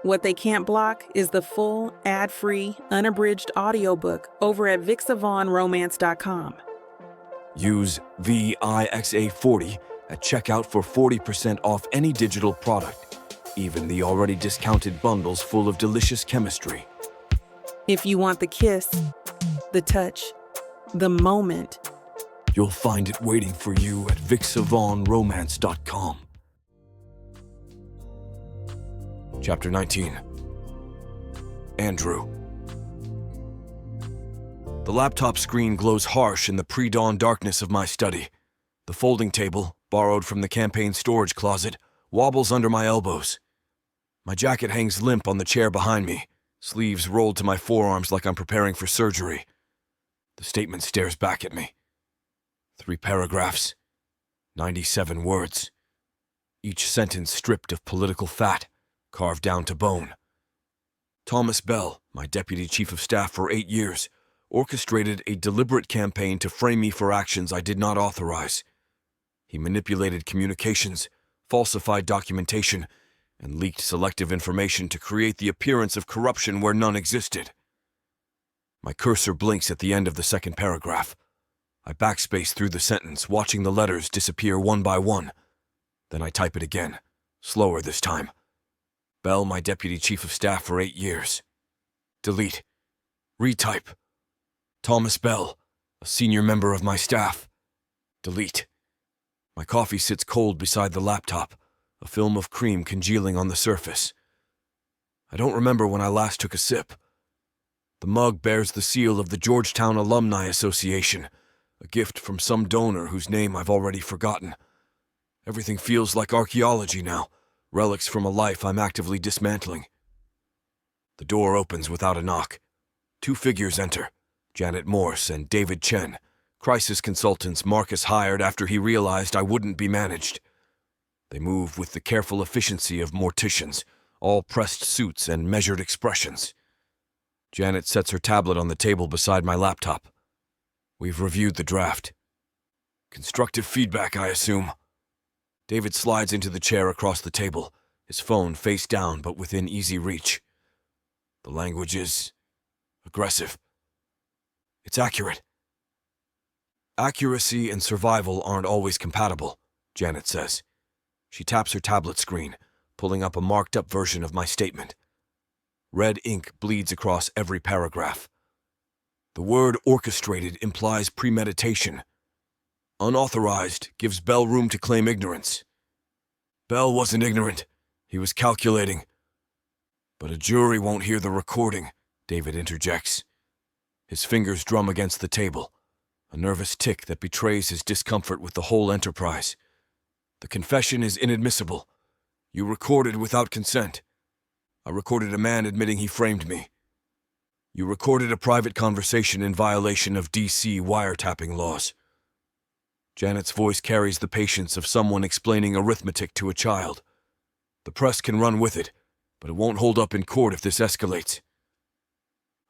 What they can't block is the full, ad-free, unabridged audiobook over at vixavonromance.com. Use VIXA40 at checkout for 40% off any digital product, even the already discounted bundles full of delicious chemistry. If you want the kiss, the touch, the moment, You'll find it waiting for you at vixavonromance.com. Chapter 19. Andrew. The laptop screen glows harsh in the pre-dawn darkness of my study. The folding table, borrowed from the campaign storage closet, wobbles under my elbows. My jacket hangs limp on the chair behind me, sleeves rolled to my forearms like I'm preparing for surgery. The statement stares back at me. 3 paragraphs, 97 words. Each sentence stripped of political fat, carved down to bone. Thomas Bell, my deputy chief of staff for 8 years, orchestrated a deliberate campaign to frame me for actions I did not authorize. He manipulated communications, falsified documentation, and leaked selective information to create the appearance of corruption where none existed. My cursor blinks at the end of the second paragraph. I backspace through the sentence, watching the letters disappear one by one. Then I type it again, slower this time. Bell, my deputy chief of staff for 8 years. Delete. Retype. Thomas Bell, a senior member of my staff. Delete. My coffee sits cold beside the laptop, a film of cream congealing on the surface. I don't remember when I last took a sip. The mug bears the seal of the Georgetown Alumni Association, a gift from some donor whose name I've already forgotten. Everything feels like archaeology now, relics from a life I'm actively dismantling. The door opens without a knock. 2 figures enter, Janet Morse and David Chen, crisis consultants Marcus hired after he realized I wouldn't be managed. They move with the careful efficiency of morticians, all pressed suits and measured expressions. Janet sets her tablet on the table beside my laptop. We've reviewed the draft. Constructive feedback, I assume. David slides into the chair across the table, his phone face down but within easy reach. The language is aggressive. It's accurate. Accuracy and survival aren't always compatible, Janet says. She taps her tablet screen, pulling up a marked-up version of my statement. Red ink bleeds across every paragraph. The word orchestrated implies premeditation. Unauthorized gives Bell room to claim ignorance. Bell wasn't ignorant. He was calculating. But a jury won't hear the recording, David interjects. His fingers drum against the table, a nervous tick that betrays his discomfort with the whole enterprise. The confession is inadmissible. You recorded without consent. I recorded a man admitting he framed me. You recorded a private conversation in violation of D.C. wiretapping laws. Janet's voice carries the patience of someone explaining arithmetic to a child. The press can run with it, but it won't hold up in court if this escalates.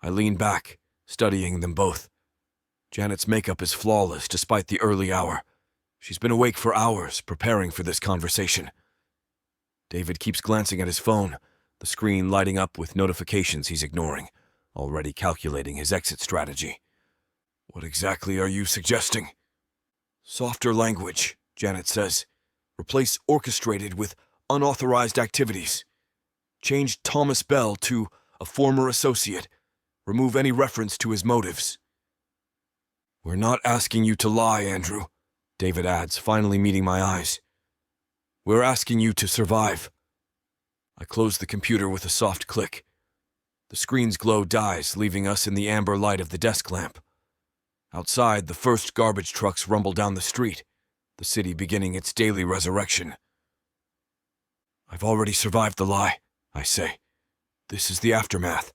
I lean back, studying them both. Janet's makeup is flawless despite the early hour. She's been awake for hours, preparing for this conversation. David keeps glancing at his phone, the screen lighting up with notifications he's ignoring, already calculating his exit strategy. What exactly are you suggesting? Softer language, Janet says. Replace orchestrated with unauthorized activities. Change Thomas Bell to a former associate. Remove any reference to his motives. We're not asking you to lie, Andrew, David adds, finally meeting my eyes. We're asking you to survive. I close the computer with a soft click. The screen's glow dies, leaving us in the amber light of the desk lamp. Outside, the first garbage trucks rumble down the street, the city beginning its daily resurrection. I've already survived the lie, I say. This is the aftermath.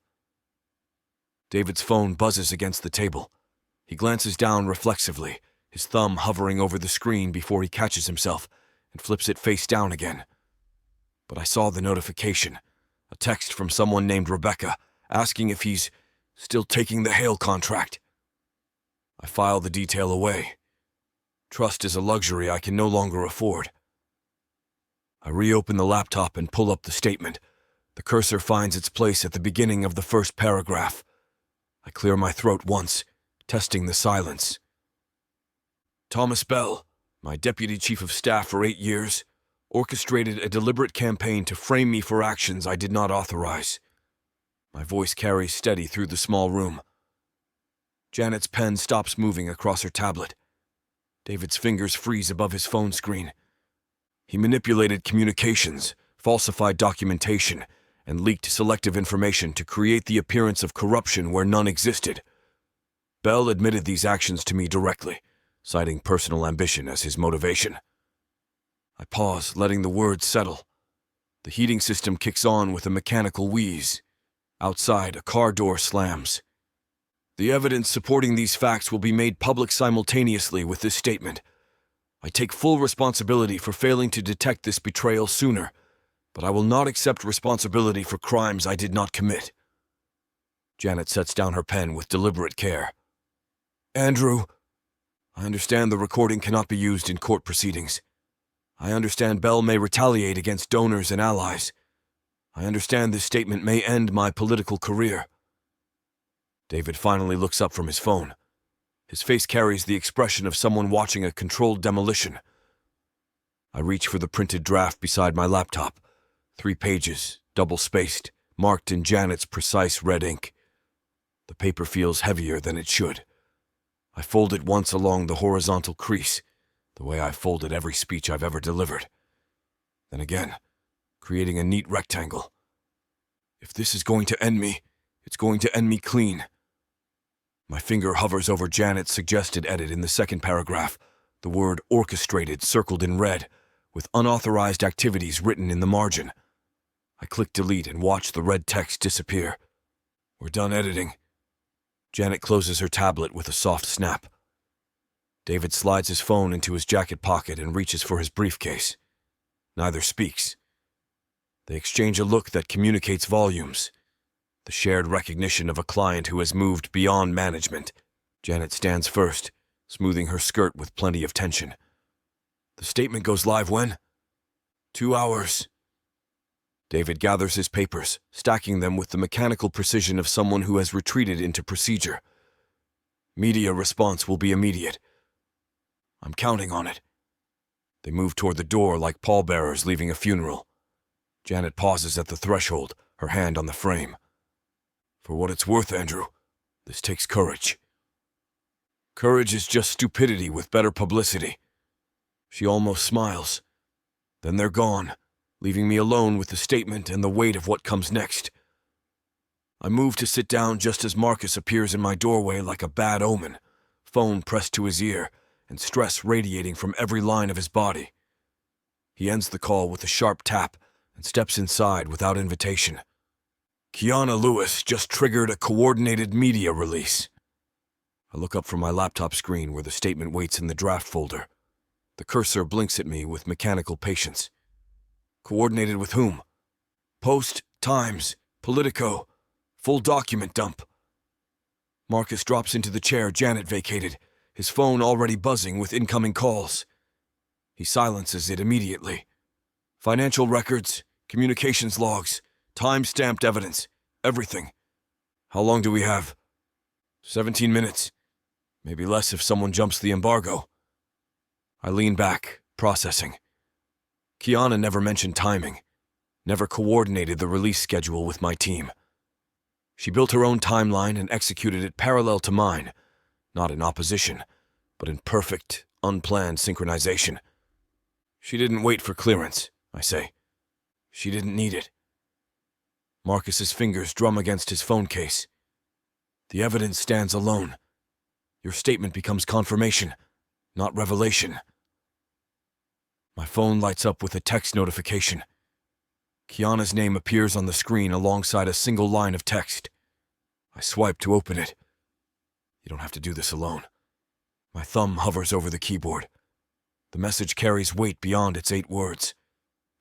David's phone buzzes against the table. He glances down reflexively, his thumb hovering over the screen before he catches himself and flips it face down again. But I saw the notification, a text from someone named Rebecca, asking if he's still taking the Hale contract. I file the detail away. Trust is a luxury I can no longer afford. I reopen the laptop and pull up the statement. The cursor finds its place at the beginning of the first paragraph. I clear my throat once, testing the silence. Thomas Bell, my deputy chief of staff for 8 years, orchestrated a deliberate campaign to frame me for actions I did not authorize. My voice carries steady through the small room. Janet's pen stops moving across her tablet. David's fingers freeze above his phone screen. He manipulated communications, falsified documentation, and leaked selective information to create the appearance of corruption where none existed. Bell admitted these actions to me directly, citing personal ambition as his motivation. I pause, letting the words settle. The heating system kicks on with a mechanical wheeze. Outside, a car door slams. The evidence supporting these facts will be made public simultaneously with this statement. I take full responsibility for failing to detect this betrayal sooner, but I will not accept responsibility for crimes I did not commit. Janet sets down her pen with deliberate care. Andrew, I understand the recording cannot be used in court proceedings. I understand Bell may retaliate against donors and allies. I understand this statement may end my political career. David finally looks up from his phone. His face carries the expression of someone watching a controlled demolition. I reach for the printed draft beside my laptop. 3 pages, double-spaced, marked in Janet's precise red ink. The paper feels heavier than it should. I fold it once along the horizontal crease, the way I've folded every speech I've ever delivered. Then again, creating a neat rectangle. If this is going to end me, it's going to end me clean. My finger hovers over Janet's suggested edit in the second paragraph, the word orchestrated circled in red, with unauthorized activities written in the margin. I click delete and watch the red text disappear. We're done editing. Janet closes her tablet with a soft snap. David slides his phone into his jacket pocket and reaches for his briefcase. Neither speaks. They exchange a look that communicates volumes. The shared recognition of a client who has moved beyond management. Janet stands first, smoothing her skirt with plenty of tension. The statement goes live when? 2 hours. David gathers his papers, stacking them with the mechanical precision of someone who has retreated into procedure. Media response will be immediate. I'm counting on it. They move toward the door like pallbearers leaving a funeral. Janet pauses at the threshold, her hand on the frame. For what it's worth, Andrew, this takes courage. Courage is just stupidity with better publicity. She almost smiles. Then they're gone, leaving me alone with the statement and the weight of what comes next. I move to sit down just as Marcus appears in my doorway like a bad omen, phone pressed to his ear and stress radiating from every line of his body. He ends the call with a sharp tap and steps inside without invitation. Kiana Lewis just triggered a coordinated media release. I look up from my laptop screen where the statement waits in the draft folder. The cursor blinks at me with mechanical patience. Coordinated with whom? Post, Times, Politico, full document dump. Marcus drops into the chair Janet vacated, his phone already buzzing with incoming calls. He silences it immediately. Financial records, communications logs, time-stamped evidence, everything. How long do we have? 17 minutes. Maybe less if someone jumps the embargo. I lean back, processing. Kiana never mentioned timing, never coordinated the release schedule with my team. She built her own timeline and executed it parallel to mine, not in opposition, but in perfect, unplanned synchronization. She didn't wait for clearance, I say. She didn't need it. Marcus's fingers drum against his phone case. The evidence stands alone. Your statement becomes confirmation, not revelation. My phone lights up with a text notification. Kiana's name appears on the screen alongside a single line of text. I swipe to open it. You don't have to do this alone. My thumb hovers over the keyboard. The message carries weight beyond its 8 words.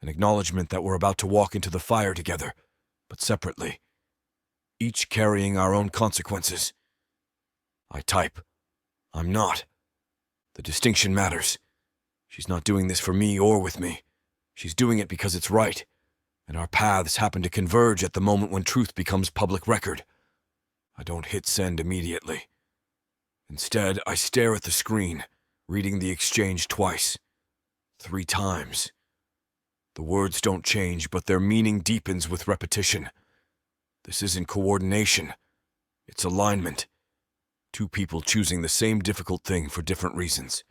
An acknowledgement that we're about to walk into the fire together, but separately. Each carrying our own consequences. I type. I'm not. The distinction matters. She's not doing this for me or with me. She's doing it because it's right, and our paths happen to converge at the moment when truth becomes public record. I don't hit send immediately. Instead, I stare at the screen, reading the exchange twice. 3 times. The words don't change, but their meaning deepens with repetition. This isn't coordination. It's alignment. 2 people choosing the same difficult thing for different reasons.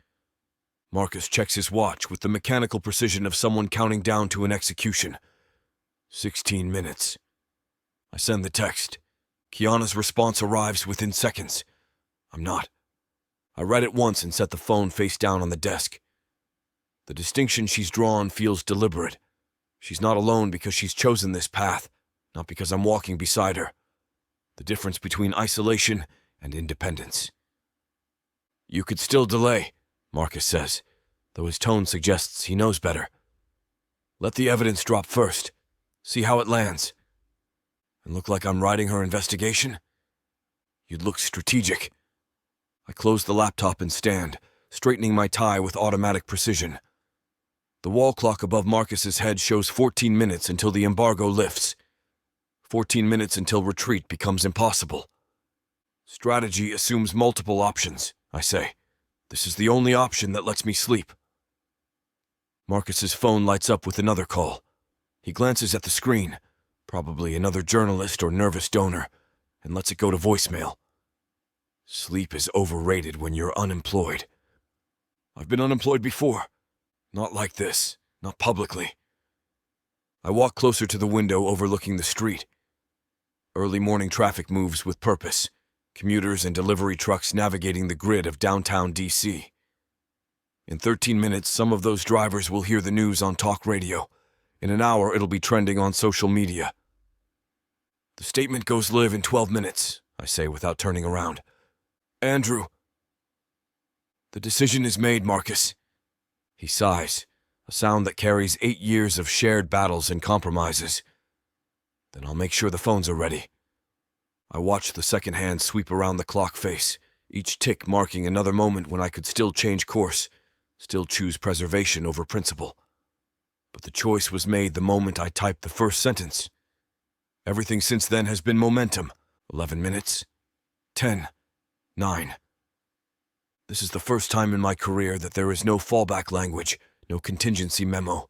Marcus checks his watch with the mechanical precision of someone counting down to an execution. 16 minutes. I send the text. Kiana's response arrives within seconds. I'm not. I read it once and set the phone face down on the desk. The distinction she's drawn feels deliberate. She's not alone because she's chosen this path, not because I'm walking beside her. The difference between isolation and independence. You could still delay, Marcus says, though his tone suggests he knows better. Let the evidence drop first. See how it lands. And look like I'm riding her investigation? You'd look strategic. I close the laptop and stand, straightening my tie with automatic precision. The wall clock above Marcus's head shows 14 minutes until the embargo lifts. 14 minutes until retreat becomes impossible. Strategy assumes multiple options, I say. This is the only option that lets me sleep. Marcus's phone lights up with another call. He glances at the screen, probably another journalist or nervous donor, and lets it go to voicemail. Sleep is overrated when you're unemployed. I've been unemployed before. Not like this, not publicly. I walk closer to the window overlooking the street. Early morning traffic moves with purpose, commuters and delivery trucks navigating the grid of downtown D.C. In 13 minutes, some of those drivers will hear the news on talk radio. In an hour, it'll be trending on social media. The statement goes live in 12 minutes, I say without turning around. Andrew. The decision is made, Marcus. He sighs, a sound that carries 8 years of shared battles and compromises. Then I'll make sure the phones are ready. I watch the second hand sweep around the clock face, each tick marking another moment when I could still change course, still choose preservation over principle. But the choice was made the moment I typed the first sentence. Everything since then has been momentum. 11 minutes. 10. 9. This is the first time in my career that there is no fallback language, no contingency memo,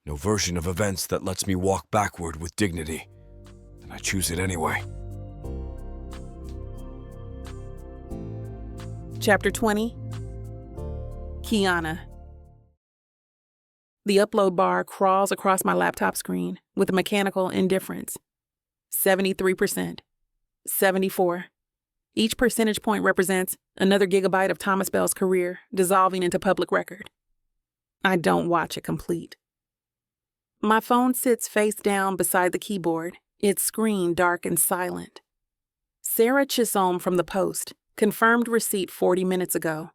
no version of events that lets me walk backward with dignity. And I choose it anyway. Chapter 20. Kiana. The upload bar crawls across my laptop screen with a mechanical indifference. 73%. 74. Each percentage point represents another gigabyte of Thomas Bell's career dissolving into public record. I don't watch it complete. My phone sits face down beside the keyboard, its screen dark and silent. Sarah Chisholm from the Post confirmed receipt 40 minutes ago.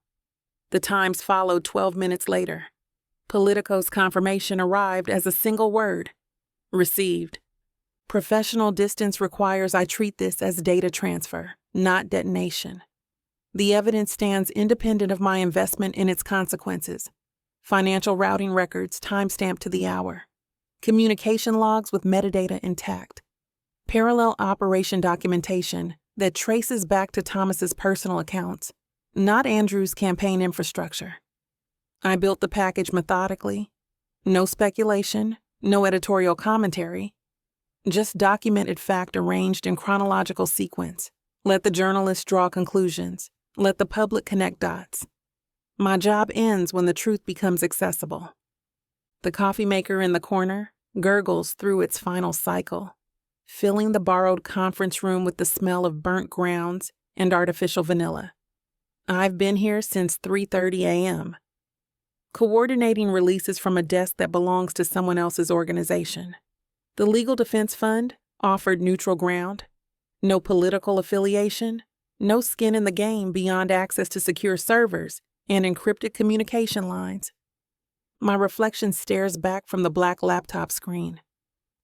The Times followed 12 minutes later. Politico's confirmation arrived as a single word: received. Professional distance requires I treat this as data transfer, not detonation. The evidence stands independent of my investment in its consequences. Financial routing records timestamped to the hour. Communication logs with metadata intact. Parallel operation documentation that traces back to Thomas's personal accounts, not Andrew's campaign infrastructure. I built the package methodically. No speculation, no editorial commentary. Just documented fact arranged in chronological sequence. Let the journalists draw conclusions. Let the public connect dots. My job ends when the truth becomes accessible. The coffee maker in the corner gurgles through its final cycle, filling the borrowed conference room with the smell of burnt grounds and artificial vanilla. I've been here since 3:30 a.m., coordinating releases from a desk that belongs to someone else's organization. The Legal Defense Fund offered neutral ground, no political affiliation, no skin in the game beyond access to secure servers and encrypted communication lines. My reflection stares back from the black laptop screen,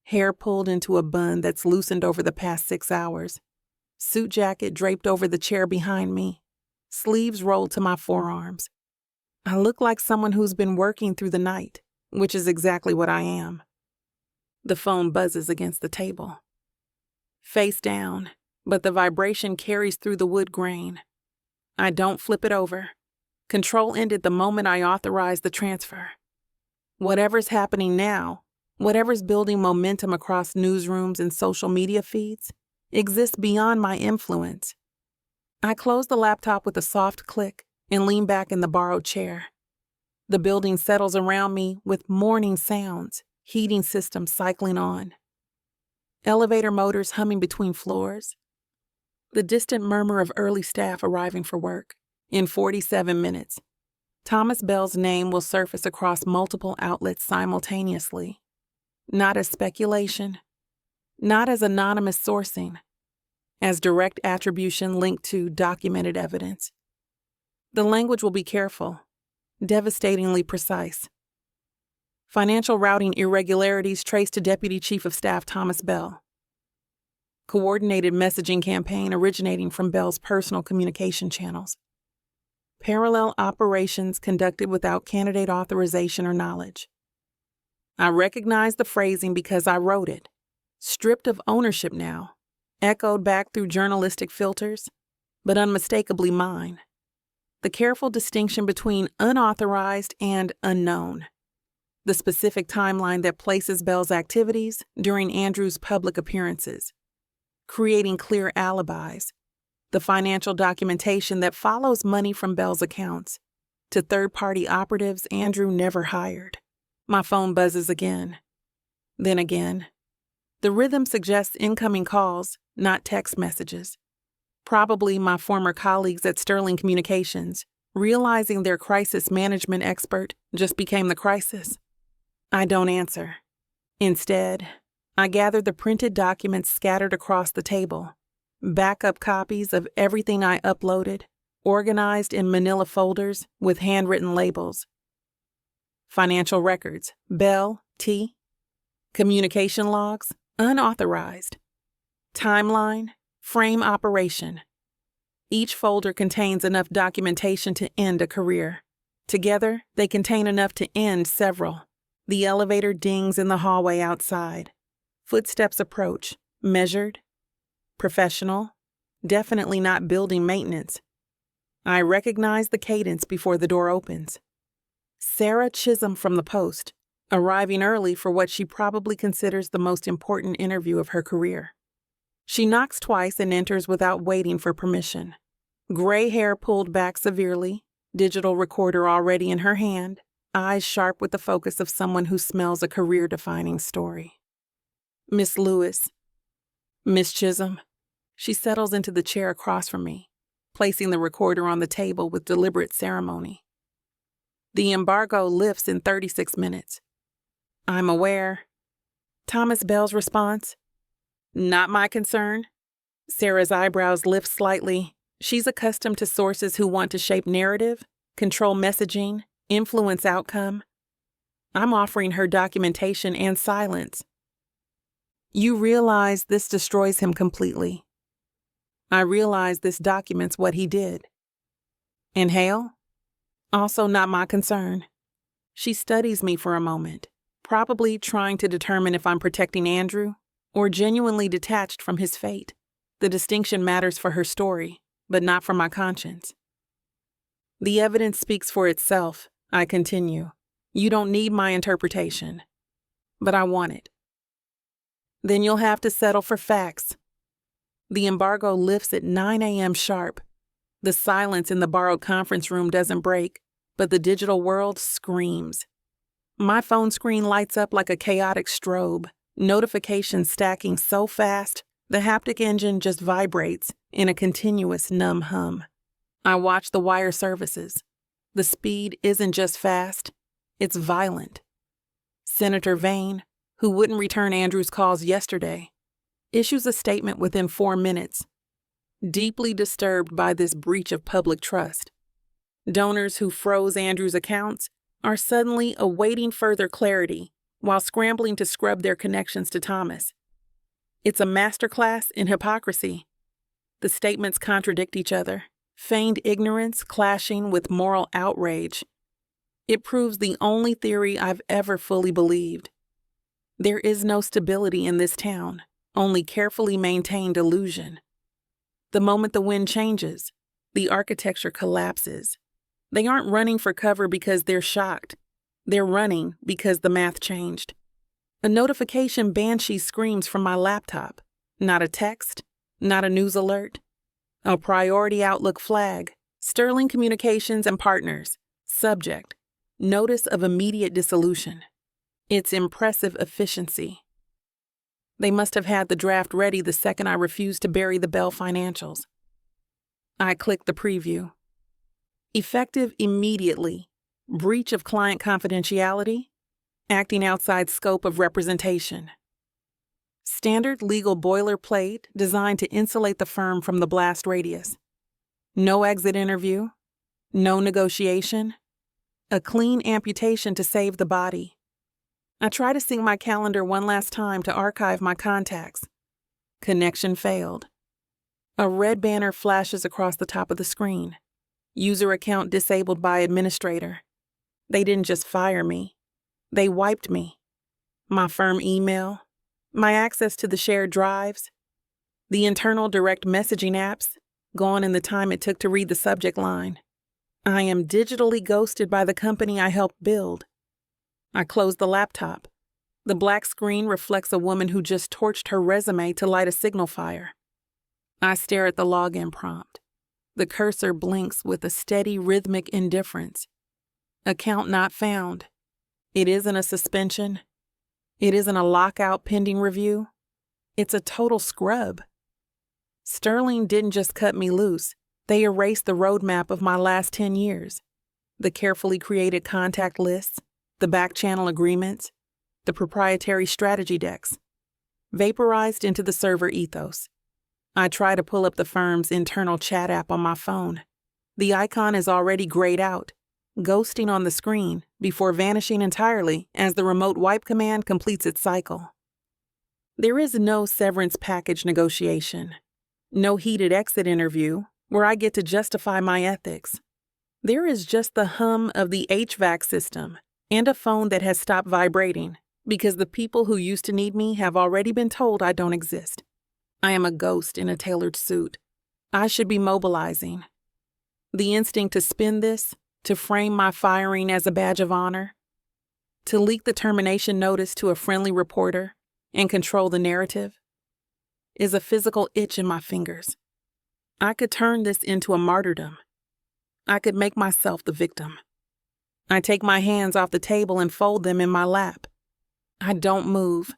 hair pulled into a bun that's loosened over the past 6 hours, suit jacket draped over the chair behind me, sleeves rolled to my forearms. I look like someone who's been working through the night, which is exactly what I am. The phone buzzes against the table. Face down, but the vibration carries through the wood grain. I don't flip it over. Control ended the moment I authorized the transfer. Whatever's happening now, whatever's building momentum across newsrooms and social media feeds, exists beyond my influence. I close the laptop with a soft click and lean back in the borrowed chair. The building settles around me with morning sounds, heating systems cycling on. Elevator motors humming between floors. The distant murmur of early staff arriving for work. In 47 minutes, Thomas Bell's name will surface across multiple outlets simultaneously. Not as speculation, not as anonymous sourcing, as direct attribution linked to documented evidence. The language will be careful, devastatingly precise. Financial routing irregularities traced to Deputy Chief of Staff Thomas Bell. Coordinated messaging campaign originating from Bell's personal communication channels. Parallel operations conducted without candidate authorization or knowledge. I recognize the phrasing because I wrote it. Stripped of ownership now, echoed back through journalistic filters, but unmistakably mine. The careful distinction between unauthorized and unknown. The specific timeline that places Bell's activities during Andrew's public appearances. Creating clear alibis. The financial documentation that follows money from Bell's accounts to third-party operatives Andrew never hired. My phone buzzes again. Then again. The rhythm suggests incoming calls, not text messages. Probably my former colleagues at Sterling Communications, realizing their crisis management expert just became the crisis. I don't answer. Instead, I gather the printed documents scattered across the table. Backup copies of everything I uploaded, organized in manila folders with handwritten labels. Financial records, Bell, T. Communication logs, unauthorized. Timeline, frame operation. Each folder contains enough documentation to end a career. Together, they contain enough to end several. The elevator dings in the hallway outside. Footsteps approach, measured, professional, definitely not building maintenance. I recognize the cadence before the door opens. Sarah Chisholm from the Post, arriving early for what she probably considers the most important interview of her career. She knocks twice and enters without waiting for permission. Gray hair pulled back severely, digital recorder already in her hand, eyes sharp with the focus of someone who smells a career-defining story. Miss Lewis. Miss Chisholm. She settles into the chair across from me, placing the recorder on the table with deliberate ceremony. The embargo lifts in 36 minutes. I'm aware. Thomas Bell's response? Not my concern. Sarah's eyebrows lift slightly. She's accustomed to sources who want to shape narrative, control messaging, influence outcome. I'm offering her documentation and silence. You realize this destroys him completely. I realize this documents what he did. And Hale? Also not my concern. She studies me for a moment, probably trying to determine if I'm protecting Andrew or genuinely detached from his fate. The distinction matters for her story, but not for my conscience. The evidence speaks for itself, I continue. You don't need my interpretation, but I want it. Then you'll have to settle for facts. The embargo lifts at 9 a.m. sharp. The silence in the borrowed conference room doesn't break, but the digital world screams. My phone screen lights up like a chaotic strobe, notifications stacking so fast, the haptic engine just vibrates in a continuous numb hum. I watch the wire services. The speed isn't just fast, it's violent. Senator Vane, who wouldn't return Andrew's calls yesterday, issues a statement within 4 minutes, deeply disturbed by this breach of public trust. Donors who froze Andrew's accounts are suddenly awaiting further clarity while scrambling to scrub their connections to Thomas. It's a masterclass in hypocrisy. The statements contradict each other, feigned ignorance clashing with moral outrage, It proves the only theory I've ever fully believed. There is no stability in this town, only carefully maintained illusion. The moment the wind changes, the architecture collapses. They aren't running for cover because they're shocked. They're running because the math changed. A notification banshee screams from my laptop. Not a text, not a news alert. A priority Outlook flag. Sterling Communications and Partners. Subject: Notice of immediate dissolution. It's impressive efficiency. They must have had the draft ready the second I refused to bury the Bell financials. I clicked the preview. Effective immediately. Breach of client confidentiality. Acting outside scope of representation. Standard legal boilerplate designed to insulate the firm from the blast radius. No exit interview. No negotiation. A clean amputation to save the body. I try to sync my calendar one last time to archive my contacts. Connection failed. A red banner flashes across the top of the screen. User account disabled by administrator. They didn't just fire me. They wiped me. My firm email, my access to the shared drives, the internal direct messaging apps, gone in the time it took to read the subject line. I am digitally ghosted by the company I helped build. I close the laptop. The black screen reflects a woman who just torched her resume to light a signal fire. I stare at the login prompt. The cursor blinks with a steady rhythmic indifference. Account not found. It isn't a suspension. It isn't a lockout pending review. It's a total scrub. Sterling didn't just cut me loose. They erased the roadmap of my last 10 years. The carefully created contact lists, the back-channel agreements, the proprietary strategy decks, vaporized into the server ethos. I try to pull up the firm's internal chat app on my phone. The icon is already grayed out, ghosting on the screen before vanishing entirely as the remote wipe command completes its cycle. There is no severance package negotiation, no heated exit interview where I get to justify my ethics. There is just the hum of the HVAC system and a phone that has stopped vibrating because the people who used to need me have already been told I don't exist. I am a ghost in a tailored suit. I should be mobilizing. The instinct to spin this, to frame my firing as a badge of honor, to leak the termination notice to a friendly reporter and control the narrative, is a physical itch in my fingers. I could turn this into a martyrdom. I could make myself the victim. I take my hands off the table and fold them in my lap. I don't move.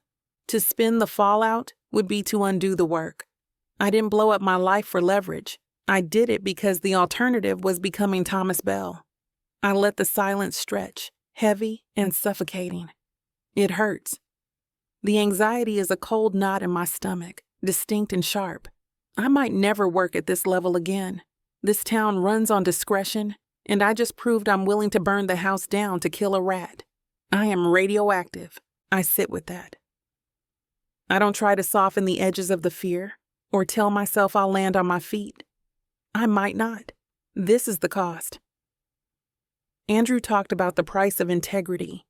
To spin the fallout would be to undo the work. I didn't blow up my life for leverage. I did it because the alternative was becoming Thomas Bell. I let the silence stretch, heavy and suffocating. It hurts. The anxiety is a cold knot in my stomach, distinct and sharp. I might never work at this level again. This town runs on discretion, and I just proved I'm willing to burn the house down to kill a rat. I am radioactive. I sit with that. I don't try to soften the edges of the fear or tell myself I'll land on my feet. I might not. This is the cost. Andrew talked about the price of integrity,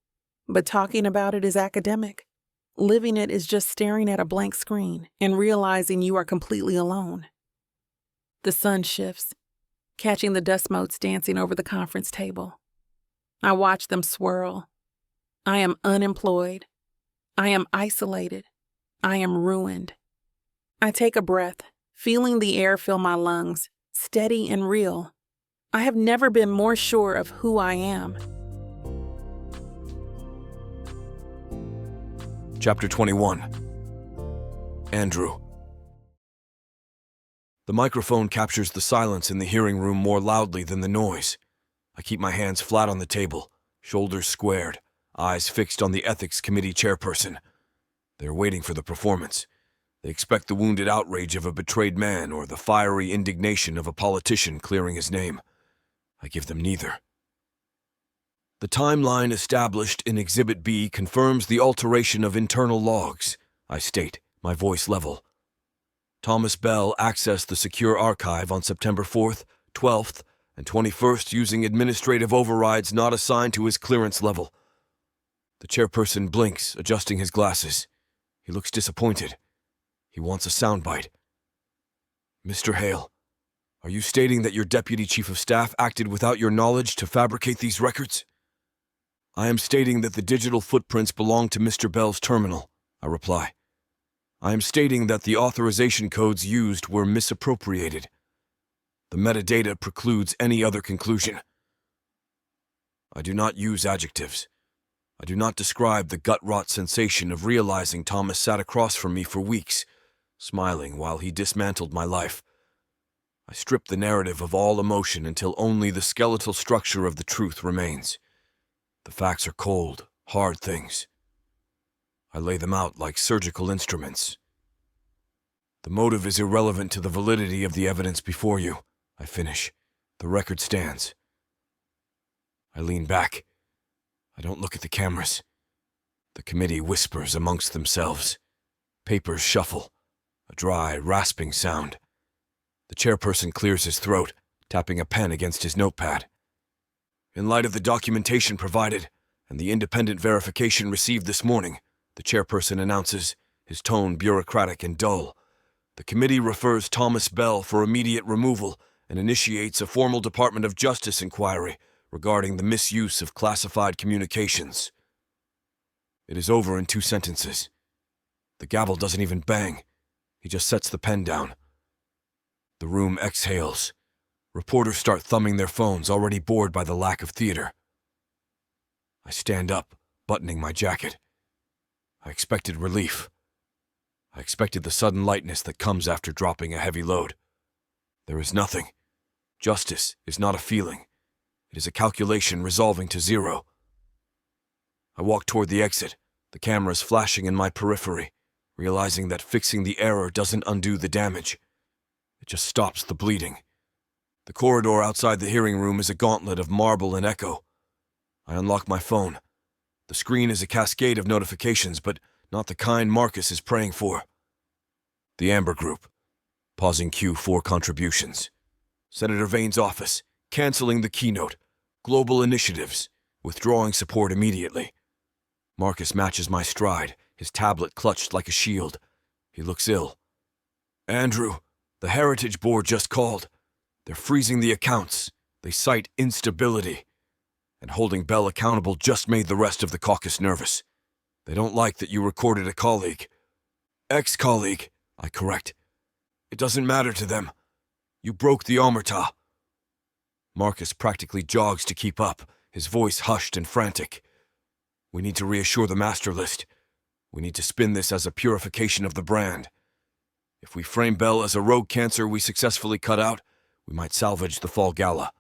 but talking about it is academic. Living it is just staring at a blank screen and realizing you are completely alone. The sun shifts, catching the dust motes dancing over the conference table. I watch them swirl. I am unemployed. I am isolated. I am ruined. I take a breath, feeling the air fill my lungs, steady and real. I have never been more sure of who I am. Chapter 21. Andrew. The microphone captures the silence in the hearing room more loudly than the noise. I keep my hands flat on the table, shoulders squared, eyes fixed on the ethics committee chairperson. They're waiting for the performance. They expect the wounded outrage of a betrayed man or the fiery indignation of a politician clearing his name. I give them neither. The timeline established in Exhibit B confirms the alteration of internal logs, I state, my voice level. Thomas Bell accessed the secure archive on September 4th, 12th, and 21st using administrative overrides not assigned to his clearance level. The chairperson blinks, adjusting his glasses. He looks disappointed. He wants a soundbite. Mr. Hale, are you stating that your deputy chief of staff acted without your knowledge to fabricate these records? I am stating that the digital footprints belong to Mr. Bell's terminal, I reply. I am stating that the authorization codes used were misappropriated. The metadata precludes any other conclusion. I do not use adjectives. I do not describe the gut-rot sensation of realizing Thomas sat across from me for weeks, smiling while he dismantled my life. I strip the narrative of all emotion until only the skeletal structure of the truth remains. The facts are cold, hard things. I lay them out like surgical instruments. The motive is irrelevant to the validity of the evidence before you. I finish. The record stands. I lean back. I don't look at the cameras. The committee whispers amongst themselves. Papers shuffle. A dry, rasping sound. The chairperson clears his throat, tapping a pen against his notepad. In light of the documentation provided and the independent verification received this morning, the chairperson announces, his tone bureaucratic and dull. The committee refers Thomas Bell for immediate removal and initiates a formal Department of Justice inquiry regarding the misuse of classified communications. It is over in 2 sentences. The gavel doesn't even bang. He just sets the pen down. The room exhales. Reporters start thumbing their phones, already bored by the lack of theater. I stand up, buttoning my jacket. I expected relief. I expected the sudden lightness that comes after dropping a heavy load. There is nothing. Justice is not a feeling. It is a calculation resolving to 0. I walk toward the exit, the cameras flashing in my periphery, realizing that fixing the error doesn't undo the damage. It just stops the bleeding. The corridor outside the hearing room is a gauntlet of marble and echo. I unlock my phone. The screen is a cascade of notifications, but not the kind Marcus is praying for. The Amber Group. Pausing queue for contributions. Senator Vane's office. Canceling the keynote. Global initiatives. Withdrawing support immediately. Marcus matches my stride, his tablet clutched like a shield. He looks ill. Andrew, the Heritage Board just called. They're freezing the accounts. They cite instability. And holding Bell accountable just made the rest of the caucus nervous. They don't like that you recorded a colleague. Ex-colleague, I correct. It doesn't matter to them. You broke the omerta. Marcus practically jogs to keep up, his voice hushed and frantic. We need to reassure the master list. We need to spin this as a purification of the brand. If we frame Bell as a rogue cancer we successfully cut out, we might salvage the fall gala.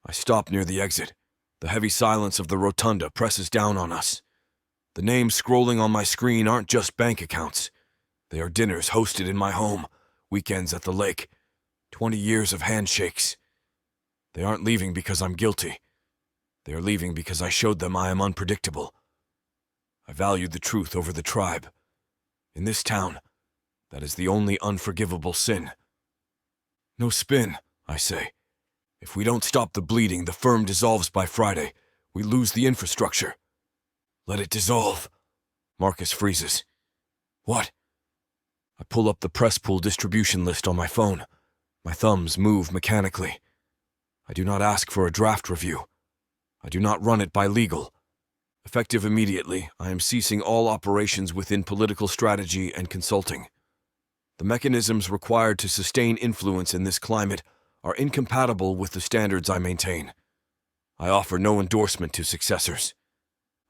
I stop near the exit. The heavy silence of the rotunda presses down on us. The names scrolling on my screen aren't just bank accounts. They are dinners hosted in my home, weekends at the lake, 20 years of handshakes. They aren't leaving because I'm guilty. They are leaving because I showed them I am unpredictable. I valued the truth over the tribe. In this town, that is the only unforgivable sin. No spin, I say. If we don't stop the bleeding, the firm dissolves by Friday. We lose the infrastructure. Let it dissolve. Marcus freezes. What? I pull up the press pool distribution list on my phone. My thumbs move mechanically. I do not ask for a draft review. I do not run it by legal. Effective immediately, I am ceasing all operations within political strategy and consulting. The mechanisms required to sustain influence in this climate are incompatible with the standards I maintain. I offer no endorsement to successors.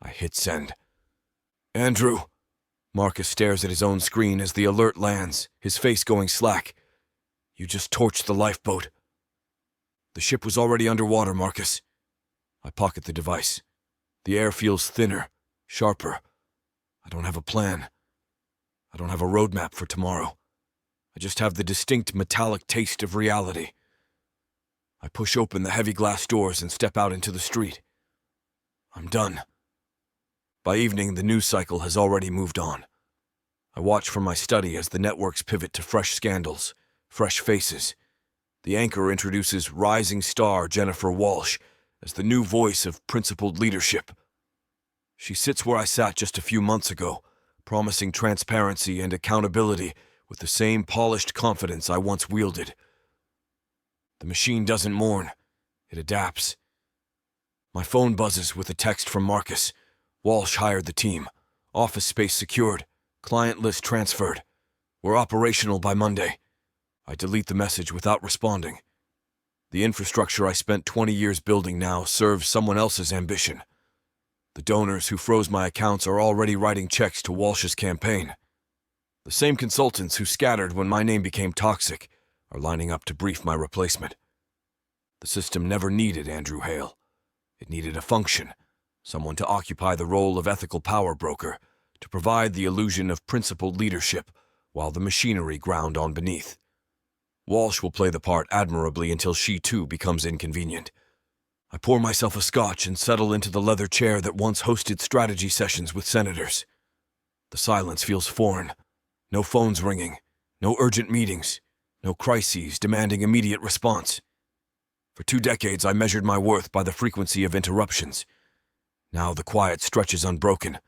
I hit send. Andrew. Marcus stares at his own screen as the alert lands, his face going slack. You just torched the lifeboat. The ship was already underwater, Marcus. I pocket the device. The air feels thinner, sharper. I don't have a plan. I don't have a roadmap for tomorrow. I just have the distinct metallic taste of reality. I push open the heavy glass doors and step out into the street. I'm done. By evening, the news cycle has already moved on. I watch from my study as the networks pivot to fresh scandals, fresh faces. The anchor introduces rising star Jennifer Walsh as the new voice of principled leadership. She sits where I sat just a few months ago, promising transparency and accountability with the same polished confidence I once wielded. The machine doesn't mourn, it adapts. My phone buzzes with a text from Marcus. Walsh hired the team. Office space secured. Client list transferred. We're operational by Monday. I delete the message without responding. The infrastructure I spent 20 years building now serves someone else's ambition. The donors who froze my accounts are already writing checks to Walsh's campaign. The same consultants who scattered when my name became toxic are lining up to brief my replacement. The system never needed Andrew Hale. It needed a function, someone to occupy the role of ethical power broker, to provide the illusion of principled leadership while the machinery ground on beneath. Walsh will play the part admirably until she too becomes inconvenient. I pour myself a scotch and settle into the leather chair that once hosted strategy sessions with senators. The silence feels foreign. No phones ringing, no urgent meetings, no crises demanding immediate response. For 2 decades, I measured my worth by the frequency of interruptions. Now the quiet stretches unbroken.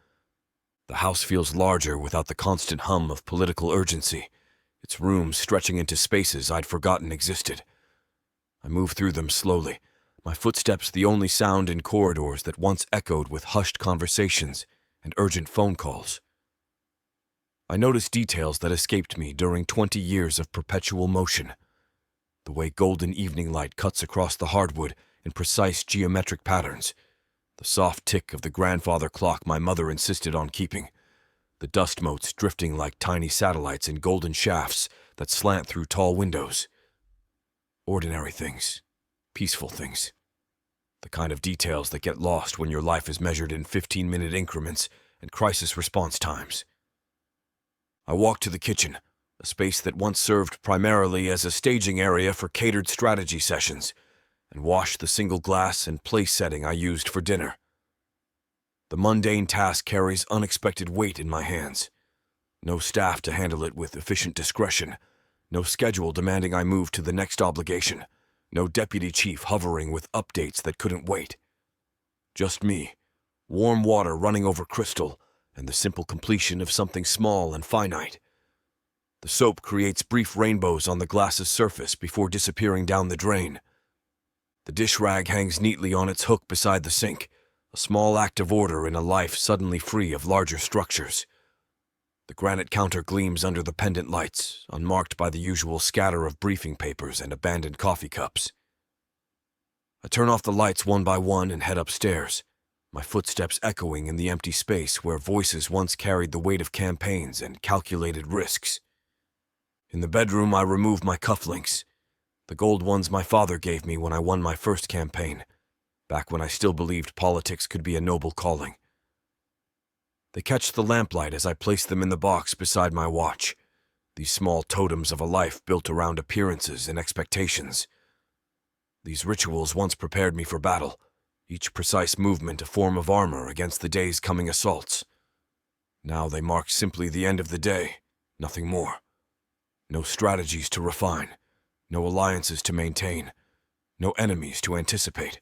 The house feels larger without the constant hum of political urgency, its rooms stretching into spaces I'd forgotten existed. I move through them slowly, my footsteps the only sound in corridors that once echoed with hushed conversations and urgent phone calls. I notice details that escaped me during 20 years of perpetual motion. The way golden evening light cuts across the hardwood in precise geometric patterns, the soft tick of the grandfather clock my mother insisted on keeping, the dust motes drifting like tiny satellites in golden shafts that slant through tall windows. Ordinary things, peaceful things. The kind of details that get lost when your life is measured in 15-minute increments and crisis response times. I walk to the kitchen, a space that once served primarily as a staging area for catered strategy sessions, and wash the single glass and place setting I used for dinner. The mundane task carries unexpected weight in my hands. No staff to handle it with efficient discretion, no schedule demanding I move to the next obligation, no deputy chief hovering with updates that couldn't wait. Just me, warm water running over crystal, and the simple completion of something small and finite. The soap creates brief rainbows on the glass's surface before disappearing down the drain. The dish rag hangs neatly on its hook beside the sink, a small act of order in a life suddenly free of larger structures. The granite counter gleams under the pendant lights, unmarked by the usual scatter of briefing papers and abandoned coffee cups. I turn off the lights one by one and head upstairs, my footsteps echoing in the empty space where voices once carried the weight of campaigns and calculated risks. In the bedroom, I remove my cufflinks, the gold ones my father gave me when I won my first campaign, back when I still believed politics could be a noble calling. They catch the lamplight as I place them in the box beside my watch, these small totems of a life built around appearances and expectations. These rituals once prepared me for battle, each precise movement a form of armor against the day's coming assaults. Now they mark simply the end of the day, nothing more. No strategies to refine, no alliances to maintain, no enemies to anticipate.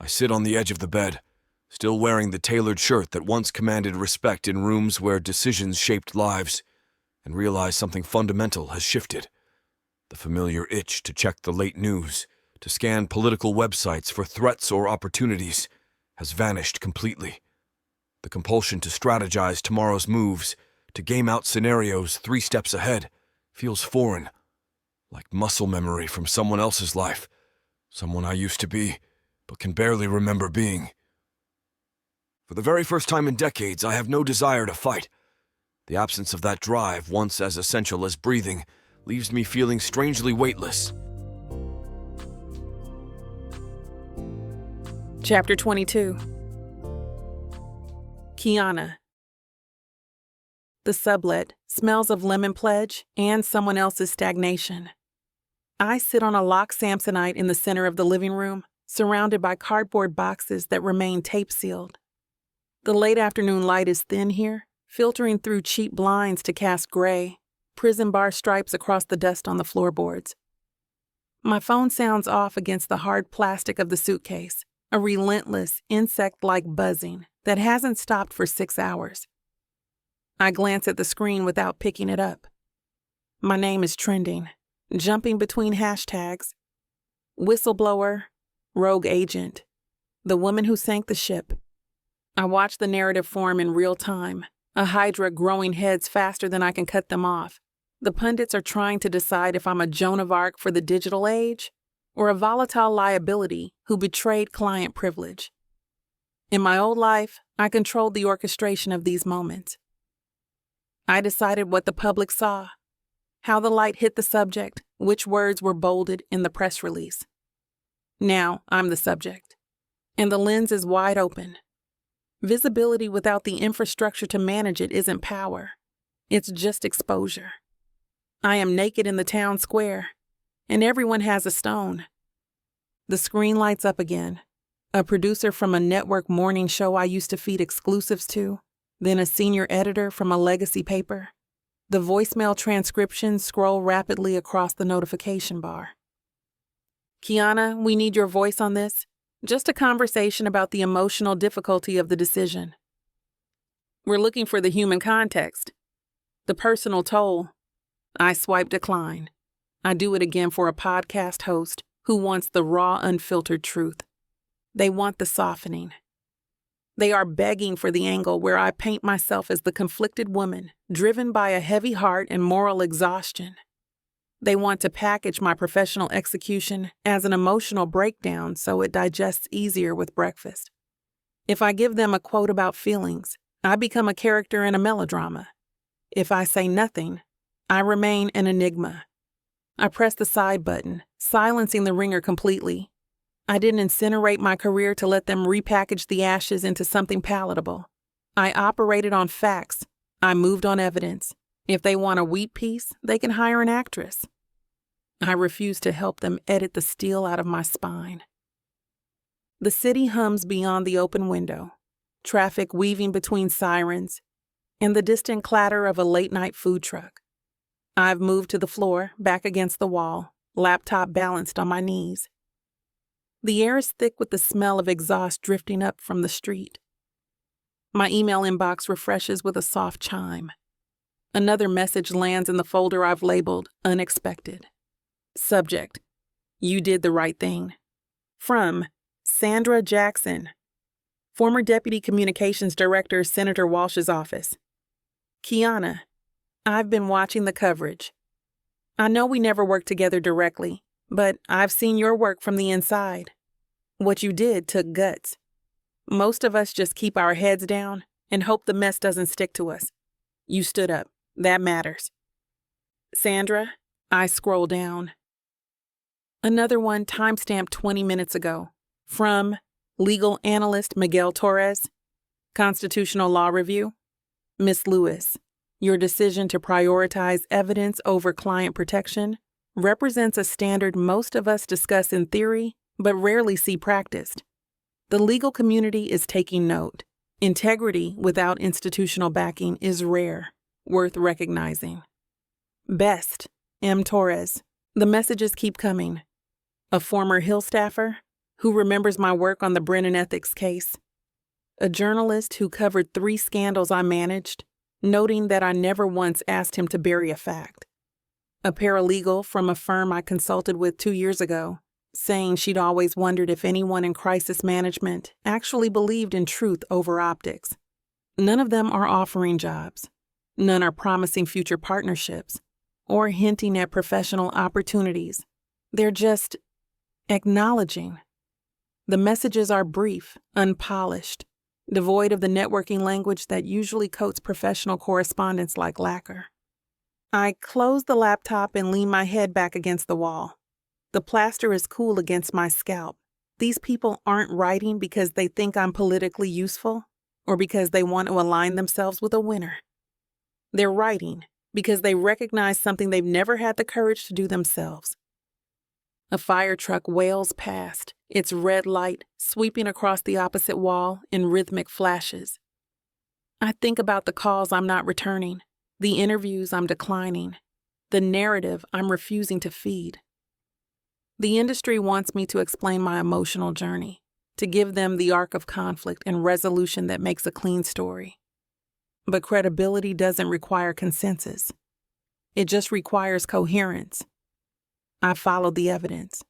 I sit on the edge of the bed, still wearing the tailored shirt that once commanded respect in rooms where decisions shaped lives, and realize something fundamental has shifted. The familiar itch to check the late news, to scan political websites for threats or opportunities, has vanished completely. The compulsion to strategize tomorrow's moves, to game out scenarios 3 steps ahead, feels foreign, like muscle memory from someone else's life, someone I used to be, but can barely remember being. For the very first time in decades, I have no desire to fight. The absence of that drive, once as essential as breathing, leaves me feeling strangely weightless. Chapter 22. Kiana. The sublet smells of lemon pledge and someone else's stagnation. I sit on a locked Samsonite in the center of the living room, surrounded by cardboard boxes that remain tape-sealed. The late afternoon light is thin here, filtering through cheap blinds to cast gray, prison bar stripes across the dust on the floorboards. My phone sounds off against the hard plastic of the suitcase, a relentless, insect-like buzzing that hasn't stopped for 6 hours. I glance at the screen without picking it up. My name is trending, jumping between hashtags. Whistleblower, rogue agent, the woman who sank the ship. I watch the narrative form in real time, a hydra growing heads faster than I can cut them off. The pundits are trying to decide if I'm a Joan of Arc for the digital age or a volatile liability who betrayed client privilege. In my old life, I controlled the orchestration of these moments. I decided what the public saw, how the light hit the subject, which words were bolded in the press release. Now I'm the subject, and the lens is wide open. Visibility without the infrastructure to manage it isn't power. It's just exposure. I am naked in the town square, and everyone has a stone. The screen lights up again. A producer from a network morning show I used to feed exclusives to, then a senior editor from a legacy paper. The voicemail transcriptions scroll rapidly across the notification bar. Kiana, we need your voice on this. Just a conversation about the emotional difficulty of the decision. We're looking for the human context, the personal toll. I swipe decline. I do it again for a podcast host who wants the raw, unfiltered truth. They want the softening. They are begging for the angle where I paint myself as the conflicted woman, driven by a heavy heart and moral exhaustion. They want to package my professional execution as an emotional breakdown so it digests easier with breakfast. If I give them a quote about feelings, I become a character in a melodrama. If I say nothing, I remain an enigma. I press the side button, silencing the ringer completely. I didn't incinerate my career to let them repackage the ashes into something palatable. I operated on facts. I moved on evidence. If they want a wheat piece, they can hire an actress. I refuse to help them edit the steel out of my spine. The city hums beyond the open window, traffic weaving between sirens, and the distant clatter of a late-night food truck. I've moved to the floor, back against the wall, laptop balanced on my knees. The air is thick with the smell of exhaust drifting up from the street. My email inbox refreshes with a soft chime. Another message lands in the folder I've labeled Unexpected. Subject: You did the right thing. From Sandra Jackson, former Deputy Communications Director, Senator Walsh's office. Kiana, I've been watching the coverage. I know we never worked together directly, but I've seen your work from the inside. What you did took guts. Most of us just keep our heads down and hope the mess doesn't stick to us. You stood up. That matters. Sandra, I scroll down. Another one timestamped 20 minutes ago. From legal analyst Miguel Torres, Constitutional Law Review. Miss Lewis, your decision to prioritize evidence over client protection represents a standard most of us discuss in theory, but rarely see practiced. The legal community is taking note. Integrity without institutional backing is rare, worth recognizing. Best, M. Torres. The messages keep coming. A former Hill staffer who remembers my work on the Brennan ethics case. A journalist who covered 3 scandals I managed, noting that I never once asked him to bury a fact. A paralegal from a firm I consulted with 2 years ago, saying she'd always wondered if anyone in crisis management actually believed in truth over optics. None of them are offering jobs. None are promising future partnerships or hinting at professional opportunities. They're just acknowledging. The messages are brief, unpolished, devoid of the networking language that usually coats professional correspondence like lacquer. I close the laptop and lean my head back against the wall. The plaster is cool against my scalp. These people aren't writing because they think I'm politically useful or because they want to align themselves with a winner. They're writing because they recognize something they've never had the courage to do themselves. A fire truck wails past, its red light sweeping across the opposite wall in rhythmic flashes. I think about the calls I'm not returning, the interviews I'm declining, the narrative I'm refusing to feed. The industry wants me to explain my emotional journey, to give them the arc of conflict and resolution that makes a clean story. But credibility doesn't require consensus. It just requires coherence. I followed the evidence.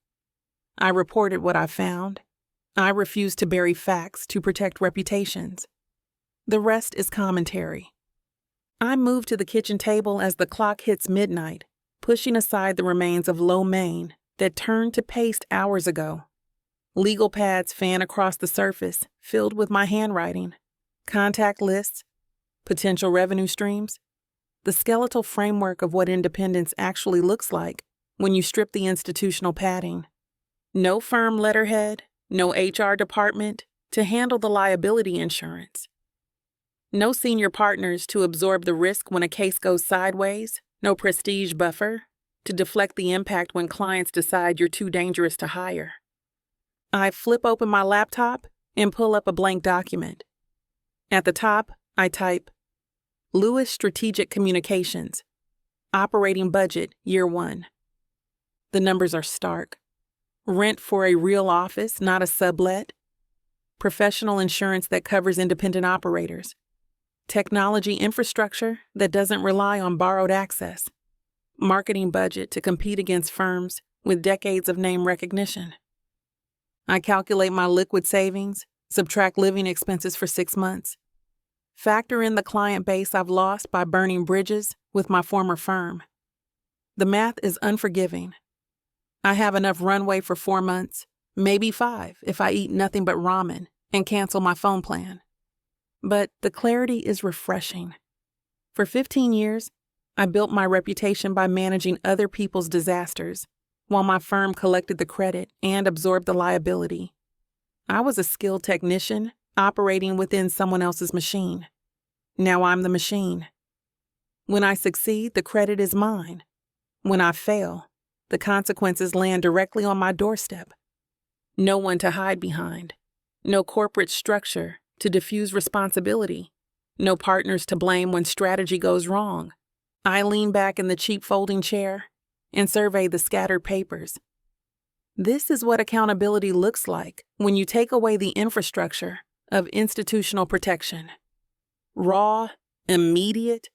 I reported what I found. I refused to bury facts to protect reputations. The rest is commentary. I move to the kitchen table as the clock hits midnight, pushing aside the remains of lo mein that turned to paste hours ago. Legal pads fan across the surface, filled with my handwriting, contact lists, potential revenue streams, the skeletal framework of what independence actually looks like when you strip the institutional padding. No firm letterhead, no HR department to handle the liability insurance. No senior partners to absorb the risk when a case goes sideways, no prestige buffer to deflect the impact when clients decide you're too dangerous to hire. I flip open my laptop and pull up a blank document. At the top, I type, Lewis Strategic Communications, Operating Budget, Year 1. The numbers are stark. Rent for a real office, not a sublet. Professional insurance that covers independent operators. Technology infrastructure that doesn't rely on borrowed access. Marketing budget to compete against firms with decades of name recognition. I calculate my liquid savings, subtract living expenses for 6 months. Factor in the client base I've lost by burning bridges with my former firm. The math is unforgiving. I have enough runway for 4 months, maybe 5 if I eat nothing but ramen and cancel my phone plan. But the clarity is refreshing. For 15 years, I built my reputation by managing other people's disasters, while my firm collected the credit and absorbed the liability. I was a skilled technician operating within someone else's machine. Now I'm the machine. When I succeed, the credit is mine. When I fail, the consequences land directly on my doorstep. No one to hide behind. No corporate structure to diffuse responsibility. No partners to blame when strategy goes wrong. I lean back in the cheap folding chair and survey the scattered papers. This is what accountability looks like when you take away the infrastructure of institutional protection. Raw, immediate,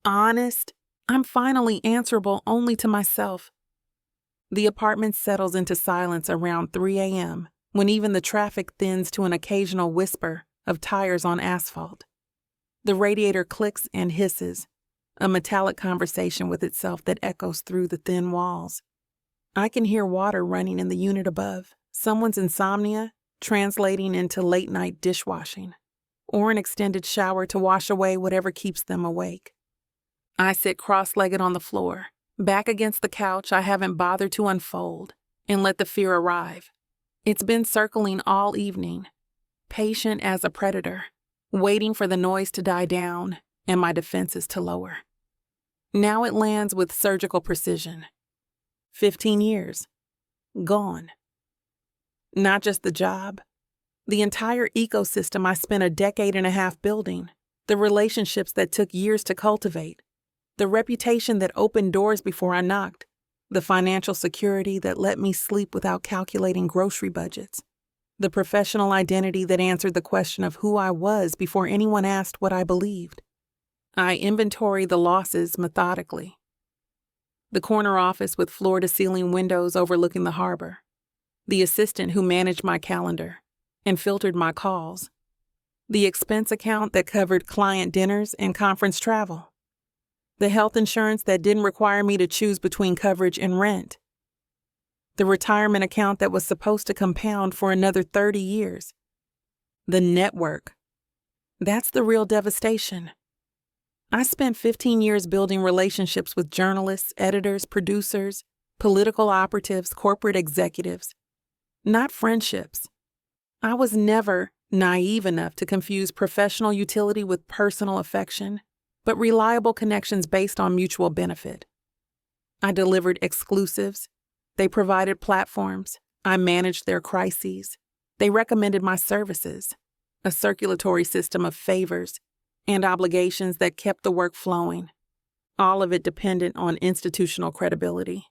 honest, I'm finally answerable only to myself. The apartment settles into silence around 3 a.m. when even the traffic thins to an occasional whisper of tires on asphalt. The radiator clicks and hisses, a metallic conversation with itself that echoes through the thin walls. I can hear water running in the unit above, someone's insomnia translating into late-night dishwashing, or an extended shower to wash away whatever keeps them awake. I sit cross-legged on the floor, back against the couch I haven't bothered to unfold, and let the fear arrive. It's been circling all evening, patient as a predator, waiting for the noise to die down and my defenses to lower. Now it lands with surgical precision. 15 years. Gone. Not just the job. The entire ecosystem I spent a decade and a half building, the relationships that took years to cultivate, the reputation that opened doors before I knocked, the financial security that let me sleep without calculating grocery budgets, the professional identity that answered the question of who I was before anyone asked what I believed. I inventory the losses methodically. The corner office with floor-to-ceiling windows overlooking the harbor, the assistant who managed my calendar and filtered my calls, the expense account that covered client dinners and conference travel, the health insurance that didn't require me to choose between coverage and rent, the retirement account that was supposed to compound for another 30 years, the network. That's the real devastation. I spent 15 years building relationships with journalists, editors, producers, political operatives, corporate executives. Not friendships. I was never naive enough to confuse professional utility with personal affection, but reliable connections based on mutual benefit. I delivered exclusives. They provided platforms. I managed their crises. They recommended my services, a circulatory system of favors and obligations that kept the work flowing, all of it dependent on institutional credibility.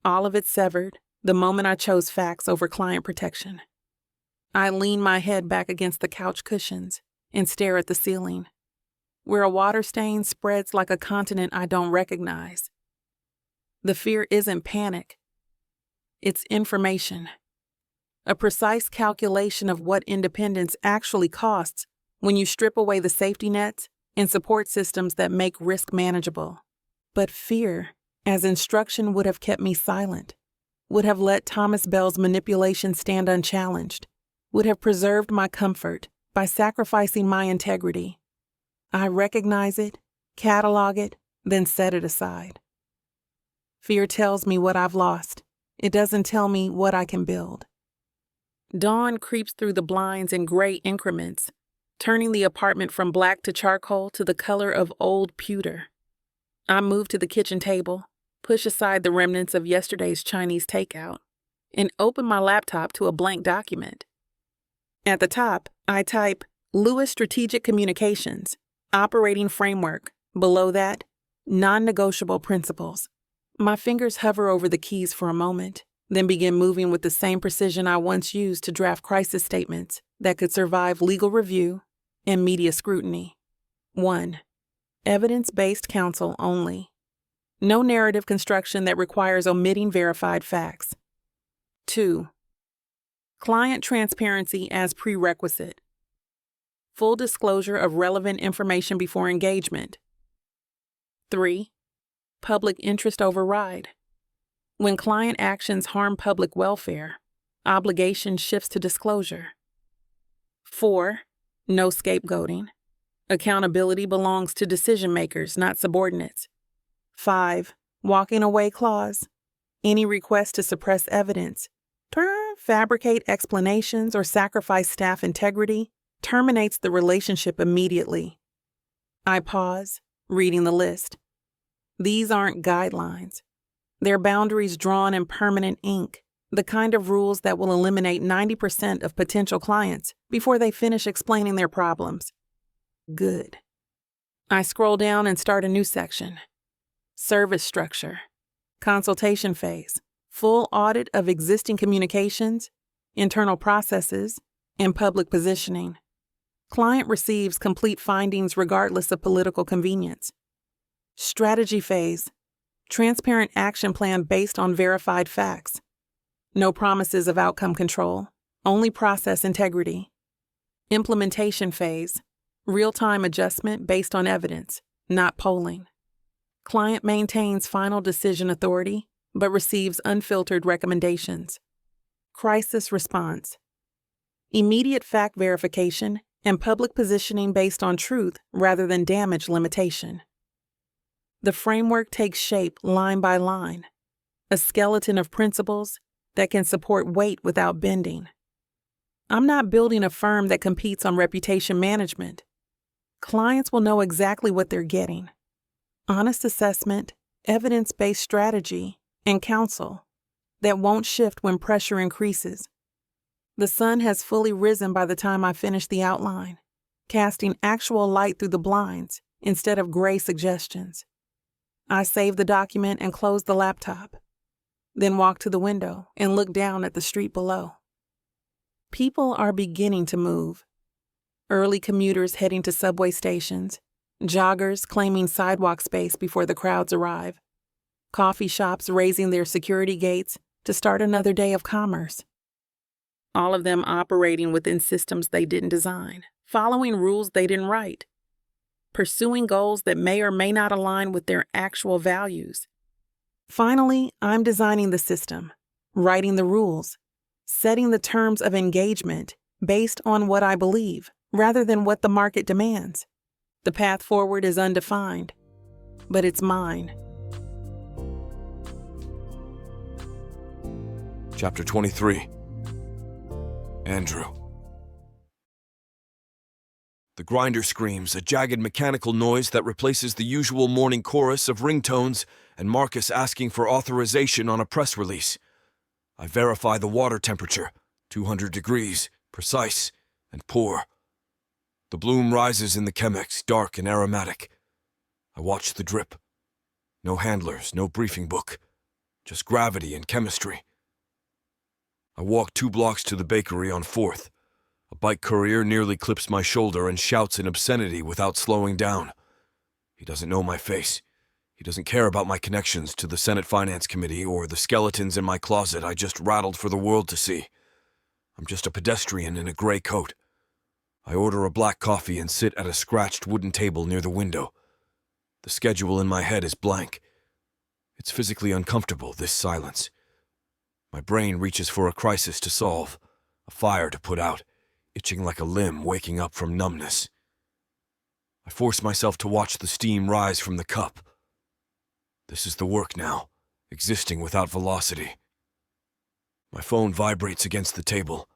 All of it severed the moment I chose facts over client protection. I lean my head back against the couch cushions and stare at the ceiling, where a water stain spreads like a continent I don't recognize. The fear isn't panic. It's information. A precise calculation of what independence actually costs when you strip away the safety nets and support systems that make risk manageable. But fear, as instruction, would have kept me silent, would have let Thomas Bell's manipulation stand unchallenged, would have preserved my comfort by sacrificing my integrity. I recognize it, catalog it, then set it aside. Fear tells me what I've lost. It doesn't tell me what I can build. Dawn creeps through the blinds in gray increments, turning the apartment from black to charcoal to the color of old pewter. I move to the kitchen table, push aside the remnants of yesterday's Chinese takeout, and open my laptop to a blank document. At the top, I type Lewis Strategic Communications, Operating Framework. Below that, Non-Negotiable Principles. My fingers hover over the keys for a moment, then begin moving with the same precision I once used to draft crisis statements that could survive legal review and media scrutiny. 1. Evidence-based counsel only. No narrative construction that requires omitting verified facts. 2. Client transparency as prerequisite. Full disclosure of relevant information before engagement. 3. Public interest override. When client actions harm public welfare, obligation shifts to disclosure. 4. No scapegoating. Accountability belongs to decision makers, not subordinates. 5. Walking away clause. Any request to suppress evidence, fabricate explanations, or sacrifice staff integrity terminates the relationship immediately. I pause, reading the list. These aren't guidelines. They're boundaries drawn in permanent ink, the kind of rules that will eliminate 90% of potential clients before they finish explaining their problems. Good. I scroll down and start a new section. Service structure. Consultation phase. Full audit of existing communications, internal processes, and public positioning. Client receives complete findings regardless of political convenience. Strategy phase. Transparent action plan based on verified facts. No promises of outcome control, only process integrity. Implementation phase. Real-time adjustment based on evidence, not polling. Client maintains final decision authority, but receives unfiltered recommendations. Crisis response. Immediate fact verification and public positioning based on truth rather than damage limitation. The framework takes shape line by line, a skeleton of principles that can support weight without bending. I'm not building a firm that competes on reputation management. Clients will know exactly what they're getting. Honest assessment, evidence-based strategy, and counsel that won't shift when pressure increases. The sun has fully risen by the time I finish the outline, casting actual light through the blinds instead of gray suggestions. I save the document and close the laptop, then walk to the window and look down at the street below. People are beginning to move. Early commuters heading to subway stations, joggers claiming sidewalk space before the crowds arrive, coffee shops raising their security gates to start another day of commerce. All of them operating within systems they didn't design, following rules they didn't write, pursuing goals that may or may not align with their actual values. Finally, I'm designing the system, writing the rules, setting the terms of engagement based on what I believe rather than what the market demands. The path forward is undefined, but it's mine. Chapter 23. Andrew. The grinder screams, a jagged mechanical noise that replaces the usual morning chorus of ringtones and Marcus asking for authorization on a press release. I verify the water temperature, 200 degrees, precise, and pour. The bloom rises in the Chemex, dark and aromatic. I watch the drip. No handlers, no briefing book, just gravity and chemistry. I walk 2 blocks to the bakery on 4th. A bike courier nearly clips my shoulder and shouts an obscenity without slowing down. He doesn't know my face. He doesn't care about my connections to the Senate Finance Committee or the skeletons in my closet I just rattled for the world to see. I'm just a pedestrian in a gray coat. I order a black coffee and sit at a scratched wooden table near the window. The schedule in my head is blank. It's physically uncomfortable, this silence. My brain reaches for a crisis to solve, a fire to put out, itching like a limb waking up from numbness. I force myself to watch the steam rise from the cup. This is the work now, existing without velocity. My phone vibrates against the table.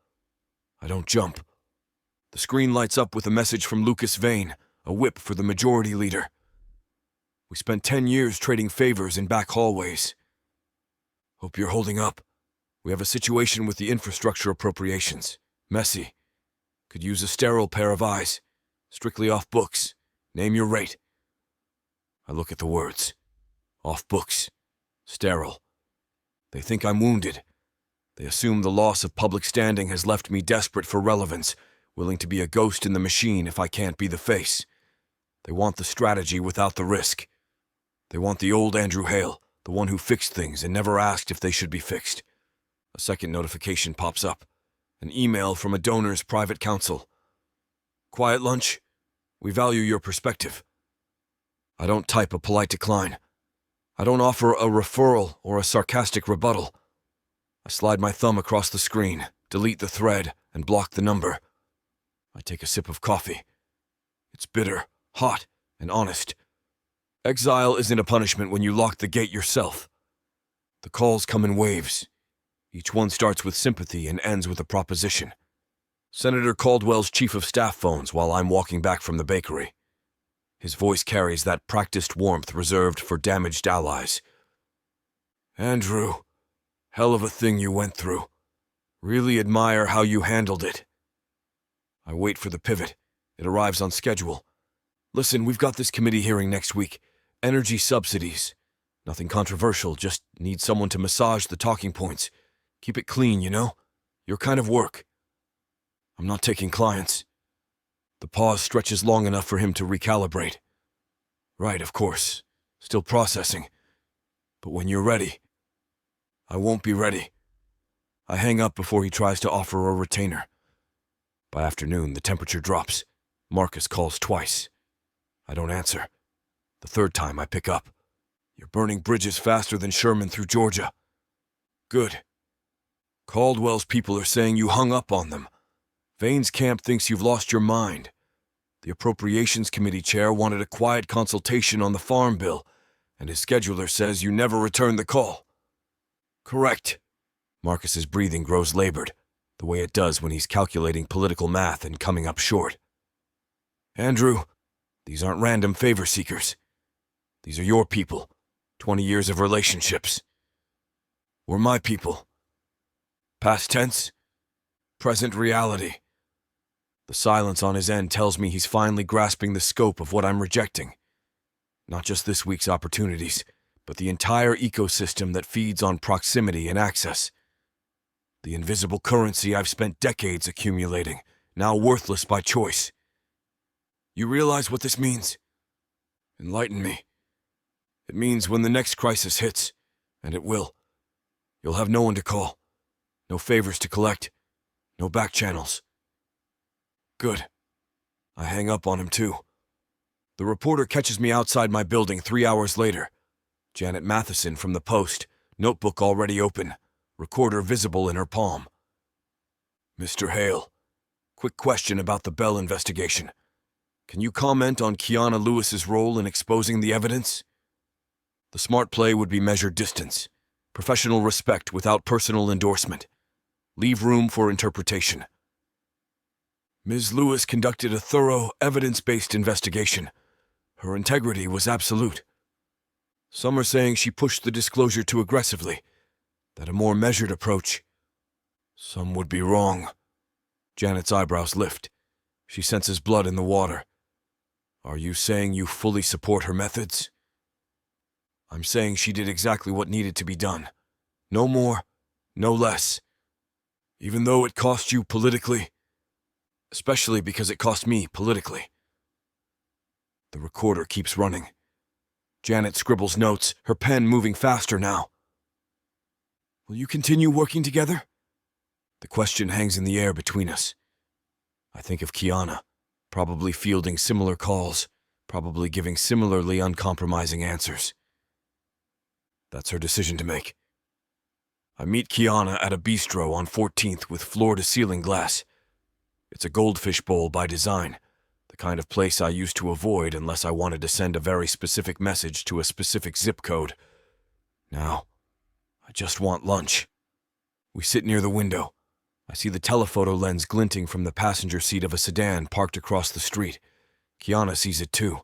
I don't jump. The screen lights up with a message from Lucas Vane, a whip for the majority leader. We spent 10 years trading favors in back hallways. Hope you're holding up. We have a situation with the infrastructure appropriations. Messy. Could use a sterile pair of eyes. Strictly off books. Name your rate. I look at the words. Off books. Sterile. They think I'm wounded. They assume the loss of public standing has left me desperate for relevance, willing to be a ghost in the machine if I can't be the face. They want the strategy without the risk. They want the old Andrew Hale, the one who fixed things and never asked if they should be fixed. A second notification pops up. An email from a donor's private counsel. Quiet lunch? We value your perspective. I don't type a polite decline. I don't offer a referral or a sarcastic rebuttal. I slide my thumb across the screen, delete the thread, and block the number. I take a sip of coffee. It's bitter, hot, and honest. Exile isn't a punishment when you lock the gate yourself. The calls come in waves. Each one starts with sympathy and ends with a proposition. Senator Caldwell's chief of staff phones while I'm walking back from the bakery. His voice carries that practiced warmth reserved for damaged allies. Andrew, hell of a thing you went through. Really admire how you handled it. I wait for the pivot. It arrives on schedule. Listen, we've got this committee hearing next week. Energy subsidies. Nothing controversial, just need someone to massage the talking points. Keep it clean, you know? Your kind of work. I'm not taking clients. The pause stretches long enough for him to recalibrate. Right, of course. Still processing. But when you're ready. I won't be ready. I hang up before he tries to offer a retainer. By afternoon, the temperature drops. Marcus calls twice. I don't answer. The third time I pick up. You're burning bridges faster than Sherman through Georgia. Good. Caldwell's people are saying you hung up on them. Vane's camp thinks you've lost your mind. The Appropriations Committee chair wanted a quiet consultation on the farm bill, and his scheduler says you never returned the call. Correct. Marcus's breathing grows labored, the way it does when he's calculating political math and coming up short. Andrew, these aren't random favor seekers. These are your people. 20 years of relationships. We're my people. Past tense, present reality. The silence on his end tells me he's finally grasping the scope of what I'm rejecting. Not just this week's opportunities, but the entire ecosystem that feeds on proximity and access. The invisible currency I've spent decades accumulating, now worthless by choice. You realize what this means? Enlighten me. It means when the next crisis hits, and it will, you'll have no one to call, no favors to collect, no back channels. Good. I hang up on him too. The reporter catches me outside my building 3 hours later. Janet Matheson from the Post, notebook already open, recorder visible in her palm. Mr. Hale, quick question about the Bell investigation. Can you comment on Kiana Lewis's role in exposing the evidence? The smart play would be measure distance, professional respect without personal endorsement. Leave room for interpretation. Ms. Lewis conducted a thorough, evidence-based investigation. Her integrity was absolute. Some are saying she pushed the disclosure too aggressively, that a more measured approach. Some would be wrong. Janet's eyebrows lift. She senses blood in the water. Are you saying you fully support her methods? I'm saying she did exactly what needed to be done. No more, no less. Even though it cost you politically, especially because it cost me politically. The recorder keeps running. Janet scribbles notes, her pen moving faster now. Will you continue working together? The question hangs in the air between us. I think of Kiana, probably fielding similar calls, probably giving similarly uncompromising answers. That's her decision to make. I meet Kiana at a bistro on 14th with floor-to-ceiling glass. It's a goldfish bowl by design, the kind of place I used to avoid unless I wanted to send a very specific message to a specific zip code. Now, I just want lunch. We sit near the window. I see the telephoto lens glinting from the passenger seat of a sedan parked across the street. Kiana sees it too.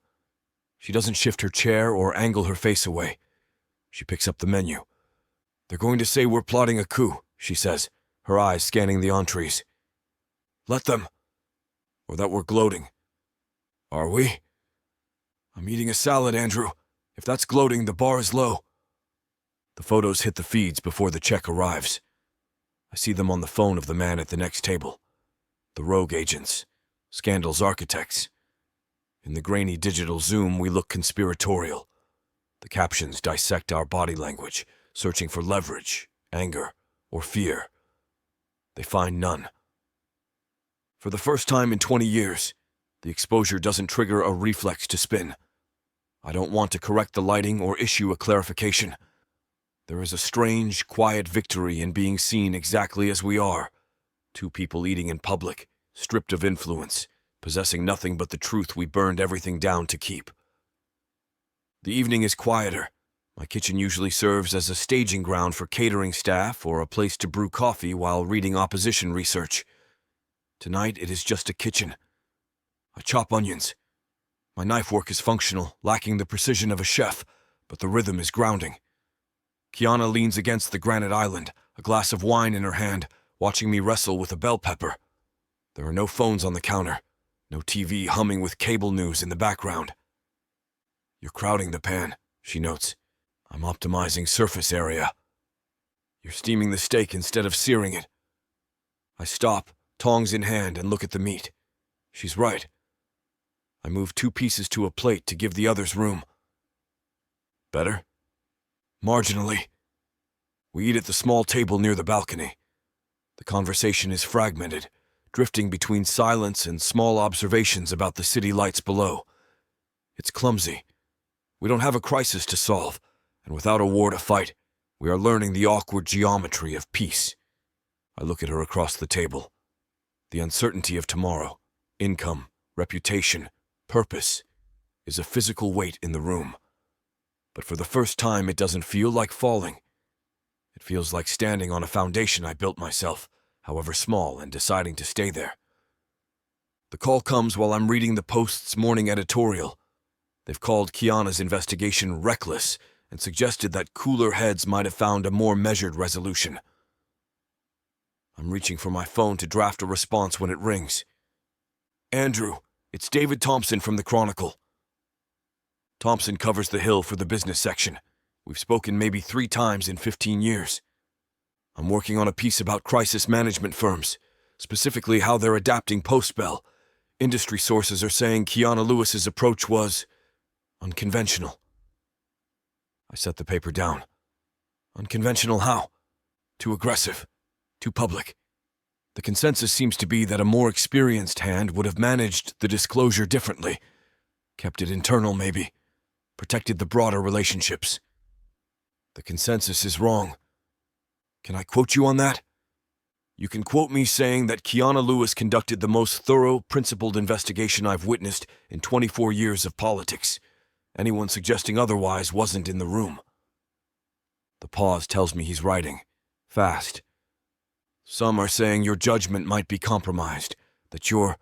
She doesn't shift her chair or angle her face away. She picks up the menu. They're going to say we're plotting a coup, she says, her eyes scanning the entrees. Let them. Or that we're gloating. Are we? I'm eating a salad, Andrew. If that's gloating, the bar is low. The photos hit the feeds before the check arrives. I see them on the phone of the man at the next table. The rogue agents. Scandal's architects. In the grainy digital zoom, we look conspiratorial. The captions dissect our body language, searching for leverage, anger, or fear. They find none. For the first time in 20 years, the exposure doesn't trigger a reflex to spin. I don't want to correct the lighting or issue a clarification. There is a strange, quiet victory in being seen exactly as we are. Two people eating in public, stripped of influence, possessing nothing but the truth we burned everything down to keep. The evening is quieter. My kitchen usually serves as a staging ground for catering staff or a place to brew coffee while reading opposition research. Tonight it is just a kitchen. I chop onions. My knife work is functional, lacking the precision of a chef, but the rhythm is grounding. Kiana leans against the granite island, a glass of wine in her hand, watching me wrestle with a bell pepper. There are no phones on the counter, no TV humming with cable news in the background. You're crowding the pan, she notes. I'm optimizing surface area. You're steaming the steak instead of searing it. I stop, tongs in hand, and look at the meat. She's right. I move 2 pieces to a plate to give the others room. Better? Marginally. We eat at the small table near the balcony. The conversation is fragmented, drifting between silence and small observations about the city lights below. It's clumsy. We don't have a crisis to solve, and without a war to fight, we are learning the awkward geometry of peace. I look at her across the table. The uncertainty of tomorrow, income, reputation, purpose, is a physical weight in the room. But for the first time, it doesn't feel like falling. It feels like standing on a foundation I built myself, however small, and deciding to stay there. The call comes while I'm reading the Post's morning editorial. They've called Kiana's investigation reckless and suggested that cooler heads might have found a more measured resolution. I'm reaching for my phone to draft a response when it rings. Andrew, it's David Thompson from the Chronicle. Thompson covers the Hill for the business section. We've spoken maybe 3 times in 15 years. I'm working on a piece about crisis management firms, specifically how they're adapting post-Bell. Industry sources are saying Kiana Lewis's approach was unconventional. I set the paper down. Unconventional how? Too aggressive. Too public. The consensus seems to be that a more experienced hand would have managed the disclosure differently. Kept it internal, maybe. Protected the broader relationships. The consensus is wrong. Can I quote you on that? You can quote me saying that Kiana Lewis conducted the most thorough, principled investigation I've witnessed in 24 years of politics. Anyone suggesting otherwise wasn't in the room. The pause tells me he's writing. Fast. Some are saying your judgment might be compromised, that your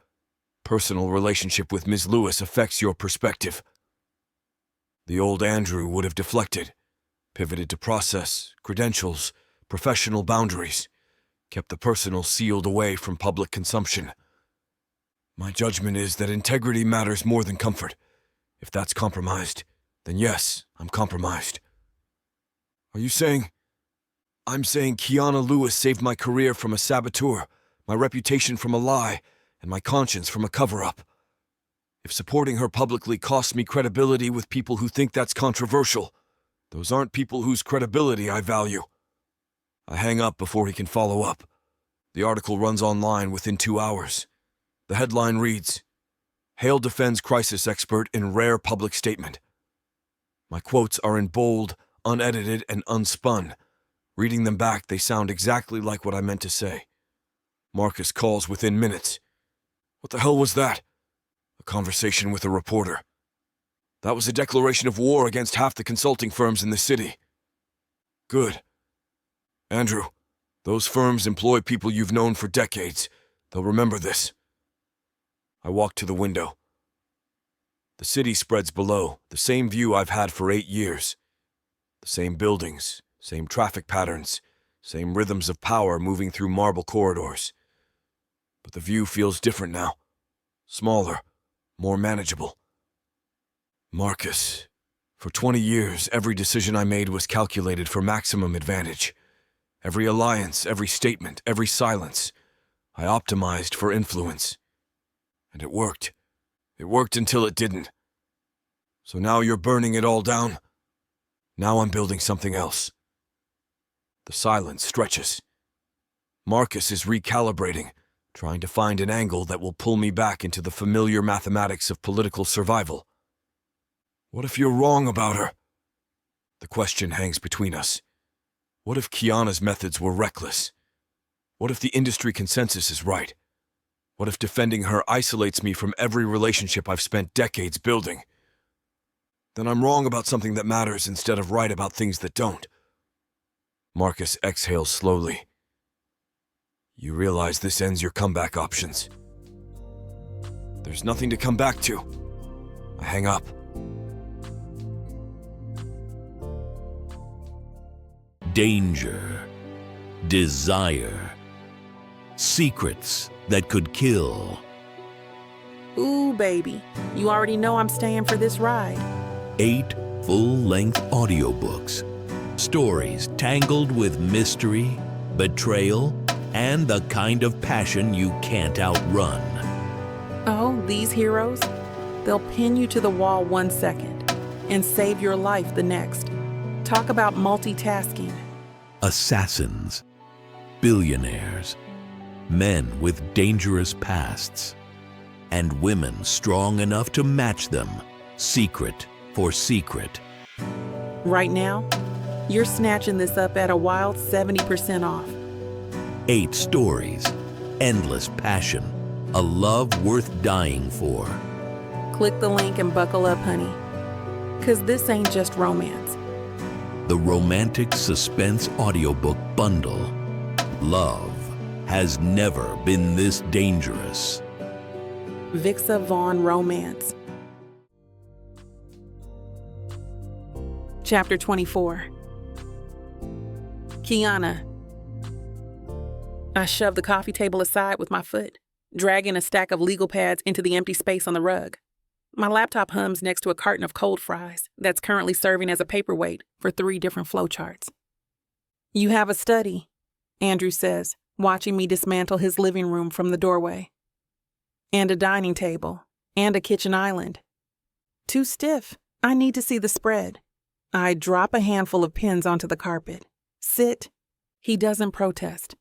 personal relationship with Ms. Lewis affects your perspective. The old Andrew would have deflected, pivoted to process, credentials, professional boundaries, kept the personal sealed away from public consumption. My judgment is that integrity matters more than comfort. If that's compromised, then yes, I'm compromised. Are you saying I'm saying Kiana Lewis saved my career from a saboteur, my reputation from a lie, and my conscience from a cover-up. If supporting her publicly costs me credibility with people who think that's controversial, those aren't people whose credibility I value. I hang up before he can follow up. The article runs online within 2 hours. The headline reads, "Hale defends crisis expert in rare public statement." My quotes are in bold, unedited, and unspun. Reading them back, they sound exactly like what I meant to say. Marcus calls within minutes. "What the hell was that?" A conversation with a reporter. "That was a declaration of war against half the consulting firms in the city." "Good. Andrew, those firms employ people you've known for decades. They'll remember this." I walk to the window. The city spreads below, the same view I've had for 8 years. The same buildings, same traffic patterns, same rhythms of power moving through marble corridors. But the view feels different now. Smaller, more manageable. Marcus. For 20 years, every decision I made was calculated for maximum advantage. Every alliance, every statement, every silence, I optimized for influence. And it worked. It worked until it didn't. So now you're burning it all down? Now I'm building something else. The silence stretches. Marcus is recalibrating, trying to find an angle that will pull me back into the familiar mathematics of political survival. What if you're wrong about her? The question hangs between us. What if Kiana's methods were reckless? What if the industry consensus is right? What if defending her isolates me from every relationship I've spent decades building? Then I'm wrong about something that matters instead of right about things that don't. Marcus exhales slowly. You realize this ends your comeback options. There's nothing to come back to. I hang up. Danger, desire, secrets that could kill. Ooh, baby, you already know I'm staying for this ride. 8 full-length audiobooks. Stories tangled with mystery, betrayal, and the kind of passion you can't outrun. Oh, these heroes? They'll pin you to the wall 1 second and save your life the next. Talk about multitasking. Assassins, billionaires, men with dangerous pasts, and women strong enough to match them, secret for secret. Right now, you're snatching this up at a wild 70% off. 8 stories, endless passion, a love worth dying for. Click the link and buckle up, honey. 'Cause this ain't just romance. The romantic suspense audiobook bundle. Love has never been this dangerous. Vixa Vaughn Romance. Chapter 24. Kiana. I shoved the coffee table aside with my foot, dragging a stack of legal pads into the empty space on the rug. My laptop hums next to a carton of cold fries that's currently serving as a paperweight for 3 different flowcharts. You have a study, Andrew says, watching me dismantle his living room from the doorway. And a dining table, and a kitchen island. Too stiff. I need to see the spread. I drop a handful of pins onto the carpet. Sit. He doesn't protest.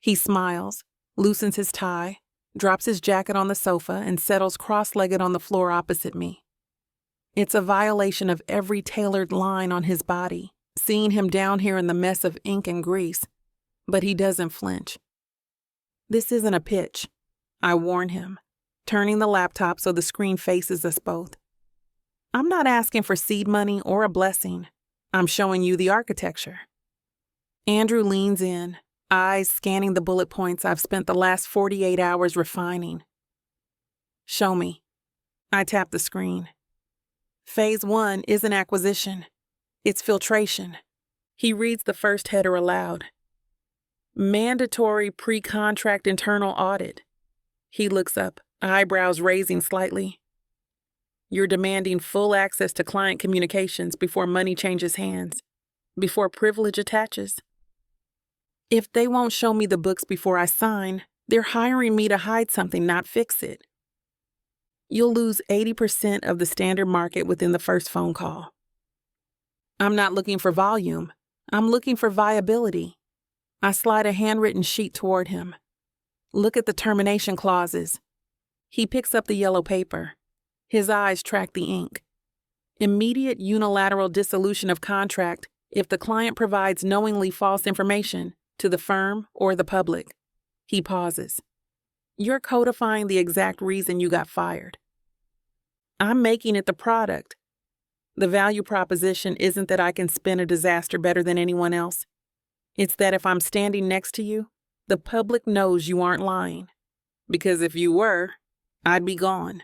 He smiles, loosens his tie, drops his jacket on the sofa, and settles cross-legged on the floor opposite me. It's a violation of every tailored line on his body, seeing him down here in the mess of ink and grease, but he doesn't flinch. This isn't a pitch, I warn him, turning the laptop so the screen faces us both. I'm not asking for seed money or a blessing. I'm showing you the architecture. Andrew leans in, eyes scanning the bullet points I've spent the last 48 hours refining. Show me. I tap the screen. Phase 1 isn't acquisition. It's filtration. He reads the first header aloud. Mandatory pre-contract internal audit. He looks up, eyebrows raising slightly. You're demanding full access to client communications before money changes hands, before privilege attaches. If they won't show me the books before I sign, they're hiring me to hide something, not fix it. You'll lose 80% of the standard market within the first phone call. I'm not looking for volume. I'm looking for viability. I slide a handwritten sheet toward him. Look at the termination clauses. He picks up the yellow paper. His eyes track the ink. Immediate unilateral dissolution of contract if the client provides knowingly false information to the firm or the public. He pauses. You're codifying the exact reason you got fired. I'm making it the product. The value proposition isn't that I can spin a disaster better than anyone else. It's that if I'm standing next to you, the public knows you aren't lying. Because if you were, I'd be gone.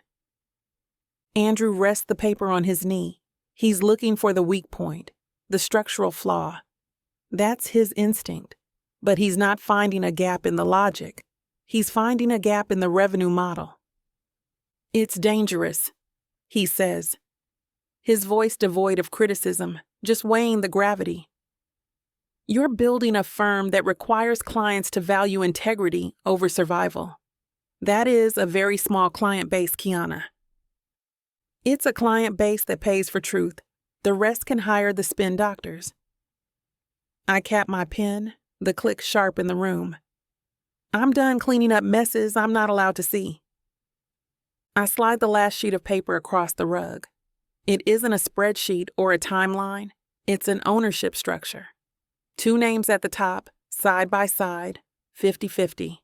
Andrew rests the paper on his knee. He's looking for the weak point, the structural flaw. That's his instinct. But he's not finding a gap in the logic. He's finding a gap in the revenue model. It's dangerous, he says, his voice devoid of criticism, just weighing the gravity. You're building a firm that requires clients to value integrity over survival. That is a very small client base, Kiana. It's a client base that pays for truth. The rest can hire the spin doctors. I cap my pen, the click sharp in the room. I'm done cleaning up messes I'm not allowed to see. I slide the last sheet of paper across the rug. It isn't a spreadsheet or a timeline. It's an ownership structure. 2 names at the top, side by side, 50-50.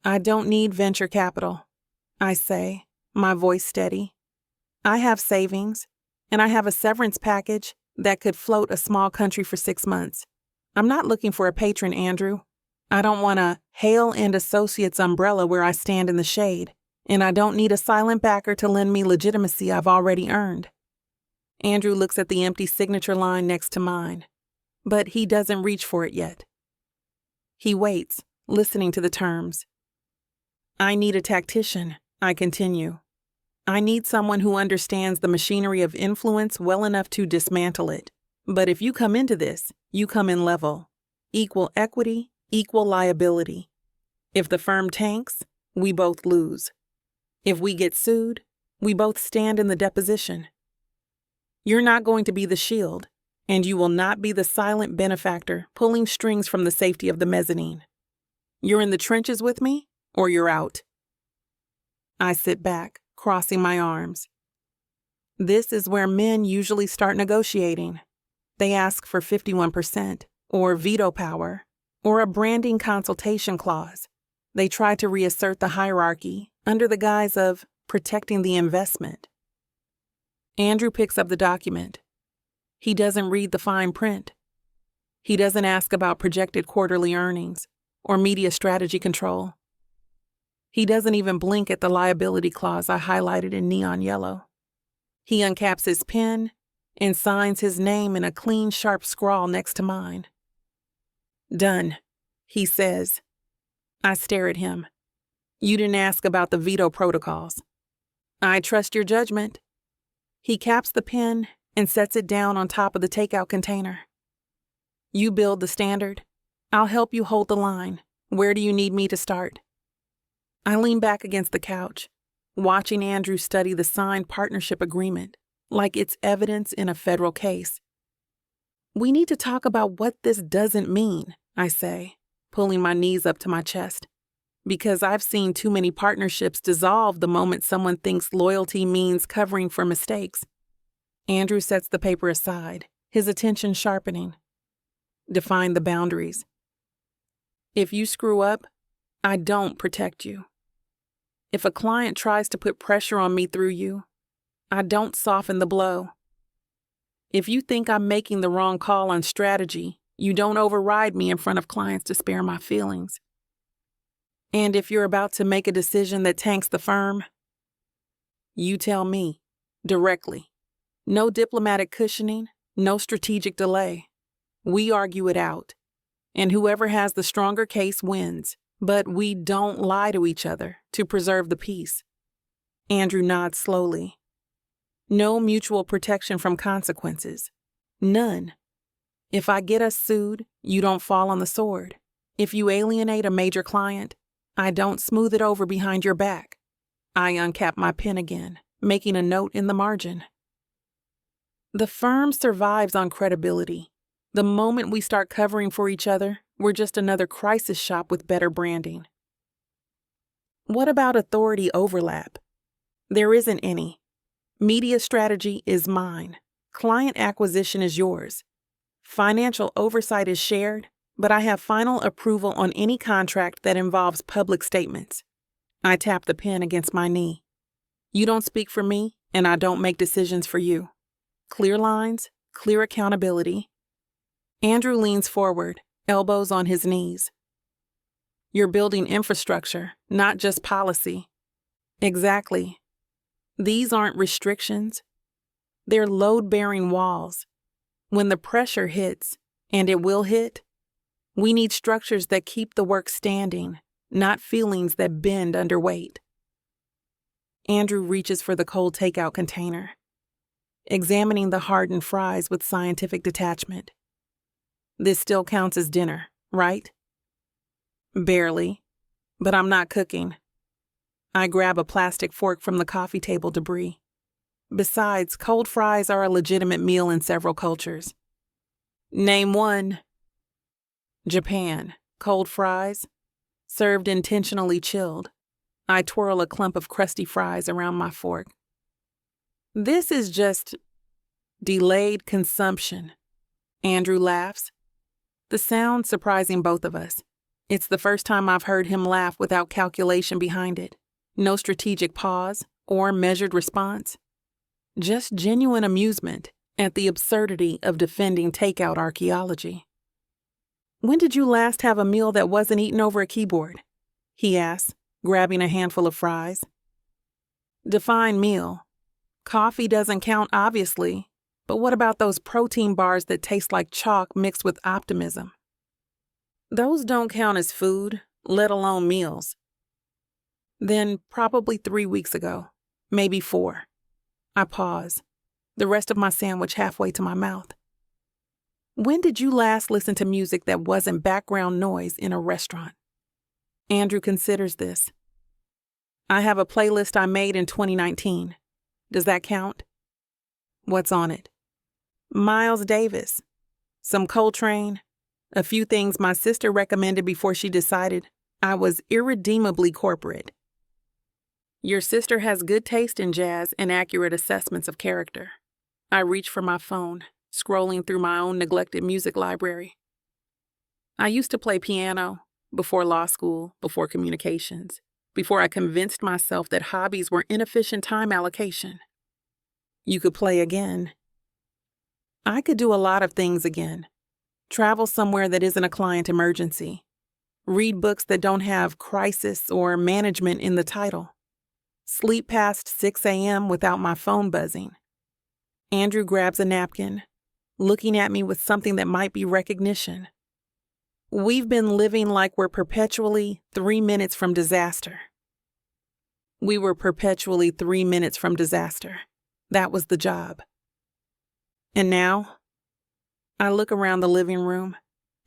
I don't need venture capital, I say, my voice steady. I have savings, and I have a severance package that could float a small country for 6 months. I'm not looking for a patron, Andrew. I don't want a Hale and Associates umbrella where I stand in the shade, and I don't need a silent backer to lend me legitimacy I've already earned. Andrew looks at the empty signature line next to mine, but he doesn't reach for it yet. He waits, listening to the terms. I need a tactician, I continue. I need someone who understands the machinery of influence well enough to dismantle it. But if you come into this, you come in level. Equal equity, equal liability. If the firm tanks, we both lose. If we get sued, we both stand in the deposition. You're not going to be the shield, and you will not be the silent benefactor pulling strings from the safety of the mezzanine. You're in the trenches with me, or you're out. I sit back, crossing my arms. This is where men usually start negotiating. They ask for 51%, or veto power, or a branding consultation clause. They try to reassert the hierarchy under the guise of protecting the investment. Andrew picks up the document. He doesn't read the fine print. He doesn't ask about projected quarterly earnings or media strategy control. He doesn't even blink at the liability clause I highlighted in neon yellow. He uncaps his pen and signs his name in a clean, sharp scrawl next to mine. Done, he says. I stare at him. You didn't ask about the veto protocols. I trust your judgment. He caps the pen and sets it down on top of the takeout container. You build the standard. I'll help you hold the line. Where do you need me to start? I lean back against the couch, watching Andrew study the signed partnership agreement like it's evidence in a federal case. We need to talk about what this doesn't mean, I say, pulling my knees up to my chest, because I've seen too many partnerships dissolve the moment someone thinks loyalty means covering for mistakes. Andrew sets the paper aside, his attention sharpening. Define the boundaries. If you screw up, I don't protect you. If a client tries to put pressure on me through you, I don't soften the blow. If you think I'm making the wrong call on strategy, you don't override me in front of clients to spare my feelings. And if you're about to make a decision that tanks the firm, you tell me, directly. No diplomatic cushioning, no strategic delay. We argue it out, and whoever has the stronger case wins. But we don't lie to each other to preserve the peace. Andrew nods slowly. No mutual protection from consequences. None. If I get us sued, you don't fall on the sword. If you alienate a major client, I don't smooth it over behind your back. I uncap my pen again, making a note in the margin. The firm survives on credibility. The moment we start covering for each other, we're just another crisis shop with better branding. What about authority overlap? There isn't any. Media strategy is mine. Client acquisition is yours. Financial oversight is shared, but I have final approval on any contract that involves public statements. I tap the pen against my knee. You don't speak for me, and I don't make decisions for you. Clear lines, clear accountability. Andrew leans forward, elbows on his knees. You're building infrastructure, not just policy. Exactly. These aren't restrictions. They're load-bearing walls. When the pressure hits, and it will hit, we need structures that keep the work standing, not feelings that bend under weight. Andrew reaches for the cold takeout container, examining the hardened fries with scientific detachment. This still counts as dinner, right? Barely, but I'm not cooking. I grab a plastic fork from the coffee table debris. Besides, cold fries are a legitimate meal in several cultures. Name one. Japan, cold fries, served intentionally chilled. I twirl a clump of crusty fries around my fork. This is just delayed consumption. Andrew laughs, the sound surprising both of us. It's the first time I've heard him laugh without calculation behind it. No strategic pause or measured response. Just genuine amusement at the absurdity of defending takeout archaeology. When did you last have a meal that wasn't eaten over a keyboard? He asks, grabbing a handful of fries. Define meal. Coffee doesn't count, obviously, but what about those protein bars that taste like chalk mixed with optimism? Those don't count as food, let alone meals. Then probably 3 weeks ago, maybe 4. I pause, the rest of my sandwich halfway to my mouth. When did you last listen to music that wasn't background noise in a restaurant? Andrew considers this. I have a playlist I made in 2019. Does that count? What's on it? Miles Davis, some Coltrane, a few things my sister recommended before she decided I was irredeemably corporate. Your sister has good taste in jazz and accurate assessments of character. I reach for my phone, scrolling through my own neglected music library. I used to play piano before law school, before communications, before I convinced myself that hobbies were inefficient time allocation. You could play again. I could do a lot of things again. Travel somewhere that isn't a client emergency. Read books that don't have crisis or management in the title. Sleep past 6 a.m. without my phone buzzing. Andrew grabs a napkin, looking at me with something that might be recognition. We've been living like we're perpetually 3 minutes from disaster. We were perpetually 3 minutes from disaster. That was the job. And now, I look around the living room,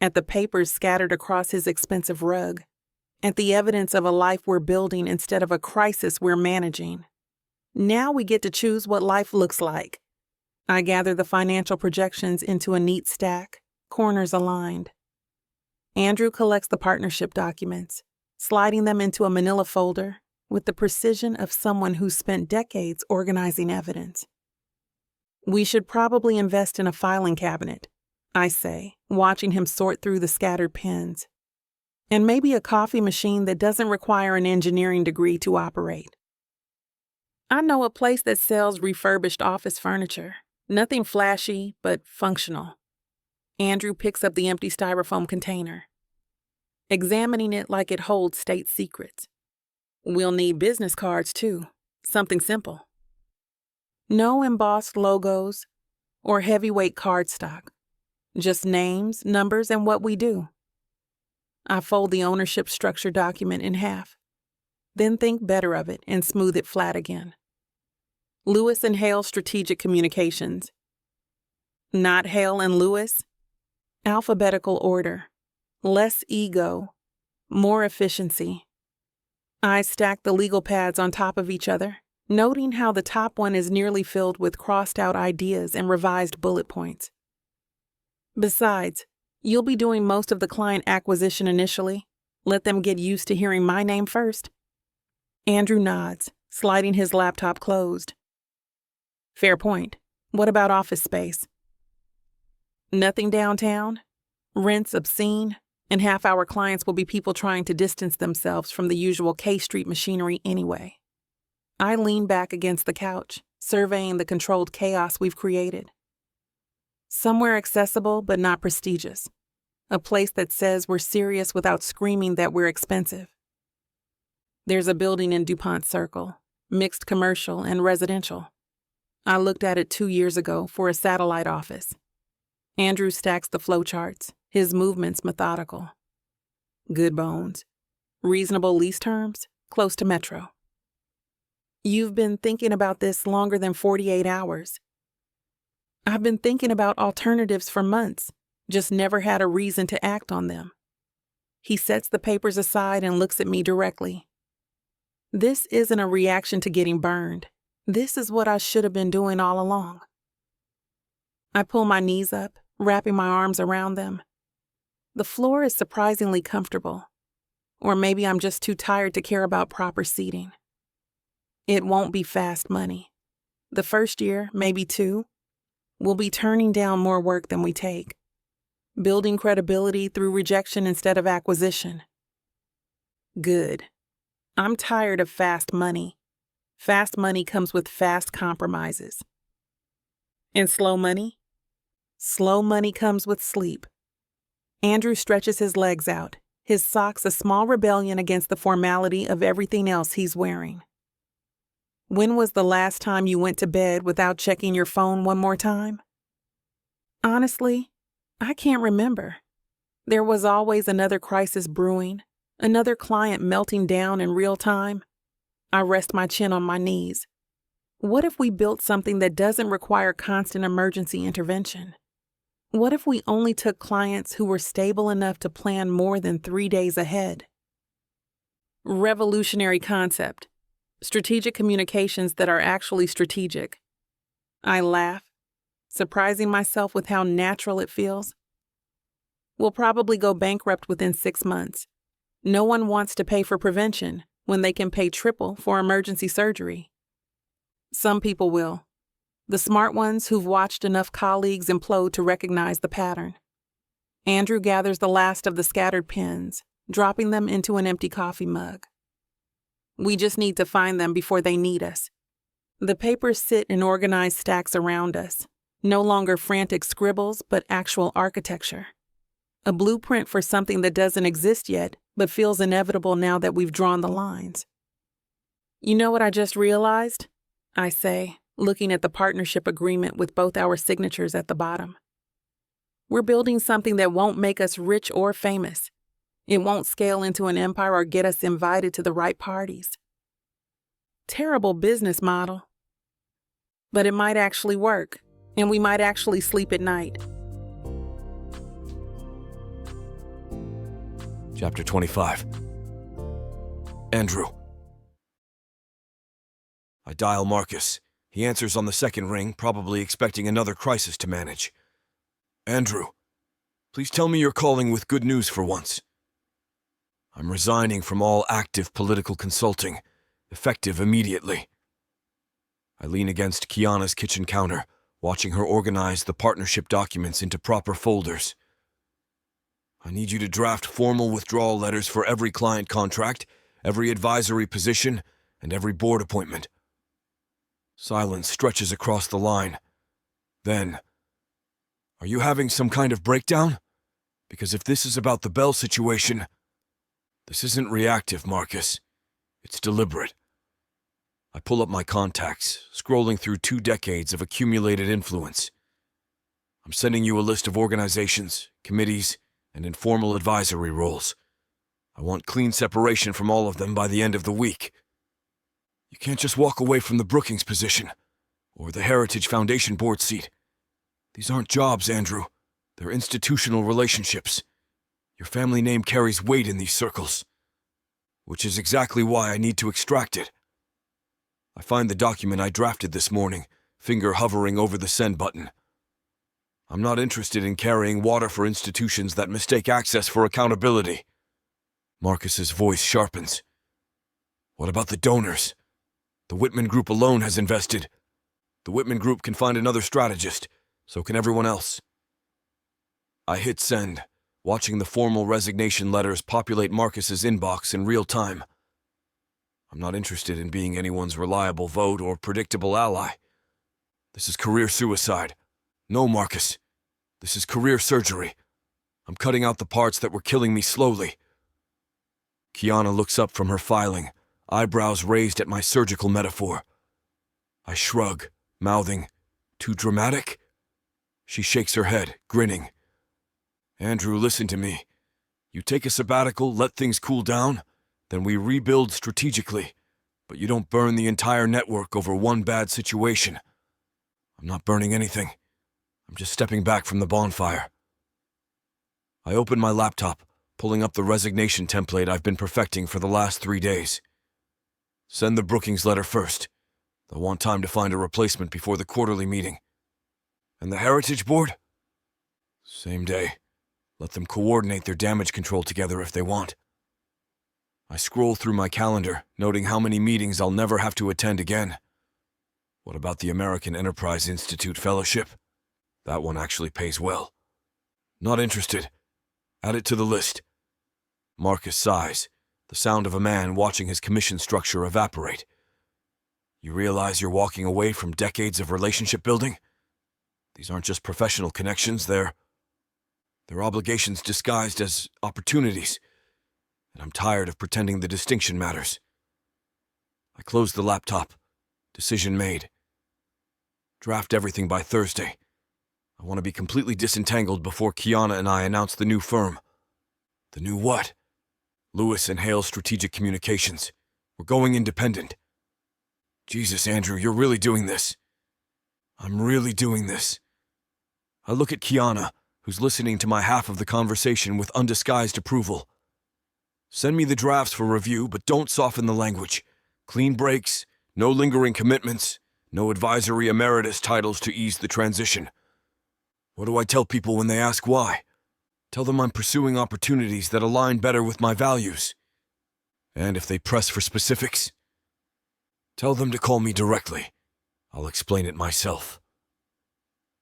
at the papers scattered across his expensive rug, at the evidence of a life we're building instead of a crisis we're managing. Now we get to choose what life looks like. I gather the financial projections into a neat stack, corners aligned. Andrew collects the partnership documents, sliding them into a manila folder with the precision of someone who's spent decades organizing evidence. We should probably invest in a filing cabinet, I say, watching him sort through the scattered pens. And maybe a coffee machine that doesn't require an engineering degree to operate. I know a place that sells refurbished office furniture. Nothing flashy, but functional. Andrew picks up the empty styrofoam container, examining it like it holds state secrets. We'll need business cards, too. Something simple. No embossed logos or heavyweight cardstock. Just names, numbers, and what we do. I fold the ownership structure document in half, then think better of it and smooth it flat again. Lewis and Hale Strategic Communications. Not Hale and Lewis, Alphabetical order. Less ego. More efficiency. I stack the legal pads on top of each other, noting how the top one is nearly filled with crossed-out ideas and revised bullet points. Besides, you'll be doing most of the client acquisition initially. Let them get used to hearing my name first. Andrew nods, sliding his laptop closed. Fair point. What about office space? Nothing downtown? Rents obscene? And half our clients will be people trying to distance themselves from the usual K Street machinery anyway. I lean back against the couch, surveying the controlled chaos we've created. Somewhere accessible but not prestigious. A place that says we're serious without screaming that we're expensive. There's a building in DuPont Circle, mixed commercial and residential. I looked at it 2 years ago for a satellite office. Andrew stacks the flowcharts, his movements methodical. Good bones. Reasonable lease terms, close to Metro. You've been thinking about this longer than 48 hours. I've been thinking about alternatives for months, just never had a reason to act on them. He sets the papers aside and looks at me directly. This isn't a reaction to getting burned. This is what I should have been doing all along. I pull my knees up, wrapping my arms around them. The floor is surprisingly comfortable. Or maybe I'm just too tired to care about proper seating. It won't be fast money. The first year, maybe 2, we'll be turning down more work than we take. Building credibility through rejection instead of acquisition. Good. I'm tired of fast money. Fast money comes with fast compromises. And slow money? Slow money comes with sleep. Andrew stretches his legs out, his socks a small rebellion against the formality of everything else he's wearing. When was the last time you went to bed without checking your phone one more time? Honestly, I can't remember. There was always another crisis brewing, another client melting down in real time. I rest my chin on my knees. What if we built something that doesn't require constant emergency intervention? What if we only took clients who were stable enough to plan more than 3 days ahead? Revolutionary concept. Strategic communications that are actually strategic. I laugh, surprising myself with how natural it feels. We'll probably go bankrupt within 6 months. No one wants to pay for prevention when they can pay triple for emergency surgery. Some people will. The smart ones who've watched enough colleagues implode to recognize the pattern. Andrew gathers the last of the scattered pens, dropping them into an empty coffee mug. We just need to find them before they need us. The papers sit in organized stacks around us, no longer frantic scribbles, but actual architecture. A blueprint for something that doesn't exist yet, but feels inevitable now that we've drawn the lines. You know what I just realized? I say, looking at the partnership agreement with both our signatures at the bottom. We're building something that won't make us rich or famous. It won't scale into an empire or get us invited to the right parties. Terrible business model. But it might actually work, and we might actually sleep at night. Chapter 25. Andrew. I dial Marcus. He answers on the second ring, probably expecting another crisis to manage. Andrew, please tell me you're calling with good news for once. I'm resigning from all active political consulting, effective immediately. I lean against Kiana's kitchen counter, watching her organize the partnership documents into proper folders. I need you to draft formal withdrawal letters for every client contract, every advisory position, and every board appointment. Silence stretches across the line. Then, are you having some kind of breakdown? Because if this is about the Bell situation, this isn't reactive, Marcus. It's deliberate. I pull up my contacts, scrolling through 2 decades of accumulated influence. I'm sending you a list of organizations, committees, and informal advisory roles. I want clean separation from all of them by the end of the week. You can't just walk away from the Brookings position, or the Heritage Foundation board seat. These aren't jobs, Andrew. They're institutional relationships. Your family name carries weight in these circles, which is exactly why I need to extract it. I find the document I drafted this morning, finger hovering over the send button. I'm not interested in carrying water for institutions that mistake access for accountability. Marcus's voice sharpens. What about the donors? The Whitman Group alone has invested. The Whitman Group can find another strategist, so can everyone else. I hit send, watching the formal resignation letters populate Marcus's inbox in real time. I'm not interested in being anyone's reliable vote or predictable ally. This is career suicide. No, Marcus. This is career surgery. I'm cutting out the parts that were killing me slowly. Kiana looks up from her filing, eyebrows raised at my surgical metaphor. I shrug, mouthing, "Too dramatic?" She shakes her head, grinning. "Andrew, listen to me. You take a sabbatical, let things cool down, then we rebuild strategically, but you don't burn the entire network over one bad situation. I'm not burning anything. I'm just stepping back from the bonfire." I open my laptop, pulling up the resignation template I've been perfecting for the last 3 days. Send the Brookings letter first. They'll want time to find a replacement before the quarterly meeting. And the Heritage Board? Same day. Let them coordinate their damage control together if they want. I scroll through my calendar, noting how many meetings I'll never have to attend again. What about the American Enterprise Institute Fellowship? That one actually pays well. Not interested. Add it to the list. Marcus sighs, the sound of a man watching his commission structure evaporate. You realize you're walking away from decades of relationship building? These aren't just professional connections, they're obligations disguised as opportunities, and I'm tired of pretending the distinction matters. I close the laptop. Decision made. Draft everything by Thursday. I want to be completely disentangled before Kiana and I announce the new firm. The new what? Lewis and Hale Strategic Communications. We're going independent. Jesus, Andrew, you're really doing this. I'm really doing this. I look at Kiana, who's listening to my half of the conversation with undisguised approval. Send me the drafts for review, but don't soften the language. Clean breaks, no lingering commitments, no advisory emeritus titles to ease the transition. What do I tell people when they ask why? Tell them I'm pursuing opportunities that align better with my values. And if they press for specifics, tell them to call me directly. I'll explain it myself.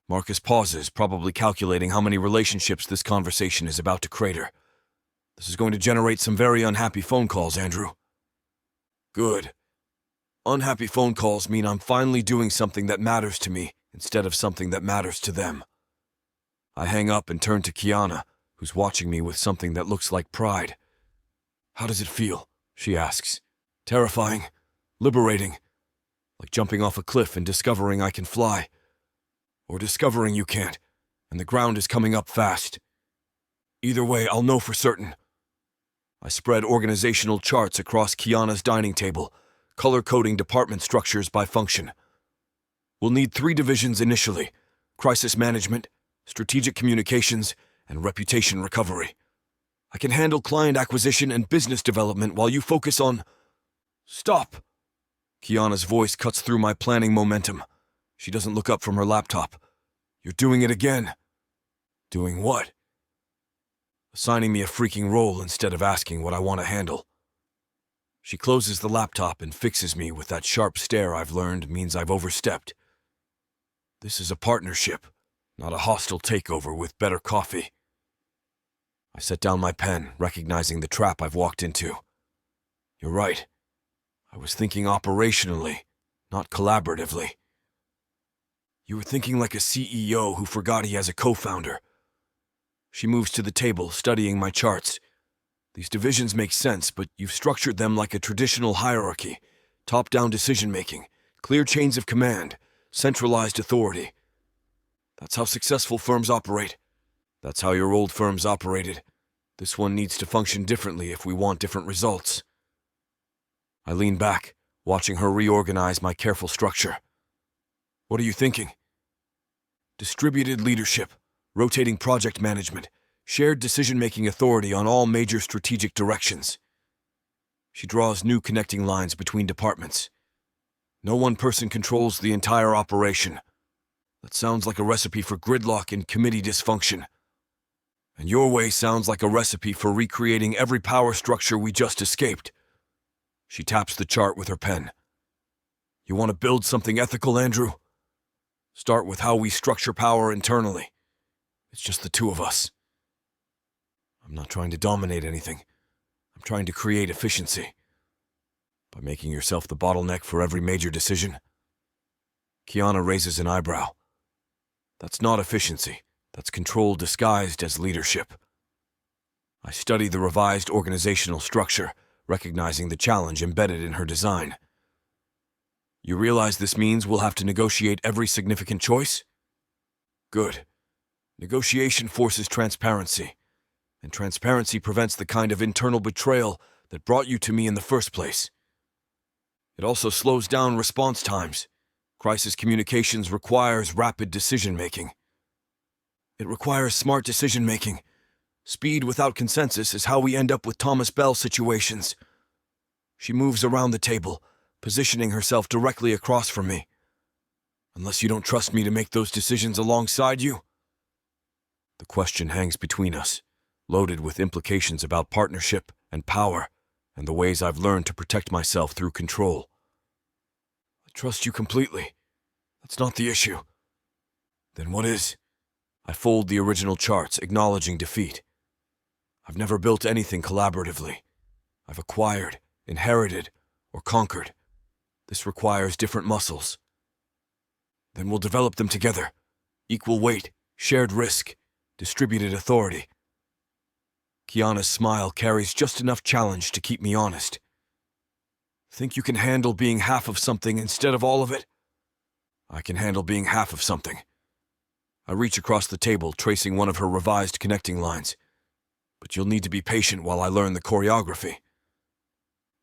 Marcus pauses, probably calculating how many relationships this conversation is about to crater. This is going to generate some very unhappy phone calls, Andrew. Good. Unhappy phone calls mean I'm finally doing something that matters to me instead of something that matters to them. I hang up and turn to Kiana, who's watching me with something that looks like pride. How does it feel? She asks. Terrifying. Liberating. Like jumping off a cliff and discovering I can fly. Or discovering you can't, and the ground is coming up fast. Either way, I'll know for certain. I spread organizational charts across Kiana's dining table, color-coding department structures by function. We'll need 3 divisions initially: crisis management, strategic communications, and reputation recovery. I can handle client acquisition and business development while you focus on... Stop! Kiana's voice cuts through my planning momentum. She doesn't look up from her laptop. You're doing it again. Doing what? Assigning me a freaking role instead of asking what I want to handle. She closes the laptop and fixes me with that sharp stare I've learned means I've overstepped. This is a partnership, not a hostile takeover with better coffee. I set down my pen, recognizing the trap I've walked into. You're right. I was thinking operationally, not collaboratively. You were thinking like a CEO who forgot he has a co-founder. She moves to the table, studying my charts. These divisions make sense, but you've structured them like a traditional hierarchy. Top-down decision-making, clear chains of command, centralized authority. That's how successful firms operate. That's how your old firms operated. This one needs to function differently if we want different results. I lean back, watching her reorganize my careful structure. What are you thinking? Distributed leadership, rotating project management, shared decision-making authority on all major strategic directions. She draws new connecting lines between departments. No one person controls the entire operation. That sounds like a recipe for gridlock and committee dysfunction. And your way sounds like a recipe for recreating every power structure we just escaped. She taps the chart with her pen. You want to build something ethical, Andrew? Start with how we structure power internally. It's just the two of us. I'm not trying to dominate anything. I'm trying to create efficiency. By making yourself the bottleneck for every major decision. Kiana raises an eyebrow. That's not efficiency. That's control disguised as leadership. I study the revised organizational structure, recognizing the challenge embedded in her design. You realize this means we'll have to negotiate every significant choice? Good. Negotiation forces transparency, and transparency prevents the kind of internal betrayal that brought you to me in the first place. It also slows down response times. Crisis communications requires rapid decision-making. It requires smart decision-making. Speed without consensus is how we end up with Thomas Bell situations. She moves around the table, positioning herself directly across from me. Unless you don't trust me to make those decisions alongside you? The question hangs between us, loaded with implications about partnership and power, and the ways I've learned to protect myself through control. I trust you completely. That's not the issue. Then what is? I fold the original charts, acknowledging defeat. I've never built anything collaboratively. I've acquired, inherited, or conquered. This requires different muscles. Then we'll develop them together. Equal weight, shared risk, distributed authority. Kiana's smile carries just enough challenge to keep me honest. Think you can handle being half of something instead of all of it? I can handle being half of something. I reach across the table, tracing one of her revised connecting lines. But you'll need to be patient while I learn the choreography.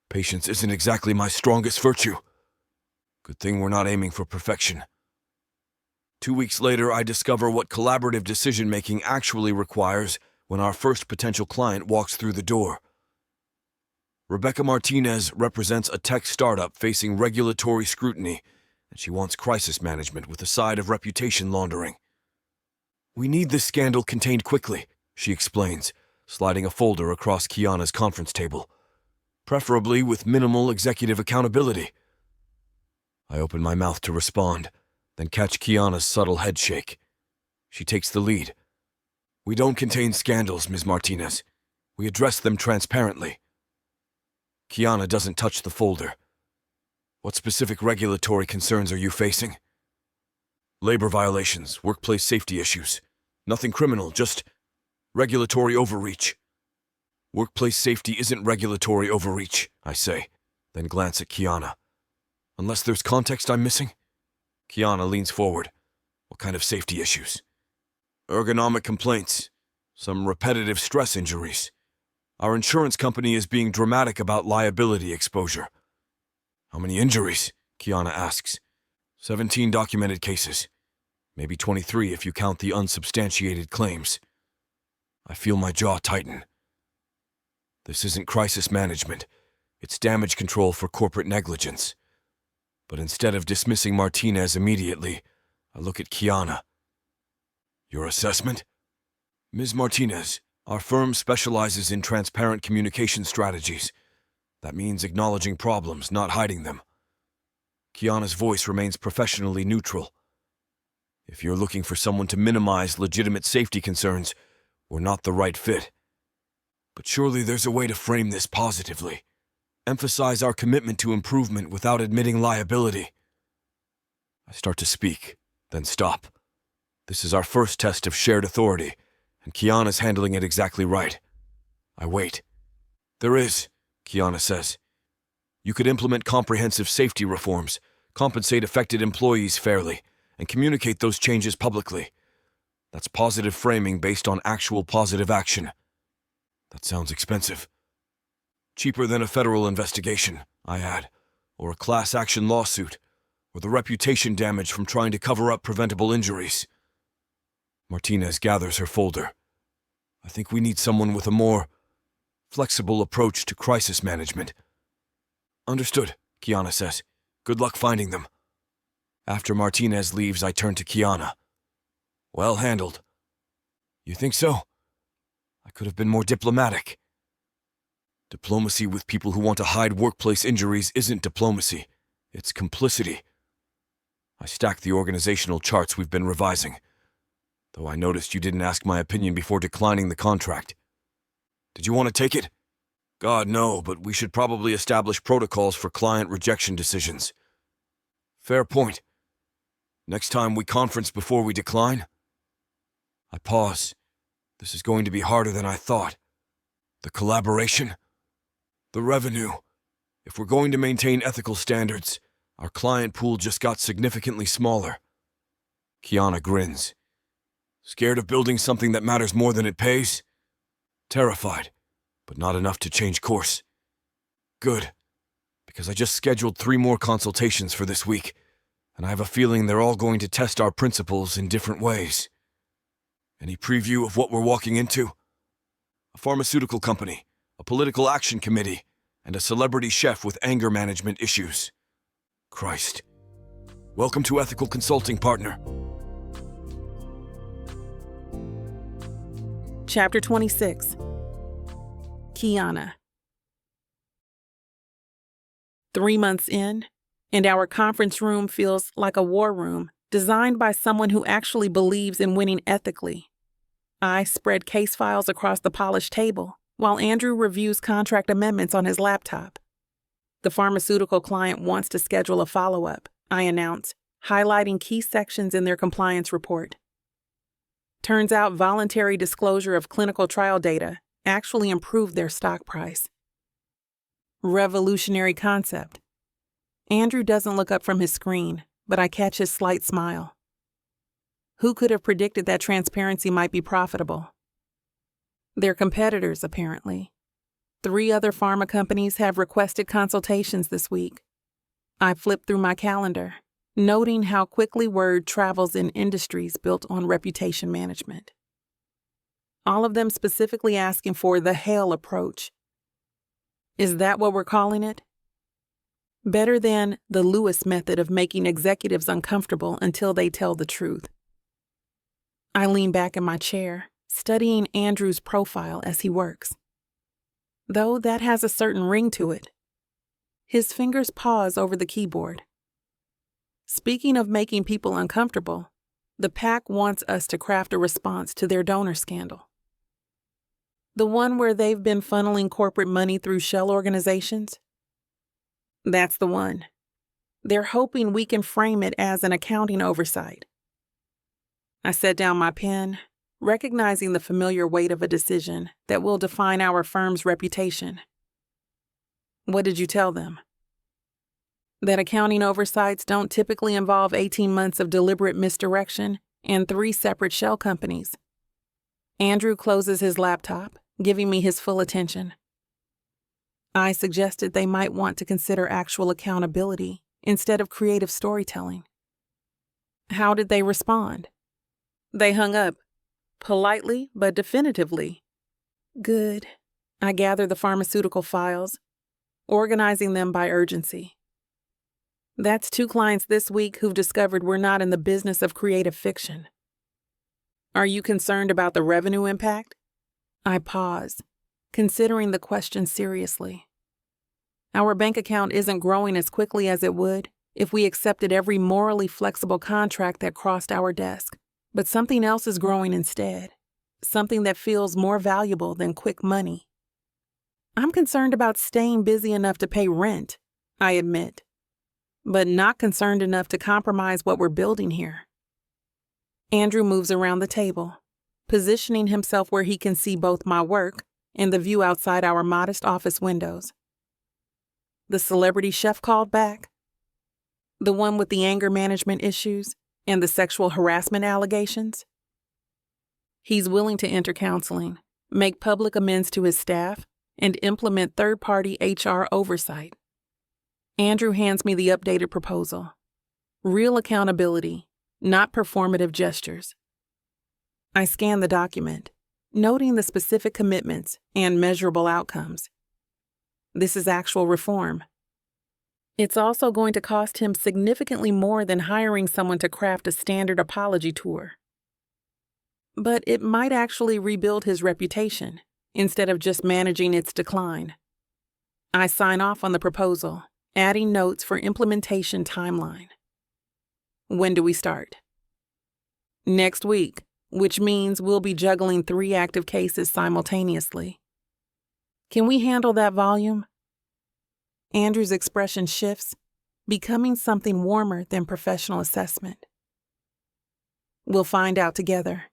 Patience isn't exactly my strongest virtue. Good thing we're not aiming for perfection. 2 weeks later, I discover what collaborative decision-making actually requires when our first potential client walks through the door. Rebecca Martinez represents a tech startup facing regulatory scrutiny, and she wants crisis management with a side of reputation laundering. We need this scandal contained quickly, she explains, sliding a folder across Kiana's conference table, preferably with minimal executive accountability. I open my mouth to respond, then catch Kiana's subtle head shake. She takes the lead. We don't contain scandals, Ms. Martinez. We address them transparently. Kiana doesn't touch the folder. What specific regulatory concerns are you facing? Labor violations, workplace safety issues. Nothing criminal, just regulatory overreach. Workplace safety isn't regulatory overreach, I say, then glance at Kiana. Unless there's context I'm missing? Kiana leans forward. What kind of safety issues? Ergonomic complaints. Some repetitive stress injuries. Our insurance company is being dramatic about liability exposure. How many injuries? Kiana asks. 17 documented cases. Maybe 23 if you count the unsubstantiated claims. I feel my jaw tighten. This isn't crisis management. It's damage control for corporate negligence. But instead of dismissing Martinez immediately, I look at Kiana. Your assessment? Ms. Martinez, our firm specializes in transparent communication strategies. That means acknowledging problems, not hiding them. Kiana's voice remains professionally neutral. If you're looking for someone to minimize legitimate safety concerns, we're not the right fit. But surely there's a way to frame this positively. Emphasize our commitment to improvement without admitting liability. I start to speak, then stop. This is our first test of shared authority, and Kiana's handling it exactly right. I wait. There is, Kiana says. You could implement comprehensive safety reforms, compensate affected employees fairly, and communicate those changes publicly. That's positive framing based on actual positive action. That sounds expensive. Cheaper than a federal investigation, I add, or a class action lawsuit, or the reputation damage from trying to cover up preventable injuries. Martinez gathers her folder. I think we need someone with a more flexible approach to crisis management. Understood, Kiana says. Good luck finding them. After Martinez leaves, I turn to Kiana. Well handled. You think so? I could have been more diplomatic. Diplomacy with people who want to hide workplace injuries isn't diplomacy. It's complicity. I stack the organizational charts we've been revising, though I noticed you didn't ask my opinion before declining the contract. Did you want to take it? God, no, but we should probably establish protocols for client rejection decisions. Fair point. Next time we conference before we decline? I pause. This is going to be harder than I thought. The collaboration? The revenue? If we're going to maintain ethical standards, our client pool just got significantly smaller. Kiana grins. Scared of building something that matters more than it pays? Terrified, but not enough to change course. Good, because I just scheduled 3 more consultations for this week, and I have a feeling they're all going to test our principles in different ways. Any preview of what we're walking into? A pharmaceutical company, a political action committee, and a celebrity chef with anger management issues. Christ. Welcome to Ethical Consulting, partner. Chapter 26. Kiana. 3 months in, and our conference room feels like a war room designed by someone who actually believes in winning ethically. I spread case files across the polished table while Andrew reviews contract amendments on his laptop. The pharmaceutical client wants to schedule a follow-up, I announce, highlighting key sections in their compliance report. Turns out voluntary disclosure of clinical trial data actually improved their stock price. Revolutionary concept. Andrew doesn't look up from his screen, but I catch his slight smile. Who could have predicted that transparency might be profitable? Their competitors, apparently. 3 other pharma companies have requested consultations this week. I flip through my calendar, noting how quickly word travels in industries built on reputation management. All of them specifically asking for the HEA approach. Is that what we're calling it? Better than the Lewis method of making executives uncomfortable until they tell the truth. I lean back in my chair, studying Andrew's profile as he works. Though that has a certain ring to it. His fingers pause over the keyboard. Speaking of making people uncomfortable, the PAC wants us to craft a response to their donor scandal. The one where they've been funneling corporate money through shell organizations? That's the one. They're hoping we can frame it as an accounting oversight. I set down my pen, recognizing the familiar weight of a decision that will define our firm's reputation. What did you tell them? That accounting oversights don't typically involve 18 months of deliberate misdirection and 3 separate shell companies. Andrew closes his laptop, giving me his full attention. I suggested they might want to consider actual accountability instead of creative storytelling. How did they respond? They hung up, politely but definitively. Good. I gather the pharmaceutical files, organizing them by urgency. That's 2 clients this week who've discovered we're not in the business of creative fiction. Are you concerned about the revenue impact? I pause, considering the question seriously. Our bank account isn't growing as quickly as it would if we accepted every morally flexible contract that crossed our desk, but something else is growing instead, something that feels more valuable than quick money. I'm concerned about staying busy enough to pay rent, I admit, but not concerned enough to compromise what we're building here. Andrew moves around the table, positioning himself where he can see both my work and the view outside our modest office windows. The celebrity chef called back? The one with the anger management issues and the sexual harassment allegations? He's willing to enter counseling, make public amends to his staff, and implement third-party HR oversight. Andrew hands me the updated proposal. Real accountability, not performative gestures. I scan the document, noting the specific commitments and measurable outcomes. This is actual reform. It's also going to cost him significantly more than hiring someone to craft a standard apology tour. But it might actually rebuild his reputation instead of just managing its decline. I sign off on the proposal, adding notes for implementation timeline. When do we start? Next week, which means we'll be juggling 3 active cases simultaneously. Can we handle that volume? Andrew's expression shifts, becoming something warmer than professional assessment. We'll find out together.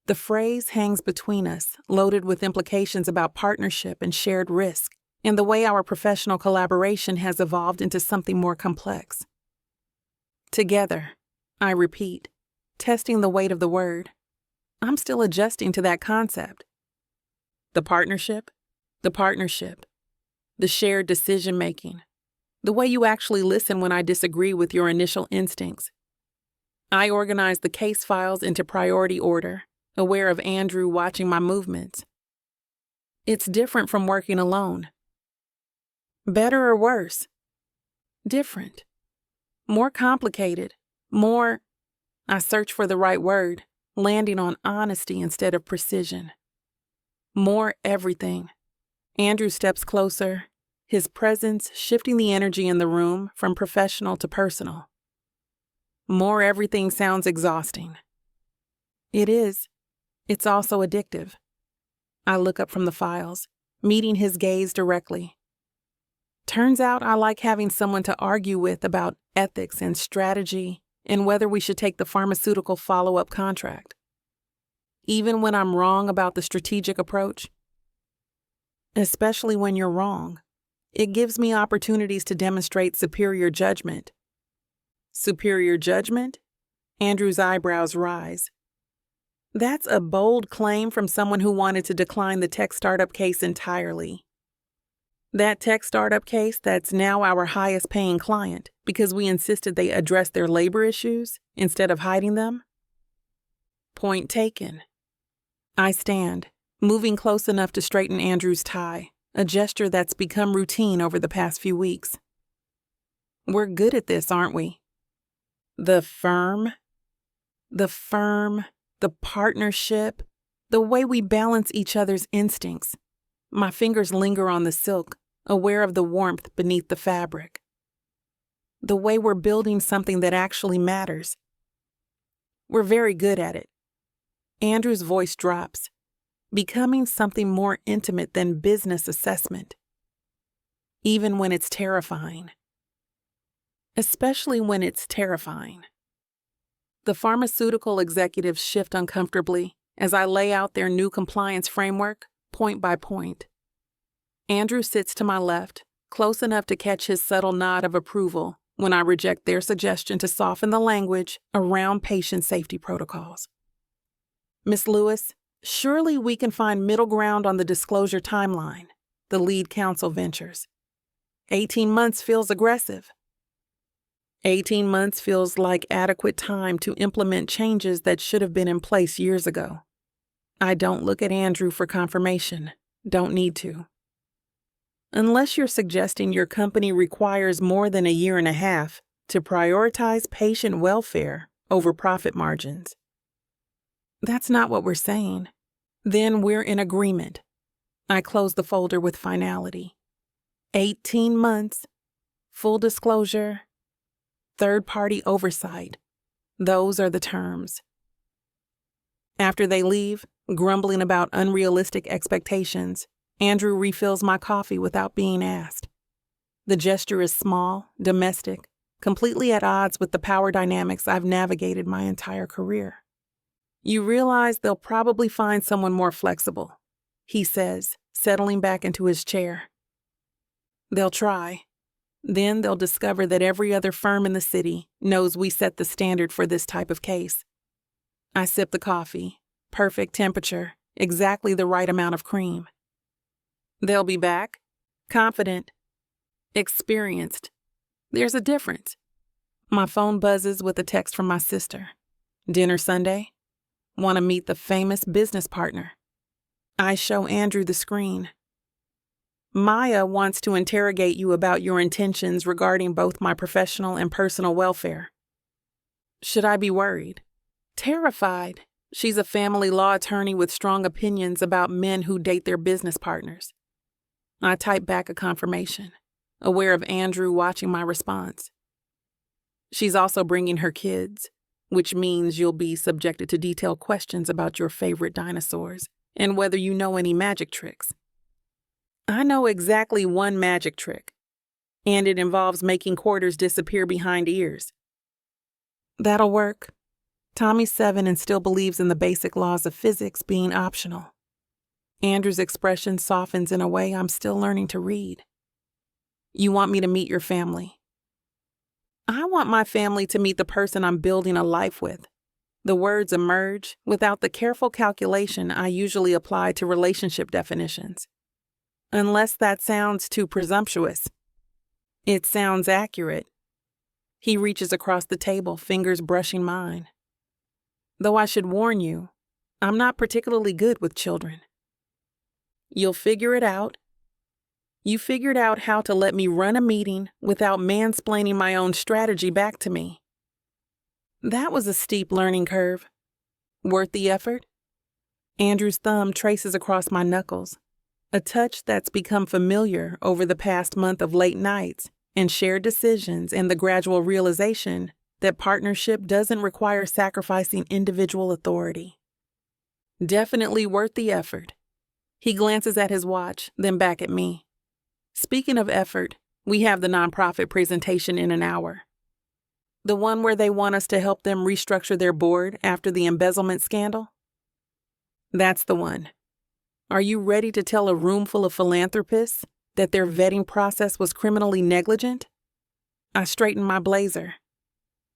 The phrase hangs between us, loaded with implications about partnership and shared risk, and the way our professional collaboration has evolved into something more complex. Together, I repeat, testing the weight of the word. I'm still adjusting to that concept. The partnership, the shared decision-making, the way you actually listen when I disagree with your initial instincts. I organize the case files into priority order, aware of Andrew watching my movements. It's different from working alone. Better or worse? Different. More complicated. I search for the right word, landing on honesty instead of precision. More everything. Andrew steps closer, his presence shifting the energy in the room from professional to personal. More everything sounds exhausting. It is. It's also addictive. I look up from the files, meeting his gaze directly. Turns out I like having someone to argue with about ethics and strategy and whether we should take the pharmaceutical follow-up contract. Even when I'm wrong about the strategic approach. Especially when you're wrong, it gives me opportunities to demonstrate superior judgment. Superior judgment? Andrew's eyebrows rise. That's a bold claim from someone who wanted to decline the tech startup case entirely. That tech startup case that's now our highest paying client because we insisted they address their labor issues instead of hiding them? Point taken. I stand, moving close enough to straighten Andrew's tie, a gesture that's become routine over the past few weeks. We're good at this, aren't we? The firm, the partnership, the way we balance each other's instincts. My fingers linger on the silk, aware of the warmth beneath the fabric. The way we're building something that actually matters. We're very good at it. Andrew's voice drops, becoming something more intimate than business assessment. Even when it's terrifying. Especially when it's terrifying. The pharmaceutical executives shift uncomfortably as I lay out their new compliance framework, point by point. Andrew sits to my left, close enough to catch his subtle nod of approval when I reject their suggestion to soften the language around patient safety protocols. Miss Lewis, surely we can find middle ground on the disclosure timeline, the lead counsel ventures. 18 months feels aggressive. 18 months feels like adequate time to implement changes that should have been in place years ago. I don't look at Andrew for confirmation. Don't need to. Unless you're suggesting your company requires more than 1.5 years to prioritize patient welfare over profit margins. That's not what we're saying. Then we're in agreement. I close the folder with finality. 18 months, full disclosure, third-party oversight. Those are the terms. After they leave, grumbling about unrealistic expectations, Andrew refills my coffee without being asked. The gesture is small, domestic, completely at odds with the power dynamics I've navigated my entire career. You realize they'll probably find someone more flexible, he says, settling back into his chair. They'll try. Then they'll discover that every other firm in the city knows we set the standard for this type of case. I sip the coffee, perfect temperature, exactly the right amount of cream. They'll be back, confident, experienced. There's a difference. My phone buzzes with a text from my sister. Dinner Sunday? Want to meet the famous business partner. I show Andrew the screen. Maya wants to interrogate you about your intentions regarding both my professional and personal welfare. Should I be worried? Terrified. She's a family law attorney with strong opinions about men who date their business partners. I type back a confirmation, aware of Andrew watching my response. She's also bringing her kids, which means you'll be subjected to detailed questions about your favorite dinosaurs and whether you know any magic tricks. I know exactly one magic trick, and it involves making quarters disappear behind ears. That'll work. Tommy's 7 and still believes in the basic laws of physics being optional. Andrew's expression softens in a way I'm still learning to read. You want me to meet your family. I want my family to meet the person I'm building a life with. The words emerge without the careful calculation I usually apply to relationship definitions. Unless that sounds too presumptuous. It sounds accurate. He reaches across the table, fingers brushing mine. Though I should warn you, I'm not particularly good with children. You'll figure it out. You figured out how to let me run a meeting without mansplaining my own strategy back to me. That was a steep learning curve. Worth the effort? Andrew's thumb traces across my knuckles, a touch that's become familiar over the past month of late nights and shared decisions and the gradual realization that partnership doesn't require sacrificing individual authority. Definitely worth the effort. He glances at his watch, then back at me. Speaking of effort, we have the nonprofit presentation in an hour. The one where they want us to help them restructure their board after the embezzlement scandal? That's the one. Are you ready to tell a room full of philanthropists that their vetting process was criminally negligent? I straighten my blazer,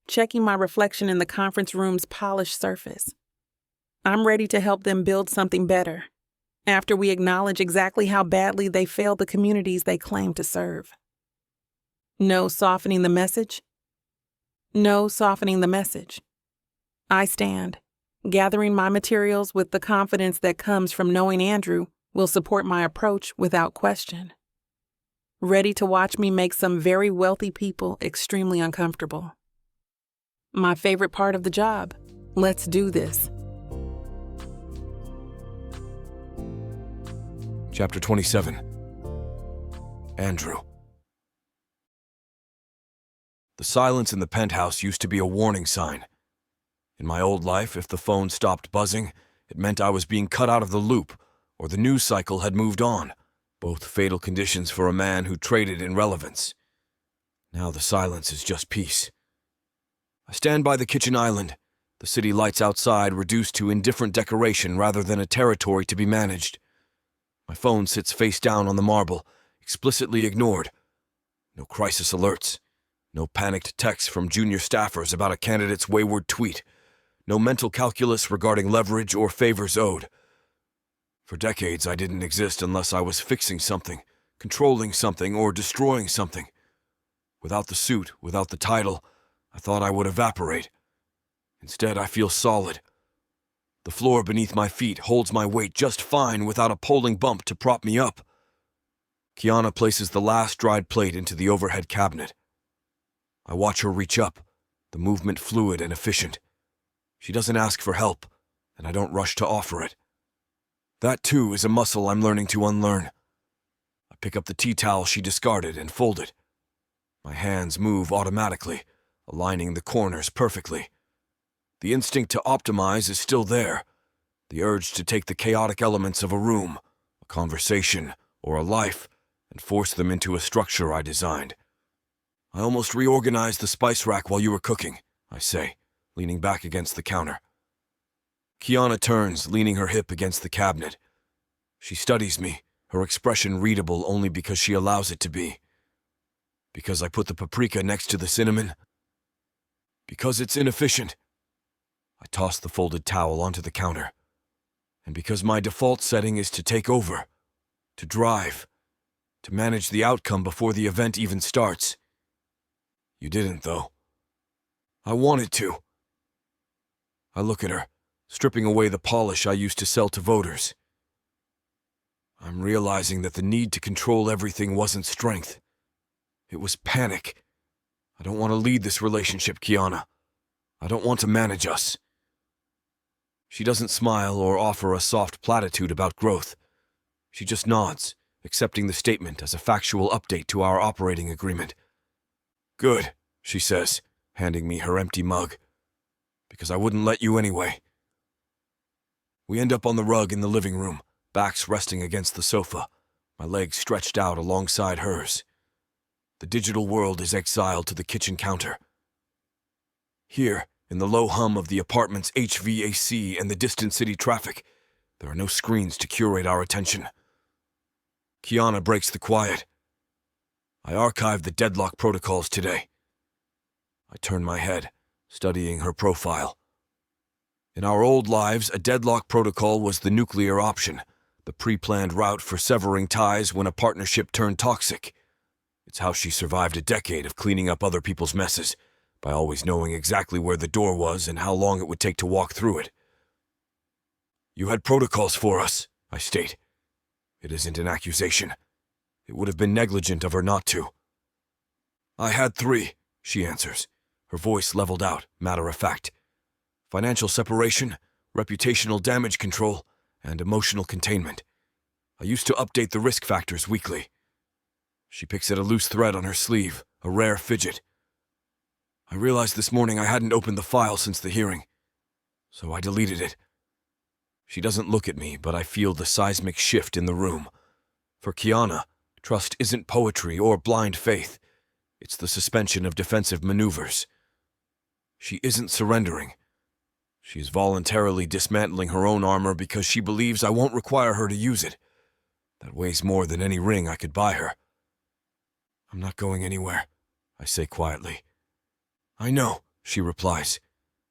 checking my reflection in the conference room's polished surface. I'm ready to help them build something better, after we acknowledge exactly how badly they failed the communities they claim to serve. No softening the message? No softening the message. I stand, gathering my materials with the confidence that comes from knowing Andrew will support my approach without question. Ready to watch me make some very wealthy people extremely uncomfortable. My favorite part of the job. Let's do this. Chapter 27. Andrew. The silence in the penthouse used to be a warning sign. In my old life, if the phone stopped buzzing, it meant I was being cut out of the loop, or the news cycle had moved on, both fatal conditions for a man who traded in relevance. Now the silence is just peace. I stand by the kitchen island, the city lights outside reduced to indifferent decoration rather than a territory to be managed. My phone sits face down on the marble, explicitly ignored. No crisis alerts. No panicked texts from junior staffers about a candidate's wayward tweet. No mental calculus regarding leverage or favors owed. For decades, I didn't exist unless I was fixing something, controlling something, or destroying something. Without the suit, without the title, I thought I would evaporate. Instead, I feel solid. The floor beneath my feet holds my weight just fine without a polling bump to prop me up. Kiana places the last dried plate into the overhead cabinet. I watch her reach up, the movement fluid and efficient. She doesn't ask for help, and I don't rush to offer it. That, too, is a muscle I'm learning to unlearn. I pick up the tea towel she discarded and fold it. My hands move automatically, aligning the corners perfectly. The instinct to optimize is still there, the urge to take the chaotic elements of a room, a conversation, or a life, and force them into a structure I designed. I almost reorganized the spice rack while you were cooking, I say, leaning back against the counter. Kiana turns, leaning her hip against the cabinet. She studies me, her expression readable only because she allows it to be. Because I put the paprika next to the cinnamon? Because it's inefficient. I toss the folded towel onto the counter. And because my default setting is to take over, to drive, to manage the outcome before the event even starts. You didn't, though. I wanted to. I look at her, stripping away the polish I used to sell to voters. I'm realizing that the need to control everything wasn't strength. It was panic. I don't want to lead this relationship, Kiana. I don't want to manage us. She doesn't smile or offer a soft platitude about growth. She just nods, accepting the statement as a factual update to our operating agreement. Good, she says, handing me her empty mug. Because I wouldn't let you anyway. We end up on the rug in the living room, backs resting against the sofa, my legs stretched out alongside hers. The digital world is exiled to the kitchen counter. Here, in the low hum of the apartment's HVAC and the distant city traffic, there are no screens to curate our attention. Kiana breaks the quiet. I archived the deadlock protocols today. I turn my head, studying her profile. In our old lives, a deadlock protocol was the nuclear option, the pre-planned route for severing ties when a partnership turned toxic. It's how she survived a decade of cleaning up other people's messes, by always knowing exactly where the door was and how long it would take to walk through it. You had protocols for us, I state. It isn't an accusation. It would have been negligent of her not to. I had 3, she answers, her voice leveled out, matter of fact. Financial separation, reputational damage control, and emotional containment. I used to update the risk factors weekly. She picks at a loose thread on her sleeve, a rare fidget. I realized this morning I hadn't opened the file since the hearing, so I deleted it. She doesn't look at me, but I feel the seismic shift in the room. For Kiana, trust isn't poetry or blind faith. It's the suspension of defensive maneuvers. She isn't surrendering. She is voluntarily dismantling her own armor because she believes I won't require her to use it. That weighs more than any ring I could buy her. I'm not going anywhere, I say quietly. I know, she replies.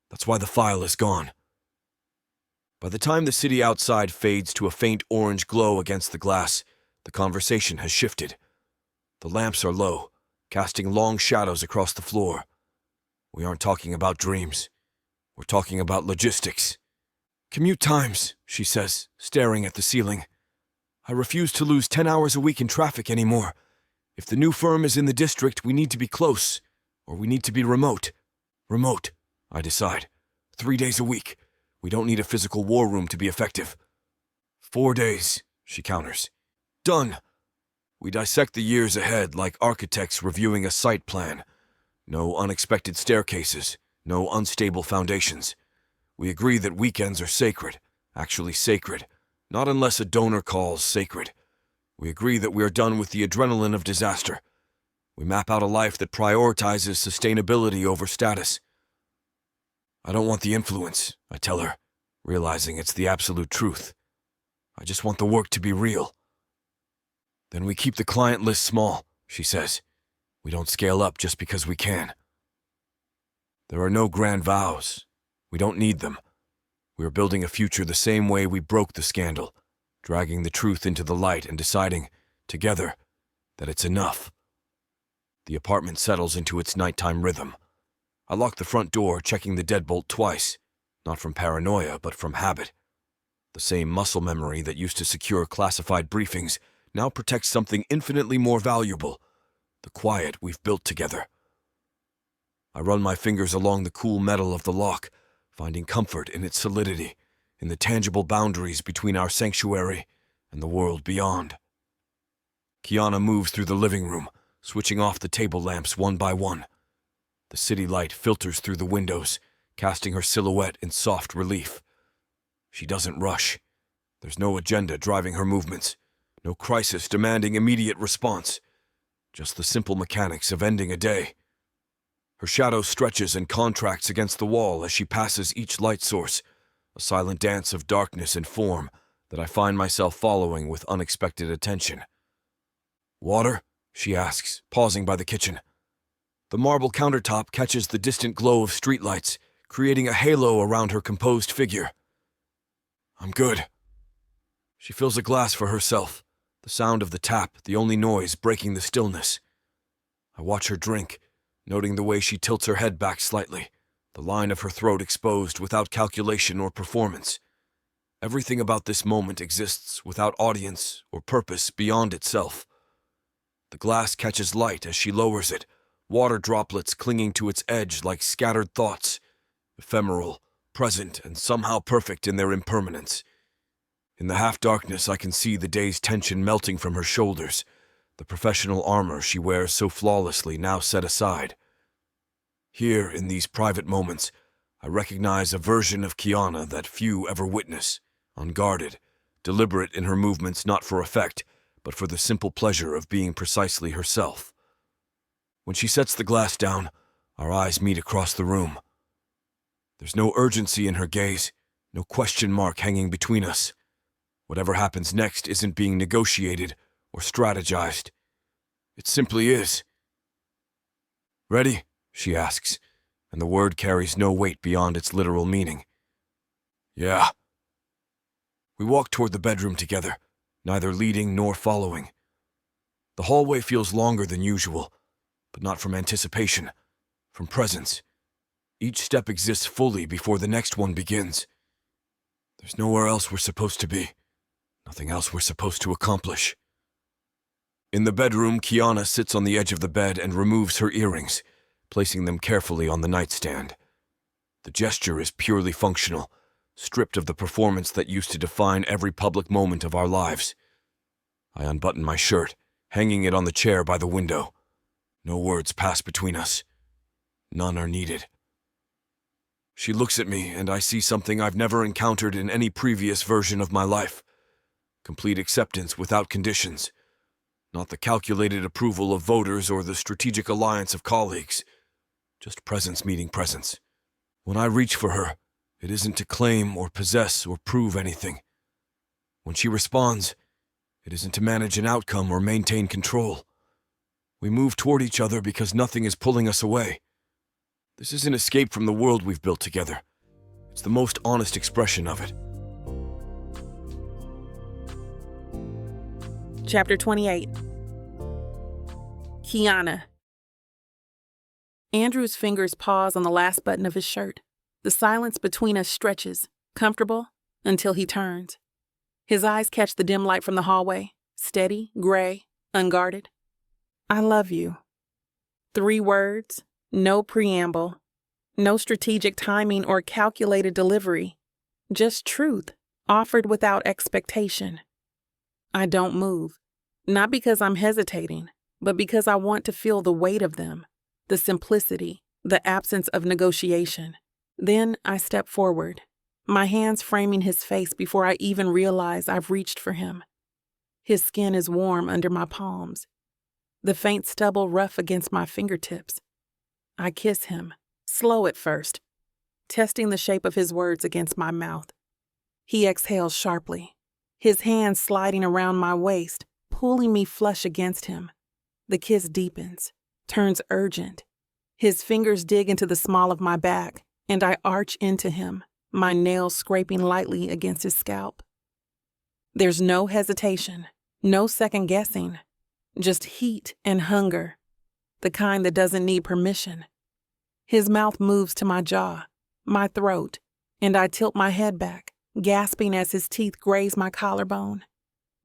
That's why the file is gone. By the time the city outside fades to a faint orange glow against the glass, the conversation has shifted. The lamps are low, casting long shadows across the floor. We aren't talking about dreams. We're talking about logistics. Commute times, she says, staring at the ceiling. I refuse to lose 10 hours a week in traffic anymore. If the new firm is in the district, we need to be close, or we need to be remote. Remote, I decide. 3 days a week. We don't need a physical war room to be effective. 4 days, she counters. Done. We dissect the years ahead like architects reviewing a site plan. No unexpected staircases, no unstable foundations. We agree that weekends are sacred, actually sacred, not unless a donor calls sacred. We agree that we are done with the adrenaline of disaster. We map out a life that prioritizes sustainability over status. I don't want the influence, I tell her, realizing it's the absolute truth. I just want the work to be real. Then we keep the client list small, she says. We don't scale up just because we can. There are no grand vows. We don't need them. We are building a future the same way we broke the scandal, dragging the truth into the light and deciding, together, that it's enough. The apartment settles into its nighttime rhythm. I lock the front door, checking the deadbolt twice, not from paranoia, but from habit. The same muscle memory that used to secure classified briefings now protects something infinitely more valuable, the quiet we've built together. I run my fingers along the cool metal of the lock, finding comfort in its solidity, in the tangible boundaries between our sanctuary and the world beyond. Kiana moves through the living room, switching off the table lamps one by one. The city light filters through the windows, casting her silhouette in soft relief. She doesn't rush. There's no agenda driving her movements, no crisis demanding immediate response, just the simple mechanics of ending a day. Her shadow stretches and contracts against the wall as she passes each light source, a silent dance of darkness and form that I find myself following with unexpected attention. Water? She asks, pausing by the kitchen. The marble countertop catches the distant glow of streetlights, creating a halo around her composed figure. I'm good. She fills a glass for herself, the sound of the tap the only noise breaking the stillness. I watch her drink, noting the way she tilts her head back slightly, the line of her throat exposed without calculation or performance. Everything about this moment exists without audience or purpose beyond itself. The glass catches light as she lowers it, water droplets clinging to its edge like scattered thoughts, ephemeral, present, and somehow perfect in their impermanence. In the half-darkness, I can see the day's tension melting from her shoulders, the professional armor she wears so flawlessly now set aside. Here, in these private moments, I recognize a version of Kiana that few ever witness, unguarded, deliberate in her movements not for effect, but for the simple pleasure of being precisely herself. When she sets the glass down, our eyes meet across the room. There's no urgency in her gaze, no question mark hanging between us. Whatever happens next isn't being negotiated or strategized. It simply is. "Ready?" she asks, and the word carries no weight beyond its literal meaning. "Yeah." We walk toward the bedroom together, neither leading nor following. The hallway feels longer than usual, but not from anticipation, from presence. Each step exists fully before the next one begins. There's nowhere else we're supposed to be, nothing else we're supposed to accomplish. In the bedroom, Kiana sits on the edge of the bed and removes her earrings, placing them carefully on the nightstand. The gesture is purely functional, stripped of the performance that used to define every public moment of our lives. I unbutton my shirt, hanging it on the chair by the window. No words pass between us. None are needed. She looks at me, and I see something I've never encountered in any previous version of my life. Complete acceptance without conditions. Not the calculated approval of voters or the strategic alliance of colleagues. Just presence meeting presence. When I reach for her, it isn't to claim or possess or prove anything. When she responds, it isn't to manage an outcome or maintain control. We move toward each other because nothing is pulling us away. This is an escape from the world we've built together. It's the most honest expression of it. Chapter 28. Kiana. Andrew's fingers pause on the last button of his shirt. The silence between us stretches, comfortable, until he turns. His eyes catch the dim light from the hallway, steady, gray, unguarded. "I love you." 3 words, no preamble, no strategic timing or calculated delivery, just truth, offered without expectation. I don't move, not because I'm hesitating, but because I want to feel the weight of them, the simplicity, the absence of negotiation. Then I step forward, my hands framing his face before I even realize I've reached for him. His skin is warm under my palms, the faint stubble rough against my fingertips. I kiss him, slow at first, testing the shape of his words against my mouth. He exhales sharply, his hands sliding around my waist, pulling me flush against him. The kiss deepens, turns urgent. His fingers dig into the small of my back, and I arch into him, my nails scraping lightly against his scalp. There's no hesitation, no second guessing, just heat and hunger, the kind that doesn't need permission. His mouth moves to my jaw, my throat, and I tilt my head back, gasping as his teeth graze my collarbone.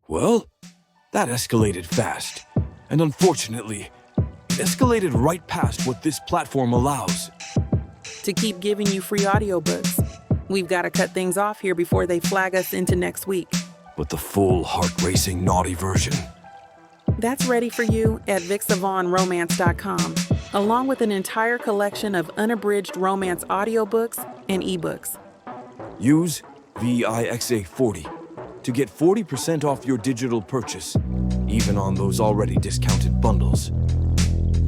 Well, that escalated fast, and unfortunately, it escalated right past what this platform allows. To keep giving you free audiobooks, we've got to cut things off here before they flag us into next week. But the full, heart-racing, naughty version? That's ready for you at VixAvaughnRomance.com, along with an entire collection of unabridged romance audiobooks and ebooks. Use VIXA40 to get 40% off your digital purchase, even on those already discounted bundles.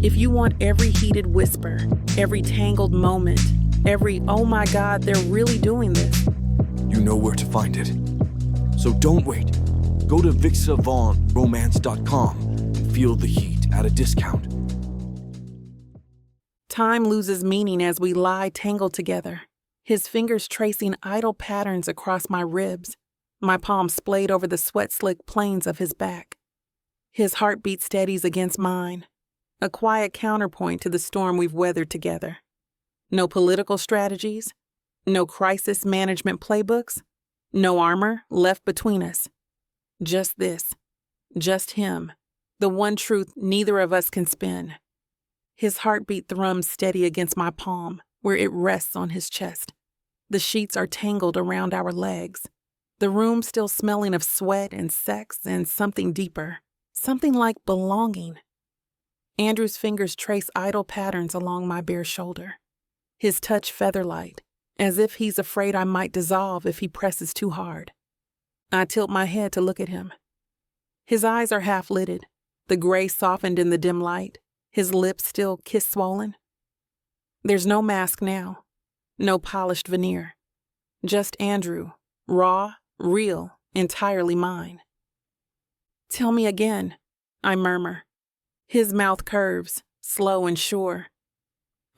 If you want every heated whisper, every tangled moment, every "oh my God, they're really doing this," you know where to find it. So don't wait. Go to VixAvaughnRomance.com and feel the heat at a discount. Time loses meaning as we lie tangled together, his fingers tracing idle patterns across my ribs, my palms splayed over the sweat-slick plains of his back. His heartbeat steadies against mine, a quiet counterpoint to the storm we've weathered together. No political strategies, no crisis management playbooks, no armor left between us. Just this, just him, the one truth neither of us can spin. His heartbeat thrums steady against my palm, where it rests on his chest. The sheets are tangled around our legs, the room still smelling of sweat and sex and something deeper, something like belonging. Andrew's fingers trace idle patterns along my bare shoulder, his touch feather-light, as if he's afraid I might dissolve if he presses too hard. I tilt my head to look at him. His eyes are half-lidded, the gray softened in the dim light, his lips still kiss-swollen. There's no mask now, no polished veneer. Just Andrew, raw, real, entirely mine. "Tell me again," I murmur. His mouth curves, slow and sure.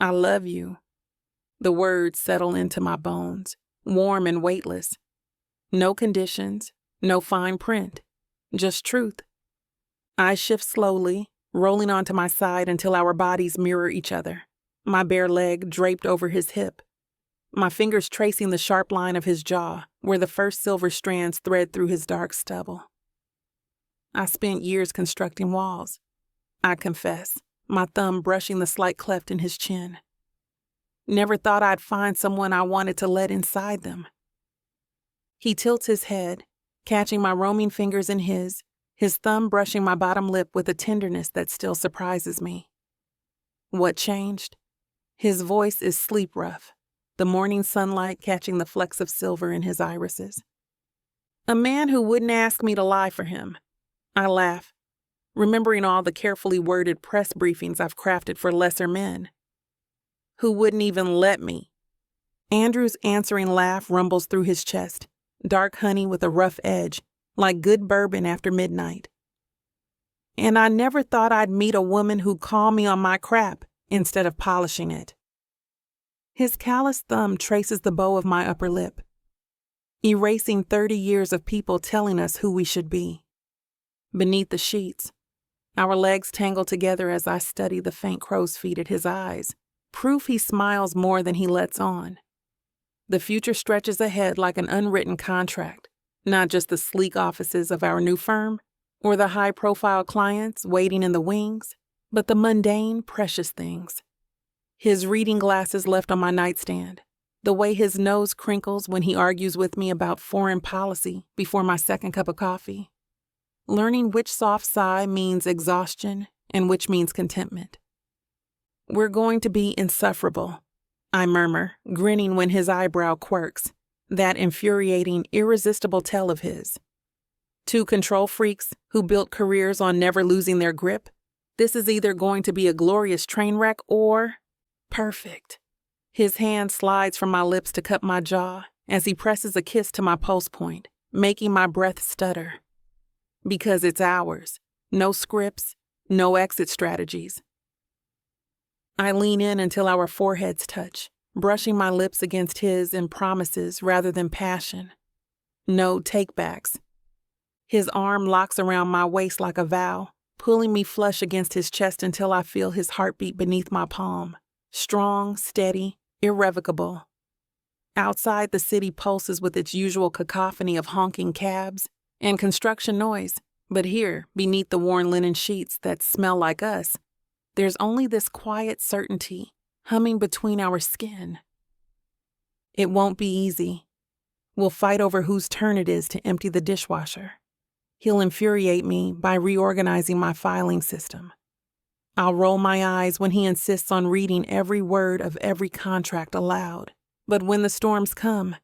"I love you." The words settle into my bones, warm and weightless. No conditions, no fine print, just truth. I shift slowly, rolling onto my side until our bodies mirror each other, my bare leg draped over his hip, my fingers tracing the sharp line of his jaw where the first silver strands thread through his dark stubble. I spent years constructing walls, I confess, my thumb brushing the slight cleft in his chin. Never thought I'd find someone I wanted to let inside them. He tilts his head, catching my roaming fingers in his thumb brushing my bottom lip with a tenderness that still surprises me. What changed? His voice is sleep rough, the morning sunlight catching the flecks of silver in his irises. A man who wouldn't ask me to lie for him. I laugh, remembering all the carefully worded press briefings I've crafted for lesser men. Who wouldn't even let me. Andrew's answering laugh rumbles through his chest, dark honey with a rough edge, like good bourbon after midnight. And I never thought I'd meet a woman who'd call me on my crap instead of polishing it. His calloused thumb traces the bow of my upper lip, erasing 30 years of people telling us who we should be. Beneath the sheets, our legs tangle together as I study the faint crow's feet at his eyes, proof he smiles more than he lets on. The future stretches ahead like an unwritten contract, not just the sleek offices of our new firm or the high-profile clients waiting in the wings, but the mundane, precious things. His reading glasses left on my nightstand, the way his nose crinkles when he argues with me about foreign policy before my second cup of coffee. Learning which soft sigh means exhaustion and which means contentment. "We're going to be insufferable," I murmur, grinning when his eyebrow quirks, that infuriating, irresistible tell of his. Two control freaks who built careers on never losing their grip. This is either going to be a glorious train wreck or perfect. His hand slides from my lips to cup my jaw as he presses a kiss to my pulse point, making my breath stutter. Because it's ours. No scripts, no exit strategies. I lean in until our foreheads touch, brushing my lips against his in promises rather than passion. No takebacks. His arm locks around my waist like a vow, pulling me flush against his chest until I feel his heartbeat beneath my palm. Strong, steady, irrevocable. Outside, the city pulses with its usual cacophony of honking cabs and construction noise, but here, beneath the worn linen sheets that smell like us, there's only this quiet certainty humming between our skin. It won't be easy. We'll fight over whose turn it is to empty the dishwasher. He'll infuriate me by reorganizing my filing system. I'll roll my eyes when he insists on reading every word of every contract aloud. But when the storms come,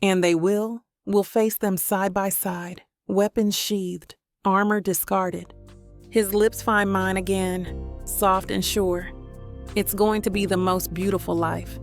and they will, we'll face them side by side, weapons sheathed, armor discarded. His lips find mine again, soft and sure. It's going to be the most beautiful life.